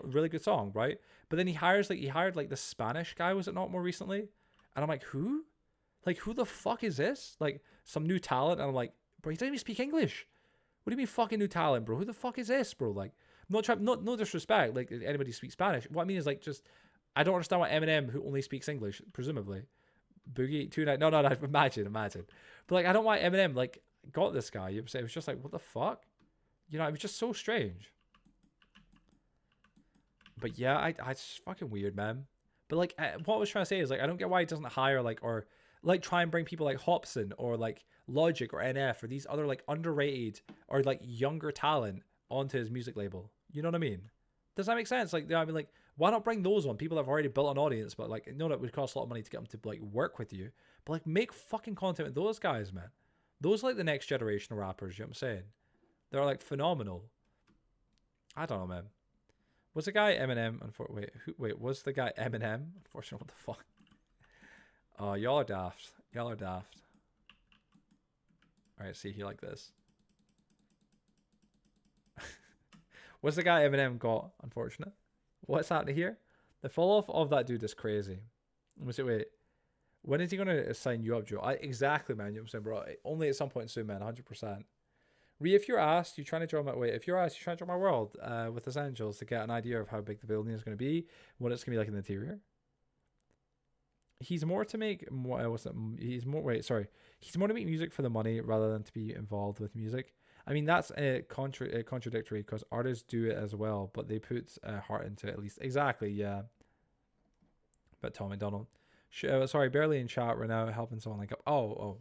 really good song, right? But then he hired like the Spanish guy, was it not, more recently? And I'm like, who? Like, who the fuck is this? Like some new talent, and I'm like, bro, he doesn't even speak English. What do you mean fucking new talent, bro? Who the fuck is this, bro? Like, no disrespect, like anybody speaks Spanish. What I mean is like, just I don't understand why Eminem, who only speaks English, presumably, Boogie 2 no, imagine. But like, I don't know why Eminem like got this guy. You know what I'm saying? It was just like, what the fuck? You know, it was just so strange. But yeah, it's fucking weird, man. But like, what I was trying to say is like, I don't get why he doesn't hire like, or like try and bring people like Hobson or like Logic or NF or these other like underrated or like younger talent onto his music label. You know what I mean? Does that make sense? Like, I mean, like, why not bring those on? People have already built an audience, but like, no, that would cost a lot of money to get them to like work with you. But like, make fucking content with those guys, man. Those are like the next generation of rappers. You know what I'm saying? They're like phenomenal. I don't know, man. Was the guy Eminem? Wait, was the guy Eminem? Unfortunately, what the fuck? Oh, y'all are daft. All right, see here like this. What's the guy Eminem got? Unfortunate. What's happening here? The fall off of that dude is crazy. Wait. When is he gonna sign you up, Joe? Exactly, man. You know what I'm saying, bro? Only at some point soon, man. 100%. If you're asked, you're trying to draw my if you're asked, you're trying to draw my world with Essentials to get an idea of how big the building is going to be, what it's going to be like in the interior. He's more to make he's more to make music for the money rather than to be involved with music. I mean, that's contradictory because artists do it as well, but they put heart into it at least. Exactly, yeah. But Tom McDonald, sorry, barely in chat right now, helping someone link up. Oh,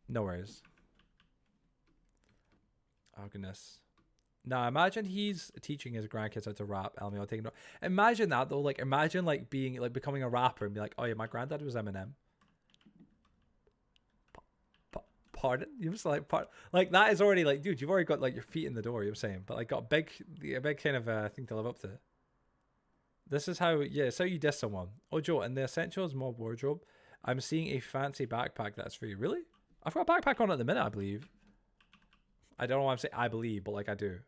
no worries. Oh goodness. Now imagine he's teaching his grandkids how to rap. LMAO taking note. Imagine that though. Like imagine like being like becoming a rapper and be like, oh yeah, my granddad was Eminem. Pardon? You just like that is already like, dude, you've already got like your feet in the door. You know what I'm saying, but like got a big kind of thing to live up to. This is how it's how you diss someone. Oh Joe, in the Essentials mob wardrobe, I'm seeing a fancy backpack that's for you. Really? I've got a backpack on at the minute, I believe. I don't know why I'm saying I believe, but like I do.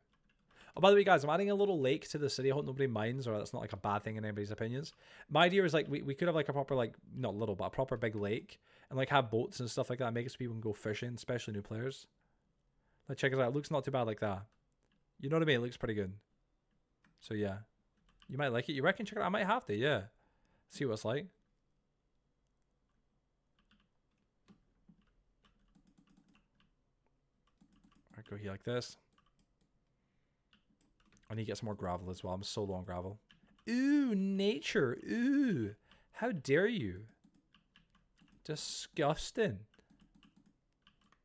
Oh, by the way, guys, I'm adding a little lake to the city. I hope nobody minds, or that's not like a bad thing in anybody's opinions. My idea is like we could have like a proper like not little, but a proper big lake, and like have boats and stuff like that. Make it so people can go fishing, especially new players. Like check it out. It looks not too bad like that. You know what I mean? It looks pretty good. So yeah, you might like it. You reckon? Check it out. I might have to. Yeah, see what it's like. I go here like this. I need to get some more gravel as well. I'm so low on gravel. Ooh, nature. Ooh, how dare you? Disgusting.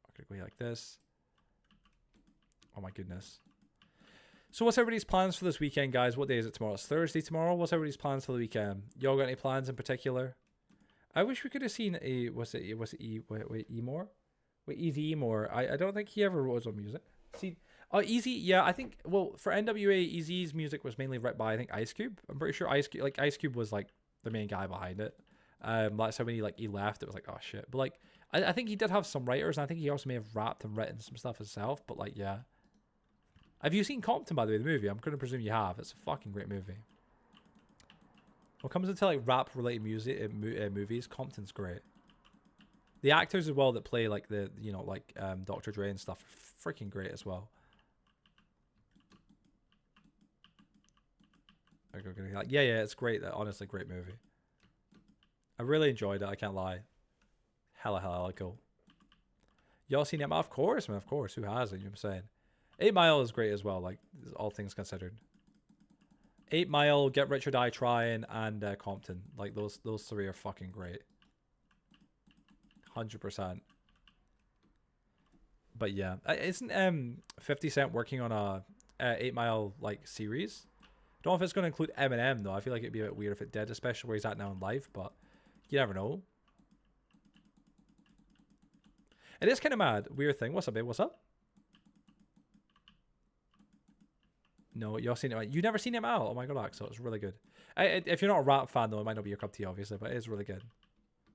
I'm gonna go here like this. Oh my goodness. So what's everybody's plans for this weekend, guys? What day is it tomorrow? It's Thursday tomorrow. What's everybody's plans for the weekend? Y'all got any plans in particular? I wish we could have seen a Emor? Wait, Easy Emor. I don't think he ever wrote his own music. See, Easy, yeah, I think, well, for NWA, Easy's music was mainly written by, I think, Ice Cube. I'm pretty sure Ice Cube was, like, the main guy behind it. That's how when he left, it was like, oh, shit. But, like, I think he did have some writers, and I think he also may have rapped and written some stuff himself, but, like, yeah. Have you seen Compton, by the way, the movie? I'm going to presume you have. It's a fucking great movie. When it comes into, like, rap-related music movies, Compton's great. The actors as well that play, like, the, you know, like, Dr. Dre and stuff are freaking great as well. Yeah, it's great. Honestly, great movie. I really enjoyed it. I can't lie. Hella cool. Y'all seen it? Of course, man. Of course. Who hasn't? You know what I'm saying? 8 Mile is great as well. Like all things considered. 8 Mile, Get Rich or Die Trying, and Compton. Like those three are fucking great. 100%. But yeah, isn't 50 Cent working on a 8 Mile like series? Don't know if it's going to include Eminem though. I feel like it'd be a bit weird if it did, especially where he's at now in life, but you never know. It is kind of mad. Weird thing. What's up, babe? What's up? No, y'all seen it. You never seen him out? Oh my god, Axel. It's really good. If you're not a rap fan though, it might not be your cup of tea, obviously, but it is really good.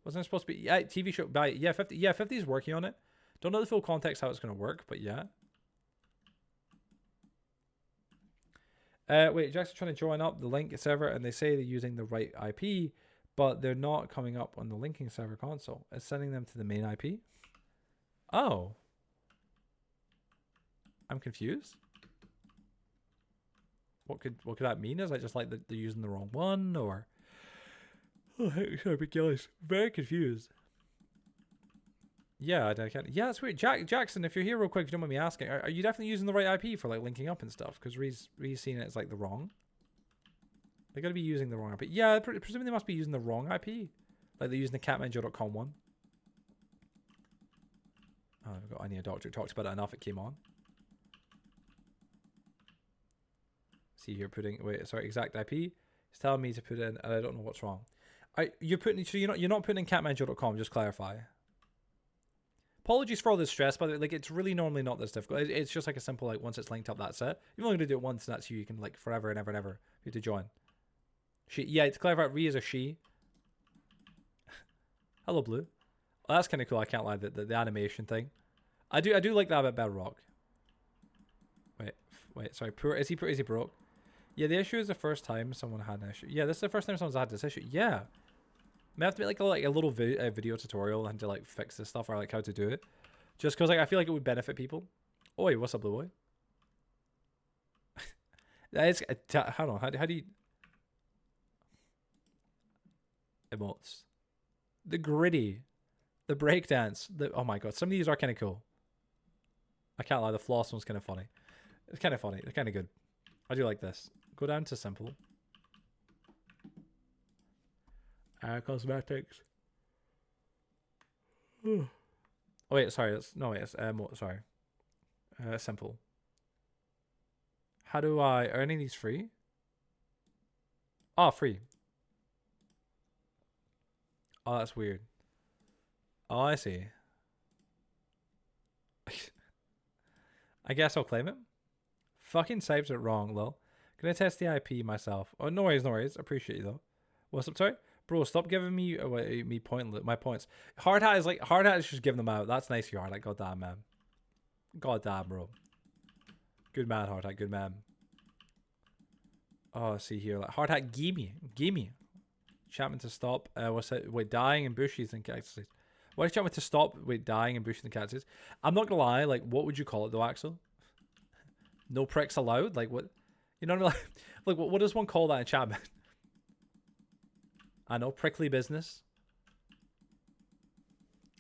Wasn't it supposed to be? Yeah, TV show. Yeah, 50. Yeah, 50 is working on it. Don't know the full context how it's going to work, but yeah. Wait, Jack's trying to join up the link server, and they say they're using the right IP, but they're not coming up on the linking server console. It's sending them to the main IP. Oh. I'm confused. What could that mean? Is that just like they're using the wrong one, or? Oh, sorry, guys. Very confused. Yeah, I can't. Yeah, that's weird. Jackson, if you're here real quick, if you don't mind me asking, are you definitely using the right IP for like linking up and stuff? Because Ree's seeing it as like the wrong. They got to be using the wrong IP. Yeah, presumably they must be using the wrong IP. Like they're using the Catmanjoe.com one. Oh, I need a doctor. Talked about it enough. It came on. See here, exact IP. It's telling me to put in, and I don't know what's wrong. You're not putting in Catmanjoe.com. Just clarify. Apologies for all this stress, but like it's really normally not this difficult. It's just like a simple like once it's linked up, that's it. You're only gonna do it once, and that's you can like forever and ever and ever. You have to join. She, yeah, to clarify, Ree is a she. Hello, Blue. That's kind of cool. I can't lie. The animation thing. I do like that about Bedrock. Wait. Sorry. Is he broke? Yeah. The issue is the first time someone had an issue. Yeah. This is the first time someone's had this issue. Yeah. May have to make like a little video tutorial and to like fix this stuff or like how to do it. Just because like I feel like it would benefit people. Oi, what's up, Blue Boy? That is. Hold on. How do you emotes? The gritty, the breakdance. Oh my god, some of these are kind of cool. I can't lie. The floss one's kind of funny. It's kind of funny. It's kind of good. I do like this. Go down to simple. Cosmetics. Oh wait, sorry. It's sorry. Simple. How do I are any of these free? Oh, free. Oh, that's weird. Oh, I see. I guess I'll claim it. Fucking types it wrong, lol. Gonna test the IP myself. Oh, no worries. Appreciate you though. What's up, sorry? Bro, stop giving me my points. Hard hat is just giving them out. That's nice of you, Hard hat. Goddamn, man. Goddamn, bro. Good man, Hard hat. Good man. Oh, see here. Like, Hard hat, gimme. Chapman to stop. What's it? Wait, dying in bushes and cactuses. Why is Chapman to stop? Wait, dying in bushes and cactuses. I'm not gonna lie. Like, what would you call it though, Axel? No pricks allowed. Like what? You know what I mean? Like what does one call that in Chapman? I know, prickly business.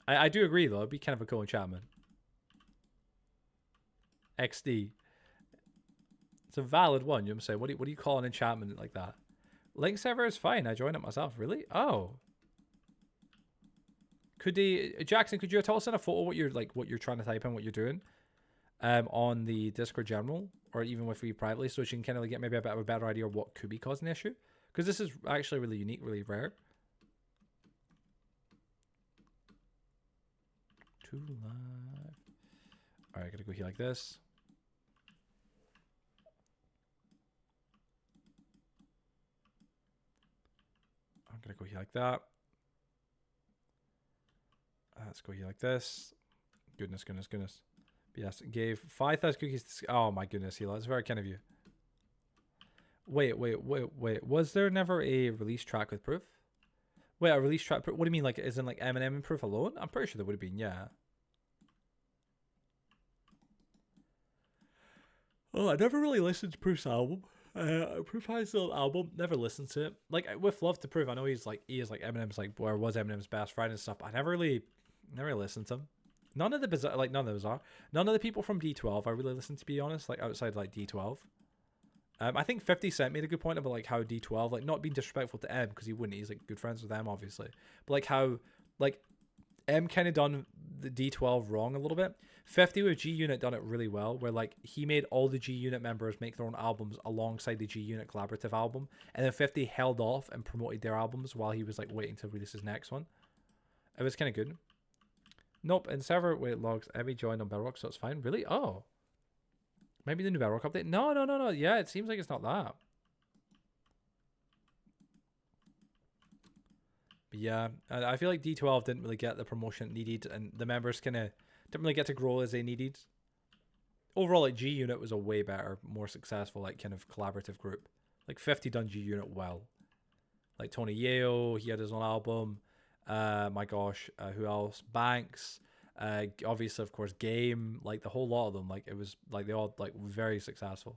I do agree though. It'd be kind of a cool in Chapman. XD. It's a valid one. You know what I'm saying? What do you call an enchantment like that? Link server is fine. I joined it myself. Really? Oh. Jackson, could you tell us in a photo what you're trying to type in, what you're doing? On the Discord general, or even with you privately, so you can kind of get maybe a bit of a better idea of what could be causing the issue. Because this is actually really unique, really rare. Too live. Alright, gotta go here like this. I'm gonna go here like that. Let's go here like this. Goodness. Yes, gave 5,000 cookies to... Oh my goodness, Hila. That's very kind of you. Wait. Was there never a release track with proof? Wait, a release track... What do you mean, like, is in like Eminem and proof alone? I'm pretty sure there would have been, yeah. Oh, I never really listened to Proof's album. Proof has an album. Never listened to it. Like, with love to Proof, I know he is like Eminem's like, or was Eminem's best friend and stuff. But I never really listened to him. None of the people from D12 I really listened to, be honest, like outside like D12. I think 50 Cent made a good point about like how D12, like not being disrespectful to M because he wouldn't, he's like good friends with M obviously, but like how like M kind of done the D12 wrong a little bit. 50 with G Unit done it really well, where like he made all the G Unit members make their own albums alongside the G Unit collaborative album, and then 50 held off and promoted their albums while he was like waiting to release his next one. It was kind of good. Nope, in server wait logs, Emmy joined on Bedrock, so it's fine. Really? Oh. Maybe the new Bedrock update? No. Yeah, it seems like it's not that. But yeah, I feel like D12 didn't really get the promotion it needed, and the members kind of didn't really get to grow as they needed. Overall, like G Unit was a way better, more successful, like kind of collaborative group. Like 50 done G Unit well. Like Tony Yeo, he had his own album. My gosh, who else? Banks, obviously of course Game, like the whole lot of them, like it was like they all like very successful.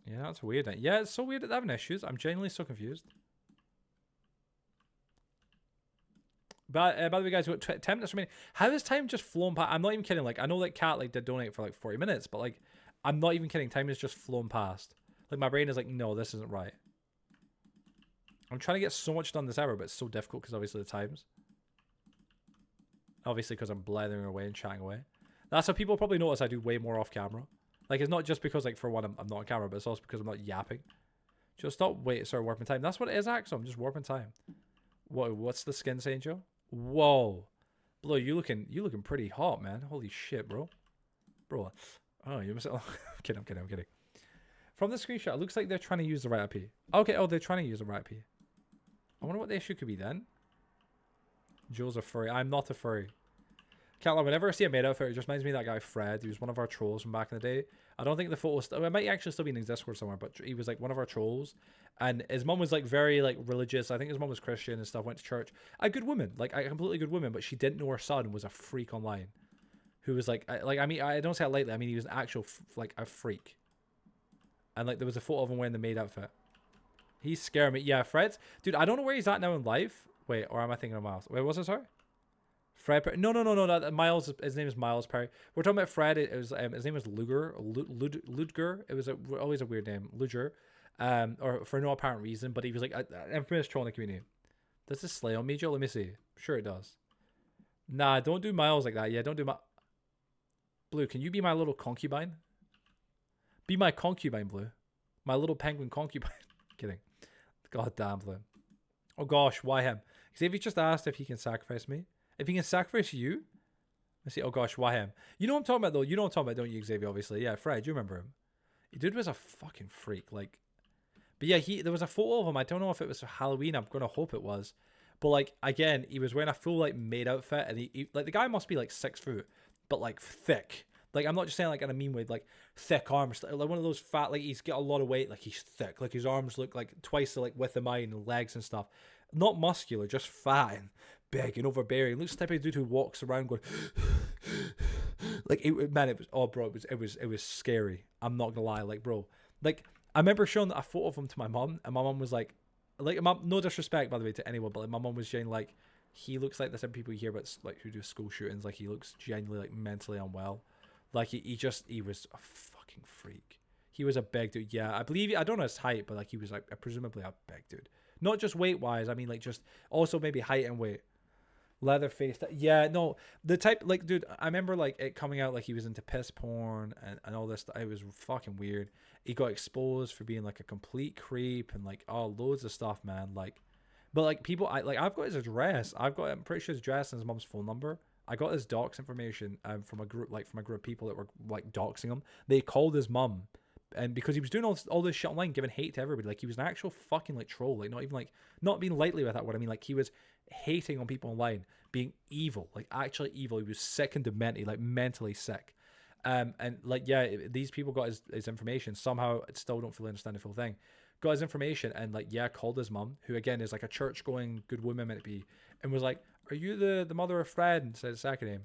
Yeah, that's weird. Yeah, it's so weird that they're having issues. I'm genuinely so confused. But by the way, guys, we've got 10 minutes remaining. How has time just flown past? I'm not even kidding. Like I know that Cat like did donate for like 40 minutes, but like I'm not even kidding. Time has just flown past. Like my brain is like, no, this isn't right. I'm trying to get so much done this hour, but it's so difficult because obviously the times. Obviously because I'm blathering away and chatting away. That's how people probably notice I do way more off camera. Like it's not just because like for one I'm not on camera, but it's also because I'm not yapping. Just stop. Wait, sorry, warping time. That's what it is, Axel. I'm just warping time. What's the skin saying, Joe? Whoa, Blue, you looking pretty hot, man. Holy shit, bro. Oh, you must. I'm kidding. From the screenshot, it looks like they're trying to use the right IP. Okay, oh, they're trying to use the right IP. I wonder what the issue could be then. Joe's a furry. I'm not a furry. Can't lie, whenever I see a made outfit, it just reminds me of that guy Fred. He was one of our trolls from back in the day. I don't think the photo it might actually still be in his Discord somewhere, but he was like one of our trolls. And his mum was like very like religious. I think his mum was Christian and stuff, went to church. A good woman, like a completely good woman, but she didn't know her son was a freak online. Who was like I mean, I don't say it lightly, I mean he was an actual like a freak. And like there was a photo of him wearing the maid outfit. He's scaring me. Yeah, Fred's dude, I don't know where he's at now in life. Wait, or am I thinking of Miles? Wait, what's it, sorry? Fred Perry. No. Miles. His name is Miles Perry. We're talking about Fred. It was his name was Luger. Ludger. It was always a weird name. Luger. Or for no apparent reason, but he was like an infamous troll in the community. Does this slay on me, Joe? Let me see. Sure it does. Nah, don't do Miles like that. Yeah, don't do my Blue. Can you be my little concubine? Be my concubine, Blue. My little penguin concubine. Kidding. God damn, Blue. Oh gosh, why him? Xavier just asked if he can sacrifice me. If he can sacrifice you? Let's see. Oh gosh, why him? You know what I'm talking about though? You know what I'm talking about, don't you, Xavier? Obviously. Yeah, Fred, you remember him. The dude was a fucking freak. Like, but yeah, there was a photo of him. I don't know if it was for Halloween. I'm gonna hope it was. But like, again, he was wearing a full like maid outfit, and he like the guy must be like 6 foot, but like thick. Like, I'm not just saying like in a mean way, like thick arms, like one of those fat, like he's got a lot of weight, like he's thick, like his arms look like twice the like width of mine, and legs and stuff. Not muscular, just fat and big and overbearing. Looks the type of dude who walks around going like it was, oh bro, it was scary. I'm not gonna lie, like bro, like I remember showing a photo of him to my mom, and my mom was like no disrespect by the way to anyone, but like my mom was saying like he looks like the type of people you hear about like who do school shootings. Like he looks genuinely like mentally unwell. Like he was a fucking freak. He was a big dude. Yeah, I don't know his height, but like he was like presumably a big dude. Not just weight wise. I mean like just also maybe height and weight. Leather faced. Yeah, no, the type like dude. I remember like it coming out like he was into piss porn and all this stuff. It was fucking weird. He got exposed for being like a complete creep and like loads of stuff, man. Like, but like people, I've got his address. I'm pretty sure his address and his mom's phone number. I got his docs information from a group of people that were like doxing him. They called his mum, and because he was doing all this shit online, giving hate to everybody. Like he was an actual fucking like troll. Like not being lightly with that word. I mean like he was hating on people online, being evil, like actually evil. He was sick and demented, like mentally sick. And like yeah, these people got his information somehow. I still don't fully understand the full thing. Got his information and like yeah, called his mum, who again is like a church going good woman meant to be, and was like, "Are you the mother of Fred?" And said his second name.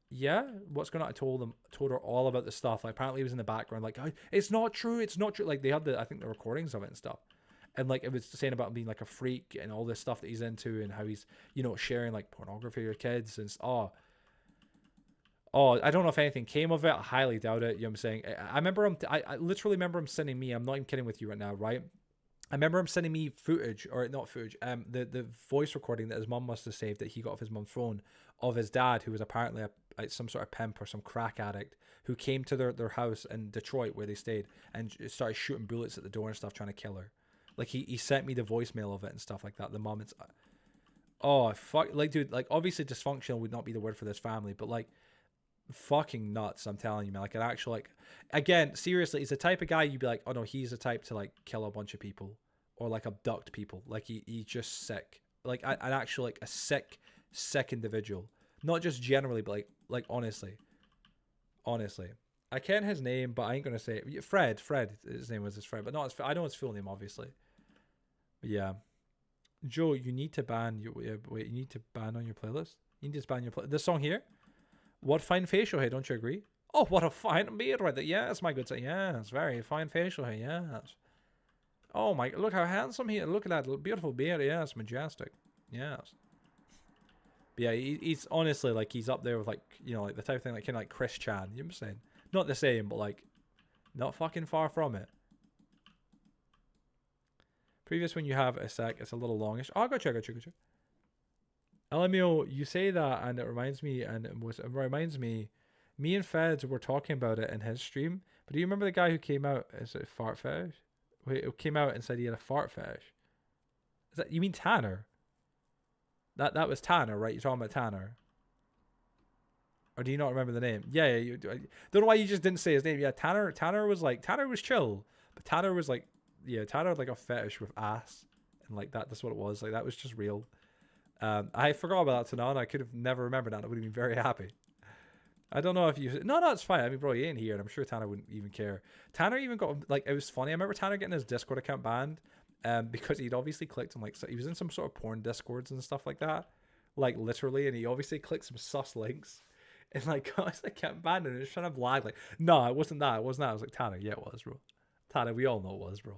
Yeah, what's going on? I told her all about the stuff. Like apparently he was in the background, like it's not true. Like they had I think the recordings of it and stuff, and like it was saying about him being like a freak and all this stuff that he's into and how he's sharing like pornography with kids and I don't know if anything came of it. I highly doubt it. You know what I'm saying? I remember him. I literally remember him sending me. I'm not even kidding with you right now, right? I remember him sending me footage, or not footage, the voice recording that his mum must have saved that he got off his mum's phone of his dad, who was apparently some sort of pimp or some crack addict who came to their house in Detroit where they stayed and started shooting bullets at the door and stuff, trying to kill her. Like he sent me the voicemail of it and stuff like that. The mom, it's fuck, like dude, like obviously dysfunctional would not be the word for this family, but like fucking nuts. I'm telling you, man. Like an actual like, again, seriously, he's the type of guy you'd be like, oh no, he's the type to like kill a bunch of people or like abduct people. Like he's just sick. Like an actual like a sick individual. Not just generally, but like honestly. I can't his name, but I ain't gonna say it. Fred, his name was Fred, but not I know his full name obviously. But yeah, Joe, you need to ban you need to ban on your playlist. You need to ban your this song here. What fine facial hair, don't you agree? Oh, what a fine beard right there. Yes, my good sir. Yes, very fine facial hair. Yes. Oh my, look how handsome he is. Look at that beautiful beard. Yes, majestic. Yes. But yeah, he's honestly like he's up there with like like the type of thing like kind of like Chris Chan. You know what I'm saying? Not the same, but like not fucking far from it. Previous when you have a sec, it's a little longish. Oh, gotcha. LMO, you say that, and it reminds me, me and Feds were talking about it in his stream. But do you remember the guy who came out as a fart fetish? Wait, who came out and said he had a fart fetish? Is that you mean Tanner? That was Tanner, right? You're talking about Tanner. Or do you not remember the name? Yeah. I don't know why you just didn't say his name. Yeah, Tanner was chill. But Tanner was like, yeah, Tanner had like a fetish with ass, and like that's what it was. Like that was just real. I forgot about that to now, and I could have never remembered that. I would have been very happy. I don't know if you. No, it's fine. I mean, bro, you ain't here, and I'm sure Tanner wouldn't even care. Tanner even got like it was funny. I remember Tanner getting his Discord account banned, because he'd obviously clicked on like so he was in some sort of porn Discords and stuff like that, like literally, and he obviously clicked some sus links, and like got his account banned, and it was trying to blag like, no, it wasn't that. It wasn't that. I was like, Tanner, yeah, it was, bro. Tanner, we all know it was, bro.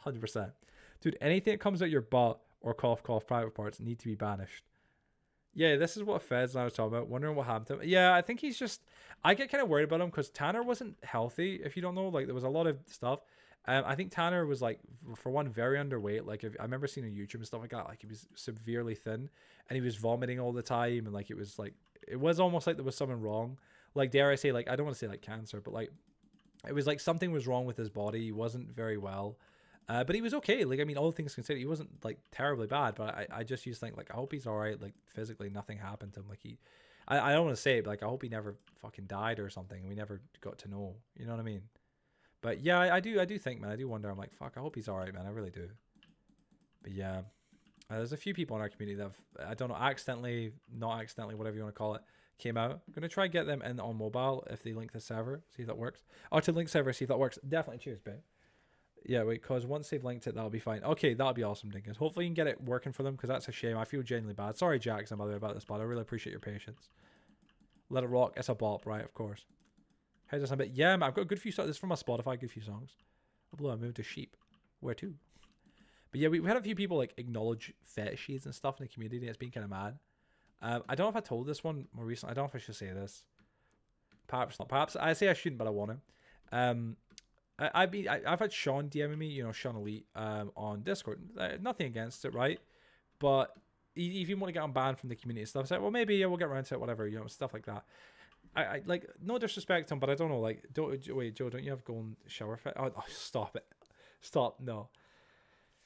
100%. Dude, anything that comes out your butt or cough cough private parts need to be banished. Yeah, this is what Fez and I was talking about. Wondering what happened to him. Yeah, I think he's just. I get kind of worried about him because Tanner wasn't healthy. If you don't know, like there was a lot of stuff. I think Tanner was like, for one, very underweight. Like I remember seeing on YouTube and stuff like that. Like he was severely thin, and he was vomiting all the time, and like it was almost like there was something wrong. Like dare I say, like I don't want to say like cancer, but like it was like something was wrong with his body. He wasn't very well. But he was okay. Like, I mean, all things considered, he wasn't like terribly bad. But I just used to think like, I hope he's all right. Like physically, nothing happened to him. Like I don't want to say it, but like I hope he never fucking died or something. And we never got to know. You know what I mean? But yeah, I do think, man. I do wonder. I'm like, fuck. I hope he's all right, man. I really do. But yeah, there's a few people in our community that have, I don't know, accidentally, not accidentally, whatever you want to call it, came out. I'm gonna try and get them in on mobile if they link the server, see if that works. Oh, to link server, see if that works. Definitely. Cheers, babe. Yeah, wait, because once they've linked it, that'll be fine. Okay, that'll be awesome, Dinkus. Hopefully you can get it working for them, because that's a shame. I feel genuinely bad. Sorry, Jackson, by the way, about this, but I really appreciate your patience. Let It Rock. It's a bop, right? Of course. How's this a bit? Yeah, man, I've got a good few songs. This is from my Spotify, good few songs. Although I moved to sheep. Where to? But yeah, we had a few people, like, acknowledge fetishes and stuff in the community, and it's been kind of mad. I don't know if I told this one more recently. I don't know if I should say this. Perhaps not. Perhaps I say I shouldn't, but I want to. I've had Sean DMing me, you know, Sean Elite, on Discord. Nothing against it, right? But if you want to get unbanned from the community and stuff, it's like, well, maybe yeah, we'll get around to it, whatever, you know, stuff like that. I like, no disrespect to him, but I don't know, like, wait, Joe, don't you have golden shower fit? Oh, stop it. Stop, no.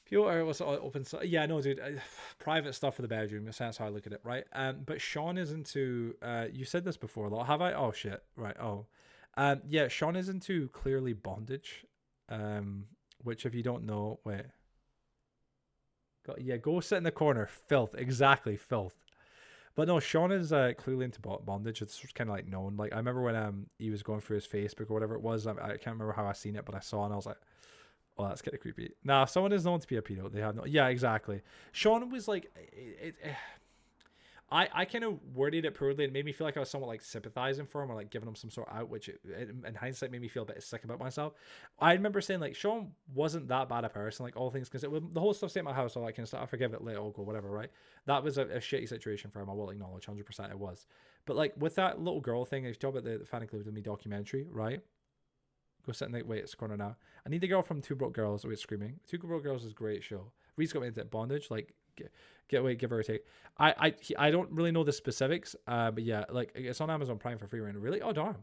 Piotr was open, so yeah, no, dude, private stuff for the bedroom, that's how I look at it, right? But Sean is into, you said this before, though, have I? Oh, shit, right, oh. Yeah, Sean is into clearly bondage, which if you don't know, wait. Go sit in the corner. Filth, exactly, filth. But no, Sean is clearly into bondage. It's kind of like known. Like I remember when he was going through his Facebook or whatever it was. I can't remember how I seen it, but I saw it and I was like, oh, that's kind of creepy. Nah, if someone is known to be a pedo, they have no. Yeah, exactly. Sean was like, I kind of worded it poorly. It made me feel like I was somewhat like sympathizing for him or like giving him some sort of out, which in hindsight made me feel a bit sick about myself. I remember saying like Sean wasn't that bad a person, like all things considered. The whole stuff stayed at my house, all that kind of stuff. I forgive it, let it all go, whatever, right? That was a shitty situation for him. I will acknowledge 100% it was. But like with that little girl thing, if you talk about the Fan Included Me documentary, right? Go sit in the wait, it's corner now. I need the girl from Two Broke Girls. Oh, it's screaming. Two Broke Girls is a great show. Reed's got me into bondage, like. Give her a take. I don't really know the specifics, but yeah, like it's on Amazon Prime for free right now. Really? Oh darn.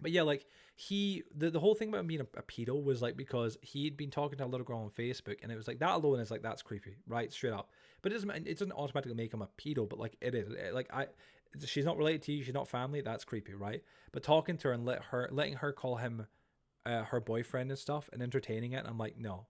But yeah, like the whole thing about him being a pedo was like because he'd been talking to a little girl on Facebook, and it was like that alone is like that's creepy, right? Straight up. But it doesn't automatically make him a pedo, but like it is. She's not related to you, she's not family. That's creepy, right? But talking to her and letting her call him her boyfriend and stuff, and entertaining it, and I'm like, no.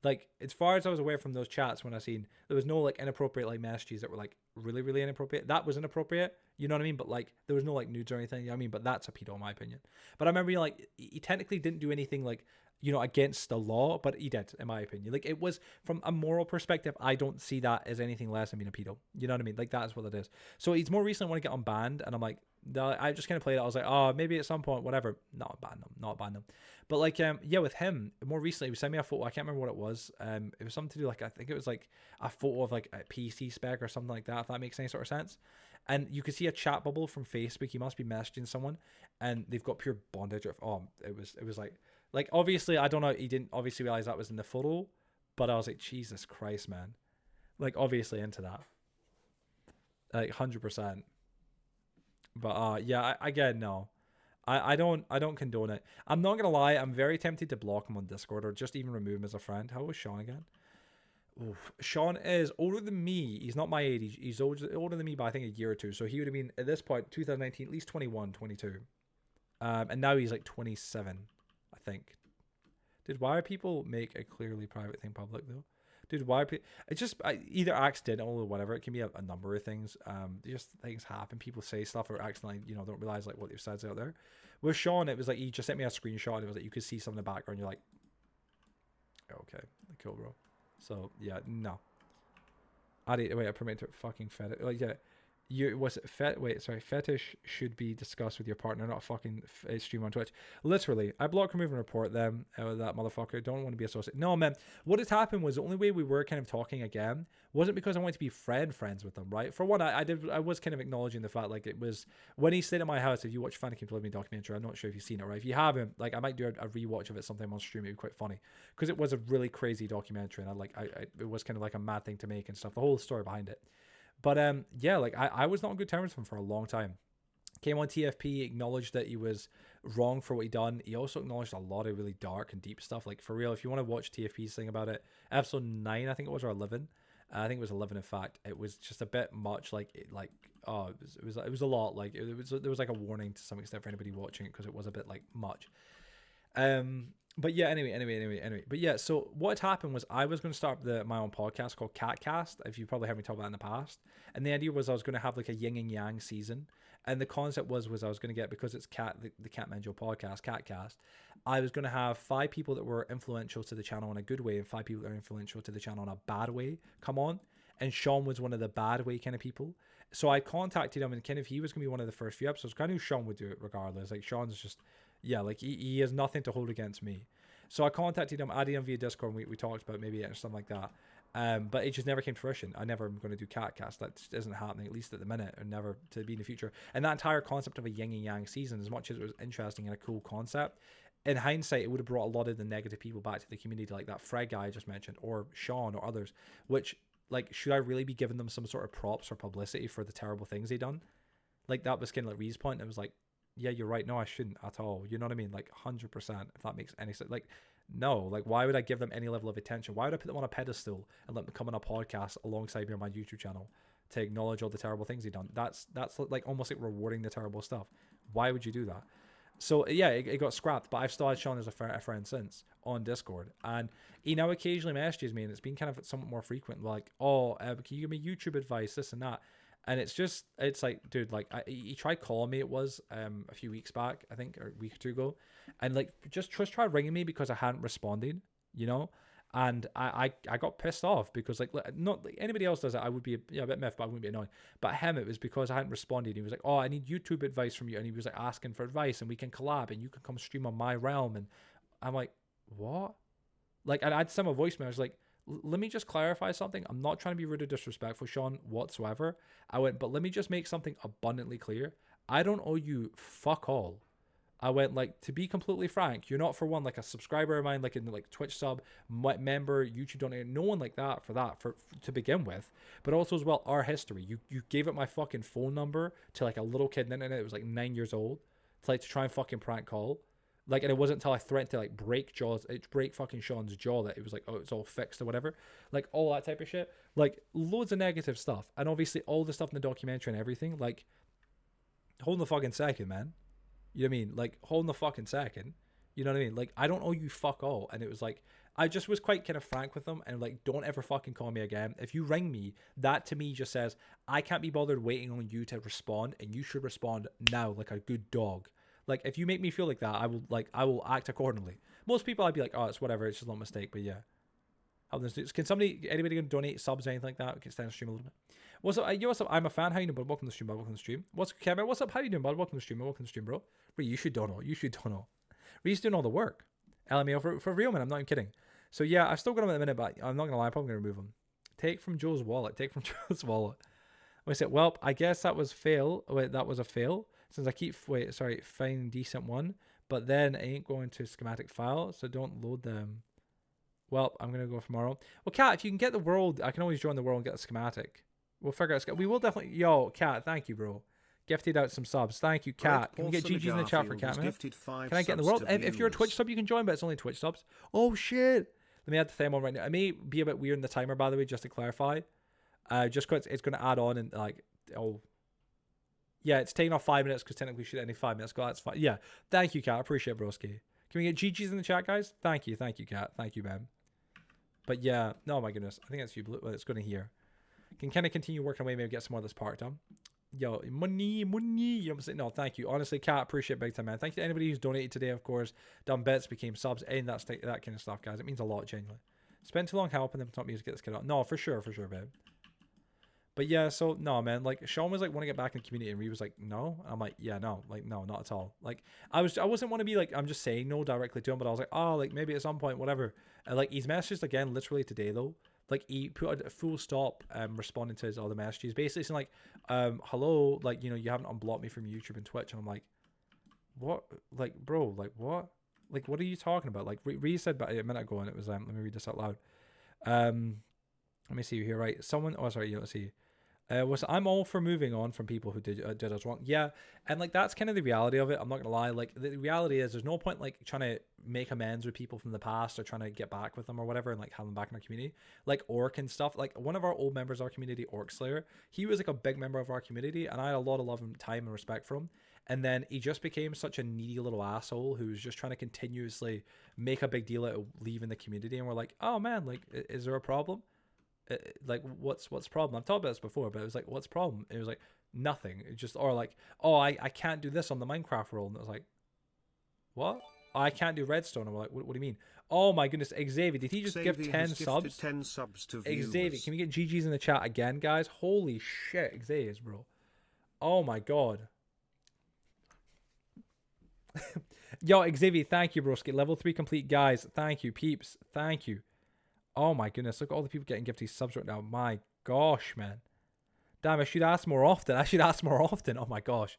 Like, as far as I was aware from those chats when I seen, there was no, like, inappropriate, like, messages that were, like, really, really inappropriate. That was inappropriate, you know what I mean? But, like, there was no, like, nudes or anything, you know what I mean? But that's a pedo, in my opinion. But I remember, like, he technically didn't do anything, like, you know, against the law, but he did, in my opinion. Like, it was, from a moral perspective, I don't see that as anything less than being a pedo. You know what I mean? Like, that's what it is. So, he's more recently want to get unbanned, and I'm like, I just kind of played it. I was like, oh, maybe at some point, whatever. Not ban them. But like, yeah, with him, more recently, he sent me a photo. I can't remember what it was. It was something to do, like, I think it was like a photo of like a PC spec or something like that, if that makes any sort of sense. And you could see a chat bubble from Facebook. He must be messaging someone, and they've got pure bondage. It was like obviously, I don't know. He didn't obviously realize that was in the photo, but I was like, Jesus Christ, man. Like, obviously into that. Like, 100%. But yeah, again, no. I don't condone it. I'm not gonna lie, I'm very tempted to block him on Discord or just even remove him as a friend. How was Sean again? Oof. Sean is older than me. He's not my age. He's older than me by I think a year or two. So he would have been at this point 2019 at least 21, 22. And now he's like 27, I think. Dude, why do people make a clearly private thing public though? Dude, why? It's just either accidental or whatever. It can be a number of things. Just things happen. People say stuff or accidentally, don't realize like what they've said out there. With Sean, it was like he just sent me a screenshot. And it was like you could see something in the background. You're like, okay, cool, bro. So yeah, no. Wait, I permit to fucking fetish. Like yeah, fetish should be discussed with your partner, not a fucking stream on Twitch. Literally, I block, remove, and report them. That motherfucker. Don't want to be associated. No, man. What has happened was the only way we were kind of talking again wasn't because I wanted to be friends with them, right? For one, I was kind of acknowledging the fact like it was when he stayed at my house. If you watch Fanakin to Live Me documentary, I'm not sure if you've seen it, right? If you haven't, like I might do a rewatch of it sometime on stream. It'd be quite funny because it was a really crazy documentary, and it was kind of like a mad thing to make and stuff. The whole story behind it. But yeah, like I was not on good terms with him for a long time. Came on TFP, acknowledged that he was wrong for what he done. He also acknowledged a lot of really dark and deep stuff. Like for real, if you want to watch TFP's thing about it, episode 9, I think it was, or 11. I think it was 11. In fact, it was just a bit much. It was a lot. Like there was like a warning to some extent for anybody watching it because it was a bit like much. But yeah, anyway. But yeah, so what had happened was I was going to start my own podcast called Catcast. If you've probably heard me talk about it in the past. And the idea was I was going to have like a yin and yang season. And the concept was I was going to get, because it's the Catmanjoe podcast, Catcast, I was going to have 5 people that were influential to the channel in a good way and 5 people that are influential to the channel in a bad way come on. And Sean was one of the bad way kind of people. So I contacted him and kind of he was going to be one of the first few episodes. I knew Sean would do it regardless. Like Sean's just... yeah, like he has nothing to hold against me. So I contacted him, added him via Discord, and we talked about maybe it or something like that. But it just never came to fruition. I never am going to do Catcast. That just isn't happening, at least at the minute, and never to be in the future. And that entire concept of a yin and yang season, as much as it was interesting and a cool concept, in hindsight, it would have brought a lot of the negative people back to the community, like that Fred guy I just mentioned, or Sean or others, which, like, should I really be giving them some sort of props or publicity for the terrible things they done? Like, that was kind of like Ree's point. It was like, yeah, you're right. No, I shouldn't at all. You know what I mean? Like 100%, if that makes any sense. Like, no, like why would I give them any level of attention? Why would I put them on a pedestal and let them come on a podcast alongside me on my YouTube channel to acknowledge all the terrible things they've done? That's like almost like rewarding the terrible stuff. Why would you do that? So yeah, it got scrapped, but I've still had Sean as a friend since on Discord, and he now occasionally messages me, and it's been kind of somewhat more frequent, like, oh, can you give me YouTube advice, this and that. And it's like, dude, like he tried calling me, it was a few weeks back, I think, or a week or 2 ago, and like just tried ringing me because I hadn't responded, and I got pissed off because like not like anybody else does it, I would be a bit miffed, but I wouldn't be annoyed. But him, it was because I hadn't responded. He was like, oh, I need YouTube advice from you, and he was like asking for advice, and we can collab, and you can come stream on my realm, and I'm like, what? Like, and I'd send him a voicemail. I was like, let me just clarify something. I'm not trying to be rude or disrespectful, Sean, whatsoever. I went, but let me just make something abundantly clear. I don't owe you fuck all. I went, like, to be completely frank, you're not, for one, like a subscriber of mine, like in like Twitch sub, member, YouTube donor, no one like that for to begin with. But also as well, our history. You gave up my fucking phone number to like a little kid on the internet. It was like 9 years old to try and fucking prank call. Like, and it wasn't until I threatened to like break fucking Sean's jaw that it was like, oh, it's all fixed or whatever. Like all that type of shit. Like loads of negative stuff. And obviously all the stuff in the documentary and everything, like, hold on the fucking second, man. You know what I mean? Like, hold on the fucking second. You know what I mean? Like, I don't owe you fuck all. And it was like, I just was quite kind of frank with them and like, don't ever fucking call me again. If you ring me, that to me just says, I can't be bothered waiting on you to respond, and you should respond now like a good dog. Like, if you make me feel like that, I will act accordingly. Most people, I'd be like, oh, it's whatever, it's just not a mistake. But yeah. Can anybody gonna donate subs or anything like that? We can stay on the stream a little bit. What's up? Yo, what's up? I'm a fan. How you doing, bud? Welcome to the stream, bud. Welcome to the stream. What's Kevin? What's up? How you doing, bud? Welcome to the stream. Welcome to the stream, bro. You should don't know. Ree's doing all the work. LMAO for real, man. I'm not even kidding. So yeah, I've still got him in a minute, but I'm not gonna lie. I'm probably gonna remove him. Take from Joe's wallet. I said, well, I guess that was fail. Wait, that was a fail. Since I keep finding decent one, but then I ain't going to schematic file, so don't load them. Well, I'm gonna go tomorrow. Well, Kat, if you can get the world, I can always join the world and get the schematic. We'll figure out. We will definitely. Yo, Kat, thank you, bro. Gifted out some subs. Thank you, Kat. Can we get GG's in the chat for Kat, man? Can I get in the world? If you're a Twitch sub, you can join, but it's only Twitch subs. Oh shit! Let me add the thing on right now. It may be a bit weird in the timer, by the way, just to clarify. Just because it's going to add on and like, oh. Yeah, it's taking off 5 minutes because technically we should only 5 minutes go. That's fine. Yeah, thank you, Kat. I appreciate it, broski. Can we get GG's in the chat, guys? Thank you, Kat. Thank you, man. But yeah, no, my goodness. I think that's you, Blue. It's going to hear. Can kind of continue working away, maybe get some more of this part done. Yo, money. You know what I'm saying? No, thank you. Honestly, Kat, appreciate it big time, man. Thank you to anybody who's donated today, of course. Done bits, became subs, and that kind of stuff, guys. It means a lot, genuinely. Spent too long helping them. It's not me to get this kid out. No, for sure, babe. But yeah, so no, man. Like Sean was like, want to get back in the community, and Ree was like, no. And I'm like, yeah, no, like no, not at all. Like I wasn't want to be like, I'm just saying no directly to him, but I was like, oh, like maybe at some point, whatever. And like he's messaged again, literally today though. Like he put a full stop responding to his other messages, basically saying like, hello, like you know, you haven't unblocked me from YouTube and Twitch, and I'm like, what, like bro, like what, like what are you talking about? Like Ree said about a minute ago, and it was let me read this out loud. Let me see here, right? Someone, oh sorry, let's see. Was I'm all for moving on from people who did us wrong. Yeah, and like that's kind of the reality of it. I'm not gonna lie. Like the reality is, there's no point like trying to make amends with people from the past or trying to get back with them or whatever, and like have them back in our community. Like Orc and stuff. Like one of our old members of our community, Orc Slayer, he was like a big member of our community, and I had a lot of love and time and respect for him. And then he just became such a needy little asshole who was just trying to continuously make a big deal out of leaving the community. And we're like, oh man, like is there a problem? Like what's the problem? I've talked about this before, but it was like, what's the problem? It was like nothing. It just, or like, oh, I can't do this on the Minecraft world. And it was like, what? Oh, I can't do redstone. And we're like, what do you mean? Oh my goodness, Xavier, did he just give 10 subs? 10 subs to viewers. Xavier, can we get GG's in the chat again, guys? Holy shit, Xavier's, bro. Oh my god. Yo, Xavier, thank you, broski. Level 3 complete, guys. Thank you, peeps. Thank you. Oh my goodness, look at all the people getting gifted subs right now. My gosh, man. Damn, I should ask more often. Oh my gosh.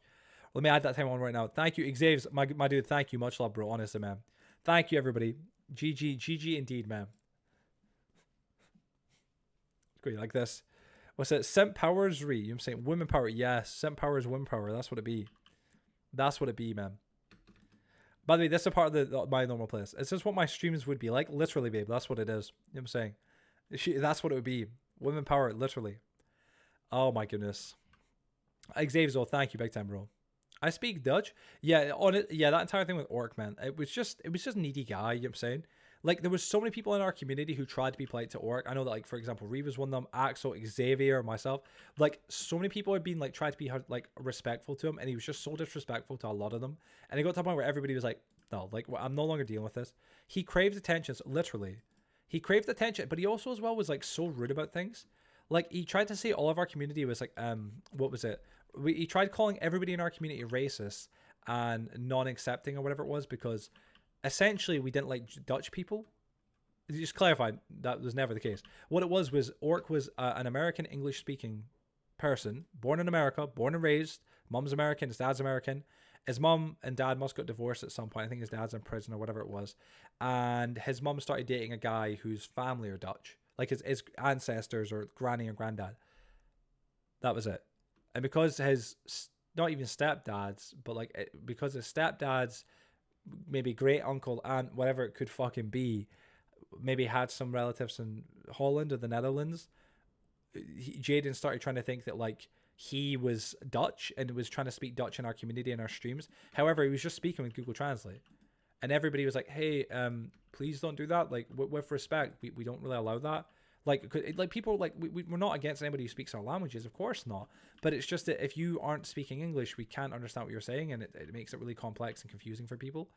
Let me add that time on right now. Thank you, Xavier, my dude. Thank you. Much love, bro. Honestly, man. Thank you, everybody. GG indeed, man. Great, like this. What's it? Simp powers re. You know what I'm saying? Women power. Yes. Simp powers women power. That's what it be. That's what it be, man. By the way, this is a part of my normal playlist. It's just what my streams would be like. Literally, babe. That's what it is. You know what I'm saying? That's what it would be. Women power, literally. Oh my goodness. Xavier, thank you, big time, bro. I speak Dutch. Yeah, on it. Yeah, that entire thing with Orc, man. It was just needy guy. You know what I'm saying? Like there was so many people in our community who tried to be polite to Orc. I know that, like for example, Ree was one of them. Axel, Xavier, myself. Like so many people had been like tried to be like respectful to him, and he was just so disrespectful to a lot of them. And it got to a point where everybody was like, "No, like I'm no longer dealing with this." He craved attention, so literally. He craved attention, but he also as well was like so rude about things. Like he tried to say all of our community was like, what was it? He tried calling everybody in our community racist and non-accepting or whatever it was because essentially we didn't like Dutch people. Just clarify, that was never the case. What it was Orc was an American English speaking person, born in America, born and raised. Mom's American, his dad's American. His mom and dad must got divorced at some point. I think his dad's in prison or whatever it was. And his mom started dating a guy whose family are Dutch. Like his ancestors or granny or granddad. That was it. And because his, not even stepdads, but like because his stepdads, maybe great uncle, aunt, whatever it could fucking be, maybe had some relatives in Holland or the Netherlands, Jaden started trying to think that like he was Dutch and was trying to speak Dutch in our community and our streams. However, he was just speaking with Google Translate. And everybody was like, hey, please don't do that. Like, with respect, we don't really allow that. Like people, like, we're not against anybody who speaks our languages, of course not. But it's just that if you aren't speaking English, we can't understand what you're saying, and it makes it really complex and confusing for people.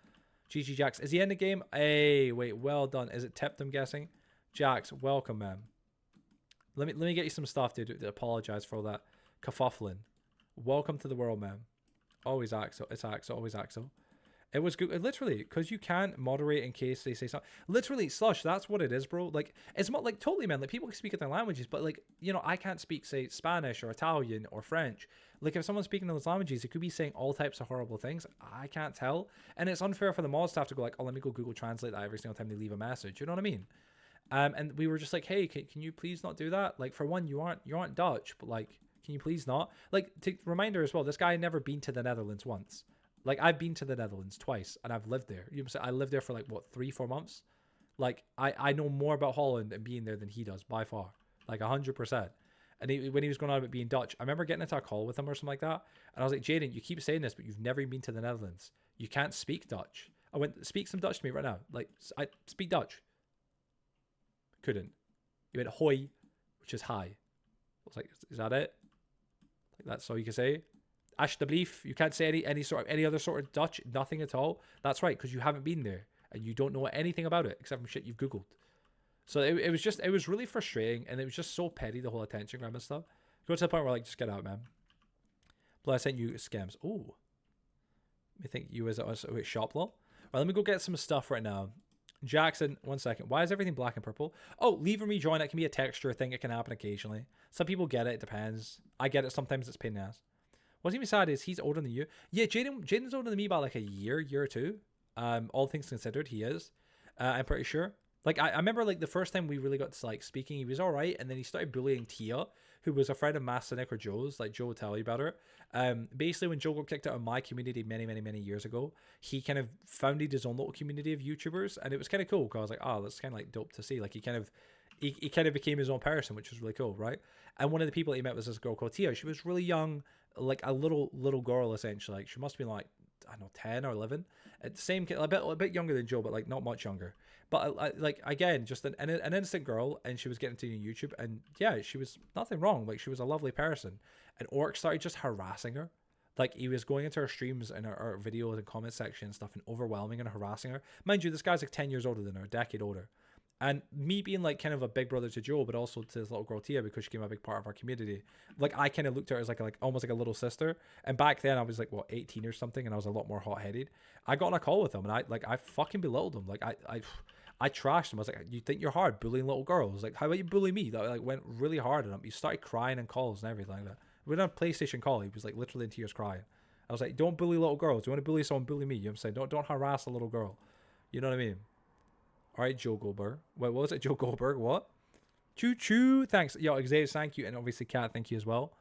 GG Jax, is he in the game? Hey, wait, well done. Is it tipped, I'm guessing? Jax, welcome, man. Let me get you some stuff, dude, to apologize for all that kerfuffling. Welcome to the world, man. Always Axel. It's Axel, always Axel. It was good, literally, because you can't moderate in case they say something. Literally, Slush, that's what it is, bro. Like, it's not like, totally, man, like, people can speak in their languages, but, like, you know, I can't speak, say, Spanish or Italian or French. Like, if someone's speaking those languages, it could be saying all types of horrible things. I can't tell. And it's unfair for the mod staff to go, like, oh, let me go Google Translate that every single time they leave a message. You know what I mean? And we were just like, hey, can you please not do that? Like, for one, you aren't Dutch, but, like, can you please not? Like, reminder as well, this guy had never been to the Netherlands once. Like, I've been to the Netherlands twice, and I've lived there. You know what I'm saying? I lived there for, like, what, 3-4 months? Like, I know more about Holland and being there than he does, by far. Like, 100%. And when he was going on about being Dutch, I remember getting into a call with him or something like that, and I was like, Jaden, you keep saying this, but you've never been to the Netherlands. You can't speak Dutch. I went, speak some Dutch to me right now. Like, I speak Dutch. Couldn't. He went hoi, which is hi. I was like, is that it? Like, that's all you can say. Alsjeblieft. You can't say any other sort of Dutch. Nothing at all. That's right, because you haven't been there and you don't know anything about it except from shit you've Googled. So it was really frustrating, and it was just so petty, the whole attention grab and stuff. Go to the point where like, just get out, man. But I sent you scams. Oh, I think you as a shop law. Right, let me go get some stuff right now. Jackson, 1 second. Why is everything black and purple? Oh, leave and rejoin. It can be a texture thing. It can happen occasionally. Some people get it. It depends. I get it. Sometimes it's pain in the ass. What's even sad is he's older than you. Yeah, Jaden's older than me by like a year or two. All things considered, he is. I'm pretty sure. Like, I remember, like, the first time we really got to, like, speaking, he was all right, and then he started bullying Tia, who was a friend of Masonic or Joe's. Like, Joe will tell you about her. Basically, when Joe got kicked out of my community many years ago, he kind of founded his own little community of YouTubers, and it was kind of cool, because I was like, oh, that's kind of, like, dope to see. Like, he kind of became his own person, which was really cool, right? And one of the people that he met was this girl called Tia. She was really young, like, a little girl, essentially. Like, she must be, like, I don't know, 10 or 11. At the same, a bit younger than Joe, but, like, not much younger. But like, again, just an innocent girl, and she was getting to YouTube, and yeah, she was nothing wrong. Like, she was a lovely person, and Orc started just harassing her. Like, he was going into her streams and her videos and comment section and stuff, and overwhelming and harassing her. Mind you, this guy's like 10 years older than her, a decade older. And me being like kind of a big brother to Joe, but also to this little girl Tia, because she became a big part of our community. Like, I kind of looked at her as like almost like a little sister. And back then I was like, what, 18 or something, and I was a lot more hot headed. I got on a call with him, and I fucking belittled him. Like, I trashed him. I was like, you think you're hard bullying little girls? Like, how about you bully me? That like went really hard at him. He started crying in calls and everything like that. We were on a PlayStation call. He was like literally in tears crying. I was like, don't bully little girls. You want to bully someone, bully me. You know what I'm saying? Don't harass a little girl. You know what I mean? All right, Joe Goldberg. Wait, what was it? Joe Goldberg? What? Choo choo. Thanks. Yo, Xavier, thank you. And obviously, Kat, thank you as well.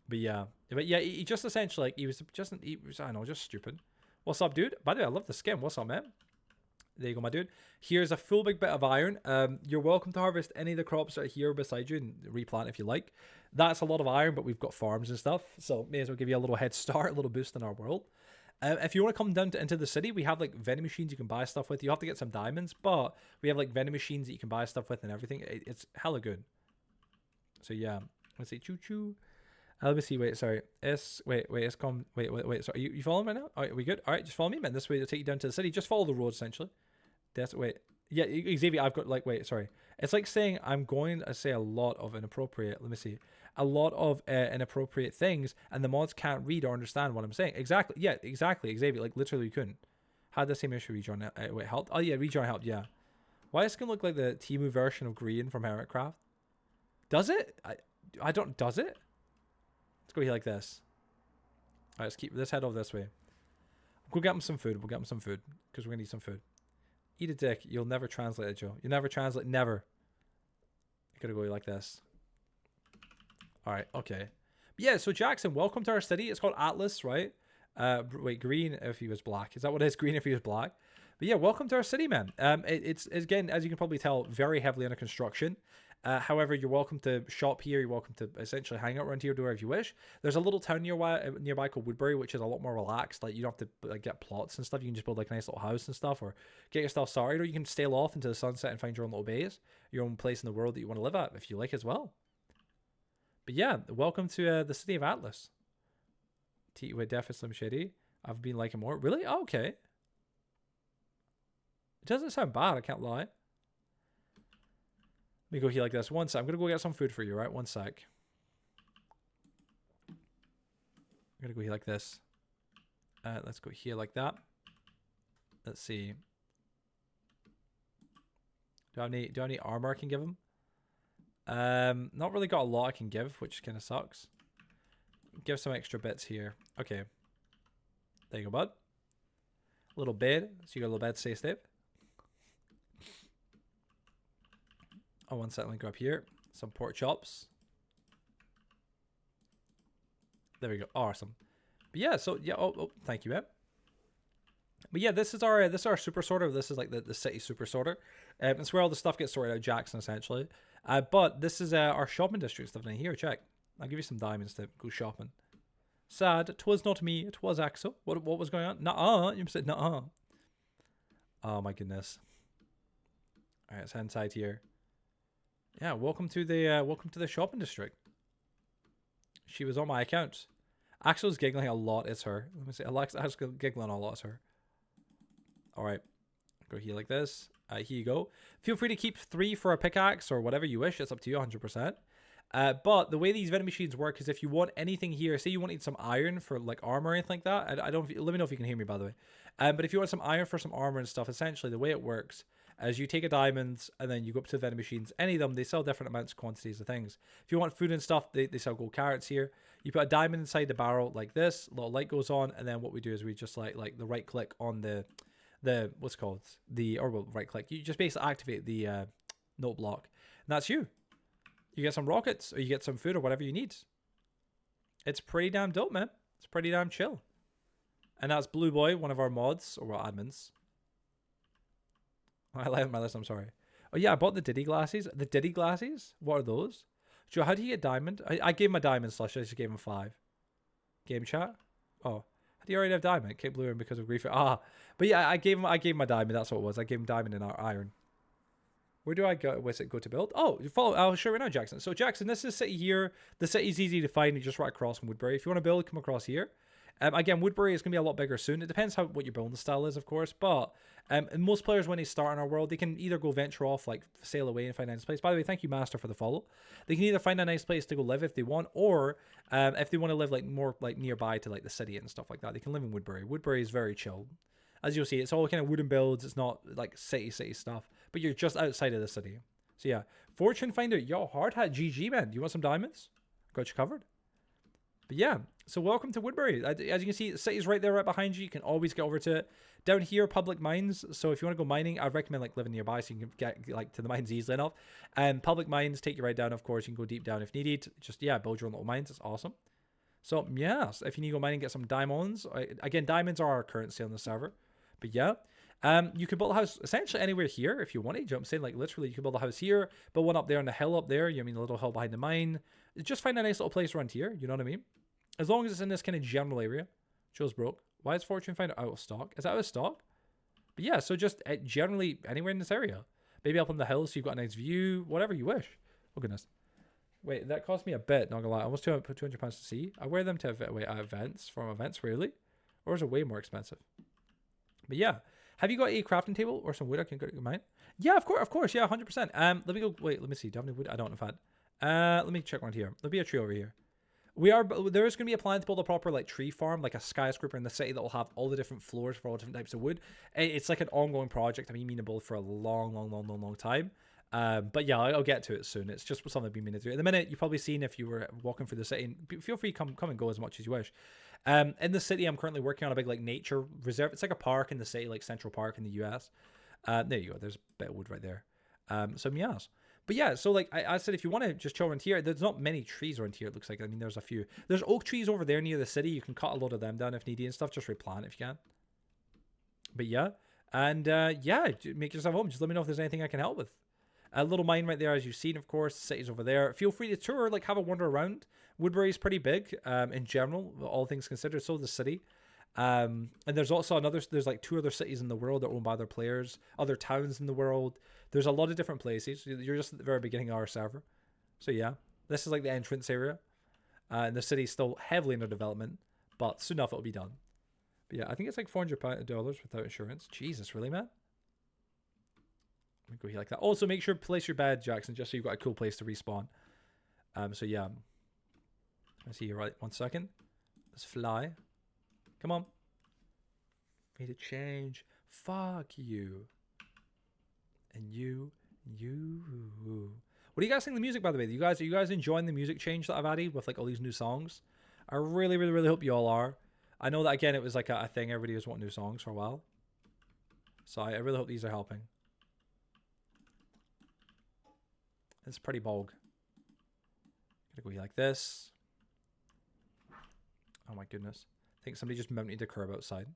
But yeah, he just essentially, like, he was, I don't know, just stupid. What's up, dude? By the way, I love the skin. What's up, man? There you go, my dude. Here's a full big bit of iron. You're welcome to harvest any of the crops that are here beside you and replant if you like. That's a lot of iron, but we've got farms and stuff, so may as well give you a little head start, a little boost in our world. If you want to come down into the city, we have like vending machines you can buy stuff with. You have to get some diamonds, but we have like vending machines that you can buy stuff with and everything. It's hella good. So yeah, let's see. Choo choo. Let me see. Wait, sorry. Wait. Sorry, you following right now? All right, we good? All right, just follow me, man. This way will take you down to the city. Just follow the road, essentially. Wait. Yeah, Xavier, I've got like. Wait, sorry. It's like saying I'm going to say a lot of inappropriate. Let me see. A lot of inappropriate things, and the mods can't read or understand what I'm saying. Exactly. Yeah, exactly. Xavier, like literally, you couldn't. Had the same issue. Rejoin. Wait, helped. Oh yeah, rejoin helped. Yeah. Why does it look like the Temu version of green from Hermitcraft? Does it? I don't. Does it? Let's go here like this. All right, let's head over this way. Go get him some food. We'll get him some food because we're gonna need some food. Eat a dick. You'll never translate it, Joe. You'll never translate. Never. You gotta go like this. All right. Okay. But yeah. So Jackson, welcome to our city. It's called Atlas, right? Wait, green if he was black. Is that what it is? Green if he was black. But yeah, welcome to our city, man. It's again, as you can probably tell, very heavily under construction. However, you're welcome to shop here. You're welcome to essentially hang out around here, do whatever you wish. There's a little town nearby called Woodbury, which is a lot more relaxed. Like, you don't have to like get plots and stuff. You can just build like a nice little house and stuff, or get yourself started, or you can sail off into the sunset and find your own little base, your own place in the world that you want to live at, if you like as well. But yeah, welcome to the city of Atlas. Wait, Def is Slim Shady. I've been liking more. Really? Oh, okay. It doesn't sound bad, I can't lie. Let me go here like this. One sec. I'm going to go get some food for you, right? One sec. I'm going to go here like this. Let's go here like that. Let's see. Do I have any armor I can give him? Not really got a lot I can give, which kind of sucks. Give some extra bits here. Okay. There you go, bud. A little bed. So you got a little bed, stay safe. Oh, one second, let me grab here. Some pork chops. There we go. Awesome. But yeah, so yeah, oh thank you, man. But yeah, this is our super sorter. This is like the city super sorter. It's where all the stuff gets sorted out, Jackson, essentially. But this is our shopping district stuff in here. Check. I'll give you some diamonds to go shopping. Sad. 'Twas not me. It was Axel. What was going on? Nuh-uh. You said nuh-uh. Oh my goodness. All right, let's head inside here. Yeah, welcome to the shopping district. She was on my account. Axel's giggling a lot. It's her. Let me see. Axel's giggling a lot. It's her. All right. Go here like this. Here you go. Feel free to keep 3 for a pickaxe or whatever you wish. It's up to you 100%. But the way these vending machines work is if you want anything here, say you wanted some iron for like armor or anything like that. I don't. Let me know if you can hear me, by the way. But if you want some iron for some armor and stuff, essentially the way it works is you take a diamond and then you go up to the vending machines. Any of them, they sell different amounts, quantities of things. If you want food and stuff, they sell gold carrots here. You put a diamond inside the barrel like this. A little light goes on, and then what we do is we just like the right click on the what's it called, right click. You just basically activate the note block, and that's you. You get some rockets, or you get some food, or whatever you need. It's pretty damn dope, man. It's pretty damn chill. And that's Blue Boy, one of our mods, or admins. I left my list, I'm sorry. Oh yeah, I bought the Diddy glasses. The Diddy glasses? What are those? Joe, how do you get diamond? I gave him a diamond slush, I just gave him 5. Game chat? Oh. How do you already have diamond? Keep blue because of grief. Ah. But yeah, I gave him a diamond, that's what it was. I gave him diamond and iron. Where do I go? Where's it go to build? Oh, you follow. I'll show you right now, Jackson. So Jackson, this is city here. The city's easy to find. You just right across from Woodbury. If you want to build, come across here. Again, Woodbury is going to be a lot bigger soon. It depends what your building style is, of course. But and most players, when they start in our world, they can either go venture off, like sail away and find a nice place. By the way, thank you, Master, for the follow. They can either find a nice place to go live if they want, or if they want to live like more like nearby to like the city and stuff like that, they can live in Woodbury. Woodbury is very chill. As you'll see, it's all kind of wooden builds. It's not like city stuff, but you're just outside of the city. So yeah, Fortune Finder, yo, hard hat GG, man. You want some diamonds? Got you covered. But yeah, so welcome to Woodbury. As you can see, the city's right there, right behind you. You can always get over to it. Down here, public mines. So if you want to go mining, I'd recommend like living nearby so you can get like to the mines easily enough. And public mines take you right down, of course. You can go deep down if needed. Just, yeah, build your own little mines. It's awesome. So yes, if you need to go mining, get some diamonds. Again, diamonds are our currency on the server. But yeah. You could build a house essentially anywhere here if you wanted. I'm saying, like, literally, you could build a house here, build one up there on the hill up there. You mean a little hill behind the mine. Just find a nice little place around here. You know what I mean? As long as it's in this kind of general area. Joe's broke. Why is Fortune Finder out of stock? Is that out of stock? But yeah, so just generally anywhere in this area. Maybe up on the hill so you've got a nice view. Whatever you wish. Oh, goodness. Wait, that cost me a bit, not gonna lie. Almost £200 to see. I wear them to events, from events, really. Or is it way more expensive? But yeah. Have you got a crafting table or some wood I can go to mine? Yeah, of course. Yeah, 100%. Let me go. Wait, let me see. Do I have any wood? I don't know if I had. Let me check around here. There'll be a tree over here. There is going to be a plan to build a proper like tree farm, like a skyscraper in the city that will have all the different floors for all different types of wood. It's like an ongoing project. I mean to build for a long time. But yeah, I'll get to it soon. It's just something I've been meaning to do. At the minute, you've probably seen if you were walking through the city. Feel free to come and go as much as you wish. In the city, I'm currently working on a big like nature reserve. It's like a park in the city, like Central Park in the US. There you go. There's a bit of wood right there. So yes. But yeah, so like I said, if you want to just chill around here, there's not many trees around here. It looks like. I mean, there's a few. There's oak trees over there near the city. You can cut a lot of them down if needed and stuff. Just replant if you can. But yeah, and yeah, make yourself home. Just let me know if there's anything I can help with. A little mine right there, as you've seen, of course. The city's over there. Feel free to tour, like have a wander around. Woodbury's pretty big in general, all things considered. So the city. And there's also there's like 2 other cities in the world that are owned by other players, other towns in the world. There's a lot of different places. You're just at the very beginning of our server. So yeah, this is like the entrance area. And the city's still heavily under development, but soon enough it'll be done. But yeah, I think it's like $400 without insurance. Jesus, really, man? Let me go here like that. Also, make sure to place your bed, Jackson, just so you've got a cool place to respawn. So yeah. Let's see here, right? 1 second. Let's fly. Come on. Made a change. Fuck you. And you. What do you guys think of the music, by the way? Are you guys enjoying the music change that I've added with like all these new songs? I really hope you all are. I know that, again, it was like a thing. Everybody was wanting new songs for a while. So I really hope these are helping. It's pretty bog. Gonna go here like this. Oh my goodness. I think somebody just mounted the curb outside.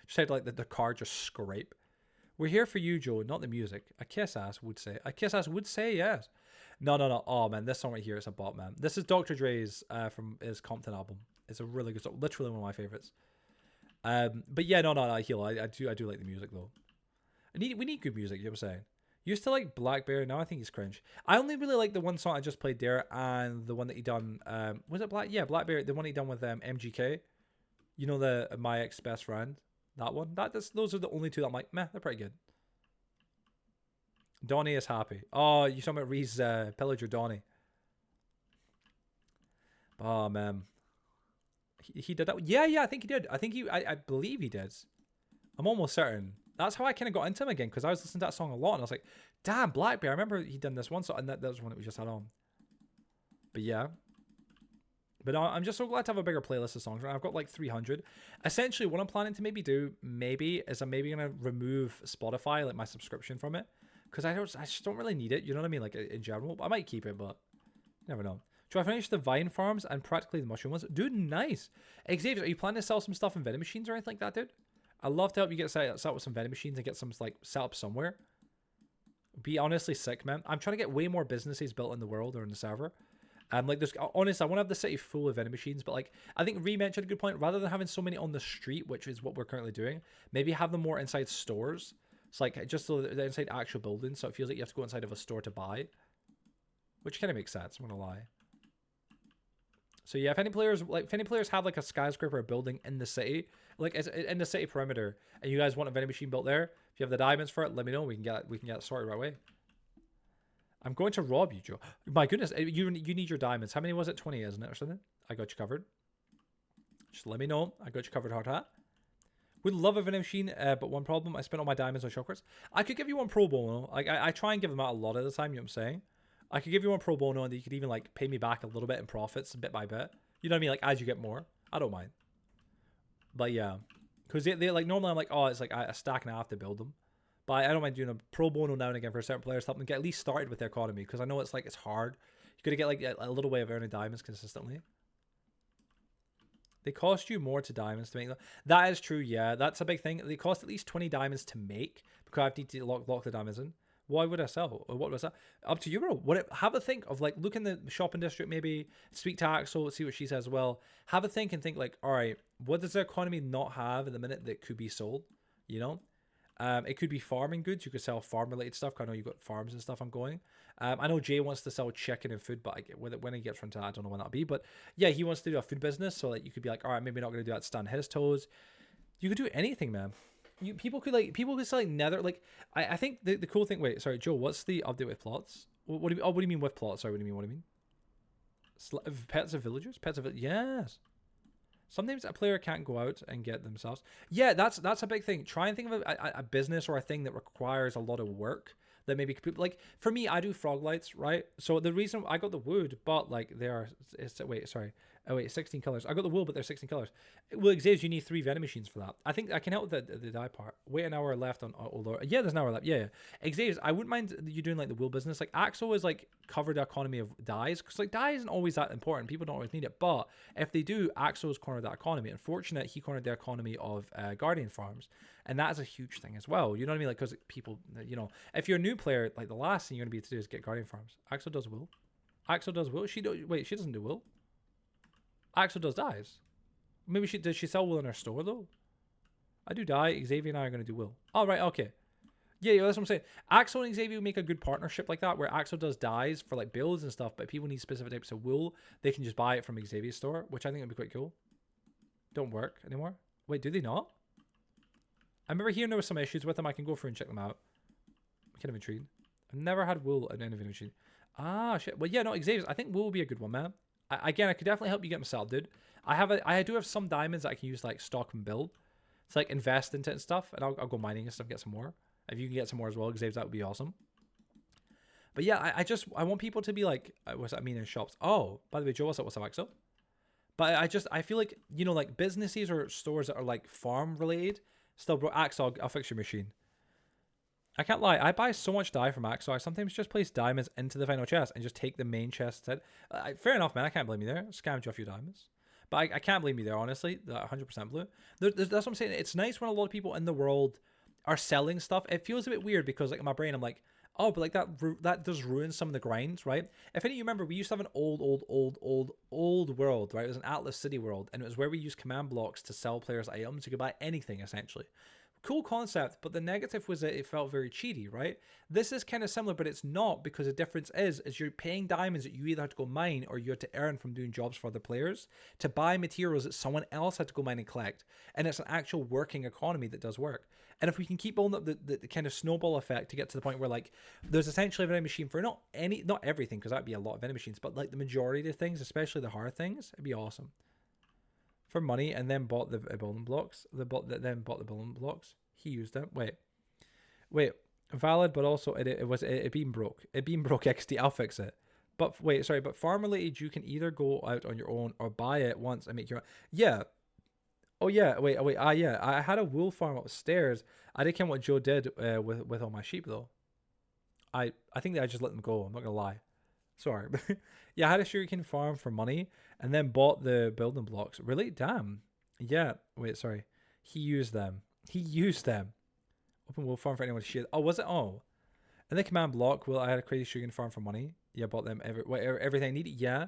Just had like the car just scrape. We're here for you, Joe, not the music. A kiss ass would say. A kiss ass would say yes. No. Oh man, this song right here is a bop, man. This is Dr. Dre's from his Compton album. It's a really good song. Literally one of my favorites. But yeah, no, I heal. I do like the music though. We need good music. You know what I'm saying? Used to like Blackberry. Now I think he's cringe. I only really like the one song I just played there, and the one that he done. Was it Blackberry? The one he done with MGK. You know, the My Ex Best Friend. That one. Those are the only two that I'm like, meh, they're pretty good. Donnie is happy. Oh, you talking about Reese Pillager Donnie? Oh man, he did that. Yeah, I think he did. I believe he did. I'm almost certain. That's how I kind of got into him again, because I was listening to that song a lot, and I was like, damn, Blackberry. I remember he done this one song, and that was one that we just had on. But yeah. But I'm just so glad to have a bigger playlist of songs. I've got like 300. Essentially, what I'm planning to maybe do, is I'm maybe going to remove Spotify, like my subscription from it. Because I just don't really need it. You know what I mean? Like in general. I might keep it, but you never know. Do I finish the vine farms and practically the mushroom ones? Dude, nice. Xavier, are you planning to sell some stuff in vending machines or anything like that, dude? I'd love to help you get set up with some vending machines and get some like set up somewhere. Be honestly sick, man. I'm trying to get way more businesses built in the world or in the server. Like there's honestly, I want to have the city full of vending machines, but like I think Ree mentioned a good point. Rather than having so many on the street, which is what we're currently doing, maybe have them more inside stores. It's like just so they're inside actual buildings, so it feels like you have to go inside of a store to buy, which kind of makes sense. I'm gonna lie. So yeah, if any players have like a skyscraper or building in the city, like in the city perimeter, and you guys want a vending machine built there, if you have the diamonds for it, let me know. We can get it sorted right away. I'm going to rob you, Joe. My goodness, you need your diamonds. How many was it? 20, isn't it, or something? I got you covered. Just let me know. I got you covered, hard hat. Would love a vending machine, but one problem, I spent all my diamonds on chocolates. I could give you one pro bono. Like I try and give them out a lot of the time, you know what I'm saying? I could give you one pro bono, and you could even like pay me back a little bit in profits, bit by bit. You know what I mean? Like as you get more. I don't mind. But yeah. Because they like, normally I'm like, oh, it's like a stack and I have to build them. But I don't mind doing a pro bono now and again for certain players, help them get at least started with their economy. Because I know it's hard. You gotta get like a little way of earning diamonds consistently. They cost you more to diamonds to make them. That is true, yeah. That's a big thing. They cost at least 20 diamonds to make, because I need to lock the diamonds in. Why would I sell? Or what was that? Up to you, bro. Have a think of like, look in the shopping district, maybe speak to Axel, see what she says as well. Have a think and think like, all right, what does the economy not have in the minute that could be sold? You know? It could be farming goods. You could sell farm related stuff. I know you've got farms and stuff ongoing. I know Jay wants to sell chicken and food, but when he gets from that, I don't know when that'll be. But yeah, he wants to do a food business. So like, you could be like, all right, maybe not going to do that to stand his toes. You could do anything, man. People could sell like nether. Like I think the cool thing. Wait, sorry, Joe. What's the update with plots? What do you mean with plots? Sorry, what do you mean? Pets of villagers. Yes. Sometimes a player can't go out and get themselves. Yeah, that's a big thing. Try and think of a business or a thing that requires a lot of work. That maybe like for me, I do frog lights, right? So the reason I got the wood, but like they are. Wait, 16 colors. I got the wool, but they're 16 colors. Well, Xavier, you need 3 vending machines for that. I think I can help with the dye part. Wait an hour left on yeah, there's an hour left. Yeah. Xavier, I wouldn't mind you doing like the wool business. Like Axel is like covered the economy of dyes, because like dye isn't always that important. People don't always need it, but if they do, Axel's cornered that economy. Unfortunately, he cornered the economy of Guardian farms, and that is a huge thing as well. You know what I mean? Like, because people, you know, if you're a new player, like the last thing you're gonna be able to do is get Guardian farms. Axel does wool. She doesn't do wool. Axel does dyes. Maybe does she sell wool in her store though? I do dye. Xavier and I are going to do wool. All right, okay. Yeah, that's what I'm saying. Axel and Xavier make a good partnership like that, where Axel does dyes for like builds and stuff, but people need specific types of wool. They can just buy it from Xavier's store, which I think would be quite cool. Don't work anymore. Wait, do they not? I remember hearing there was some issues with them. I can go through and check them out. I'm kind of intrigued. I've never had wool in any machine. Ah, shit. Well, yeah, no, Xavier. I think wool will be a good one, man. Again, I could definitely help you get them set up, dude. I do have some diamonds that I can use to like stock and build. It's like invest into it and stuff, and I'll go mining and stuff, get some more. If you can get some more as well, Xavier, that would be awesome. But yeah, I want people to be like, what's that mean in shops? Oh, by the way, Joe, what's up, Axel? But I feel like, you know, like businesses or stores that are like farm related. Still, bro, Axel, I'll fix your machine. I can't lie, I buy so much dye from Axel. I sometimes just place diamonds into the final chest and just take the main chest instead. Fair enough, man. I can't blame you there. Scammed you a few diamonds. But I can't blame you there, honestly. 100% blue. That's what I'm saying. It's nice when a lot of people in the world are selling stuff. It feels a bit weird because, like, in my brain, I'm like, Oh, but like that does ruin some of the grinds, right? If any of you remember, we used to have an old world, right? It was an Atlas City world, and it was where we used command blocks to sell players items. You could buy anything essentially. Cool concept, but the negative was that it felt very cheaty, right? This is kind of similar, but it's not, because the difference is you're paying diamonds that you either had to go mine or you had to earn from doing jobs for other players to buy materials that someone else had to go mine and collect. And it's an actual working economy that does work. And if we can keep building up the kind of snowball effect to get to the point where like there's essentially a vending machine for not everything, because that'd be a lot of vending machines, but like the majority of things, especially the hard things, it'd be awesome. For money, and then bought the building blocks. Then bought the building blocks. He used them. Wait. Valid, but also it being broke. It being broke XD. I'll fix it. But wait, sorry. But farm related, you can either go out on your own or buy it once and make your own. Yeah. Oh yeah, wait. Yeah, I had a wool farm upstairs. I didn't care what Joe did with all my sheep though. I think that I just let them go. I'm not gonna lie. Sorry. Yeah, I had a sugarcane farm for money and then bought the building blocks. Really? Damn. Yeah. Wait. Sorry. He used them. Open wool farm for anyone to share. Oh, was it? Oh. And then command block. Well, I had a crazy sugarcane farm for money. Yeah, bought them everything I needed. Yeah.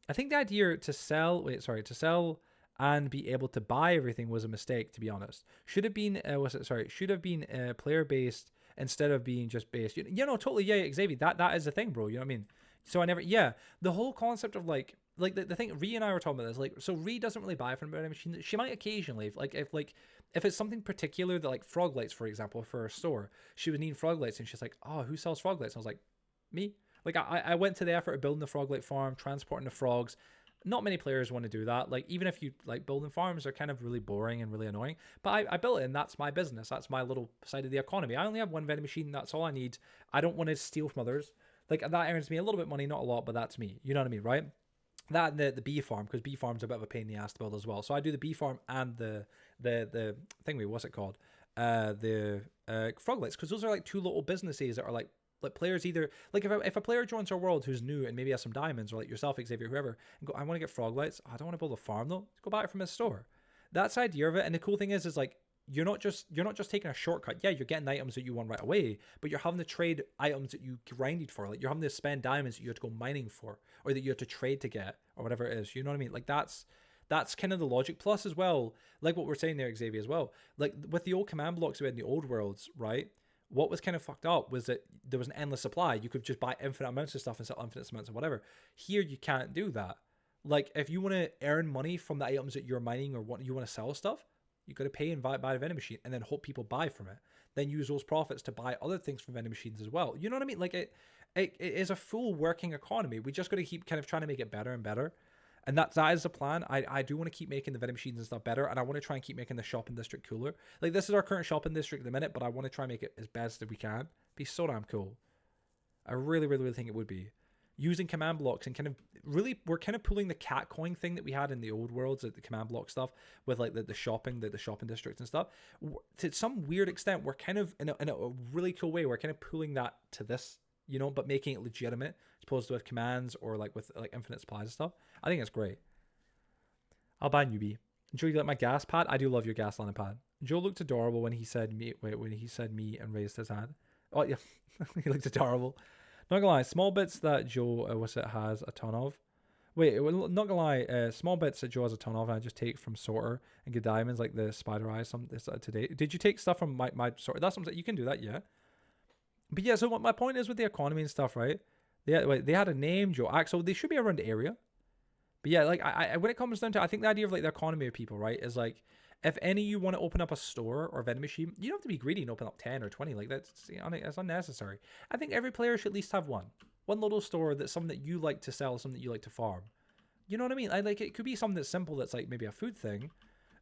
I think the idea to sell. To sell and be able to buy everything was a mistake, to be honest. Should have been should have been player based instead of being just based. Totally. Yeah, Xavier, that is the thing, bro. You know what I mean? So the whole concept of like the thing, Ree and I were talking about this, like, so Ree doesn't really buy from a vending machine. She might occasionally, if it's something particular that, like frog lights, for example, for her store, she would need frog lights, and she's like, oh, who sells frog lights? And I was like, me. Like, I went to the effort of building the frog light farm, transporting the frogs. Not many players want to do that. Like, even if you like building farms, they're kind of really boring and really annoying. But I built it, and that's my business. That's my little side of the economy. I only have one vending machine. That's all I need. I don't want to steal from others. Like, that earns me a little bit of money, not a lot, but that's me. You know what I mean, right? That and the bee farm, because bee farm's a bit of a pain in the ass to build as well. So I do the bee farm and the thing. What's it called? The frog lights, because those are like two little businesses that are like players either like if a player joins our world who's new and maybe has some diamonds, or like yourself, Xavier, whoever, and go, I want to get frog lights. I don't want to build a farm though. Go buy it from his store. That's the idea of it. And the cool thing is like you're not just taking a shortcut. Yeah, you're getting items that you want right away, but you're having to trade items that you grinded for. Like, you're having to spend diamonds that you have to go mining for, or that you have to trade to get, or whatever it is. You know what I mean? Like, that's kind of the logic. Plus, as well, like what we're saying there, Xavier, as well. Like with the old command blocks we had in the old worlds, right? What was kind of fucked up was that there was an endless supply. You could just buy infinite amounts of stuff and sell infinite amounts of whatever. Here, you can't do that. Like, if you want to earn money from the items that you're mining, or what you want to sell stuff, you got to pay and buy a vending machine, and then hope people buy from it. Then use those profits to buy other things from vending machines as well. You know what I mean? Like, it is a full working economy. We just got to keep kind of trying to make it better and better. And that is the plan. I do want to keep making the vending machines and stuff better, and I want to try and keep making the shopping district cooler. Like, this is our current shopping district at the minute, but I want to try and make it as best as we can. Be so damn cool. I really, really, really think it would be. Using command blocks and kind of really, we're kind of pulling the cat coin thing that we had in the old worlds, like the command block stuff, with like the shopping, the shopping districts and stuff. To some weird extent, we're kind of in a really cool way, we're kind of pulling that to this, but making it legitimate, as opposed to with commands or like with like infinite supplies and stuff. I think it's great. I'll buy newbie. Joe, you like my gas pad? I do love your gas landing pad. Joe looked adorable when he said me. When he said me and raised his hand. Oh yeah, he looked adorable. Not gonna lie, small bits that Joe has a ton of. Not gonna lie, small bits that Joe has a ton of, and I just take from sorter and get diamonds, like the spider eyes. Today. Did you take stuff from my sorter? That's something you can do that, yeah. But yeah, so what my point is with the economy and stuff, right? They had a name, Joe. So they should be around the area. But yeah, like I when it comes down to, I think the idea of like the economy of people, right, is like, if any of you want to open up a store or vending machine, you don't have to be greedy and open up 10 or 20. Like, that's unnecessary. I think every player should at least have one little store that's something that you like to sell, something that you like to farm. You know what I mean? Like, it could be something that's simple, that's like maybe a food thing,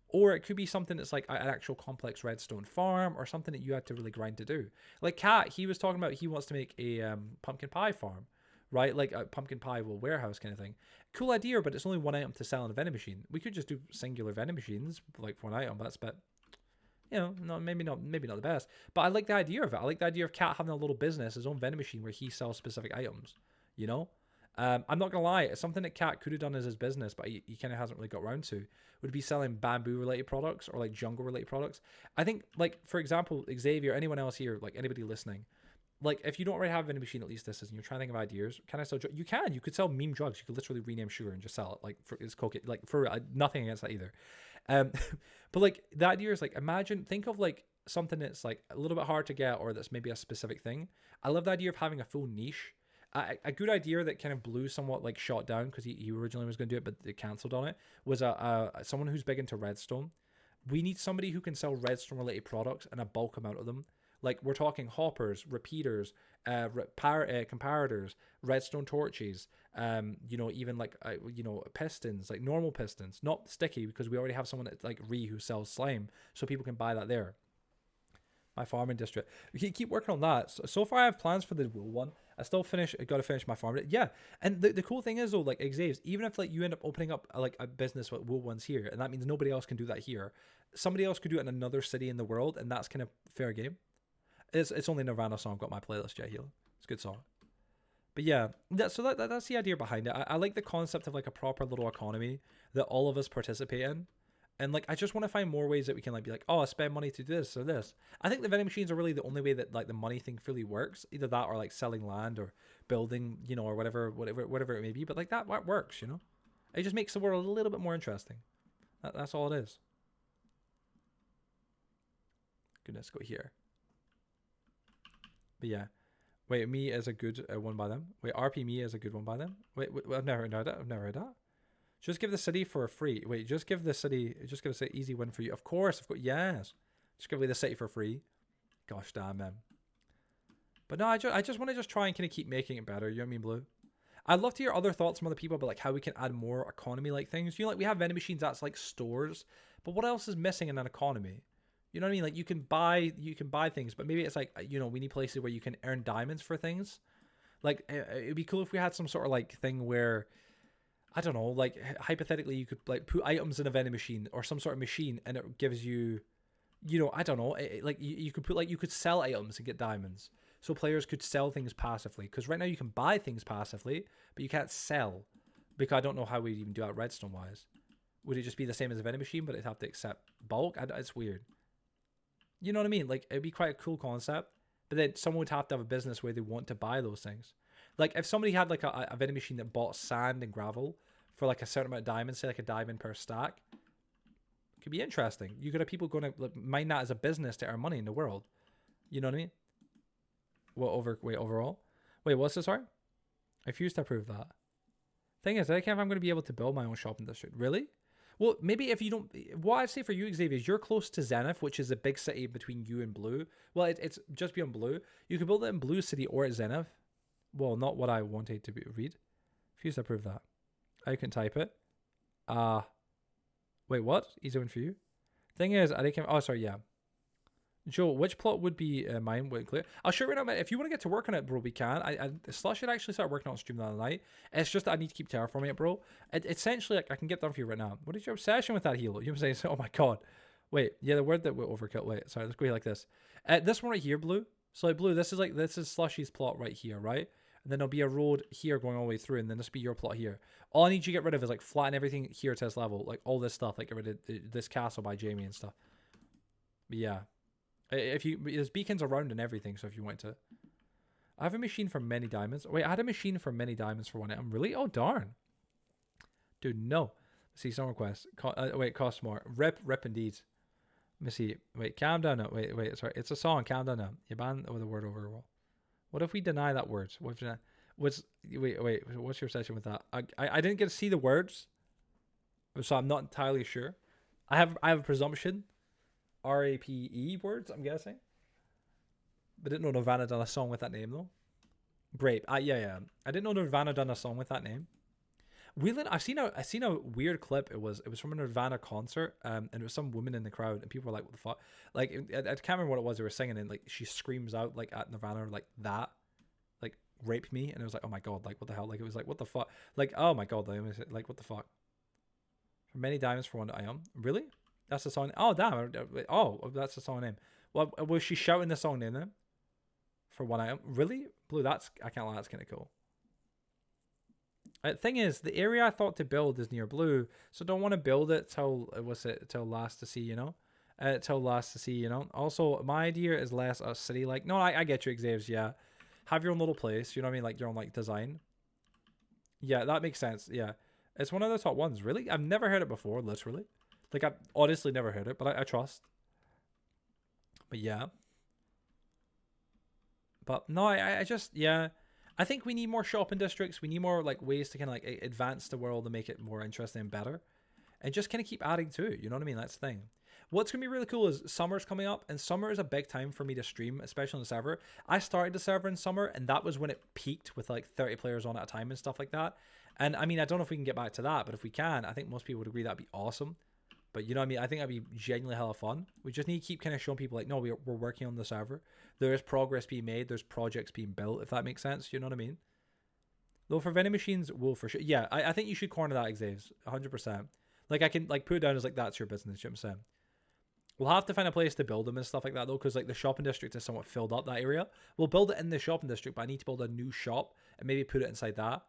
or it could be something that's like an actual complex redstone farm, or something that you had to really grind to do. Like Cat, he was talking about he wants to make a pumpkin pie farm, right? Like a pumpkin pie warehouse kind of thing. Cool idea, but it's only one item to sell in a vending machine. We could just do singular vending machines, like one item. But that's a bit, maybe not the best. But I like the idea of it. I like the idea of Cat having a little business, his own vending machine, where he sells specific items. I'm not gonna lie, it's something that Cat could have done as his business, but he kind of hasn't really got around to. Would be selling bamboo related products, or like jungle related products. I think, like, for example, Xavier, anyone else here, like anybody listening, like if you don't already have a vending machine, at least this is, and you're trying to think of ideas, can I sell drugs? You can. You could sell meme drugs. You could literally rename sugar and just sell it. Like for it's cocaine. Like for nothing against that either. Um, but like the idea is like think of like something that's like a little bit hard to get or that's maybe a specific thing. I love the idea of having a full niche. A good idea that kind of blew somewhat like shot down because he originally was going to do it but they cancelled on it was someone who's big into redstone. We need somebody who can sell redstone related products and a bulk amount of them. Like we're talking hoppers, repeaters, comparators, redstone torches, even like pistons, like normal pistons, not sticky because we already have someone that's like who sells slime, so people can buy that there. My farming district. We keep working on that. So far, I have plans for the wool one. I got to finish my farm. Yeah, and the cool thing is though, like Xaves, even if like you end up opening up like a business with wool ones here, and that means nobody else can do that here. Somebody else could do it in another city in the world, and that's kind of fair game. It's only Nirvana song got my playlist, Jet Healer. It's a good song. But yeah, that's the idea behind it. I like the concept of like a proper little economy that all of us participate in. And like I just want to find more ways that we can like be like, oh, I spend money to do this or this. I think the vending machines are really the only way that like the money thing fully works. Either that or like selling land or building, or whatever it may be. But like that works, It just makes the world a little bit more interesting. That's all it is. Goodness, go here. But yeah, wait, me is a good one by them. Wait, RP me is a good one by them. Wait, I've never heard that. I've never heard that. Just give the city for a free. Wait, just give the city. Just give us an easy win for you. Of course, yes. Just give away the city for free. Gosh damn, man. But no, I just want to just try and kind of keep making it better. You know what I mean, Blue? I'd love to hear other thoughts from other people about like how we can add more economy like things. Like we have vending machines that's like stores, but what else is missing in an economy? You know what I mean? Like you can buy things, but maybe it's like, we need places where you can earn diamonds for things. Like it'd be cool if we had some sort of like thing where, I don't know, like hypothetically you could like put items in a vending machine or some sort of machine and it gives you, I don't know, like you could put like, you could sell items and get diamonds. So players could sell things passively. Because right now you can buy things passively, but you can't sell. Because I don't know how we'd even do that redstone wise. Would it just be the same as a vending machine, but it'd have to accept bulk? It's weird. You know what I mean? Like, it'd be quite a cool concept. But then someone would have to have a business where they want to buy those things. Like, if somebody had, like, a vending machine that bought sand and gravel for, like, a certain amount of diamonds, say, like, a diamond per stack, it could be interesting. You could have people going to like, mine that as a business to earn money in the world. You know what I mean? Overall? Wait, what's this, sorry? I refuse to approve that. Thing is, I can't if I'm going to be able to build my own shopping district. Really? Well, maybe if you don't... What I'd say for you, Xavier, is you're close to Zenith, which is a big city between you and Blue. Well, it's just beyond Blue. You could build it in Blue City or at Zenith. Well, not what I wanted to read. Refuse to approve that. I can type it. Wait, what? Easy one for you? Thing is, I think... Oh, sorry, yeah. Joe, which plot would be mine? Wait, clear. I'll show you right now. If you want to get to work on it, bro, we can. Slush should actually start working on stream the other night. It's just that I need to keep terraforming it, bro. Essentially, like, I can get done for you right now. What is your obsession with that heal? You're saying, oh my god. Wait, yeah, the word that will overkill. Wait, sorry, let's go here like this. This one right here, Blue. So like, Blue, this is Slushy's plot right here, right? And then there'll be a road here going all the way through, and then this will be your plot here. All I need you to get rid of is like flatten everything here to this level, like all this stuff, like get rid of this castle by Jamie and stuff. But yeah. There's beacons around and everything, so if you want to. I have a machine for many diamonds. Wait, I had a machine for many diamonds for one item. Really? Oh, darn. Dude, no. Let's see, some requests. Wait, cost more. Rip indeed. Let me see. Wait, calm down now. Wait, sorry. It's a song. Calm down now. You banned with the word overall. What if we deny that word? Wait, what's your obsession with that? I didn't get to see the words, so I'm not entirely sure. I have a presumption. RAPE words, I'm guessing. But I didn't know Nirvana done a song with that name though. Grape. Yeah. I didn't know Nirvana done a song with that name. Wheeling, I seen a weird clip. It was from a Nirvana concert, and it was some woman in the crowd, and people were like, "What the fuck?" Like, I can't remember what it was they were singing, and like she screams out like at Nirvana like that, like rape me, and it was like, oh my god, like what the hell? Like it was like what the fuck? Like oh my god, like what the fuck? For many diamonds for one item, really? That's the song. Oh damn! Oh, that's the song name. Well, was she shouting the song name then? For one item, really? Blue. I can't lie. That's kind of cool. Thing is, the area I thought to build is near Blue, so don't want to build it till last to see, till last to see, Also, my idea is less a city like. No, I get you, Xavier. Yeah, Have your own little place. You know what I mean? Like your own like design. Yeah, that makes sense. Yeah, it's one of the top ones. Really, I've never heard it before. Literally, like I've honestly never heard it, but I trust. But yeah. But no, I just yeah. I think we need more shopping districts. We need more like ways to kind of like advance the world and make it more interesting and better, and just kind of keep adding to it. You know what I mean? That's the thing. What's gonna be really cool is summer's coming up, and summer is a big time for me to stream, especially on the server. I started the server in summer, and that was when it peaked with like 30 players on at a time and stuff like that. And I mean, I don't know if we can get back to that, but if we can, I think most people would agree that'd be awesome. But you know what I mean? I think that'd be genuinely hella fun. We just need to keep kind of showing people like, no, we're working on the server. There is progress being made. There's projects being built, if that makes sense. You know what I mean? Though for vending machines, will for sure. Yeah, I think you should corner that, Xaves. 100%. Like, I can like put it down as like, that's your business, you know what I'm saying? We'll have to find a place to build them and stuff like that, though, because like the shopping district is somewhat filled up, that area. We'll build it in the shopping district, but I need to build a new shop and maybe put it inside that.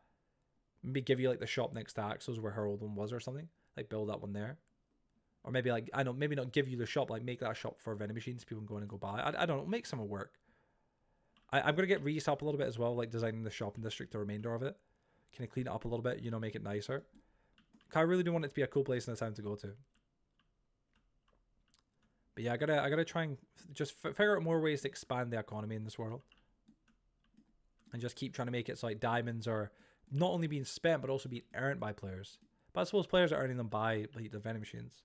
Maybe give you like the shop next to Axel's where her old one was or something. Like build that one there. Or maybe like, I don't know, maybe not give you the shop, like make that a shop for vending machines. People can go in and go buy. I don't know, make some work. I'm going to get Reese up a little bit as well, like designing the shopping district, the remainder of it. Can I clean it up a little bit, you know, make it nicer. I really do want it to be a cool place in the town to go to. But yeah, I gotta try and just figure out more ways to expand the economy in this world. And just keep trying to make it so like diamonds are not only being spent, but also being earned by players. But I suppose players are earning them by like the vending machines.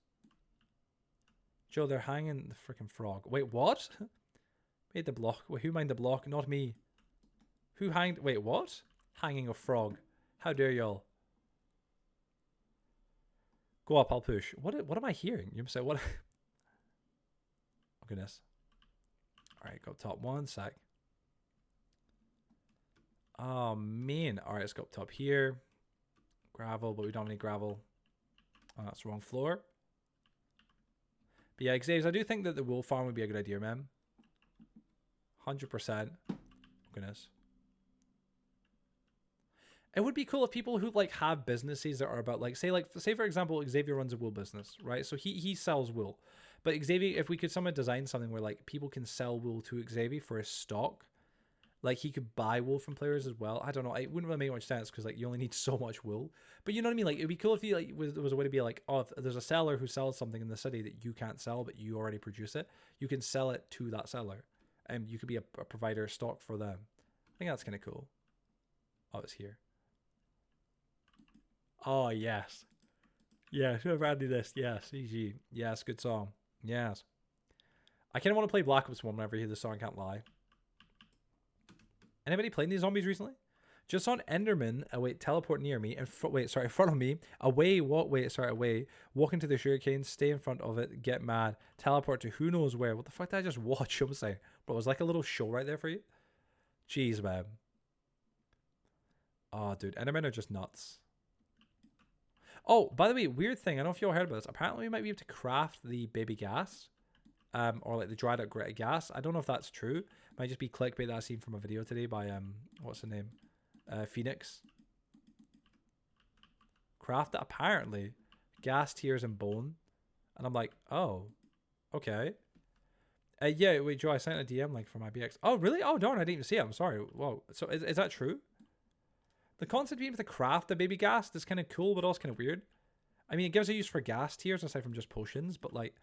Joe, they're hanging the freaking frog. Wait, what? Made the block. Wait, who mined the block? Not me. Who hanged? Wait, what? Hanging a frog. How dare y'all? Go up, I'll push. What am I hearing? You say what? Oh, goodness. Alright, go up top. One sec. Oh, man. Alright, let's go up top here. Gravel, but we don't have any gravel. Oh, that's the wrong floor. But yeah, Xavier, I do think that the wool farm would be a good idea, man. 100%. Oh, goodness. It would be cool if people who like have businesses that are about like say for example Xavier runs a wool business, right? So he sells wool. But Xavier, if we could somehow design something where like people can sell wool to Xavier for his stock, like he could buy wool from players as well. I don't know. It wouldn't really make much sense because like you only need so much wool. But you know what I mean? Like it'd be cool if there was a way to be like, oh, if there's a seller who sells something in the city that you can't sell, but you already produce it, you can sell it to that seller, and you could be a provider of stock for them. I think that's kind of cool. Oh, it's here. Oh, yes. Yes, whoever added this. Yes, EG. Yes, good song. Yes. I kind of want to play Black Ops 1 whenever I hear this song, can't lie. Anybody playing these zombies recently? Just on Enderman, wait, teleport near me, in front of me, away, walk into the sugarcane, stay in front of it, get mad, teleport to who knows where. What the fuck did I just watch? I'm saying, bro, it was like a little show right there for you. Jeez, man. Oh, dude, Endermen are just nuts. Oh, by the way, weird thing. I don't know if you all heard about this. Apparently, we might be able to craft the baby gas, or like the dried out gritty gas. I don't know if that's true. It might just be clickbait that I seen from a video today by what's the name, Phoenix. Craft it apparently, gas, tears, and bone, and I'm like, oh, okay. Yeah, wait, Joe, I sent a DM like from IBX. Oh, really? Oh, darn, I didn't even see it. I'm sorry. Whoa. So is that true? The concept of being able to craft the baby gas is kind of cool, but also kind of weird. I mean, it gives a use for gas tiers aside from just potions, but like,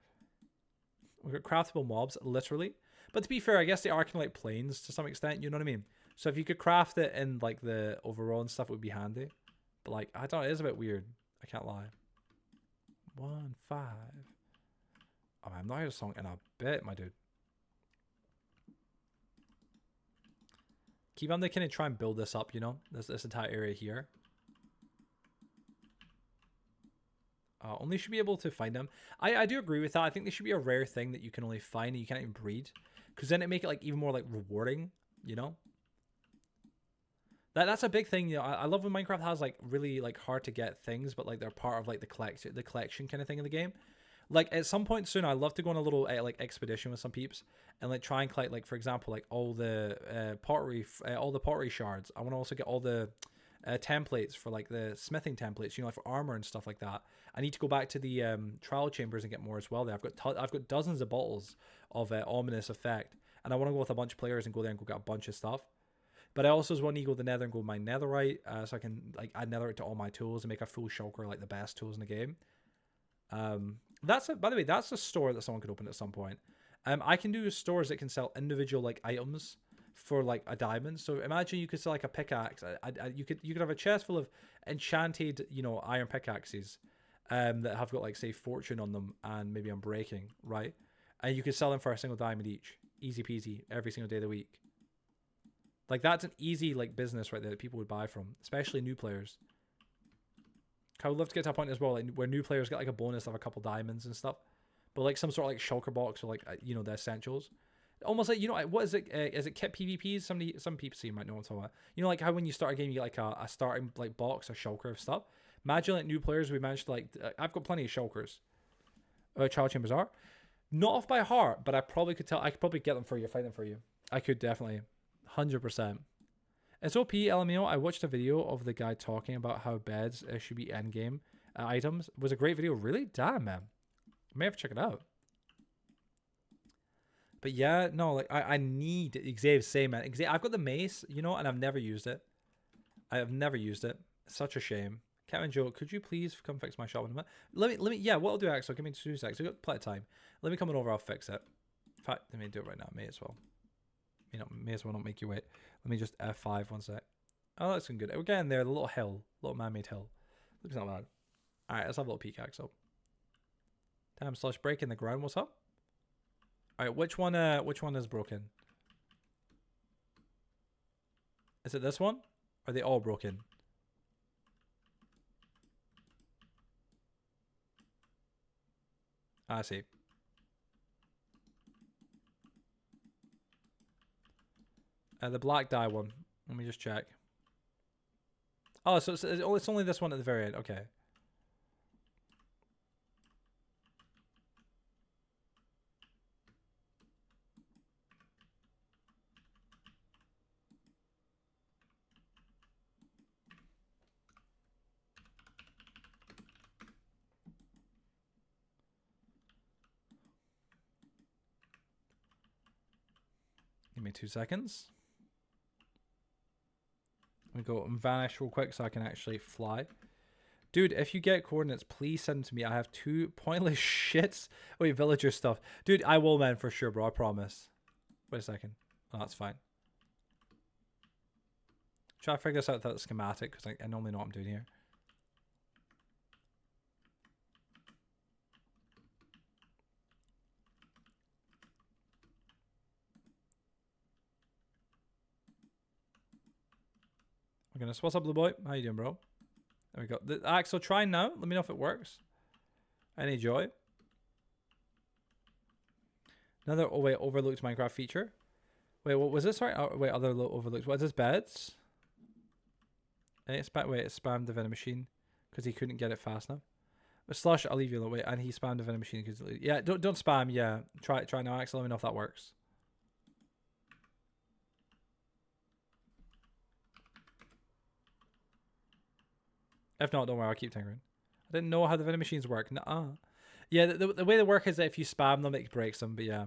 we've got craftable mobs, literally. But to be fair, I guess they are kind of like planes to some extent, you know what I mean? So if you could craft it in like the overall and stuff, it would be handy. But like, I don't know, it is a bit weird. I can't lie. 1, 5. Oh, I'm not heard a song in a bit, my dude. Keep on the kind of try and build this up, you know, this entire area here. Only should be able to find them. I do agree with that. I think they should be a rare thing that you can only find and you can't even breed, because then it make it like even more like rewarding, you know. That's a big thing, you know. I love when Minecraft has like really like hard to get things, but like they're part of like the collection kind of thing in the game. Like at some point soon, I'd love to go on a little like expedition with some peeps and like try and collect like, for example, like all the pottery shards. I want to also get all the templates for like the smithing templates, you know, like for armor and stuff like that. I need to go back to the trial chambers and get more as well. There, I've got dozens of bottles of ominous effect, and I want to go with a bunch of players and go there and go get a bunch of stuff. But I also just want to go to the nether and go mine netherite, so I can like add netherite to all my tools and make a full shulker like the best tools in the game. By the way, that's a store that someone could open at some point. I can do stores that can sell individual like items for like a diamond. So imagine you could sell like a pickaxe. You could have a chest full of enchanted, you know, iron pickaxes, that have got like say fortune on them and maybe unbreaking, right? And you could sell them for a single diamond each, easy peasy, every single day of the week. Like that's an easy like business right there that people would buy from, especially new players. I would love to get to a point as well, like where new players get like a bonus of a couple diamonds and stuff, but like some sort of like shulker box or like you know the essentials, almost like you know what is it? Is it kit PvPs? Some people might know what I'm talking about. You know, like how when you start a game you get like a starting like box or shulker of stuff. Imagine like new players we managed to like I've got plenty of shulkers. Child chambers are not off by heart, but I probably could tell. I could probably get them for you, find them for you. I could definitely, 100%. It's OP LMAO. I watched a video of the guy talking about how beds should be end game items. It was a great video. Really? Damn, man. I may have to check it out. But yeah, no, like I need Xavier's same man. I've got the mace, you know, and I've never used it. I have never used it. It's such a shame. Catmanjoe, could you please come fix my shop in a minute? Let me. Yeah, what I'll do, Axel, give me 2 seconds. We've got plenty of time. Let me come on over. I'll fix it. In fact, let me do it right now. May as well. You know, may as well not make you wait. Let me just F5 1 sec. Oh, that's looking good. We're getting there. The little hill, little man-made hill. Looks not bad. All right, let's have a little peek, Axel. Damn, slush breaking the ground. What's up? All right, which one is broken? Is it this one? Are they all broken? I see. The black dye one. Let me just check. Oh, so it's only this one at the very end. Okay. Give me 2 seconds. Let me go and vanish real quick so I can actually fly. Dude, if you get coordinates, please send them to me. I have 2 pointless shits. Wait, villager stuff. Dude, I will, man, for sure, bro. I promise. Wait a second. Oh, that's fine. Try to figure this out without the schematic, because I normally know what I'm doing here. We're gonna. What's up, blue boy? How you doing, bro? There we go. Axel, try now. Let me know if it works. Any joy? Another wait, overlooked Minecraft feature. Wait, what was this? Sorry. Oh, wait, other overlooked. What is this? Beds. And it spammed the vending machine because he couldn't get it fast enough. But slush, I'll leave you a little wait. And he spammed the vending machine because yeah, don't spam. Yeah, try now, Axel. Let me know if that works. If not, don't worry, I'll keep tinkering. I didn't know how the vending machines work. Nuh-uh. Yeah, the way they work is that if you spam them, it breaks them. But yeah,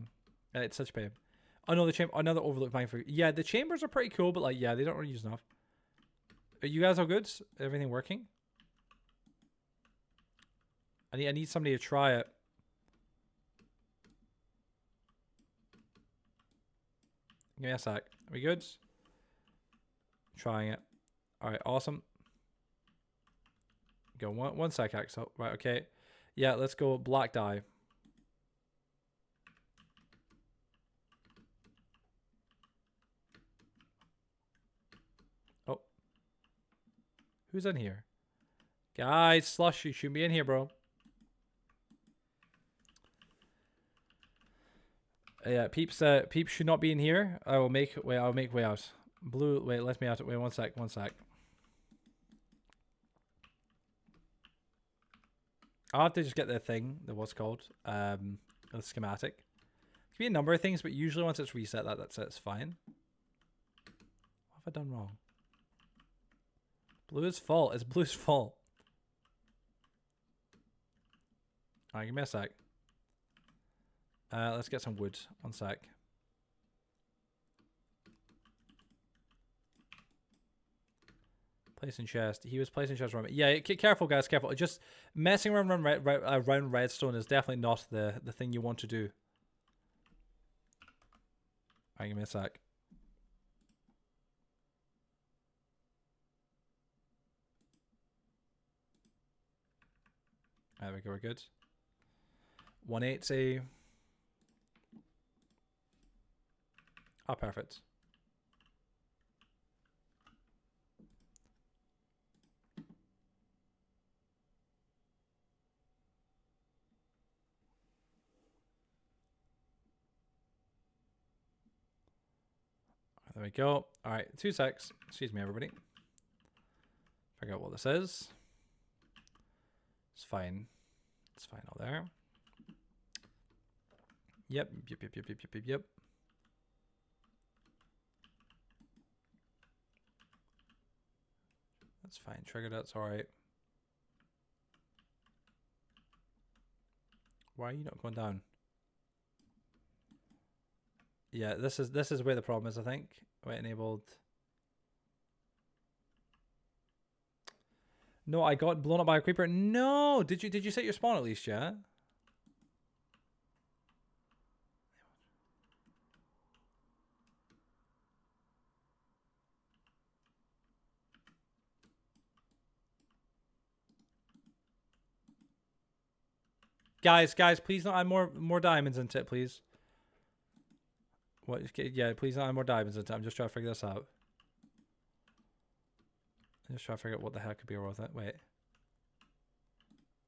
it's such a pain. Oh no, another overlooked mine for yeah. The chambers are pretty cool, but like yeah, they don't really use enough. Are you guys all good? Everything working? I need somebody to try it. Give me a sec. Are we good? Trying it. All right, awesome. Go one sec, Axel. Right, okay. Yeah, let's go black dye. Oh. Who's in here? Guys, slush, you should be in here, bro. Yeah, peeps should not be in here. I'll make way out. Blue, wait, let me out. Wait, one sec. I'll have to just get the thing, what's called, the schematic. It can be a number of things, but usually once it's reset, that's it, it's fine. What have I done wrong? Blue's fault. It's Blue's fault. Alright, give me a sec. Let's get some wood. One sec. Placing chest. He was placing chest around. Yeah, careful, guys. Careful. Just messing around redstone is definitely not the thing you want to do. Alright, give me a sec. There we go. We're good. 180. Oh, perfect. There we go. All right, 2 secs. Excuse me, everybody. Figure out what this is. It's fine. It's fine out there. Yep. That's fine. Triggered. That's all right. Why are you not going down? Yeah, this is where the problem is. I think. Wait, enabled. No, I got blown up by a creeper. No, did you set your spawn at least? Yeah. Guys, please don't add more diamonds into it, please. What? Yeah, please don't add more diamonds into it. I'm just trying to figure this out. I'm just trying to figure out what the heck could be wrong with it. Wait.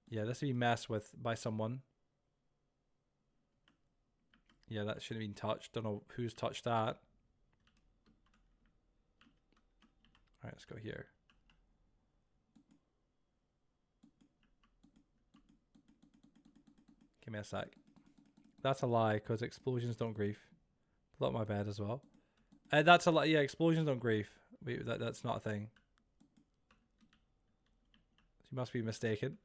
Yeah, this would be messed with by someone. Yeah, that shouldn't have been touched. Don't know who's touched that. Alright, let's go here. Give me a sec. That's a lie, because explosions don't grief. Pull up my bed as well. That's a lie. Yeah, explosions don't grief. Wait, that's not a thing. You must be mistaken.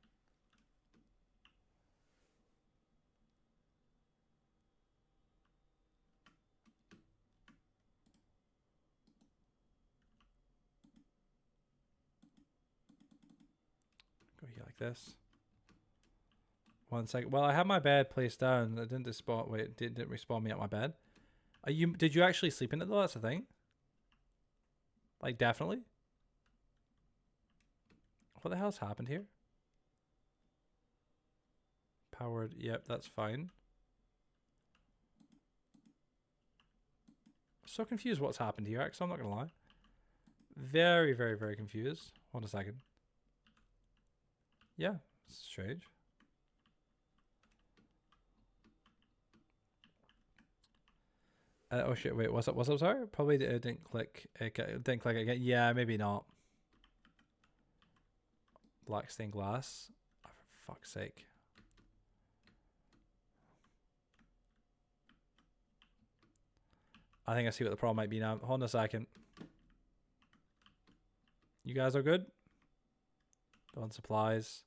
Go here like this. 1 second. Well, I had my bed placed down. It didn't respawn. Wait, it didn't respawn me at my bed. Did you actually sleep in it though? That's the thing. Like, definitely. What the hell's happened here? Powered. Yep, that's fine. So confused what's happened here, actually. I'm not gonna lie. Very, very, very confused. Hold a second. Yeah, it's strange. Oh shit! Wait, what's up? What's up? Sorry, probably didn't click. Didn't click it again. Yeah, maybe not. Black stained glass. Oh, for fuck's sake. I think I see what the problem might be now. Hold on a second. You guys are good? Done supplies.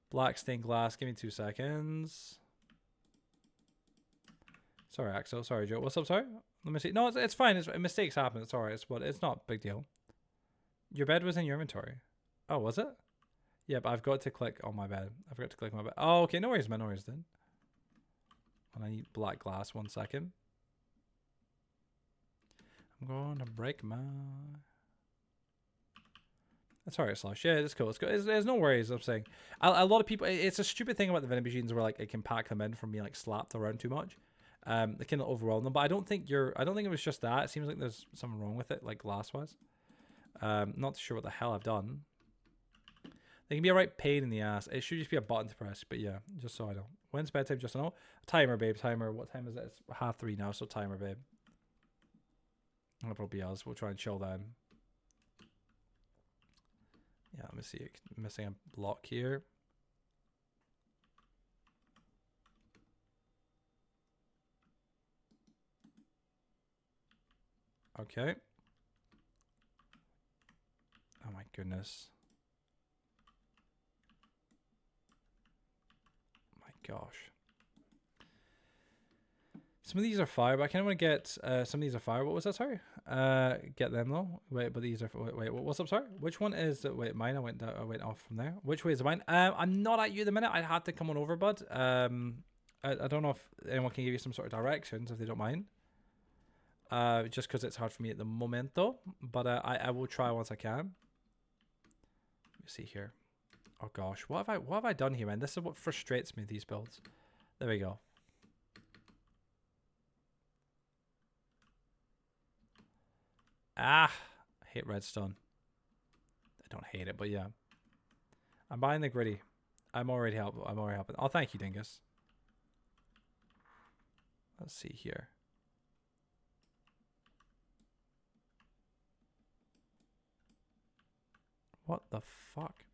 Black stained glass. Give me 2 seconds. Sorry, Axel. Sorry, Joe. What's up? Sorry. Let me see. No, it's fine. Mistakes happen. It's alright. It's not a big deal. Your bed was in your inventory. Oh, was it? Yep, I've got to click on my bed. I forgot to click my bed. Oh, okay. No worries, man. No worries then. And I need black glass. 1 second. I'm going to break my... That's alright, Slash. Yeah, it's cool. It's good. There's no worries. I'm saying a lot of people. It's a stupid thing about the vending machines where like it can pack them in from being like slapped around too much. They can overwhelm them. But I don't think it was just that. It seems like there's something wrong with it, like glass wise. Not sure what the hell I've done. They can be a right pain in the ass. It should just be a button to press. But yeah, just so I know. When's bedtime? Just so I know. Timer, babe. Timer. What time is it? It's 3:30 now. So timer, babe. That'll probably be us. We'll try and chill down. Yeah, let me see. Missing a block here. Okay. Oh my goodness. My gosh. Some of these are fire, but I kind of want to get some of these are fire. What was that? Sorry. Get them though. Wait, but these are wait. What's up? Sorry. Which one is wait mine? I went down, I went off from there. Which way is mine? I'm not at you at the minute. I had to come on over, bud. I don't know if anyone can give you some sort of directions if they don't mind. Just because it's hard for me at the moment though. But I will try once I can. Let me see here. Oh gosh, what have I done here, man? This is what frustrates me. These builds. There we go. Ah, I hate redstone. I don't hate it, but yeah. I'm buying the gritty. I'm already helping. Oh, thank you, Dingus. Let's see here. What the fuck?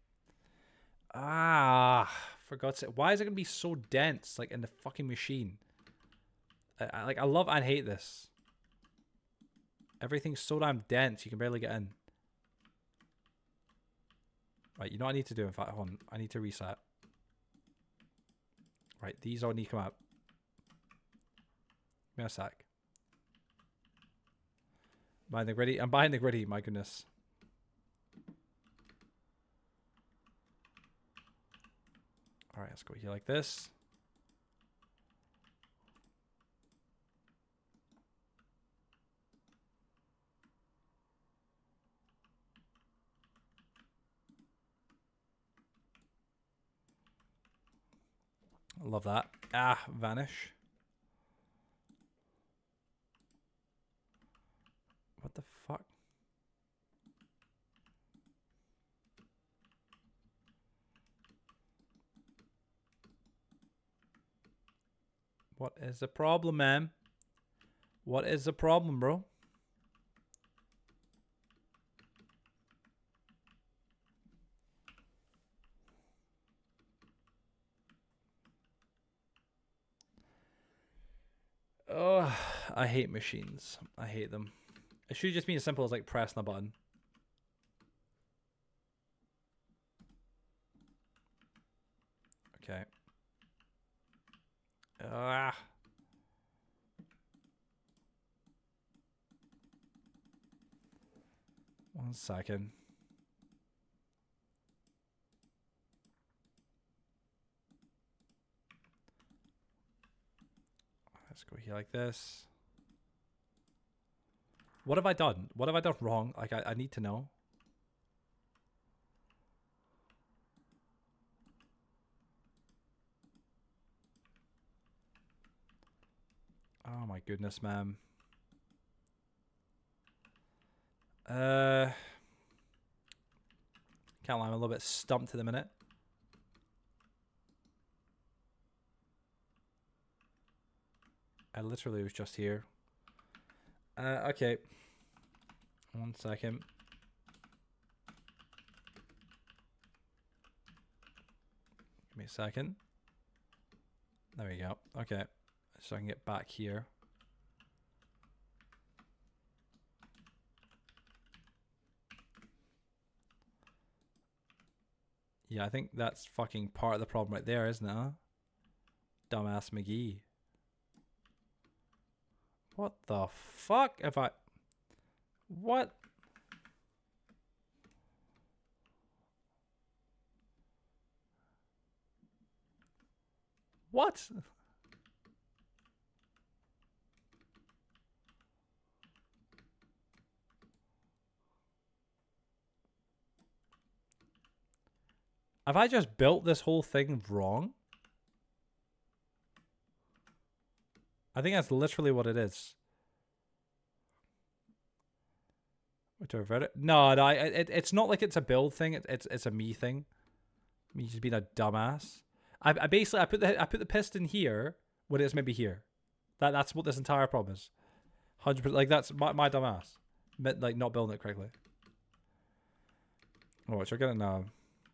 Ah, for God's sake. Why is it going to be so dense, like, in the fucking machine? I love and hate this. Everything's so damn dense, you can barely get in. Right, you know what I need to do? In fact, hold on. I need to reset. Right, these all need to come out. Give me a sec. Buying the gritty. I'm buying the gritty, my goodness. Alright, let's go here like this. I love that. Ah, vanish. What the fuck? What is the problem, man? What is the problem, bro? Oh, I hate machines. I hate them. It should just be as simple as like pressing a button. Okay. Ah. One second. Let's go here like this. What have I done? What have I done wrong? Like, I need to know. Oh my goodness, man. Can't lie, I'm a little bit stumped at the minute. I literally was just here. Okay. One second. Give me a second. There we go. Okay. So I can get back here. Yeah, I think that's fucking part of the problem right there, isn't it? Huh? Dumbass McGee. What the fuck? If I... What? What? Have I just built this whole thing wrong? I think that's literally what it is. What, to avert it? No, it's not like it's a build thing. It's a me thing. Me just being a dumbass. I basically I put the piston here when it's maybe here. That's what this entire problem is. 100%. Like, that's my dumbass. Like, not building it correctly. Watch, we're gonna now.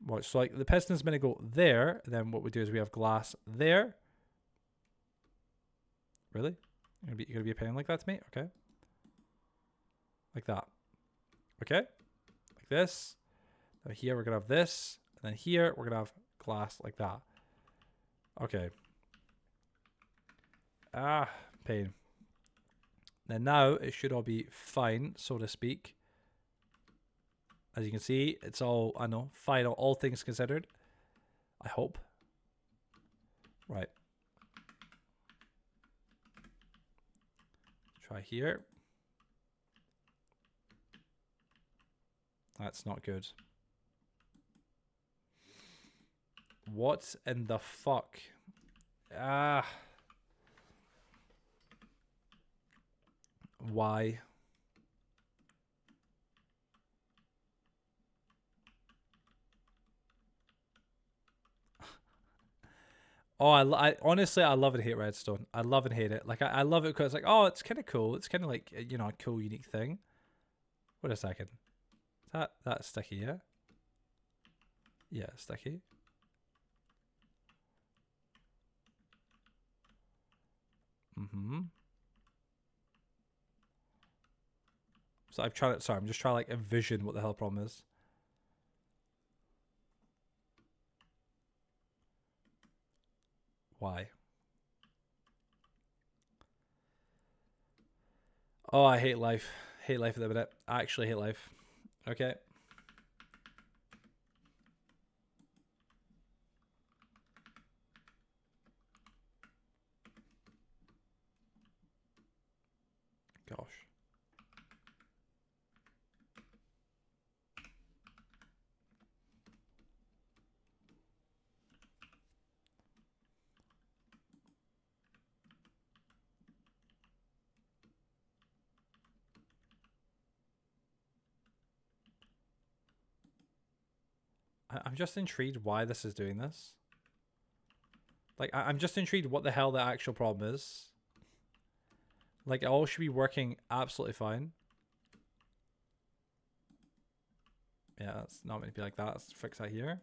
Watch, so like the piston's gonna go there. Then what we do is we have glass there. Really? You're gonna be a pain like that to me? Okay. Like that. Okay. Like this. Now here we're gonna have this. And then here we're gonna have glass like that. Okay. Ah, pain. Then now it should all be fine, so to speak. As you can see, it's all, I know, fine, all things considered. I hope. Right. Try here. That's not good. What in the fuck? Ah. Why? Oh, I honestly, I love and hate redstone. I love and hate it. Like, I love it because it's like, oh, it's kind of cool. It's kind of like, you know, a cool, unique thing. Wait a second. Is that's sticky, yeah? Yeah, sticky. Mm-hmm. So I'm trying to, sorry, I'm just trying to like envision what the hell the problem is. Why? Oh, I hate life. Hate life at the minute. I actually hate life. Okay. Gosh. I'm just intrigued why this is doing this. Like, I'm just intrigued what the hell the actual problem is. Like, it all should be working absolutely fine. Yeah, that's not meant to be like that. Let's fix that here.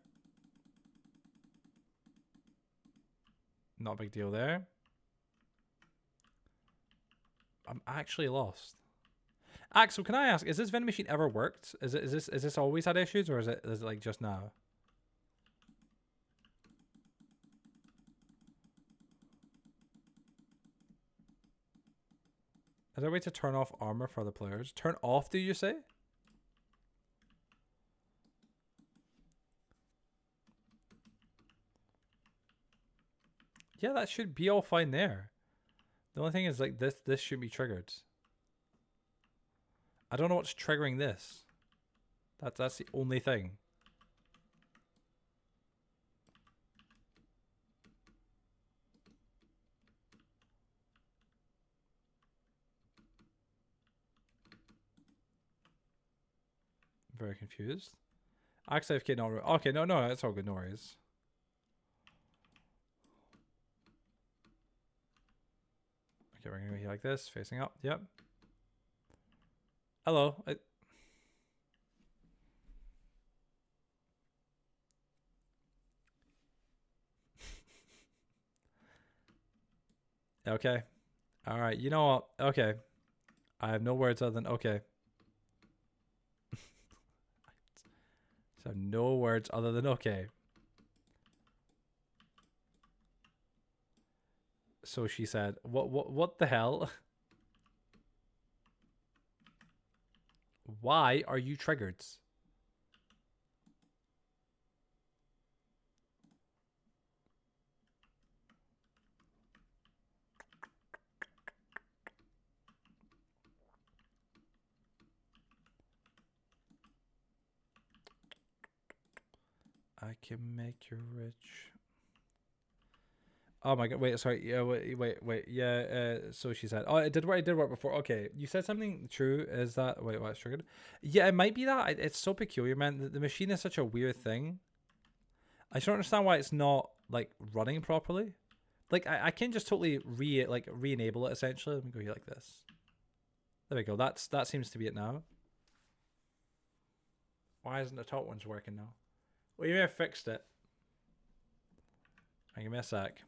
Not a big deal there. I'm actually lost. Axel, can I ask, is this vending machine ever worked? Is this always had issues, or is it like just now? Is there a way to turn off armor for other players? Turn off, do you say? Yeah, that should be all fine there. The only thing is like this should be triggered. I don't know what's triggering this. That's the only thing. I'm very confused. Actually, okay, no, okay, no, it's all good, no worries. Okay, we're gonna go here like this, facing up. Yep. Hello. Okay. All right. You know what? Okay. I have no words other than okay. So no words other than okay. So she said, what the hell? Why are you triggered? I can make you rich. Oh my god! Wait, sorry. Yeah, wait. Yeah. So she said, "Oh, it did work. It did work before." Okay, you said something true. Is that wait? What's triggered? Yeah, it might be that. It's so peculiar, man. The machine is such a weird thing. I just don't understand why it's not like running properly. Like I can just totally re-enable it essentially. Let me go here like this. There we go. That seems to be it now. Why isn't the top ones working now? Well, you may have fixed it. Give me a sec.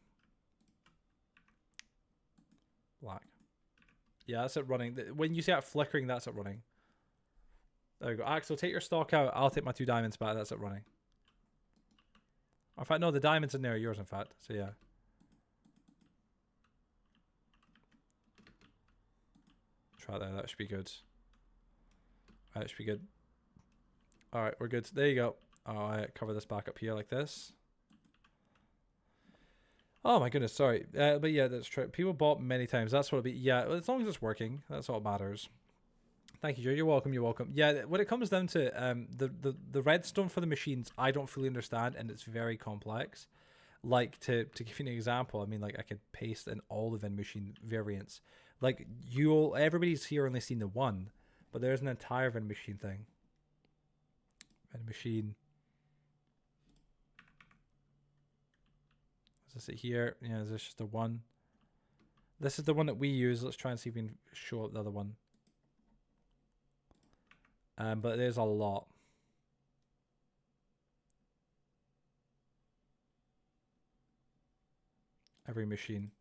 Black. Yeah, that's it running. When you see that flickering, that's it running. There we go. Axel, take your stock out. I'll take my 2 diamonds back. That's it running. In fact, no, the diamonds in there are yours, in fact. So, yeah. Try that. That should be good. That should be good. All right, we're good. There you go. All right, cover this back up here like this. Oh my goodness, sorry. But yeah, that's true. People bought many times. That's what it'll be. Yeah, as long as it's working, that's all that matters. Thank you, Joe. You're welcome. You're welcome. Yeah, when it comes down to the redstone for the machines, I don't fully understand, and it's very complex. Like to give you an example, I mean, like I could paste in all the vending machine variants. Like everybody's here only seen the one, but there's an entire vending machine thing. Vending machine. Is this it here? Yeah, is this just the one? This is the one that we use. Let's try and see if we can show up the other one. But there's a lot. Every machine.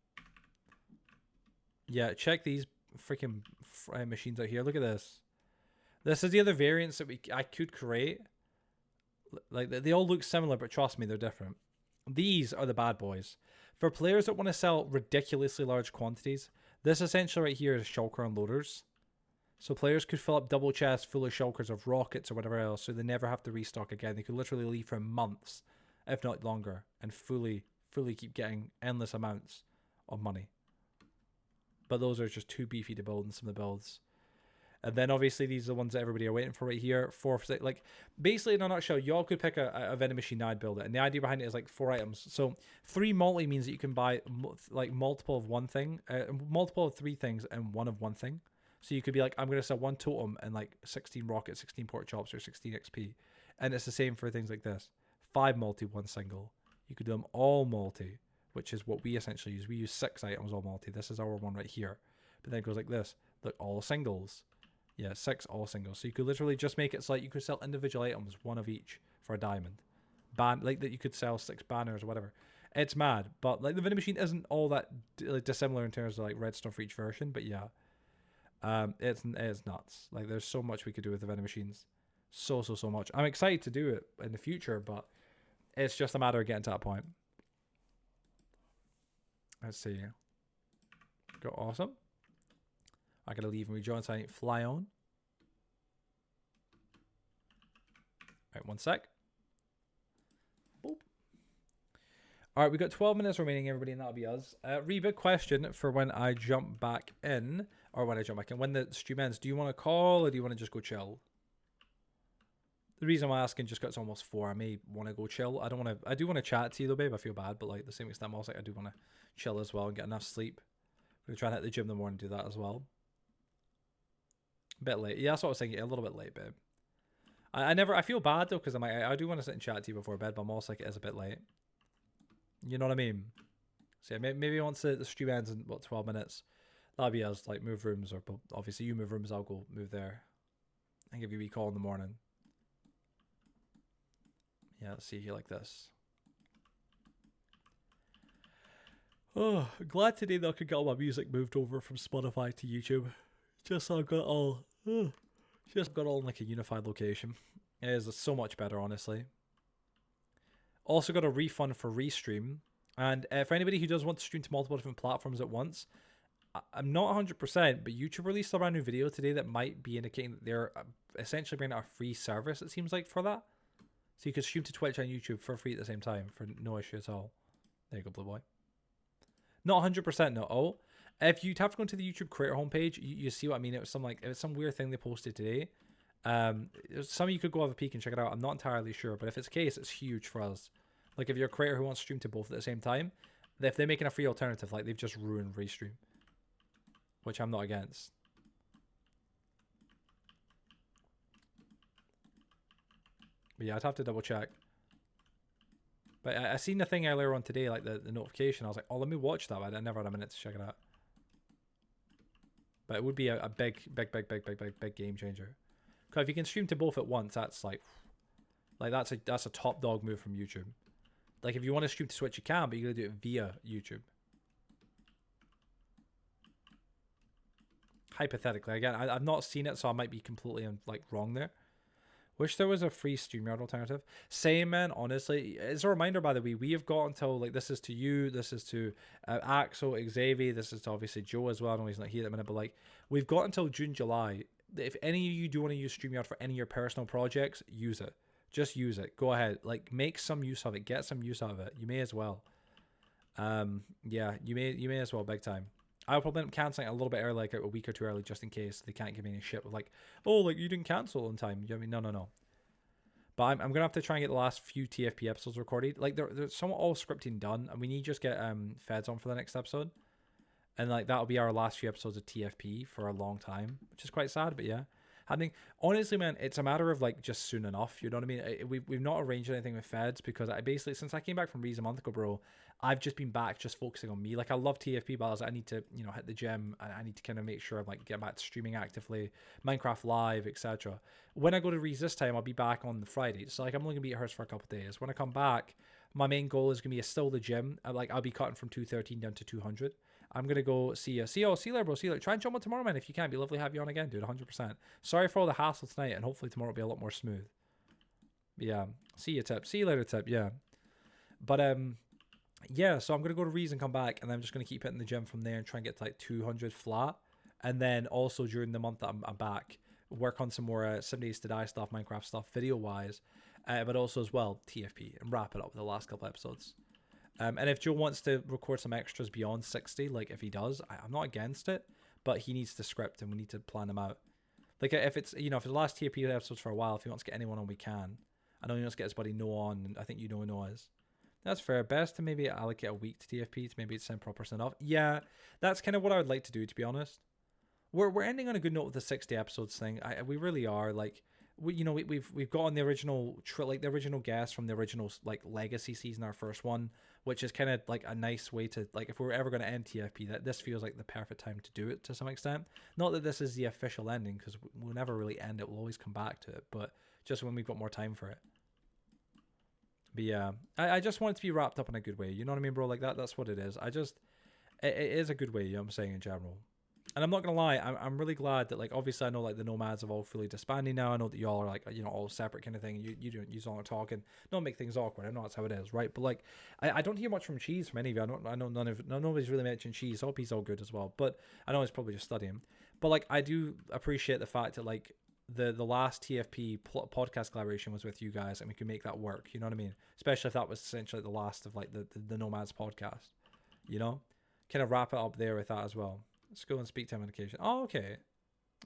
Yeah, check these freaking machines out here. Look at this. This is the other variants that I could create. Like they all look similar, but trust me, they're different. These are the bad boys. For players that want to sell ridiculously large quantities, this essentially right here is shulker unloaders. So players could fill up double chests full of shulkers of rockets or whatever else, so they never have to restock again. They could literally leave for months, if not longer, and fully keep getting endless amounts of money. But those are just too beefy to build in some of the builds. And then obviously these are the ones that everybody are waiting for right here. 4, 6, like basically in a nutshell, y'all could pick a vending machine now and build it. And the idea behind it is like 4 items. So 3 multi means that you can buy like multiple of one thing, multiple of 3 things and one of one thing. So you could be like, I'm going to sell 1 totem and like 16 rockets, 16 pork chops, or 16 XP. And it's the same for things like this. 5 multi, 1 single. You could do them all multi, which is what we essentially use. We use 6 items all multi. This is our one right here. But then it goes like this. Look, all singles. Yeah, 6 all singles. So you could literally just make it so like you could sell individual items, 1 of each for a diamond. Like that you could sell 6 banners or whatever. It's mad. But like the vending machine isn't all that dissimilar in terms of like redstone for each version. But yeah, it's nuts. Like there's so much we could do with the vending machines. So much. I'm excited to do it in the future, but it's just a matter of getting to that point. Let's see. Go awesome. I gotta leave and rejoin so I can fly on. Right, 1 sec. Boop. Alright, we got 12 minutes remaining, everybody, and that'll be us. Reba, question for when I jump back in, or when I jump back in, when the stream ends, do you want to call or do you want to just go chill? The reason I'm asking just got it's almost 4. I may want to go chill. I do want to chat to you though, babe. I feel bad, but like at the same extent, I'm also like, I do want to chill as well and get enough sleep. We're trying to hit the gym in the morning and do that as well. A bit late. Yeah, that's what I was thinking. A little bit late, babe. I feel bad though, because I do want to sit and chat to you before bed, but I'm also like, it is a bit late. You know what I mean? So yeah, maybe once the stream ends in, 12 minutes, that'll be us, like, move rooms, or obviously you move rooms, I'll go move there. And give you a wee call in the morning. Yeah, let's see here like this. Oh, glad today that I could get all my music moved over from Spotify to YouTube. Just so I've got all, in like a unified location. It is so much better, honestly. Also got a refund for Restream. And for anybody who does want to stream to multiple different platforms at once, I'm not 100%, but YouTube released a brand new video today that might be indicating that they're essentially bringing out a free service, it seems like, for that. So you could stream to Twitch and YouTube for free at the same time, for no issue at all. There you go, Blue Boy. Not 100%, no. Oh, if you'd have to go into the YouTube creator homepage, you see what I mean. It was some weird thing they posted today. Some of you could go have a peek and check it out. I'm not entirely sure, but if it's the case, it's huge for us. Like if you're a creator who wants to stream to both at the same time, if they're making a free alternative, like they've just ruined Restream, which I'm not against. But yeah, I'd have to double check. But I seen the thing earlier on today, like the notification. I was like, oh, let me watch that. But I never had a minute to check it out. But it would be a big game changer. Because if you can stream to both at once, that's like that's a top dog move from YouTube. Like if you want to stream to Twitch, you can, but you gotta do it via YouTube. Hypothetically, again, I've not seen it, so I might be completely like wrong there. Wish there was a free StreamYard alternative. Same, man. Honestly, as a reminder, by the way, we have got until like this is to you, this is to Axel, Xavier, this is to obviously Joe as well. I know he's not here at the minute, but like we've got until June, July. If any of you do want to use StreamYard for any of your personal projects, use it. Just use it. Go ahead. Like make some use of it. Get some use out of it. You may as well. Yeah, you may as well, big time. I'll probably end up cancelling it a little bit early, like a week or two early, just in case they can't give me any shit with like, oh, like you didn't cancel in time. You know what I mean? No. But I'm gonna have to try and get the last few TFP episodes recorded. Like they're somewhat all scripting done, and we need to just get feds on for the next episode, and like that'll be our last few episodes of TFP for a long time, which is quite sad. But yeah, honestly, man, it's a matter of like just soon enough. You know what I mean? We've not arranged anything with feds because I basically, since I came back from Rees a month ago, bro, I've just been back just focusing on me. Like I love TFP, but I need to hit the gym and I need to kind of make sure I'm like getting back to streaming actively, Minecraft Live, etc. When I go to Rees this time, I'll be back on the Friday. So like I'm only gonna be at hers for a couple of days. When I come back, my main goal is gonna be still the gym. I'll be cutting from 213 down to 200. I'm gonna go see you. See you later, bro. See you later. Try and jump on tomorrow, man. If you can, be lovely to have you on again, dude. 100%. Sorry for all the hassle tonight, and hopefully tomorrow will be a lot more smooth. But yeah. See you, Tip. See you later, Tip. Yeah. But yeah. So I'm gonna go to Rees and come back, and I'm just gonna keep hitting the gym from there and try and get to like 200 flat. And then also during the month that I'm back, work on some more 7 Days to Die stuff, Minecraft stuff, video wise, but also as well TFP, and wrap it up with the last couple episodes. And if Joe wants to record some extras beyond 60, like if he does, I'm not against it, but he needs to script and we need to plan them out. Like if it's, if it's the last TFP episodes for a while, if he wants to get anyone on, we can. I know he wants to get his buddy Noah on, and I think Noah is. That's fair. Best to maybe allocate a week to TFP to maybe send proper send off. Yeah, that's kind of what I would like to do, to be honest. We're ending on a good note with the 60 episodes thing. We really are. Like, we've got on the original the original guest from the original like legacy season, our first one, which is kind of like a nice way to, like, if we're ever going to end TFP, that this feels like the perfect time to do it to some extent. Not that this is the official ending, because we'll never really end it. We'll always come back to it, but just when we've got more time for it. But yeah, I just want it to be wrapped up in a good way. You know what I mean, bro? Like that's what it is. It is a good way. You know what I'm saying, in general. And I'm not gonna lie, I'm really glad that, like, obviously I know like the nomads have all fully disbanded now. I know that y'all are like, all separate kind of thing. You all are talking, don't make things awkward. I know that's how it is, right? But like, I don't hear much from Cheese from any of you. I know nobody's really mentioned Cheese. I hope he's all good as well. But I know he's probably just studying. But like, I do appreciate the fact that like the last TFP podcast collaboration was with you guys, and we can make that work. You know what I mean? Especially if that was essentially the last of like the nomads podcast. Kind of wrap it up there with that as well. Let's go and speak to him on occasion. Oh, okay.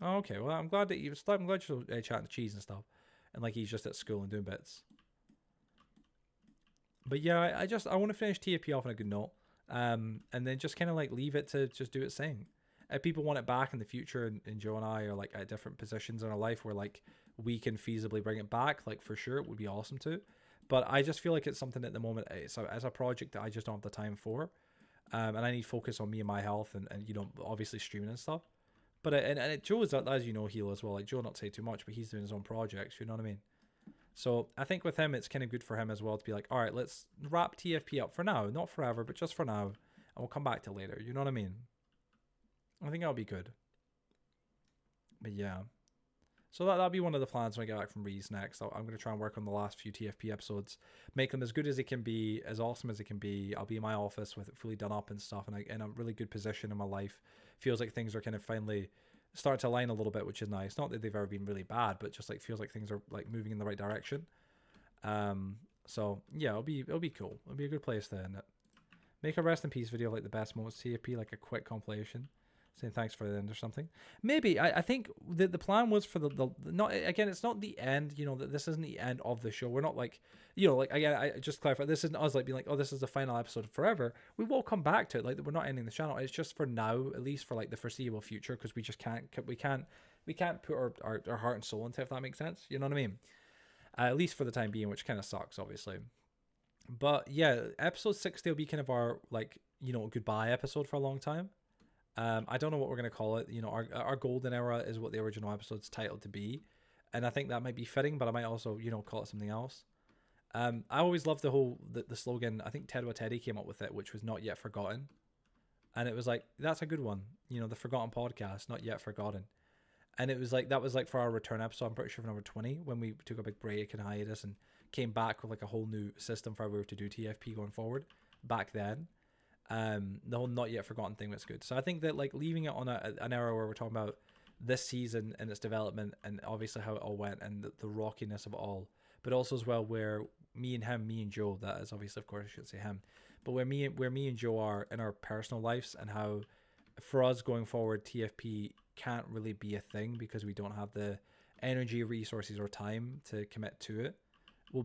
Well, I'm glad that you're chatting to Cheese and stuff, and like he's just at school and doing bits. But yeah, I want to finish TFP off on a good note, and then just kind of like leave it to just do its thing. If people want it back in the future, and Joe and I are like at different positions in our life where like we can feasibly bring it back, like for sure it would be awesome to. But I just feel like it's something at the moment, as a project that I just don't have the time for. And I need focus on me and my health, and obviously streaming and stuff. But Joe is, as you know, heal as well. Like Joe, not to say too much, but he's doing his own projects. You know what I mean? So I think with him, it's kind of good for him as well to be like, all right, let's wrap TFP up for now, not forever, but just for now, and we'll come back to later. You know what I mean? I think that'll be good. But yeah. So that'll be one of the plans when I get back from Rees next. I'm going to try and work on the last few TFP episodes, make them as good as it can be, as awesome as it can be. I'll be in my office with it fully done up and stuff, and in a really good position in my life. Feels like things are kind of finally starting to align a little bit, which is nice. Not that they've ever been really bad, but just like feels like things are like moving in the right direction. So yeah, it'll be cool. It'll be a good place to end it. Make a rest in peace video of like the best moments TFP, like a quick compilation. Saying thanks for the end or something. Maybe I think the plan was for the not, again, it's not the end. That this isn't the end of the show. We're not like, like, again, I just clarify, this isn't us like being like, oh, this is the final episode forever. We will come back to it. Like, we're not ending the channel. It's just for now, at least for like the foreseeable future, because we just can't put our heart and soul into it, if that makes sense. You know what I mean? At least for the time being, which kind of sucks, obviously. But yeah, episode 60 will be kind of our like goodbye episode for a long time. I don't know what we're going to call it. Our golden era is what the original episode's titled to be. And I think that might be fitting, but I might also, call it something else. I always loved the slogan. I think Teddy came up with it, which was not yet forgotten. And it was like, that's a good one. The forgotten podcast, not yet forgotten. And it was like, that was like for our return episode, I'm pretty sure for number 20, when we took a big break and hiatus and came back with like a whole new system for how we were to do TFP going forward back then. The whole not yet forgotten thing was good. So I think that like leaving it on an era where we're talking about this season and its development and obviously how it all went and the rockiness of it all, but also as well where me and Joe, that is obviously, of course I should say him, but where me and Joe are in our personal lives, and how for us going forward TFP can't really be a thing because we don't have the energy, resources, or time to commit to it. It'll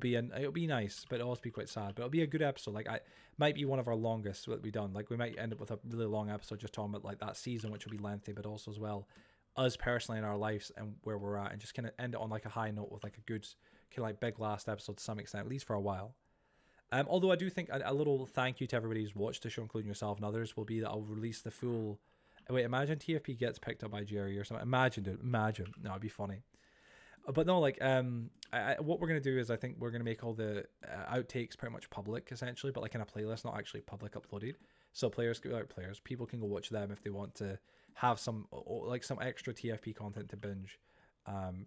be nice, but it'll also be quite sad. But it'll be a good episode. Like, I might be one of our longest that we've done. Like, we might end up with a really long episode just talking about like that season, which will be lengthy, but also as well us personally in our lives and where we're at, and just kind of end it on like a high note with like a good kind of like big last episode to some extent, at least for a while. Although I do think a little thank you to everybody who's watched the show, including yourself and others, will be that I'll release the full. Wait, imagine TFP gets picked up by Jerry or something. Imagine, dude. Imagine. No, it'd be funny. But no, like, what we're gonna do is I think we're gonna make all the outtakes pretty much public, essentially, but like in a playlist, not actually public uploaded. So people can go watch them if they want to have some extra TFP content to binge,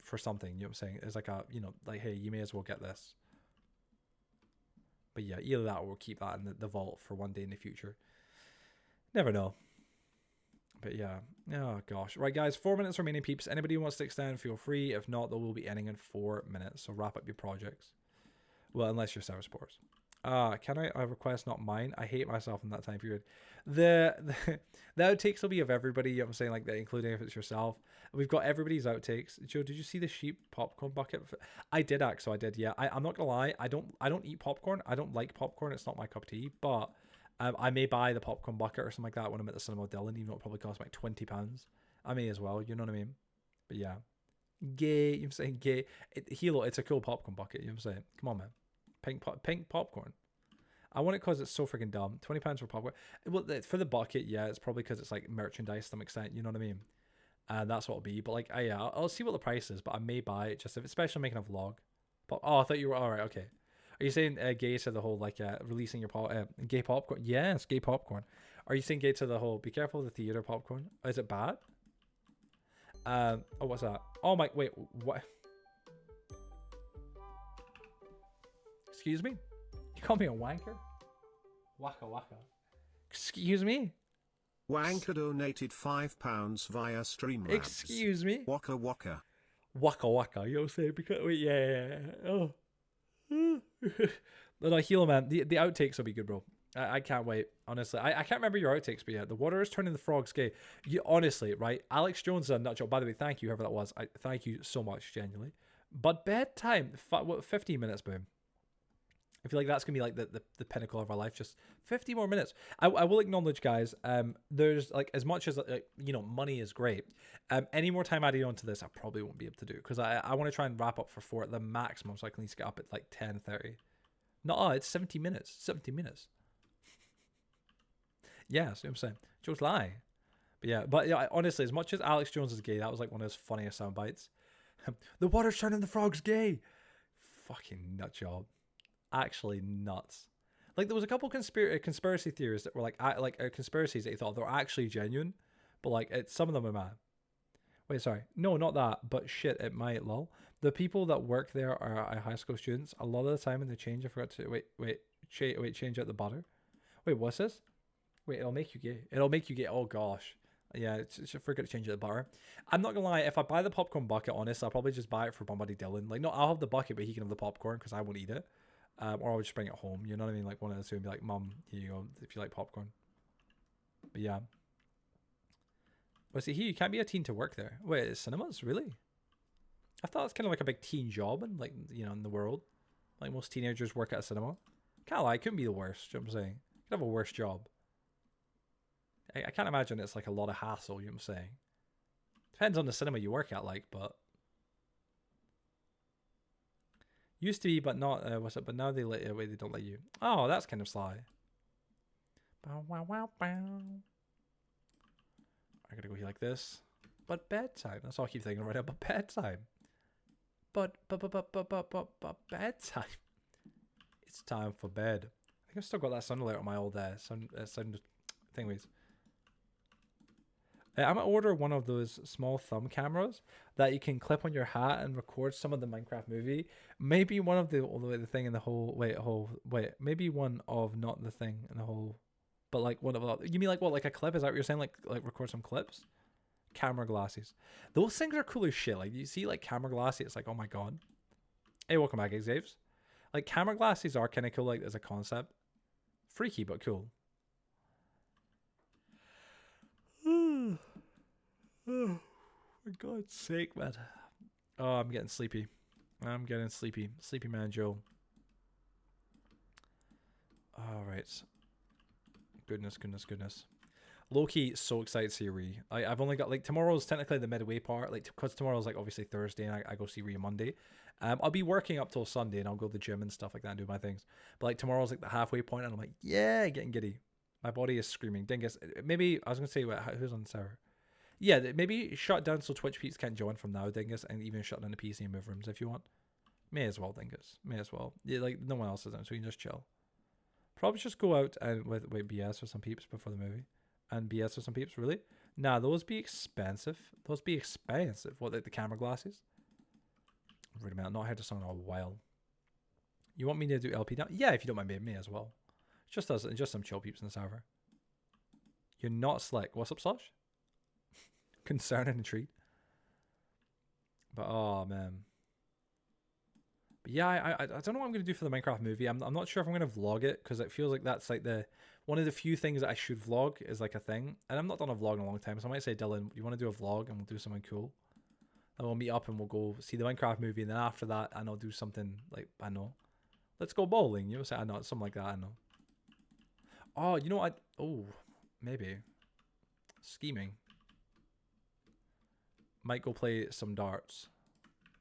for something. You know what I'm saying? It's like like, hey, you may as well get this. But yeah, either that or we'll keep that in the vault for one day in the future. Never know. But yeah, oh gosh. Right, guys, 4 minutes remaining, peeps. Anybody who wants to extend, feel free. If not, they will be ending in 4 minutes. So wrap up your projects. Well, unless you're service spores. Can I request not mine? I hate myself in that time period. The outtakes will be of everybody, you know what I'm saying, like that, including if it's yourself. We've got everybody's outtakes. Joe, did you see the sheep popcorn bucket? I did, actually. I did, yeah. I'm not gonna lie, I don't eat popcorn. I don't like popcorn. It's not my cup of tea, but I may buy the popcorn bucket or something like that when I'm at the cinema with Dylan, even though it probably costs like £20. I may as well, you know what I mean? But yeah. Gay, you know what I'm saying? Gay. It's a cool popcorn bucket, you know what I'm saying? Come on, man. Pink popcorn. I want it because it's so freaking dumb. £20 for popcorn. Well, for the bucket, yeah, it's probably because it's like merchandise to some extent, you know what I mean? And that's what it'll be. But like, yeah, I'll see what the price is, but I may buy it just if, especially making a vlog. Oh, I thought you were, all right, okay. Are you saying gay to the whole, like, releasing your gay popcorn? Yes, gay popcorn. Are you saying gay to the whole, be careful of the theater popcorn? Is it bad? Oh, what's that? Oh my, wait, what? Excuse me? You call me a wanker? Waka waka. Excuse me? Wanker donated £5 via Streamlabs. Excuse me? Waka waka. Waka waka, you know what I'm saying? Because, wait, yeah. Oh. But no, Hilo, man, the outtakes will be good, bro. I can't wait, honestly. I can't remember your outtakes, but yeah, the water is turning the frogs gay. You honestly, right? Alex Jones is a nut job. By the way, thank you, whoever that was. Thank you so much, genuinely. But bedtime, what, 15 minutes, boom. I feel like that's gonna be like the pinnacle of our life. Just 50 more minutes. I will acknowledge, guys. There's like, as much as money is great. Any more time adding on to this, I probably won't be able to do, because I want to try and wrap up for 4 at the maximum, so I can at least get up at like 10:30. No, it's 70 minutes. 70 minutes. Yeah, see what I'm saying. Joke's lie. But yeah, honestly, as much as Alex Jones is gay, that was like one of his funniest sound bites. The water's turning the frogs gay. Fucking nut job. Actually nuts. Like, there was a couple conspiracy theories that were like conspiracies that he thought they were actually genuine, but like some of them are mad. Wait, sorry, no, not that, but shit, it might. Lol. The people that work there are high school students. A lot of the time when they change, I forgot to change out the butter. Wait, what's this? Wait, it'll make you gay. It'll make you gay. Oh gosh. Yeah, I forgot to change out the butter. I'm not gonna lie, if I buy the popcorn bucket, honestly, I'll probably just buy it for my buddy Dylan. Like, no, I'll have the bucket, but he can have the popcorn because I won't eat it. Or I'll just bring it home, you know what I mean? Like, one of the two, and be like, Mum, here you go, if you like popcorn. But yeah. Well, see, here, you can't be a teen to work there. Wait, it's cinemas? Really? I thought it's kind of like a big teen job, and like, in the world. Like, most teenagers work at a cinema. Can't lie, it couldn't be the worst, you know what I'm saying? You could have a worse job. I can't imagine it's like a lot of hassle, you know what I'm saying? Depends on the cinema you work at, like, but... Used to be, but not, but now they they don't let you. Oh, that's kind of sly. Bow, wow, wow, bow. I gotta go here like this. But bedtime. That's all I keep thinking right now. But bedtime. But bedtime. It's time for bed. I think I've still got that sound alert on my old sound thingies. I'm gonna order one of those small thumb cameras that you can clip on your hat and record some of the Minecraft movie. Maybe one of the thing in the whole maybe one of not the thing in the whole, but like one of you mean like what, like a clip? Is that what you're saying? Like record some clips? Camera glasses. Those things are cool as shit. Like you see like camera glasses, it's like, oh my god. Hey, welcome back, Xaves. Like camera glasses are kind of cool, like as a concept. Freaky but cool. Oh, for God's sake, man. Oh, I'm getting sleepy. I'm getting sleepy. Sleepy man Joe. Alright. Goodness, goodness, goodness. Low-key, so excited to see Ree. I've only got, like, tomorrow's technically the midway part, like, because tomorrow's, like, obviously Thursday, and I go see Ree on Monday. I'll be working up till Sunday, and I'll go to the gym and stuff like that and do my things. But, like, tomorrow's, like, the halfway point, and I'm like, yeah, getting giddy. My body is screaming. Dingus. Maybe, I was going to say, who's on the server? Yeah, maybe shut down so Twitch peeps can't join from now, Dingus, and even shut down the PC and move rooms if you want. May as well, Dingus. May as well. Yeah, like, no one else is on, so you can just chill. Probably just go out and with BS for some peeps before the movie. And BS for some peeps, really? Nah, those be expensive. Those be expensive. What, like the camera glasses? Wait a minute, I've not heard a song in a while. You want me to do LP now? Yeah, if you don't mind, me as well. Just us, just some chill peeps in the server. You're not slick. What's up, Slosh? Concerned and intrigued. But oh man. But yeah, I don't know what I'm gonna do for the Minecraft movie. I'm not sure if I'm gonna vlog it because it feels like that's like the one of the few things that I should vlog is like a thing. And I've not done a vlog in a long time, so I might say, Dylan, you want to do a vlog and we'll do something cool. And we'll meet up and we'll go see the Minecraft movie, and then after that, and I'll do something like, I know, let's go bowling. You know, say I know, something like that. I know. Oh, you know what? Maybe scheming. Might go play some darts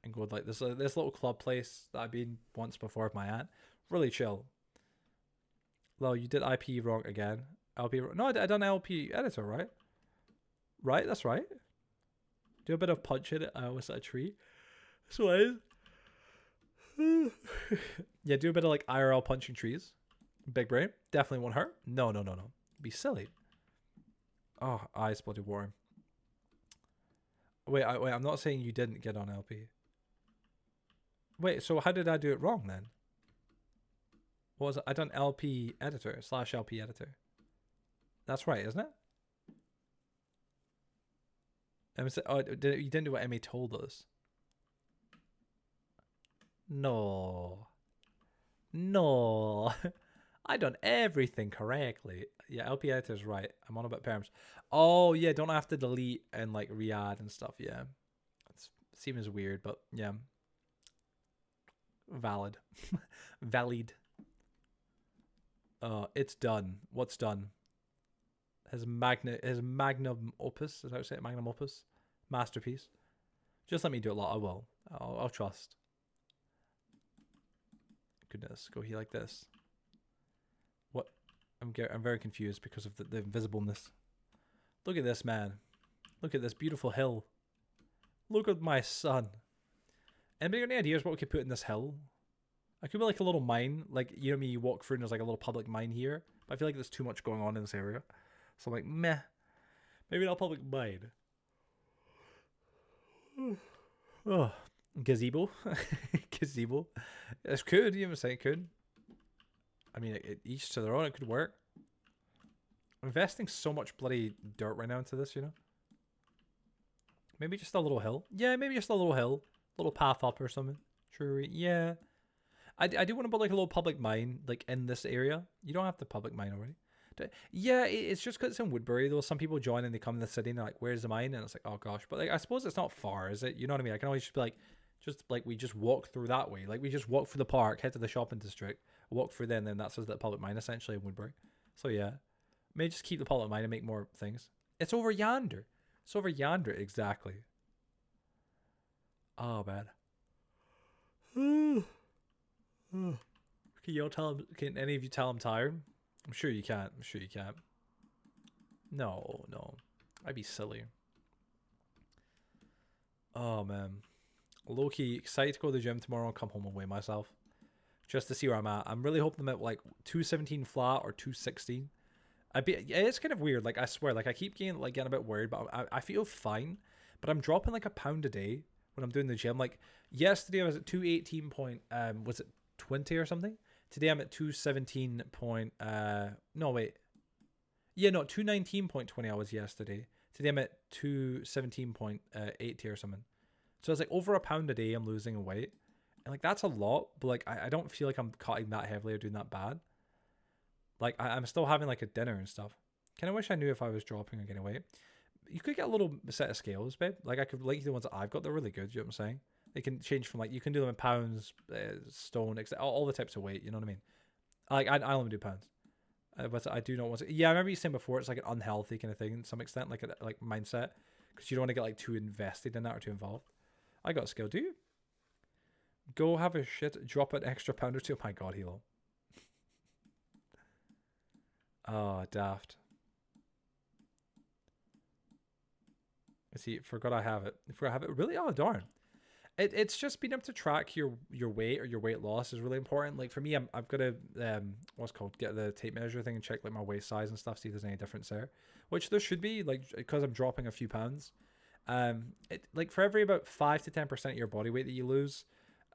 and go like this little club place that I've been once before with my aunt. Really chill. Well, you did IP wrong again. LP wrong. No, I done LP editor, right? Right, that's right. Do a bit of punching. Was that a tree? That's what it is. Yeah, do a bit of like IRL punching trees. Big brain. Definitely won't hurt. No. Be silly. Oh, eyes bloody warm. Wait, I'm not saying you didn't get on LP. Wait, so how did I do it wrong then? What was it? I done LP editor / LP editor. That's right, isn't it? Oh, you didn't do what Emmy told us. No. I done everything correctly. Yeah, LP editor's right. I'm on about perms. Oh yeah, don't have to delete and like re-add and stuff. Yeah, it seems weird, but yeah, valid. It's done. What's done? His magnum opus. Is that how you say it? Magnum opus, masterpiece. Just let me do it. I will. I'll trust. Goodness, go here like this. What? I'm very confused because of the invisibleness. Look at this, man. Look at this beautiful hill. Look at my son. Anybody got any ideas what we could put in this hill? I could be like a little mine. Like, you know me, you walk through and there's like a little public mine here. But I feel like there's too much going on in this area. So I'm like, meh. Maybe not public mine. Oh, gazebo. Gazebo. It's could, you ever say it could? I mean, each to their own, it could work. I'm investing so much bloody dirt right now into this, you know? Maybe just a little hill. Yeah, maybe just a little hill. Little path up or something. True. Yeah. I do want to put like a little public mine like in this area. You don't have the public mine already. Yeah, it's just because it's in Woodbury though. Some people join and they come in the city and they're like, where's the mine? And it's like, oh gosh. But like, I suppose it's not far, is it? You know what I mean? I can always just be like, we just walk through that way. Like we just walk through the park, head to the shopping district, walk through there, and then that's the public mine essentially in Woodbury. So yeah, may just keep the public mine and make more things. It's over yonder. It's over yonder, exactly. Oh man. Can you all tell him? Can any of you tell I'm tired? I'm sure you can't. I'm sure you can't. No. I'd be silly. Oh man. Low-key excited to go to the gym tomorrow and come home and weigh myself. Just to see where I'm at. I'm really hoping I'm at like 217 flat or 216. It's kind of weird. Like I swear, like I keep getting a bit worried, but I feel fine. But I'm dropping like a pound a day when I'm doing the gym. Like yesterday I was at 218 point was it 20 or something? Today I'm at 217 point no wait. Yeah, no, 219.20 I was yesterday. Today I'm at 217.80 or something. So it's like over a pound a day I'm losing weight. And like that's a lot, but like I don't feel like I'm cutting that heavily or doing that bad. Like I'm still having like a dinner and stuff. Kind of wish I knew if I was dropping or getting weight. You could get a little set of scales, babe. Like I could like the ones that I've got. They're really good. You know what I'm saying? They can change from like you can do them in pounds, stone, all the types of weight. You know what I mean? Like I only do pounds, but I do not want to. Yeah, I remember you saying before it's like an unhealthy kind of thing to some extent, like a like mindset, because you don't want to get like too invested in that or too involved. I got a scale. Do you? Go have a shit. Drop an extra pound or two. Oh my god, Hilo. Oh, daft. See, forgot I have it. Forgot I have it. Really? Oh, darn. It's just being able to track your weight or your weight loss is really important. Like for me, I've got to what's called get the tape measure thing and check like my waist size and stuff, see if there's any difference there. Which there should be, like because I'm dropping a few pounds. It like for every about 5 to 10% of your body weight that you lose,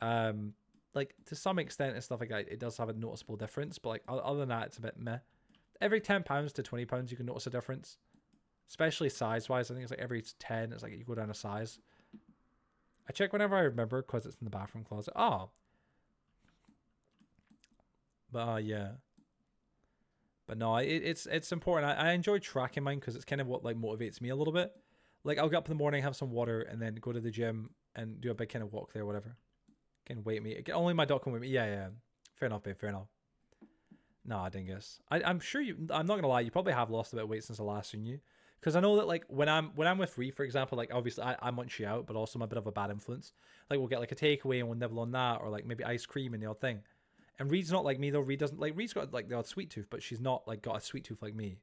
like to some extent and stuff like that, it does have a noticeable difference. But like other than that, it's a bit meh. Every 10 pounds to 20 pounds, you can notice a difference. Especially size-wise, I think it's like every 10, it's like you go down a size. I check whenever I remember because it's in the bathroom closet. Oh. But yeah. But no, it's important. I enjoy tracking mine because it's kind of what like motivates me a little bit. Like I'll get up in the morning, have some water, and then go to the gym and do a big kind of walk there, whatever. Can weight me. Only my dog can weight me. Yeah. Fair enough, babe. Fair enough. Nah, dingus. I'm sure you. I'm not gonna lie. You probably have lost a bit of weight since I last seen you. Because I know that like when I'm with Ree, for example, like obviously I munch you out, but also I'm a bit of a bad influence. Like we'll get like a takeaway and we'll nibble on that, or like maybe ice cream and the odd thing. And Reed's not like me though. Reed doesn't like Reed's got like the odd sweet tooth, but she's not like got a sweet tooth like me.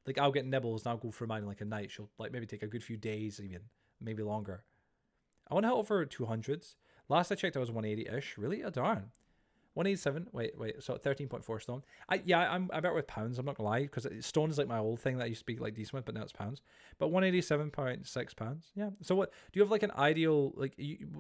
Like I'll get nibbles and I'll go through mine in like a night. She'll like maybe take a good few days even, maybe longer. I want to hit over 200s. Last I checked, I was 180-ish. Really? Oh darn. 187. Wait. So 13.4 stone. I'm better with pounds. I'm not gonna lie, because stone is like my old thing that I used to be like decent with, but now it's pounds. But 187.6 pounds. Yeah. So what do you have like an ideal like?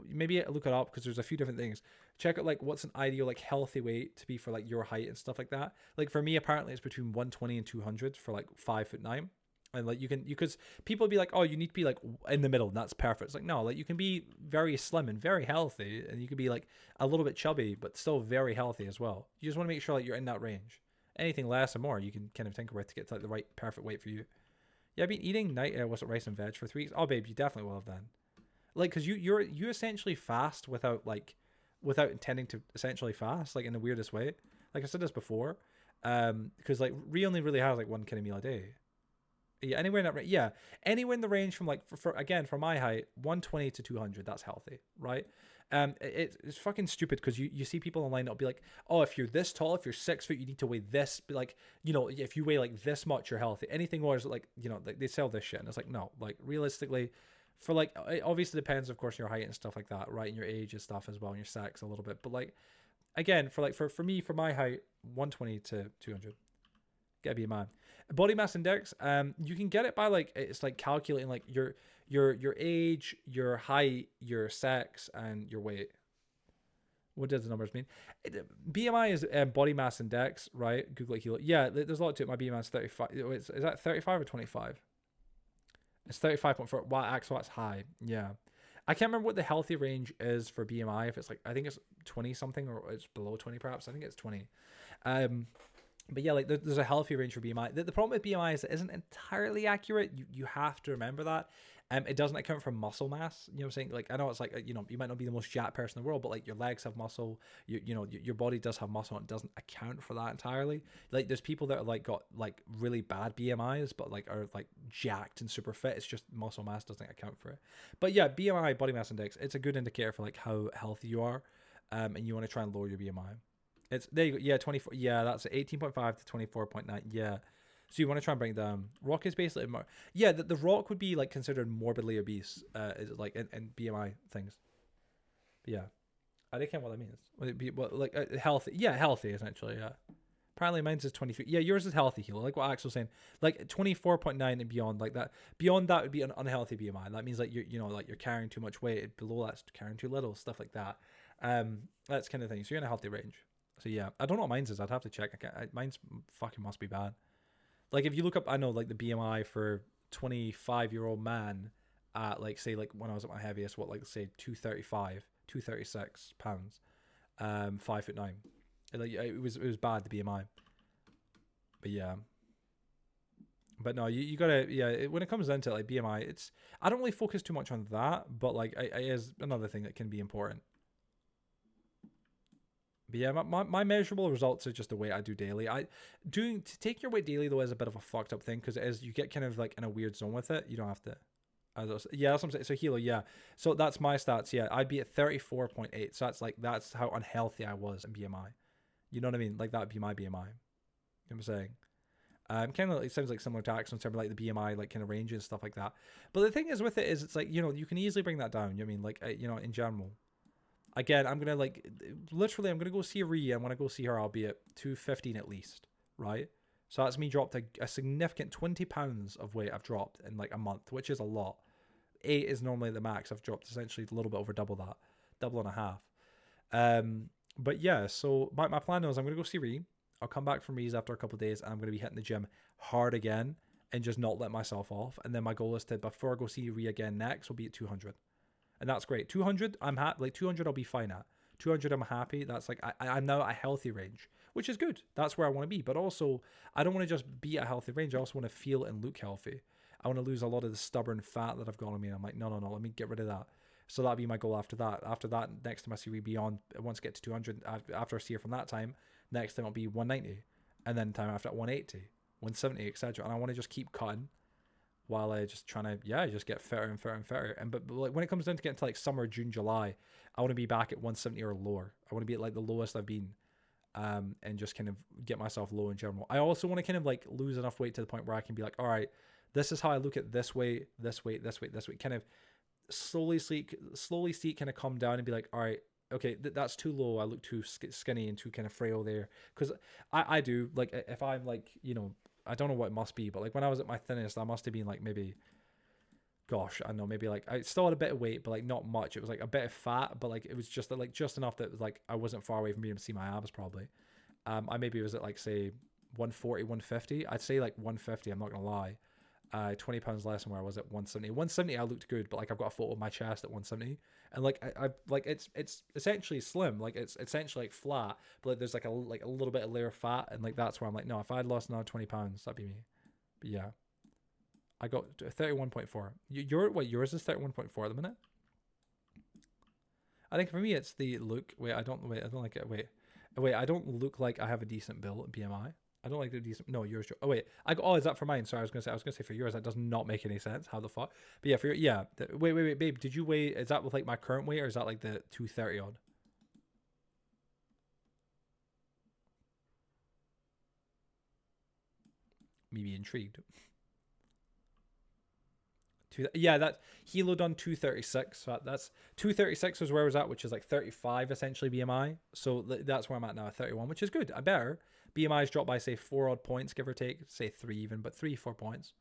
Maybe look it up because there's a few different things. Check out like what's an ideal like healthy weight to be for like your height and stuff like that. Like for me, apparently it's between 120 and 200 for like 5'9". And like you because people be like, oh, you need to be like in the middle and that's perfect. It's like no, like you can be very slim and very healthy, and you can be like a little bit chubby but still very healthy as well. You just want to make sure like you're in that range. Anything less or more you can kind of tinker with to get to like the right perfect weight for you. Yeah, I've been eating was it rice and veg for 3 weeks. Oh babe, you definitely will have then. Like because you essentially fast without intending to essentially fast, like in the weirdest way. Like I said this before, because like Ree only really has like one kind of meal a day. Yeah, anywhere in that range. Yeah, anywhere in the range from like for again for my height, 120 to 200. That's healthy, right? It's fucking stupid because you see people online that'll be like, oh, if you're this tall, if you're 6 foot, you need to weigh this. But like, you know, if you weigh like this much, you're healthy. Anything more is like, you know, like they sell this shit, and it's like no, like realistically, for like it obviously depends, of course, on your height and stuff like that, right? And your age and stuff as well, and your sex a little bit. But like, again, for me, for my height, 120 to 200. Gotta be a man. Body mass index, you can get it by like it's like calculating like your age, your height, your sex, and your weight. What does the numbers mean? BMI is body mass index, right? Google it, Hilo. Yeah, there's a lot to it. My BMI is 35. Is that 35 or 25? It's 35.4. Wow, actually that's high. Yeah. I can't remember what the healthy range is for BMI. If it's like I think it's 20 something or it's below 20 perhaps. I think it's 20. But yeah, like there's a healthy range for BMI. The problem with BMI is it isn't entirely accurate. You have to remember that. It doesn't account for muscle mass. You know what I'm saying? Like I know it's like you know you might not be the most jacked person in the world, but like your legs have muscle. You know your body does have muscle. And it doesn't account for that entirely. Like there's people that are like got like really bad BMIs, but like are like jacked and super fit. It's just muscle mass doesn't account for it. But yeah, BMI, body mass index, it's a good indicator for like how healthy you are, and you want to try and lower your BMI. It's there you go. Yeah, 24. Yeah, that's 18.5 to 24.9. Yeah. So you want to try and bring it down. Rock is basically more. Yeah, the Rock would be like considered morbidly obese, is like in BMI things. But yeah, I don't care what that means. Would it be what like healthy? Yeah, healthy essentially. Yeah. Apparently mine's is 23. Yeah, yours is healthy, Hilo. Like what Axel's saying. Like 24.9 and beyond, like that. Beyond that would be an unhealthy BMI. That means like like you're carrying too much weight. Below that's carrying too little, stuff like that. That's kind of thing. So you're in a healthy range. So yeah, I don't know what mine's is. I'd have to check. Mine's fucking must be bad. Like if you look up, I know like the BMI for 25-year-old man at like say like when I was at my heaviest, what like say 235, 236 pounds, 5'9". Like it was bad, the BMI. But yeah. But no, you gotta, yeah, when it comes down to like BMI, it's, I don't really focus too much on that, but like it is another thing that can be important. But yeah, my measurable results are just the weight I do daily. To take your weight daily though is a bit of a fucked up thing because it is, you get kind of like in a weird zone with it. You don't have to. Yeah, that's what I'm saying. So Hilo, yeah. So that's my stats. Yeah, I'd be at 34.8. So that's how unhealthy I was in BMI. You know what I mean? Like that would be my BMI. You know what I'm saying? Kind of, it sounds like similar to Axel in terms of like the BMI, like kind of range and stuff like that. But the thing is with it is it's like, you can easily bring that down. You know what I mean? Like, in general. Again, I'm going to like, literally, I'm going to go see Rhea. And when I go see her, I'll be at 215 at least, right? So that's me dropped a significant 20 pounds of weight I've dropped in like a month, which is a lot. 8 is normally the max. I've dropped essentially a little bit over double that, double and a half. But yeah, so my plan is I'm going to go see Rhea. I'll come back from Rees after a couple of days and I'm going to be hitting the gym hard again and just not let myself off. And then my goal is to, before I go see Rhea again next, will be at 200. And that's great. 200, I'm happy. Like 200, I'll be fine at. 200, I'm happy. That's like, I'm now at a healthy range, which is good. That's where I want to be. But also, I don't want to just be at a healthy range. I also want to feel and look healthy. I want to lose a lot of the stubborn fat that I've got on me. And I'm like, no, let me get rid of that. So that'll be my goal after that. After that, next time I see Rhea beyond, once I get to 200, after I see her from that time, next time it'll be 190, and then time after 180, 170, etc. And I want to just keep cutting while I just trying to just get fitter and fitter and fitter. And but like when it comes down to getting to like summer, June, July, I want to be back at 170 or lower. I want to be at like the lowest I've been, and just kind of get myself low in general. I also want to kind of like lose enough weight to the point where I can be like, all right, this is how I look at this weight, this weight, this weight, this weight. Kind of slowly see it kind of come down and be like, all right, okay, that's too low. I look too skinny and too kind of frail there. Because I do, like, if I'm like, I don't know what it must be, but like when I was at my thinnest, I must have been like maybe, gosh, I don't know, maybe like I still had a bit of weight, but like not much. It was like a bit of fat, but like it was just enough that it was like I wasn't far away from being able to see my abs probably. I maybe was at like say 140, 150. I'd say like 150. I'm not gonna lie. 20 pounds less than where I was at 170. 170 I looked good, but like I've got a photo of my chest at 170, and like I like it's essentially slim, like it's essentially like flat, but like there's like a little bit of layer of fat, and like that's where I'm like, no, if I had lost another 20 pounds, that'd be me. But yeah, I got 31.4. Yours is 31.4 at the minute. I think for me it's the look. I don't like it. Wait, I don't look like I have a decent build at BMI. I don't like the decent. No, yours. Oh wait, is that for mine? Sorry, I was gonna say for yours. That does not make any sense. How the fuck? But yeah, for your wait, babe. Did you weigh? Is that with like my current weight, or is that like the 230 odd? Maybe intrigued. That Hilo done 236. So that's 236 was where I was at, which is like 35 essentially BMI. So that's where I'm at now, 31, which is good. I better. BMI's dropped by say 4 odd points, give or take, say 3 even, but 3-4 points.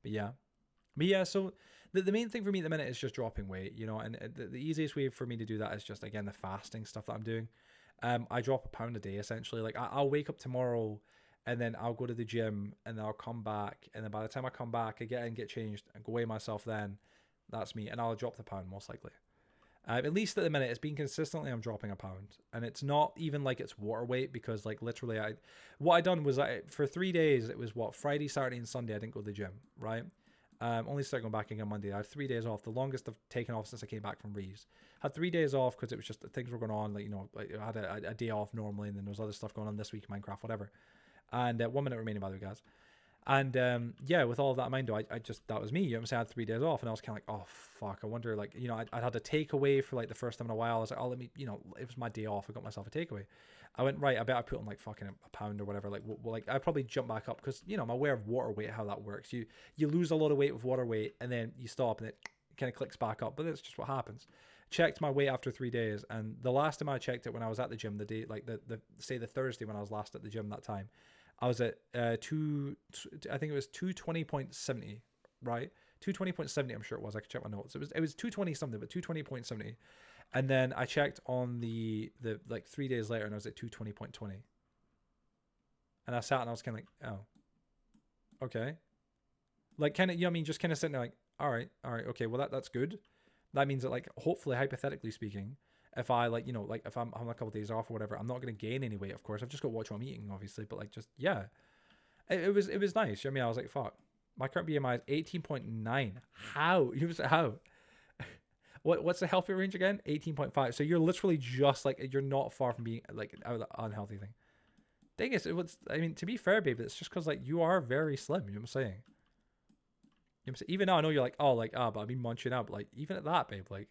But yeah, so the main thing for me at the minute is just dropping weight, and the easiest way for me to do that is just, again, the fasting stuff that I'm doing. I drop a pound a day essentially. Like I'll wake up tomorrow and then I'll go to the gym and then I'll come back, and then by the time I come back, I get changed and go weigh myself. Then that's me, and I'll drop the pound most likely. At least at the minute, it's been consistently I'm dropping a pound, and it's not even like it's water weight, because like literally what I done was for 3 days, it was Friday, Saturday and Sunday I didn't go to the gym, right? Only started going back again Monday. I had 3 days off, the longest I've taken off since I came back from Reeves. Had 3 days off because it was just things were going on, like I had a day off normally, and then there was other stuff going on this week, Minecraft, whatever. And 1 minute remaining, by the way, guys. And with all of that in mind, I just, that was me. You know what I'm saying? I had 3 days off, and I was kind of like, oh fuck, I wonder, like, I'd had a takeaway for like the first time in a while. I was like, oh, let me, it was my day off. I got myself a takeaway. I went, right, I bet I put on like fucking a pound or whatever. Like, I probably jump back up because I'm aware of water weight, how that works. You lose a lot of weight with water weight, and then you stop, and it kind of clicks back up. But that's just what happens. checked my weight after 3 days, and the last time I checked it when I was at the gym, the day like the say the Thursday when I was last at the gym that time, I was at I think it was 220.70, right? 220.70, I'm sure it was. I could check my notes. It was 220 something, but 220.70. And then I checked on the like 3 days later, and I was at 220.20. And I sat and I was kind of like, oh, okay. Like kind of, you know what I mean? Just kind of sitting there like, all right, okay, well that's good. That means that like hopefully, hypothetically speaking, if I like, you know, like if I'm having a couple of days off or whatever, I'm not going to gain any weight, of course. I've just got to watch what I'm eating, obviously, but like just yeah, it was nice. You know what I mean? I was like, fuck, my current BMI is 18.9. How? You was how? What's the healthy range again? 18.5. So you're literally just like, you're not far from being like out of the unhealthy thing. Thing is, I mean, to be fair, babe, it's just because like you are very slim. You know what I'm saying? You know what I'm saying? Even now, I know you're like, oh, like, but I've been munching out. But like, even at that, babe, like,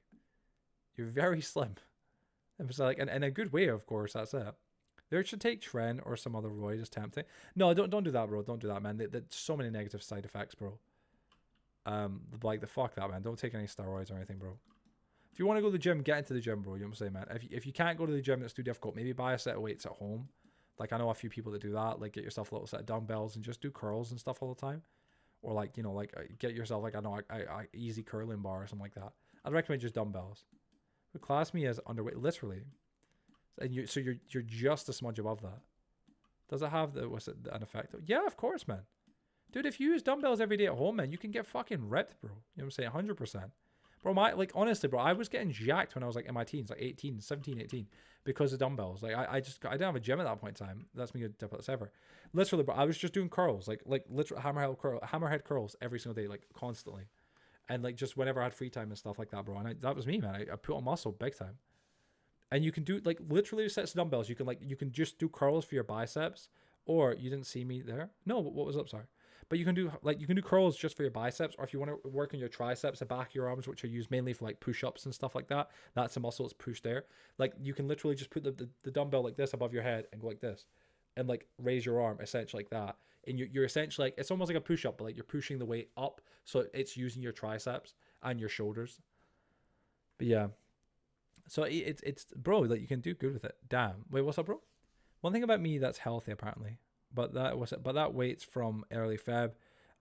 you're very slim. It was like, in a good way, of course. That's it. There should take Tren or some other roid is tempting. No, don't do that, bro. Don't do that, man. There's so many negative side effects, bro. Like the fuck that, man. Don't take any steroids or anything, bro. If you want to go to the gym, get into the gym, bro. You know what I'm saying, man? If you can't go to the gym, it's too difficult. Maybe buy a set of weights at home. Like I know a few people that do that. Like get yourself a little set of dumbbells and just do curls and stuff all the time. Or like, you know, like get yourself like I easy curling bar or something like that. I'd recommend just dumbbells. But class me as underweight, literally. And you're just a smudge above that. Does it have an effect? Yeah, of course, man. Dude, if you use dumbbells every day at home, man, you can get fucking ripped, bro. You know what I'm saying? 100%. Bro, honestly, bro, I was getting jacked when I was like in my teens, like 18, 17, 18, because of dumbbells. Like I didn't have a gym at that point in time. That's me good tip ever. Literally, bro, I was just doing curls, like literal hammerhead curls every single day, like constantly. And like just whenever I had free time and stuff like that, bro. And that was me, man. I put on muscle big time. And you can do like literally sets of dumbbells. You can just do curls for your biceps, or you didn't see me there. No, what was up? Sorry. But you can do curls just for your biceps, or if you want to work on your triceps, the back of your arms, which are used mainly for like push-ups and stuff like that. That's a muscle that's pushed there. Like you can literally just put the dumbbell like this above your head and go like this, and like raise your arm essentially like that. And you're essentially like, it's almost like a push-up, but like you're pushing the weight up, so it's using your triceps and your shoulders. But yeah, so it's bro, like you can do good with it. Damn. Wait, what's up, bro? One thing about me that's healthy apparently. But that weight's from early Feb.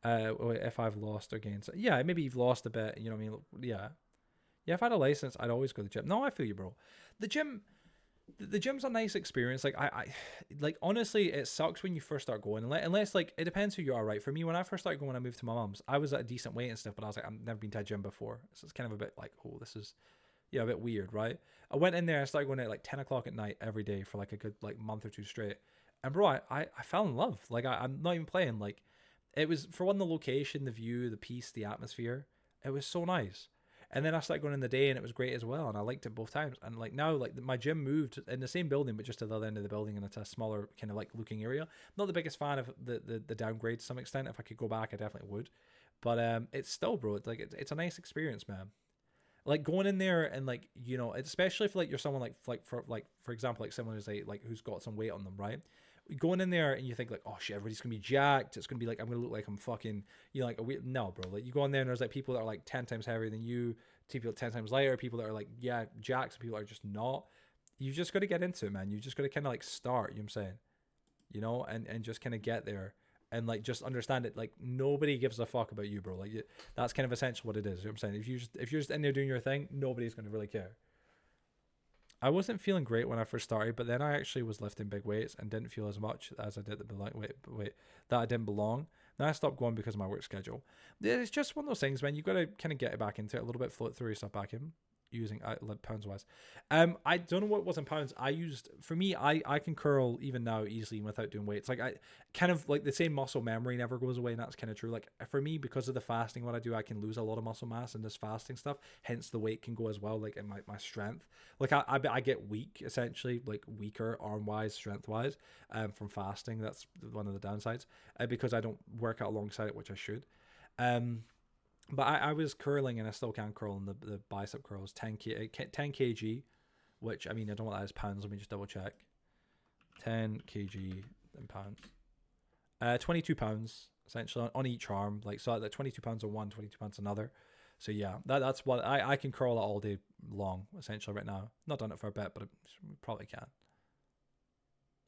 If I've lost or gained, so yeah, maybe you've lost a bit. You know what I mean? Yeah. If I had a license, I'd always go to the gym. No, I feel you, bro. The gym's a nice experience. Like I like honestly, it sucks when you first start going. Unless like it depends who you are, right? For me, when I first started going, I moved to my mum's. I was at a decent weight and stuff, but I was like, I've never been to a gym before, so it's kind of a bit like, oh, this is a bit weird, right? I went in there and started going at like 10 o'clock at night every day for like a good like month or two straight. And bro, I fell in love. Like I'm not even playing. Like it was, for one, the location, the view, the peace, the atmosphere. It was so nice. And then I started going in the day, and it was great as well. And I liked it both times. And like now, like my gym moved in the same building, but just to the other end of the building, and it's a smaller kind of like looking area. Not the biggest fan of the downgrade to some extent. If I could go back, I definitely would. But it's still, bro. It's like it's a nice experience, man. Like going in there and like, you know, especially if like you're someone for example, like someone who's got some weight on them, right? Going in there and you think like, oh shit, everybody's gonna be jacked. It's gonna be like, I'm gonna look like I'm fucking, you know, like a weird. No, bro. Like you go in there and there's like people that are like 10 times heavier than you, people 10 times lighter, people that are like, yeah, jacks, people that are just not. You just got to get into it, man. You just got to kind of like start, you know what I'm saying? You know, and just kind of get there and like just understand it. Like nobody gives a fuck about you, bro. Like that's kind of essential what it is. You know what I'm saying? If you're just in there doing your thing, nobody's gonna really care. I wasn't feeling great when I first started, but then I actually was lifting big weights and didn't feel as much as I did the weight that I didn't belong. Then I stopped going because of my work schedule. It's just one of those things, man. You got to kind of get it back into it a little bit, float through your stuff back in using pounds wise. I don't know what it was in pounds. I can curl even now easily without doing weights. Like I kind of like the same muscle memory never goes away, and that's kind of true. Like for me, because of the fasting, what I do, I can lose a lot of muscle mass in this fasting stuff. Hence the weight can go as well, like in my strength. Like I get weak, essentially, like weaker arm wise, strength wise, from fasting. That's one of the downsides, because I don't work out alongside it, which I should. But I was curling, and I still can curl in the bicep curls, 10 kg, which, I mean, I don't know what that is pounds. Let me just double check. 10 kg in pounds. 22 pounds, essentially, on each arm. Like, so like 22 pounds on one, 22 pounds another. So yeah, that's what I can crawl it all day long essentially right now. Not done it for a bit, but I probably can.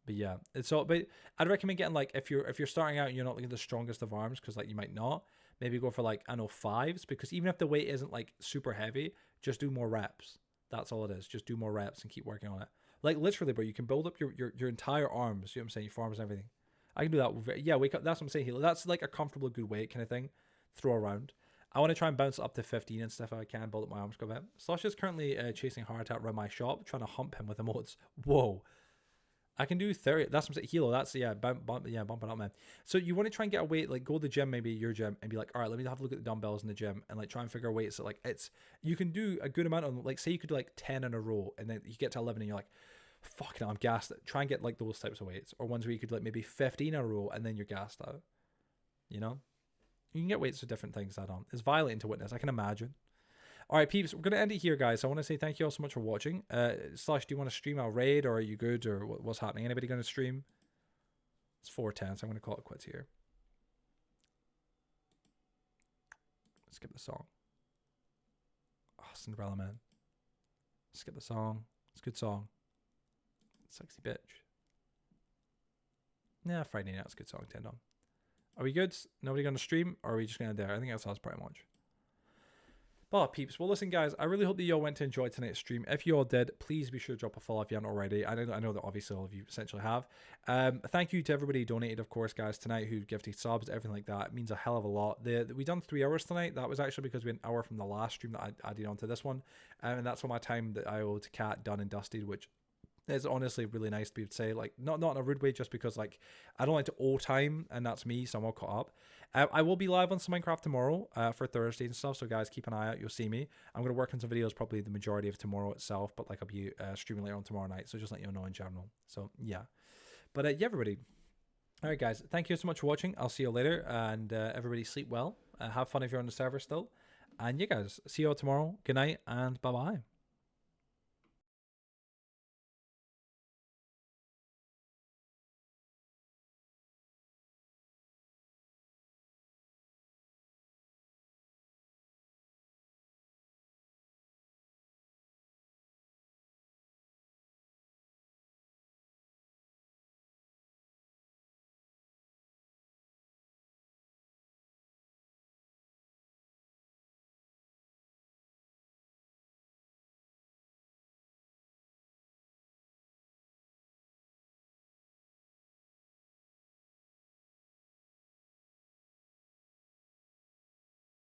But yeah, it's all. But I'd recommend getting like if you're starting out and you're not like the strongest of arms, because like you might not. Maybe go for like I know 5s, because even if the weight isn't like super heavy, just do more reps. That's all it is. Just do more reps and keep working on it. Like literally, bro, you can build up your entire arms. You know what I'm saying? Your forearms and everything. I can do that. Yeah, wake up. That's what I'm saying here. That's like a comfortable, good weight kind of thing. Throw around. I want to try and bounce it up to 15 and stuff if I can. Build up my arms a bit. Slush is currently chasing Hard Hat around my shop, trying to hump him with emotes. Whoa. I can do 30. That's what I'm saying. Hilo. That's bumping up, man. So you want to try and get a weight, like go to the gym, maybe your gym, and be like, all right, let me have a look at the dumbbells in the gym and like try and figure a weight. So like you can do a good amount on, like say you could do like 10 in a row, and then you get to 11 and you're like, fucking, I'm gassed. Try and get like those types of weights, or ones where you could like maybe 15 in a row and then you're gassed out. You know, you can get weights for different things. It's violating to witness. I can imagine. All right, peeps, we're going to end it here, guys. I want to say thank you all so much for watching. Slash, do you want to stream our raid, or are you good, or what's happening? Anybody going to stream? It's 4:10, so I'm going to call it quits here. Skip the song. Oh, Cinderella Man. Skip the song. It's a good song. Sexy bitch. Yeah, Friday night's a good song, tend on. Are we good? Nobody going to stream, or are we just going to do it? I think that's us pretty much. But peeps, well listen guys, I really hope that you all went to enjoy tonight's stream. If you all did, please be sure to drop a follow if you haven't already. I know that obviously all of you essentially have. Thank you to everybody who donated, of course, guys, tonight, who gifted subs, everything like that. It means a hell of a lot. We done 3 hours tonight. That was actually because we had an hour from the last stream that I added onto this one. And that's all my time that I owe to Cat, done and dusted, which is honestly really nice to be able to say, like, not in a rude way, just because like I don't like to owe time, and that's me, so I'm all caught up. I will be live on some Minecraft tomorrow for Thursday and stuff, so guys, keep an eye out. You'll see me. I'm going to work on some videos probably the majority of tomorrow itself, but like I'll be streaming later on tomorrow night, so just let you know in general. So yeah, but yeah, everybody, all right guys, thank you so much for watching. I'll see you later, and everybody sleep well, have fun if you're on the server still, and yeah guys, see you all tomorrow. Good night and bye bye.